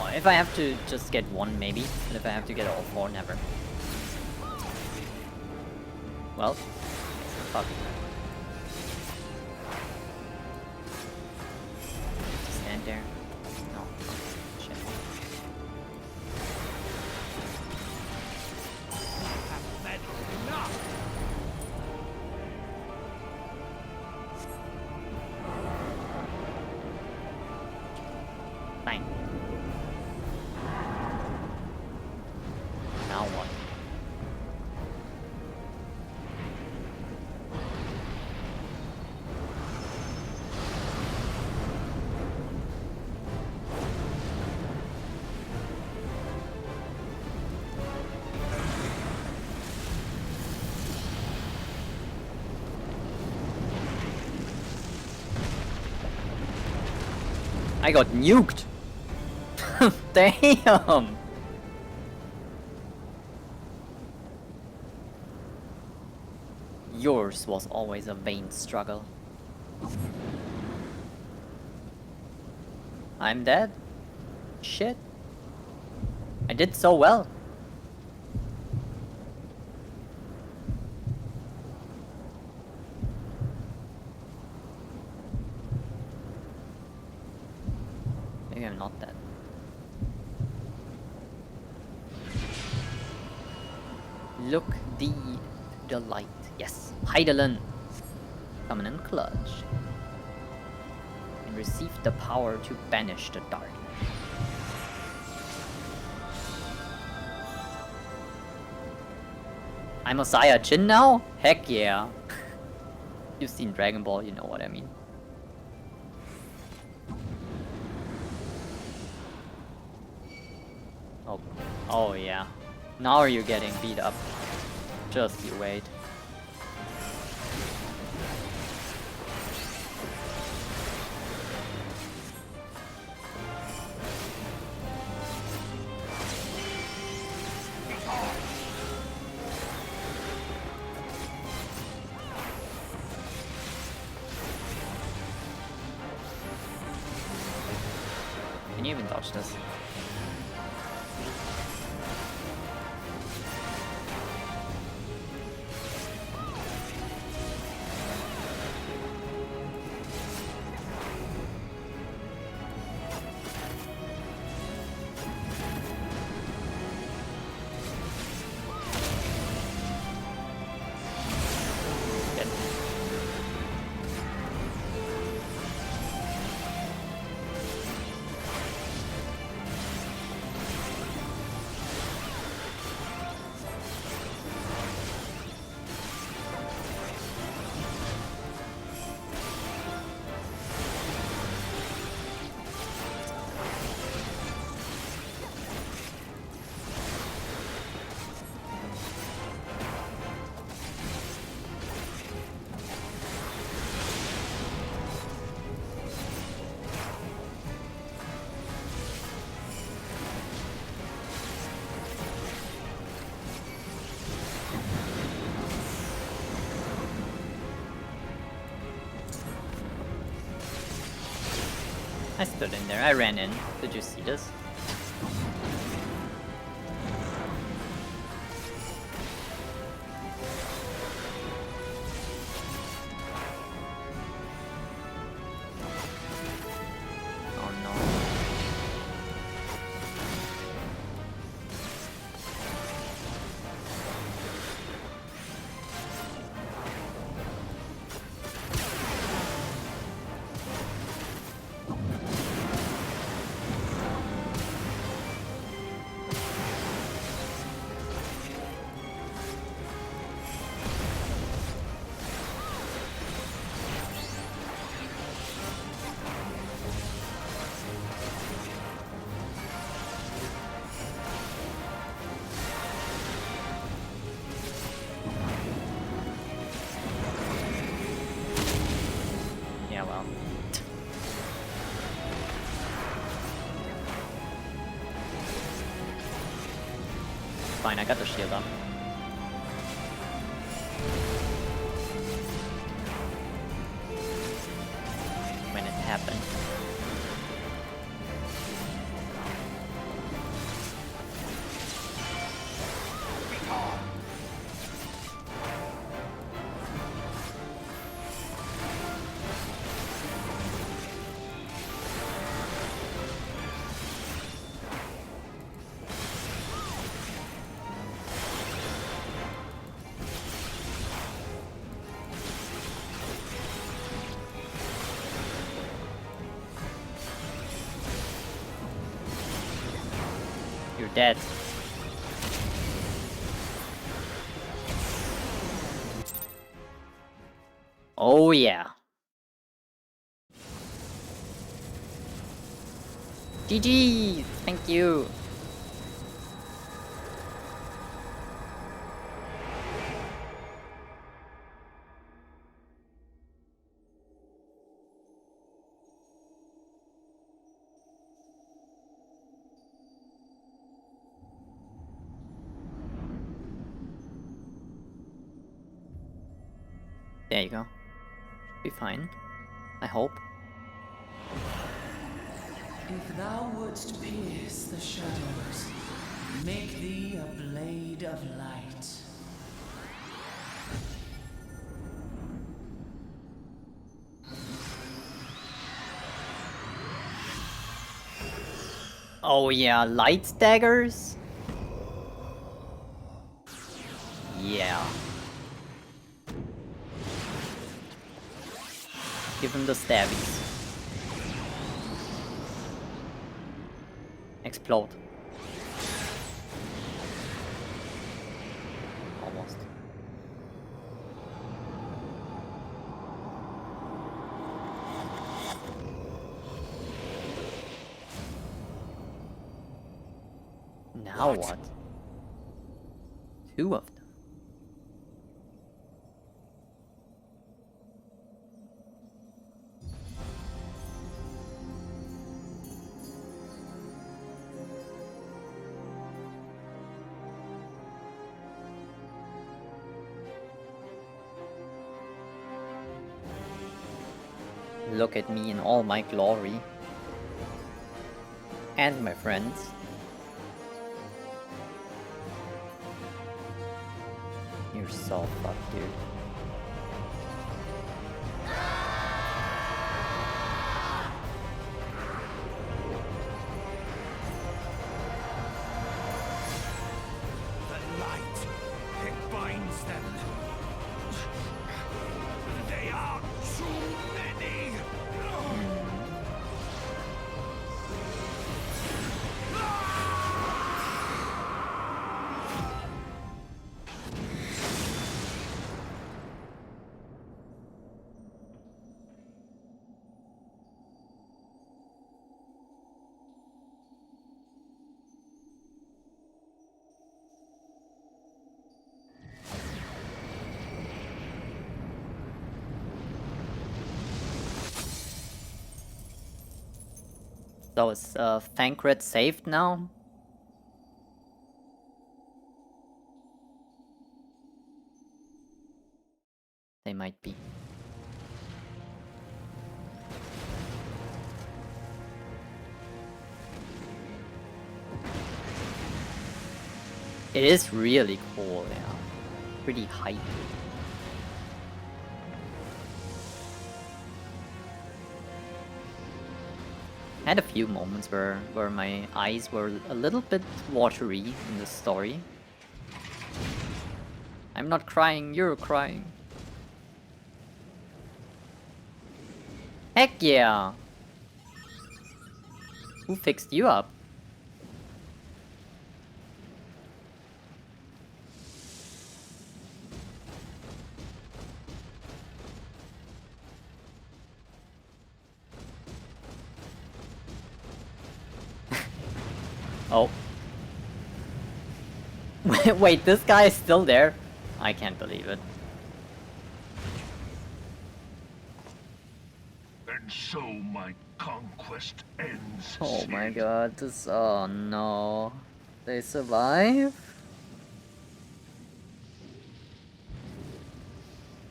No, if I have to just get one, maybe. But if I have to get all four, never. Well, fuck. Stand there. No. Shit. Fine. Now what? I got nuked! Damn! Yours was always a vain struggle. I'm dead? Shit. I did so well. Maybe I'm not dead. Look the light. Yes. Heidelin. Coming in clutch. And receive the power to banish the darkness. I'm a Saiyajin now? Heck yeah. You've seen Dragon Ball, you know what I mean. Oh, oh yeah. Now you're getting beat up. Just you wait. Can you even dodge this? I stood in there. I ran in. Did you see this? Oh no. Yeah, well. Fine, I got the shield up. When it happened. You're dead. Oh yeah. GG! Thank you. There you go. Be fine. I hope. If thou wouldst pierce the shadows, make thee a blade of light. Oh yeah, light daggers? Yeah. Give him the stabbies. Explode. Almost. Now what? Two of them. Look at me in all my glory. And my friends. You're so fucked, dude. The light, it binds them. They are too many. So is Thancred saved now? They might be. It is really cool, yeah. Pretty hype. I had a few moments where my eyes were a little bit watery in the story. I'm not crying, you're crying. Heck yeah! Who fixed you up? Oh. Wait, this guy is still there? I can't believe it. And so my conquest ends. Oh my god, this... Oh no. They survive?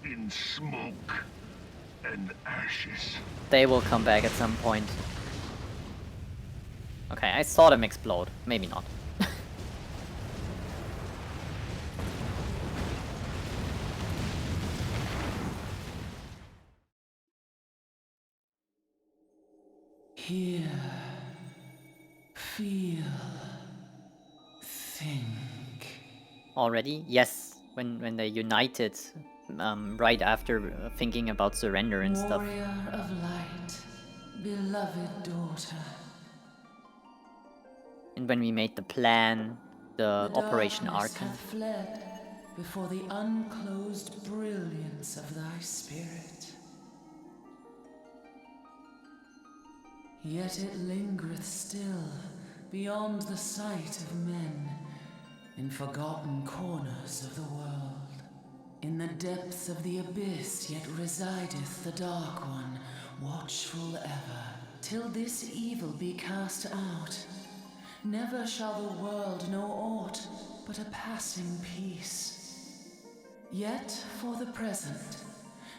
In smoke and ashes. They will come back at some point. Okay, I saw them explode. Maybe not. Hear, feel, think. Already? Yes. When they united, right after thinking about surrender and stuff. Warrior of light, beloved daughter. And when we made the plan, the Operation darkness Archon. hath fled before the unclosed brilliance of thy spirit. Yet it lingereth still beyond the sight of men, in forgotten corners of the world. In the depths of the abyss yet resideth the Dark One, watchful ever, till this evil be cast out. Never shall the world know aught but a passing peace. Yet for the present,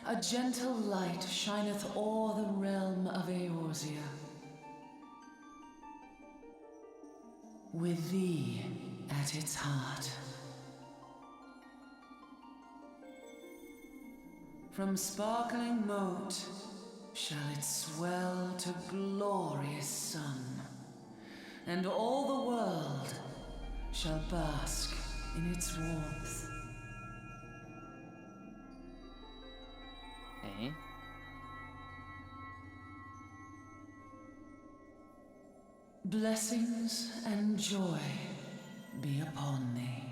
a gentle light shineth o'er the realm of Eorzea. With thee at its heart. From sparkling moat shall it swell to glorious sun, and all the world shall bask in its warmth. Okay. Blessings and joy be upon thee.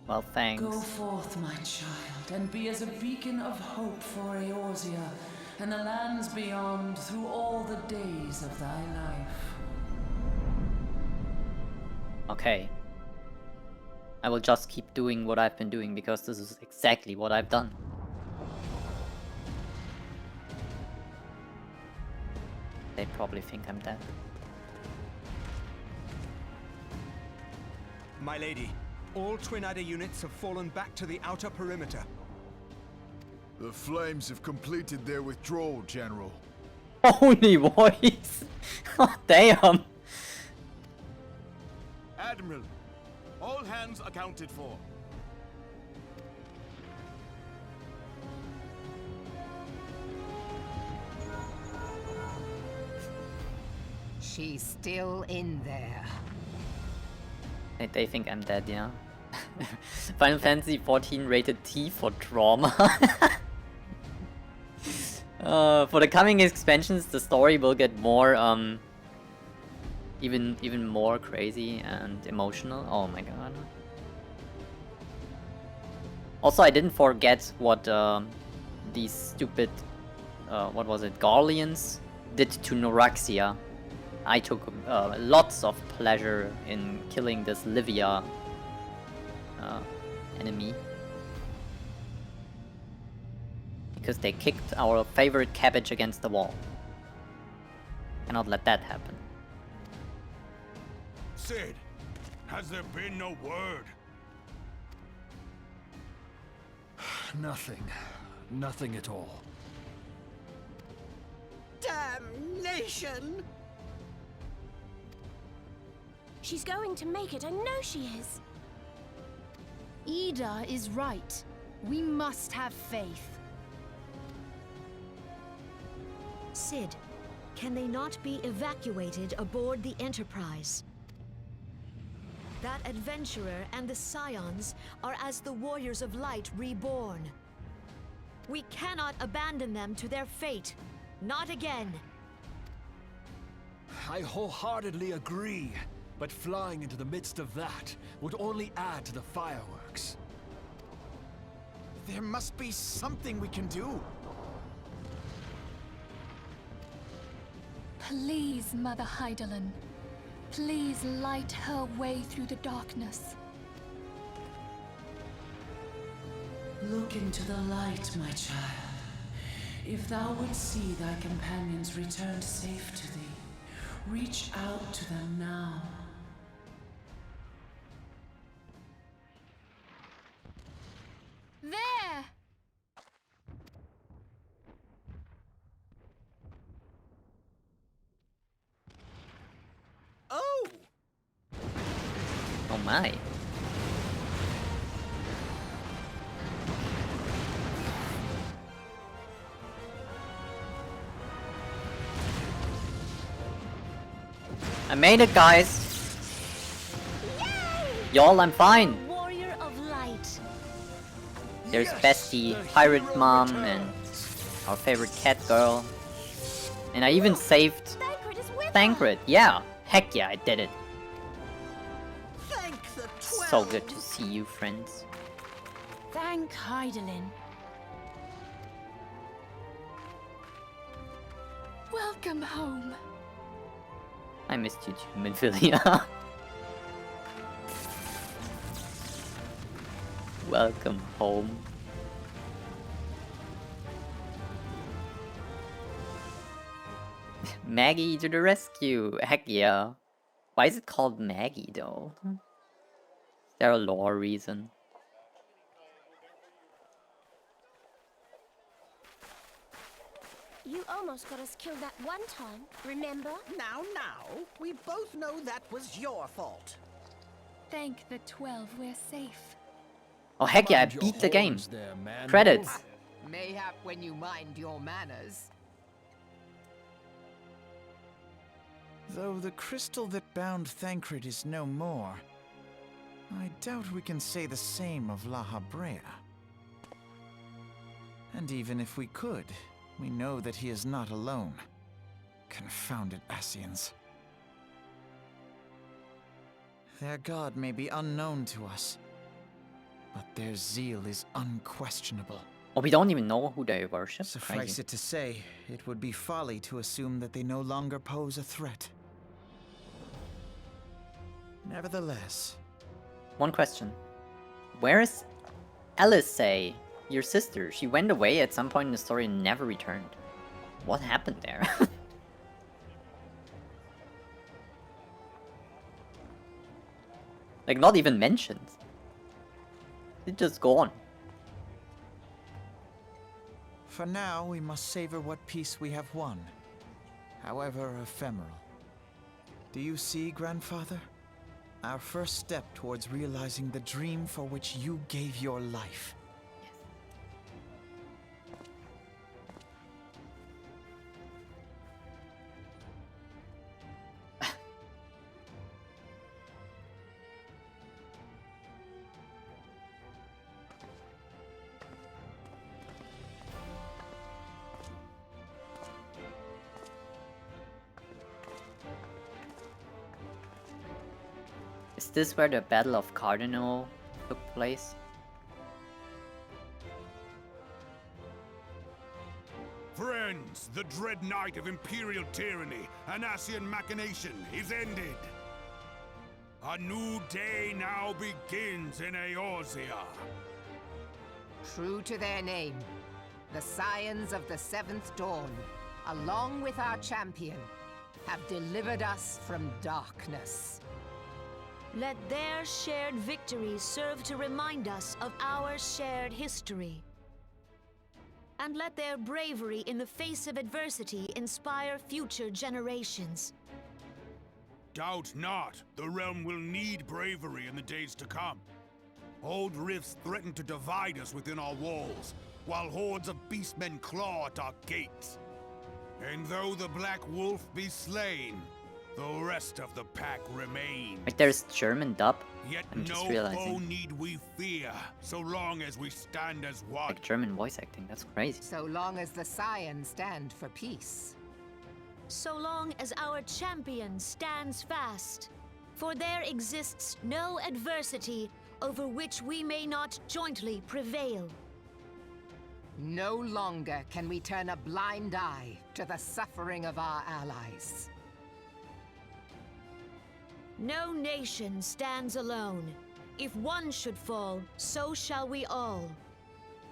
Well, thanks. Go forth, my child, and be as a beacon of hope for Eorzea and the lands beyond through all the days of thy life. Okay. I will just keep doing what I've been doing because this is exactly what I've done. They probably think I'm dead. My lady, all Twin Adder units have fallen back to the outer perimeter. The Flames have completed their withdrawal, General. Holy voice! Damn! Admiral, all hands accounted for. She's still in there. They think I'm dead, yeah. Final Fantasy 14 rated T for trauma. For the coming expansions, the story will get more, even more crazy and emotional. Oh my god. Also, I didn't forget what these stupid, what was it, Garleans did to Noraxia. I took lots of pleasure in killing this Livia enemy. Because they kicked our favorite cabbage against the wall. Cannot let that happen. Sid, has there been no word? Nothing. Nothing at all. Damnation! She's going to make it, I know she is. Ida is right. We must have faith. Sid, can they not be evacuated aboard the Enterprise? That adventurer and the Scions are as the Warriors of Light reborn. We cannot abandon them to their fate. Not again. I wholeheartedly agree, but flying into the midst of that would only add to the fireworks. There must be something we can do. Please, Mother Hydaelyn. Please light her way through the darkness. Look into the light, my child. If thou would see thy companions returned safe to thee, reach out to them now. There! Oh! Oh my. I made it, guys. Y'all, I'm fine. Warrior of Light. There's Bestie, Pirate Mom, and our favorite cat girl. And I even saved Thancred. Yeah, heck yeah, I did it. Thank the 12. So good to see you, friends. Thank Hydaelyn. Welcome home. I missed you too, Minfilia. Welcome home. Maggie to the rescue! Heck yeah. Why is it called Maggie though? Is there a lore reason? You almost got us killed that one time, remember? Now, we both know that was your fault. Thank the 12 we're safe. Oh heck yeah, I Mind your beat the game. horns there, man. Credits! Mayhap when you mind your manners. Though the crystal that bound Thancred is no more, I doubt we can say the same of La Habrea. And even if we could, we know that he is not alone. Confounded Ascians. Their god may be unknown to us, but their zeal is unquestionable. Oh, we don't even know who they worship? Suffice Crazy. it to say, it would be folly to assume that they no longer pose a threat. Nevertheless... One question. Where is Eorzea, your sister? She went away at some point in the story and never returned. What happened there? Like, not even mentioned. It's just gone. For now, we must savor what peace we have won, however ephemeral. Do you see, Grandfather? Our first step towards realizing the dream for which you gave your life. Is this where the Battle of Cardinal took place? Friends, the dread night of Imperial tyranny and Ascian machination is ended. A new day now begins in Eorzea. True to their name, the Scions of the Seventh Dawn, along with our champion, have delivered us from darkness. Let their shared victory serve to remind us of our shared history. And let their bravery in the face of adversity inspire future generations. Doubt not, the realm will need bravery in the days to come. Old rifts threaten to divide us within our walls, while hordes of beastmen claw at our gates. And though the Black Wolf be slain, the rest of the pack remains. Like there's German dub. Yet I'm just no realizing. foe need we fear, so long as we stand as one. Like German voice acting, that's crazy. So long as the Scions stand for peace. So long as our champion stands fast. For there exists no adversity over which we may not jointly prevail. No longer can we turn a blind eye to the suffering of our allies. No nation stands alone. If one should fall, so shall we all.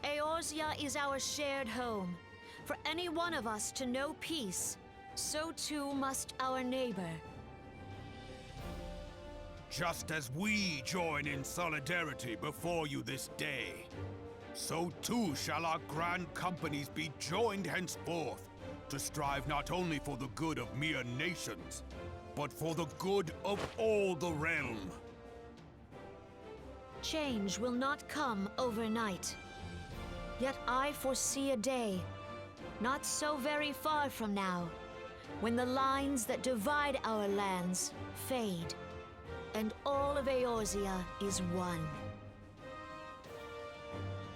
Eorzea is our shared home. For any one of us to know peace, so too must our neighbor. Just as we join in solidarity before you this day, so too shall our grand companies be joined henceforth, to strive not only for the good of mere nations, but for the good of all the realm. Change will not come overnight. Yet I foresee a day, not so very far from now, when the lines that divide our lands fade, and all of Eorzea is one.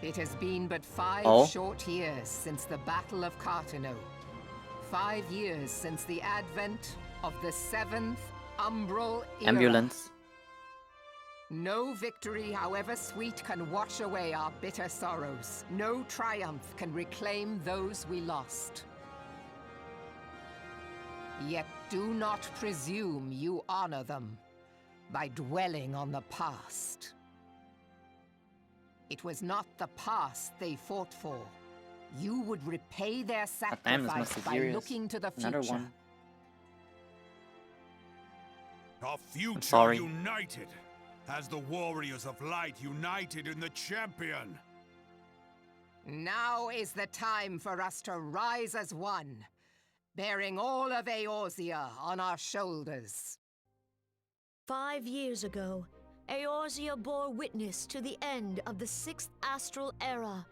It has been but 5 short years since the Battle of Cartano. 5 years since the advent of the 7th Umbral Era. Ambulance. No victory, however sweet, can wash away our bitter sorrows. No triumph can reclaim those we lost. Yet do not presume you honor them by dwelling on the past. It was not the past they fought for. You would repay their sacrifice by looking to the future. Another one. Our future united, as the warriors of light united in the champion. Now is the time for us to rise as one, bearing all of Eorzea on our shoulders. 5 years ago, Eorzea bore witness to the end of the 6th Astral Era.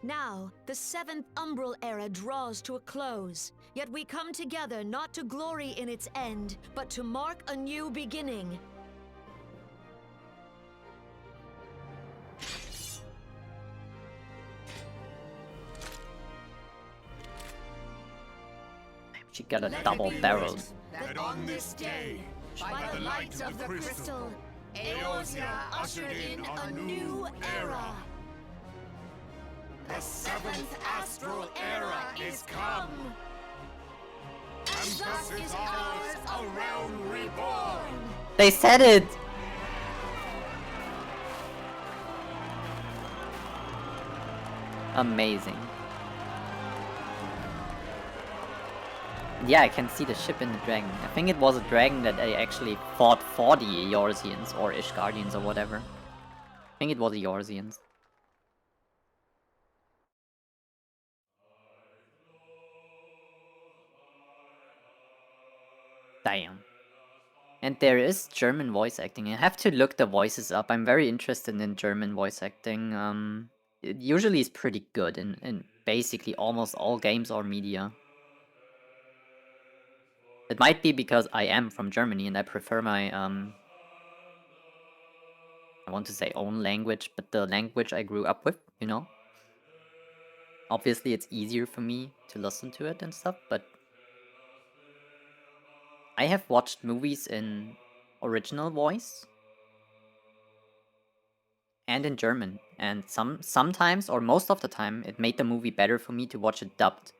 Now, the 7th Umbral Era draws to a close, yet we come together not to glory in its end, but to mark a new beginning. She got a double barrel. That on this day, by the light of the crystal, Eorzea ushered in a new era. The 7th Astral Era is come. And thus is ours a realm reborn. They said it! Amazing. Yeah, I can see the ship in the dragon. I think it was a dragon that they actually fought for the Eorzeans or Ishgardians or whatever. I think it was the Eorzeans. Damn. And there is German voice acting. I have to look the voices up. I'm very interested in German voice acting. It usually is pretty good in basically almost all games or media. It might be because I am from Germany and I prefer my, I want to say own language, but the language I grew up with, you know? Obviously it's easier for me to listen to it and stuff, but I have watched movies in original voice and in German, and sometimes or most of the time it made the movie better for me to watch it dubbed.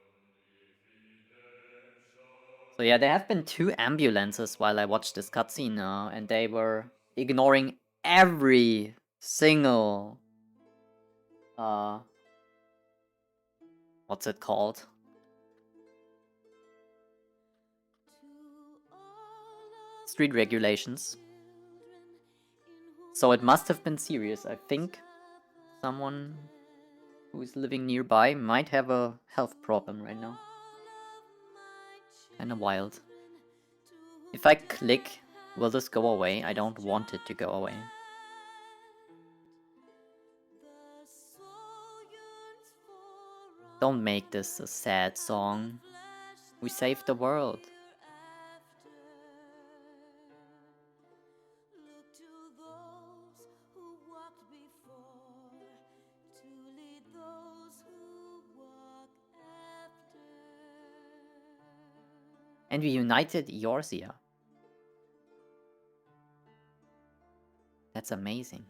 So yeah, there have been 2 ambulances while I watched this cutscene, and they were ignoring every single what's it called? Street regulations. So it must have been serious. I think someone who is living nearby might have a health problem right now. Kinda wild. If I click, will this go away? I don't want it to go away. Don't make this a sad song. We saved the world. And we united Eorzea. That's amazing.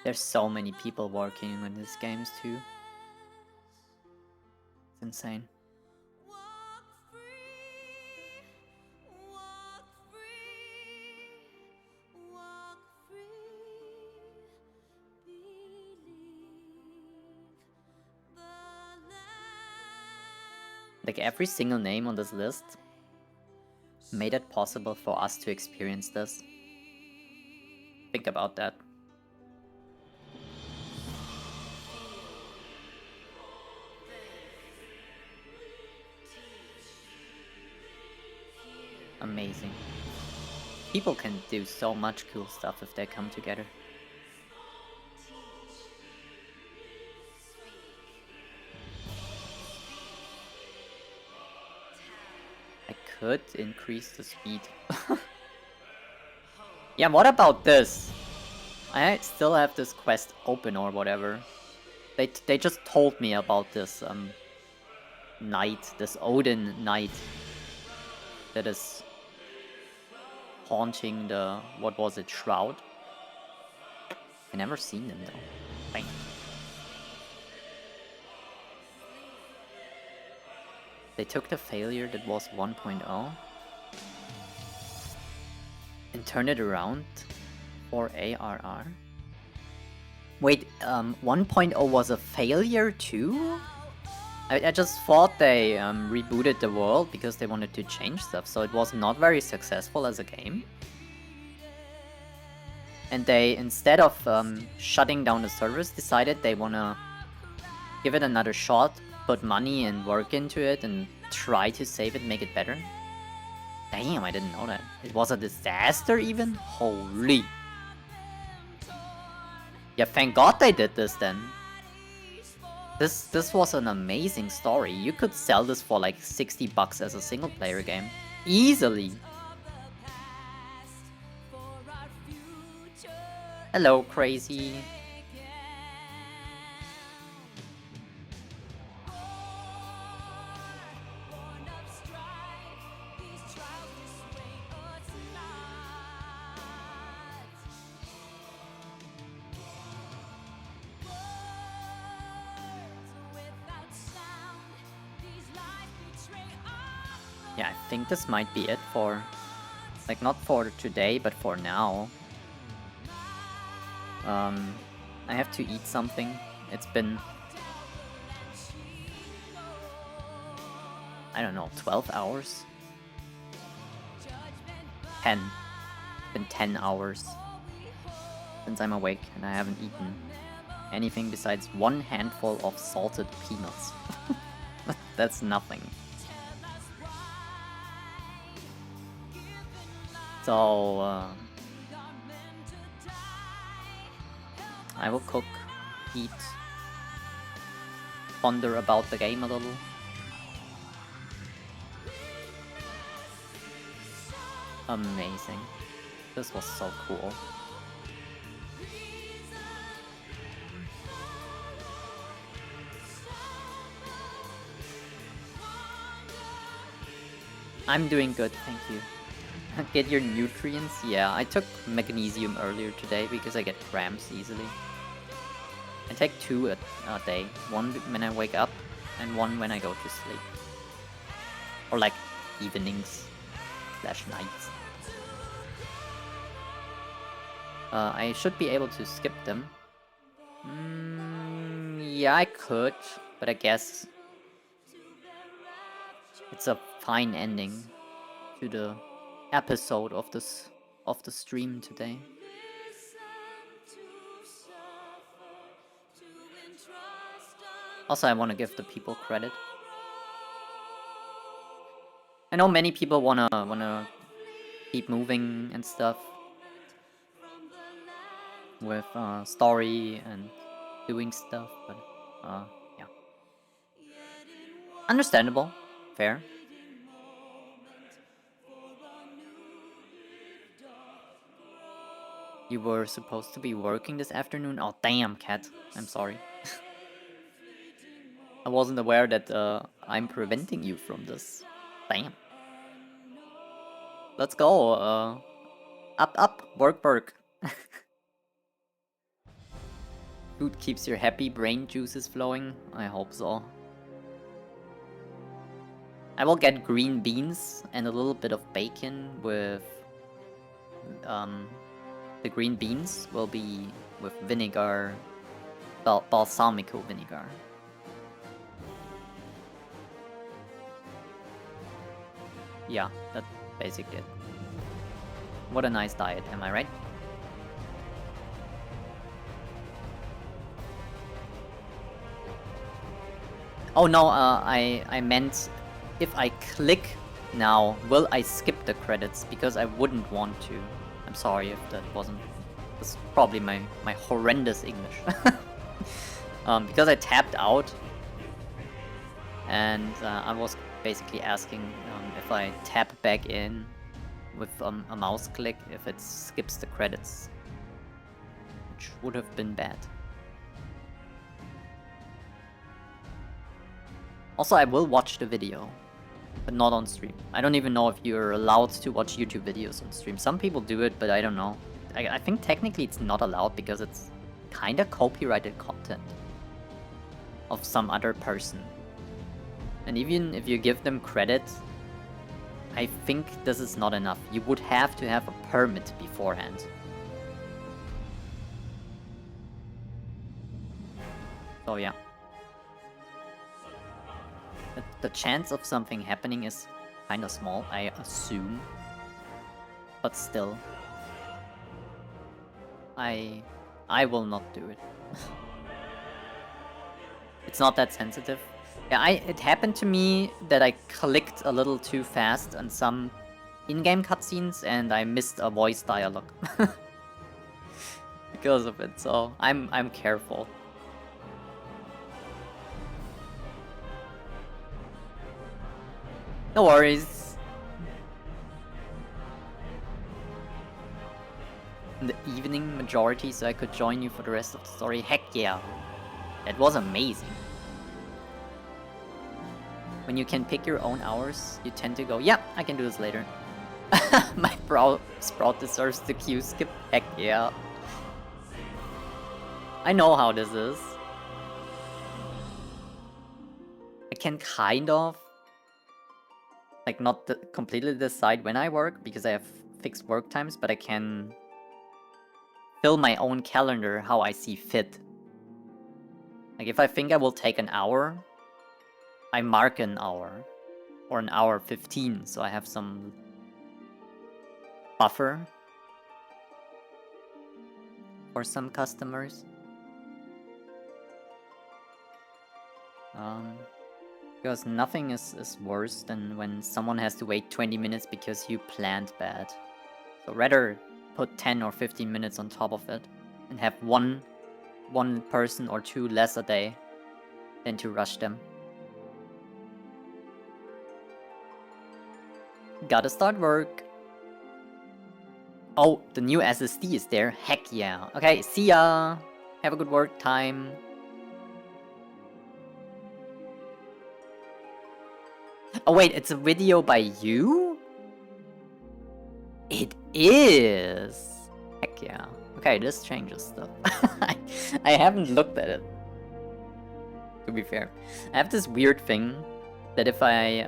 There's so many people working on these games too. It's insane. Like every single name on this list made it possible for us to experience this. Think about that. Amazing. People can do so much cool stuff if they come together. I could increase the speed. Yeah, what about this? I still have this quest open or whatever. They just told me about this knight, this Odin knight that is haunting the, what was it, Shroud? I never seen them though. Bang. They took the failure that was 1.0 and turned it around for ARR. Wait, 1.0 was a failure too? I just thought they rebooted the world because they wanted to change stuff, so it was not very successful as a game. And they, instead of shutting down the servers, decided they wanna give it another shot, put money and work into it, and try to save it, make it better. Damn, I didn't know that. It was a disaster even? Holy. Yeah, thank God they did this then. This was an amazing story. You could sell this for like 60 bucks as a single player game. Easily. Hello, crazy. Yeah, I think this might be it for, like, not for today, but for now. I have to eat something. It's been, I don't know, 12 hours? 10. It's been 10 hours since I'm awake and I haven't eaten anything besides one handful of salted peanuts. That's nothing. So, I will cook, eat, ponder about the game a little. Amazing. This was so cool. I'm doing good, thank you. Get your nutrients? Yeah, I took magnesium earlier today because I get cramps easily. I take 2 a day. 1 when I wake up and 1 when I go to sleep. Or like evenings / nights. I should be able to skip them. Yeah, I could, but I guess it's a fine ending to the episode of the stream today. Also, I want to give the people credit. I know many people wanna keep moving and stuff with story and doing stuff, but yeah, understandable, fair. You were supposed to be working this afternoon? Oh damn, Cat, I'm sorry. I wasn't aware that I'm preventing you from this. Damn. Let's go. Up, work. Food keeps your happy brain juices flowing. I hope so. I will get green beans and a little bit of bacon with the green beans will be with vinegar, balsamico vinegar. Yeah, that's basically it. What a nice diet, am I right? Oh no, I meant if I click now, will I skip the credits? Because I wouldn't want to. I'm sorry if that wasn't... That's probably my horrendous English. Because I tapped out, and I was basically asking if I tap back in with a mouse click, if it skips the credits, which would have been bad. Also, I will watch the video, but not on stream. I don't even know if you're allowed to watch YouTube videos on stream. Some people do it, but I don't know. I think technically it's not allowed because it's kinda copyrighted content of some other person. And even if you give them credit, I think this is not enough. You would have to have a permit beforehand. So yeah. The chance of something happening is kinda small, I assume. But still. I will not do it. It's not that sensitive. Yeah, it happened to me that I clicked a little too fast on some in-game cutscenes and I missed a voice dialogue. Because of it, so I'm careful. No worries. In the evening majority, so I could join you for the rest of the story. Heck yeah. That was amazing. When you can pick your own hours, you tend to go, yeah, I can do this later. My sprout deserves the queue skip. Heck yeah. I know how this is. I can kind of like not completely decide when I work because I have fixed work times, but I can fill my own calendar how I see fit. Like if I think I will take an hour, I mark an hour or an hour 15, so I have some buffer for some customers. Because nothing is worse than when someone has to wait 20 minutes because you planned bad. So rather put 10 or 15 minutes on top of it and have one person or two less a day than to rush them. Gotta start work. Oh, the new SSD is there. Heck yeah. Okay, see ya. Have a good work time. Oh wait, it's a video by you? It is. Heck yeah. Okay, this changes stuff. I haven't looked at it, to be fair. I have this weird thing that if I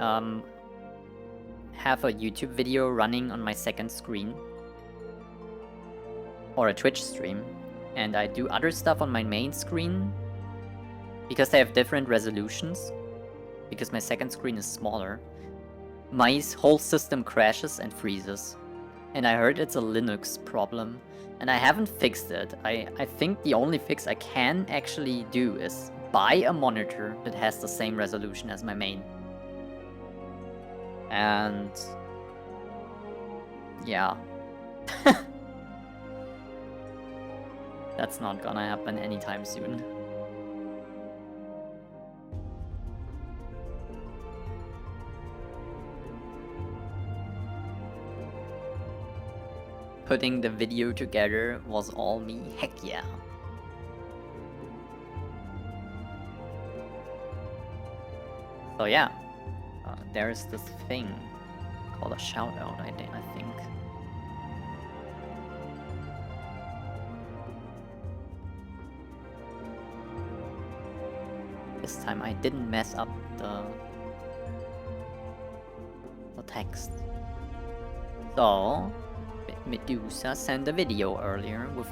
have a YouTube video running on my second screen or a Twitch stream and I do other stuff on my main screen, because they have different resolutions, because my second screen is smaller, my whole system crashes and freezes. And I heard it's a Linux problem, and I haven't fixed it. I think the only fix I can actually do is buy a monitor that has the same resolution as my main. And yeah. That's not gonna happen anytime soon. Putting the video together was all me, heck yeah. So yeah, there's this thing called a shoutout, I think. This time I didn't mess up the text. So, Medusa sent a video earlier with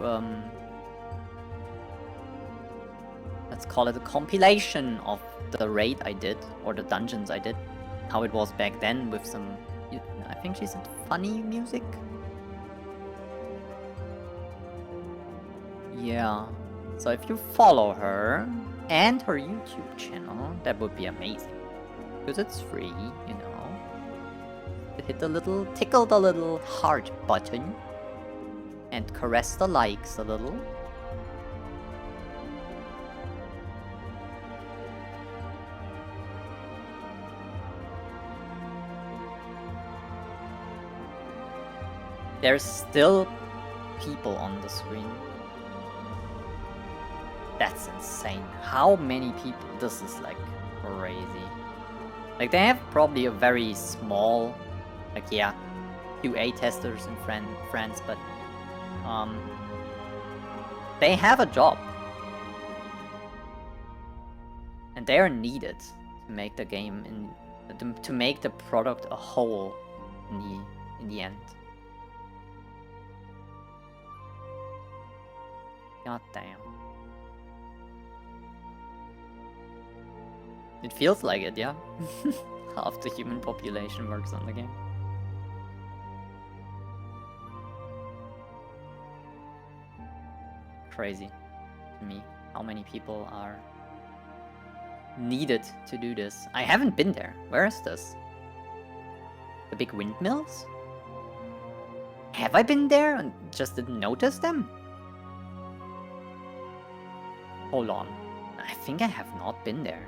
let's call it a compilation of the raid I did, or the dungeons I did, how it was back then with some, I think she said funny music? Yeah, so if you follow her and her YouTube channel, that would be amazing, because it's free, you know. Hit the little, tickle the little heart button and caress the likes a little. There's still people on the screen. That's insane. How many people? This is like crazy. Like they have probably a very small, like yeah, QA testers in France, but they have a job. And they are needed to make the game to make the product a whole in the end. God damn. It feels like it, yeah? Half the human population works on the game. Crazy to me how many people are needed to do this. I haven't been there. Where is this? The big windmills? Have I been there and just didn't notice them? Hold on. I think I have not been there.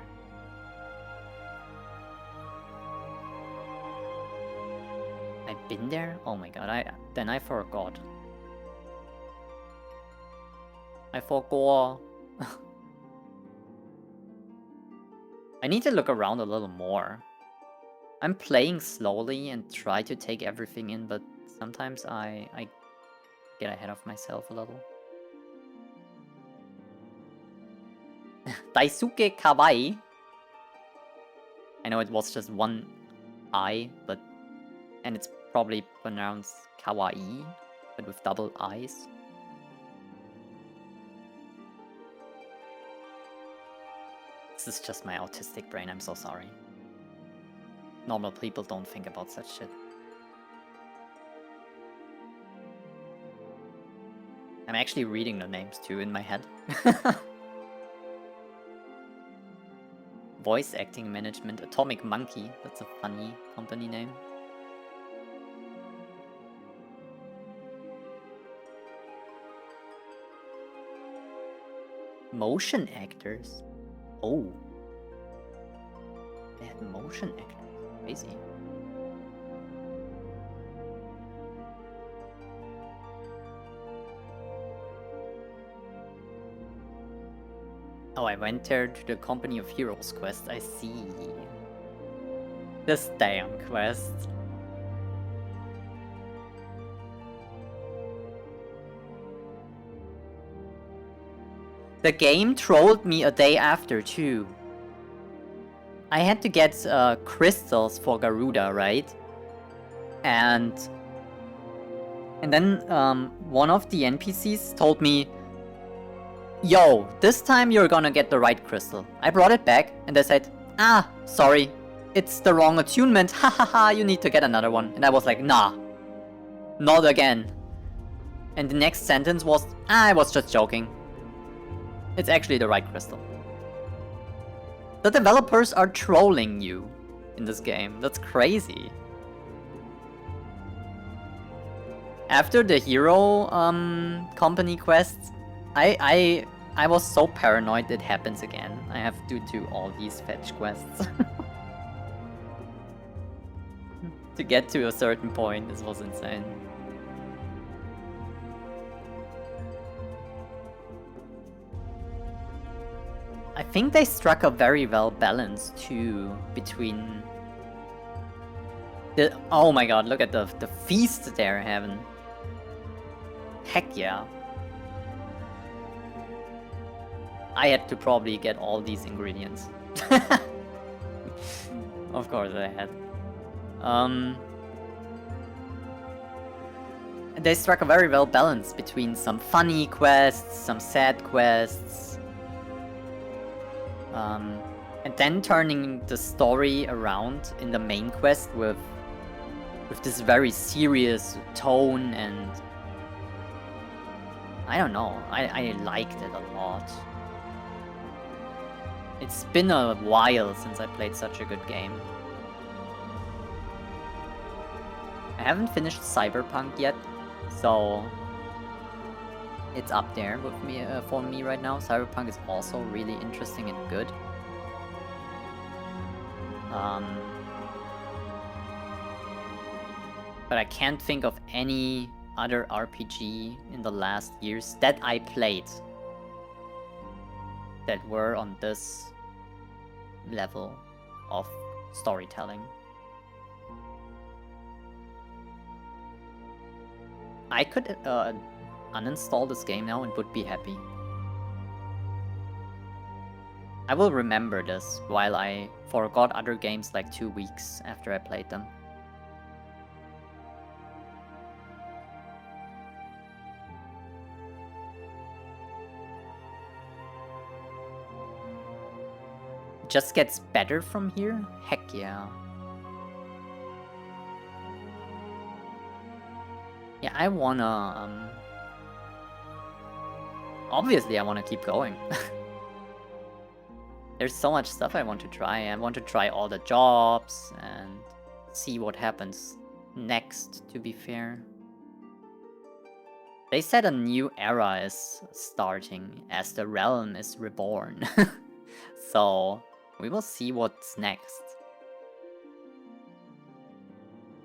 I've been there? Oh my god, then I forgot. I forgot. I need to look around a little more. I'm playing slowly and try to take everything in, but sometimes I get ahead of myself a little. Daisuke Kawaii. I know it was just one I, but and it's probably pronounced kawaii, but with double I's. This is just my autistic brain, I'm so sorry. Normal people don't think about such shit. I'm actually reading the names too in my head. Voice acting management, Atomic Monkey, that's a funny company name. Motion actors? Oh. They had motion actors. Crazy. Oh, I went there to the Company of Heroes quest, I see. This damn quest. The game trolled me a day after too. I had to get crystals for Garuda, right? And then one of the NPCs told me, yo, this time you're gonna get the right crystal. I brought it back and they said, ah, sorry, it's the wrong attunement, hahaha, you need to get another one. And I was like, nah, not again. And the next sentence was, I was just joking. It's actually the right crystal. The developers are trolling you in this game. That's crazy. After the hero company quests, I was so paranoid it happens again. I have to do all these fetch quests. To get to a certain point, this was insane. I think they struck a very well balance too between the— oh my god, look at the feast they're having. Heck yeah. I had to probably get all these ingredients. Of course I had. They struck a very well balance between some funny quests, some sad quests, and then turning the story around in the main quest with this very serious tone, and I don't know, I liked it a lot. It's been a while since I played such a good game. I haven't finished Cyberpunk yet, so it's up there with me for me right now. Cyberpunk is also really interesting and good. But I can't think of any other RPG in the last years that I played that were on this level of storytelling. I could uninstall this game now and would be happy. I will remember this while I forgot other games like 2 weeks after I played them. Just gets better from here? Heck yeah. Yeah, I wanna, obviously I wanna keep going. There's so much stuff I want to try. I want to try all the jobs and see what happens next, to be fair. They said a new era is starting as the realm is reborn. So we will see what's next.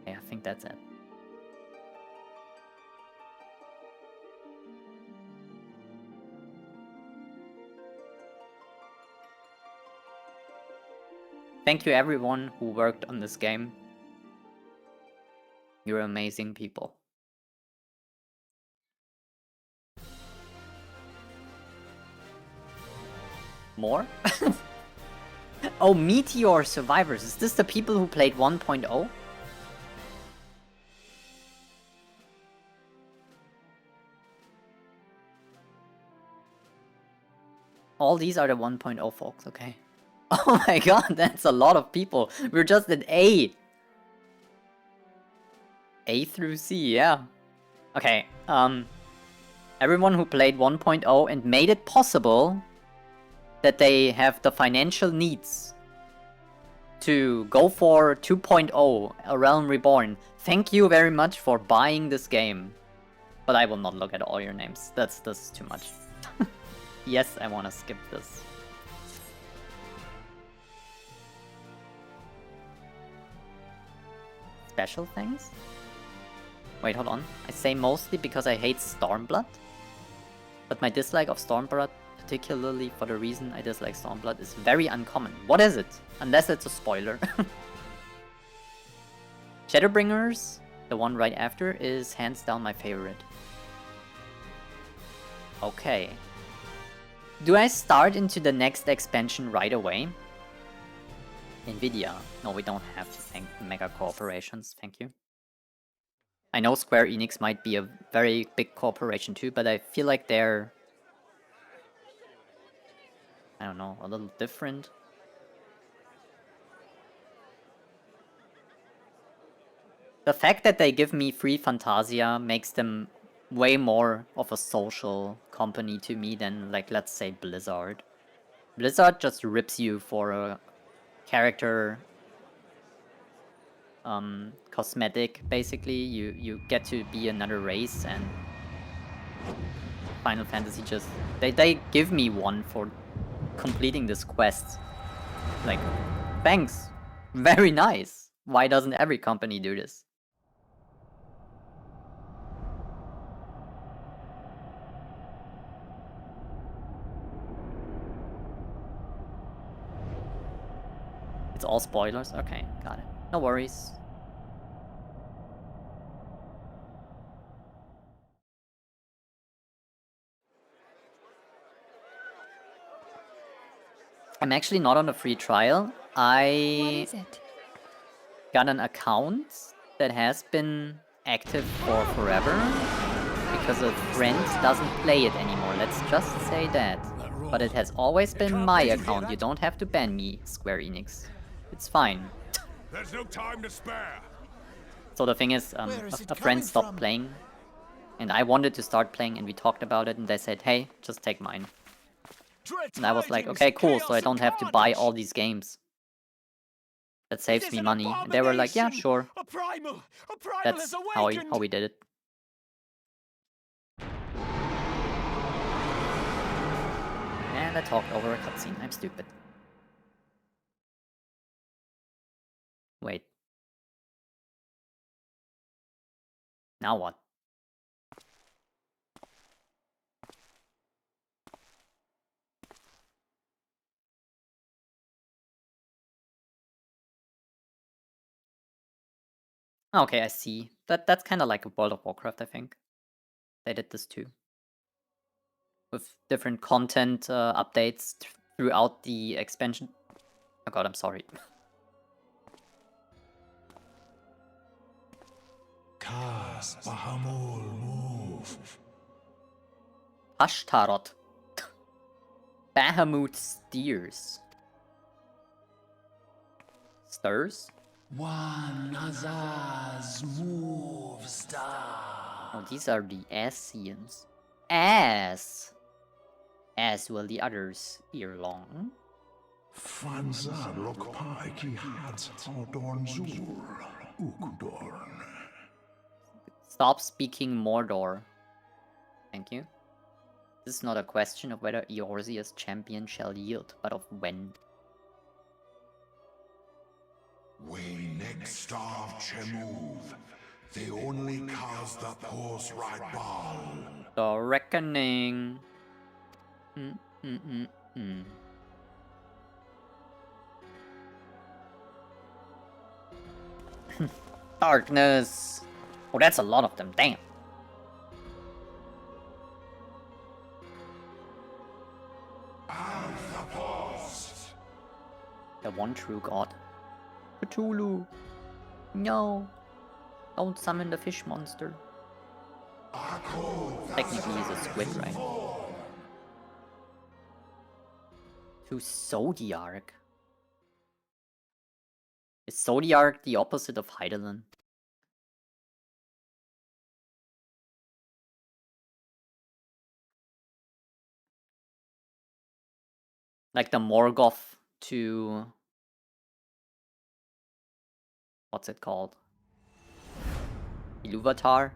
Okay, I think that's it. Thank you everyone who worked on this game. You're amazing people. More? Oh, Meteor Survivors. Is this the people who played 1.0? All these are the 1.0 folks, okay. Oh my god, that's a lot of people. We're just at A. A through C, yeah. Okay, everyone who played 1.0 and made it possible that they have the financial needs to go for 2.0, A Realm Reborn. Thank you very much for buying this game. But I will not look at all your names. That's too much. Yes, I want to skip this. Special things? Wait, hold on. I say mostly because I hate Stormblood. But my dislike of Stormblood, particularly for the reason I dislike Stormblood, is very uncommon. What is it? Unless it's a spoiler. Shadowbringers, the one right after, is hands down my favorite. Okay. Do I start into the next expansion right away? Nvidia. No, we don't have to thank mega corporations, thank you. I know Square Enix might be a very big corporation too, but I feel like they're, I don't know, a little different. The fact that they give me free Fantasia makes them way more of a social company to me than, like, let's say Blizzard. Blizzard just rips you for a character cosmetic, basically. You get to be another race, and Final Fantasy just... They give me one for completing this quest. Like, thanks. Very nice. Why doesn't every company do this? It's all spoilers? Okay, got it. No worries. I'm actually not on a free trial. What is it? Got an account that has been active for forever because a friend doesn't play it anymore. Let's just say that. But it has always been my account. You don't have to ban me, Square Enix. It's fine. There's no time to spare. So the thing is, a friend stopped playing, and I wanted to start playing, and we talked about it, and they said, hey, just take mine. And I was like, okay, cool, so I don't have to buy all these games. That saves me money. And they were like, yeah, sure. That's how we did it. And I talked over a cutscene. I'm stupid. Wait. Now what? Okay, I see. That's kind of like a World of Warcraft, I think. They did this too. With different content updates throughout the expansion. Oh god, I'm sorry. Kas Bahamul move. Ashtaroth. Bahamut steers. Stirs? One Azaz move star. Oh, these are the Asians. As will the others ear long. Fanza lokpai ki hat Aldorn Zur Ukdorn. Stop speaking Mordor. Thank you. This is not a question of whether Eorzea's champion shall yield, but of when. We next starve Chemuv. They only cause the pulse right ball. The reckoning. Darkness. Oh, that's a lot of them. Damn. The one true god. Cthulhu. No. Don't summon the fish monster. Technically he's a squid, right? To Zodiark. Is Zodiark the opposite of Heidelin? Like the Morgoth to... What's it called? Iluvatar?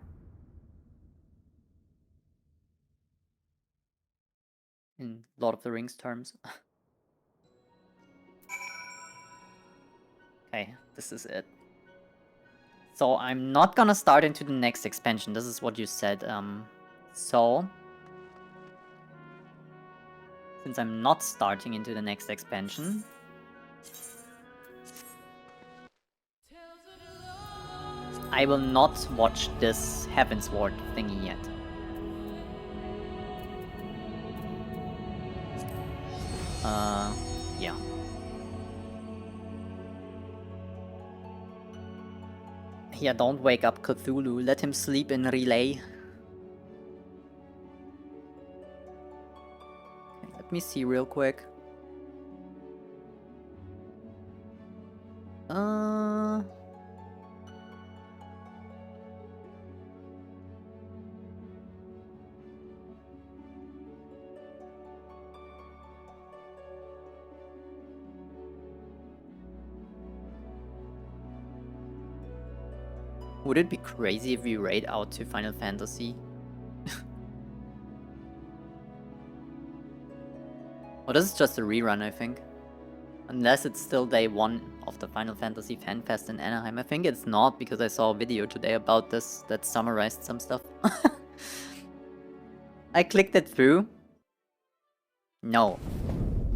In Lord of the Rings terms. Okay, this is it. So I'm not gonna start into the next expansion. This is what you said. So... Since I'm not starting into the next expansion... I will not watch this Heavensward thingy yet. Yeah. Yeah, don't wake up Cthulhu. Let him sleep in relay. Okay, let me see real quick. Would it be crazy if we raid out to Final Fantasy? Oh, this is just a rerun, I think. Unless it's still day 1 of the Final Fantasy Fan Fest in Anaheim. I think it's not, because I saw a video today about this that summarized some stuff. I clicked it through. No.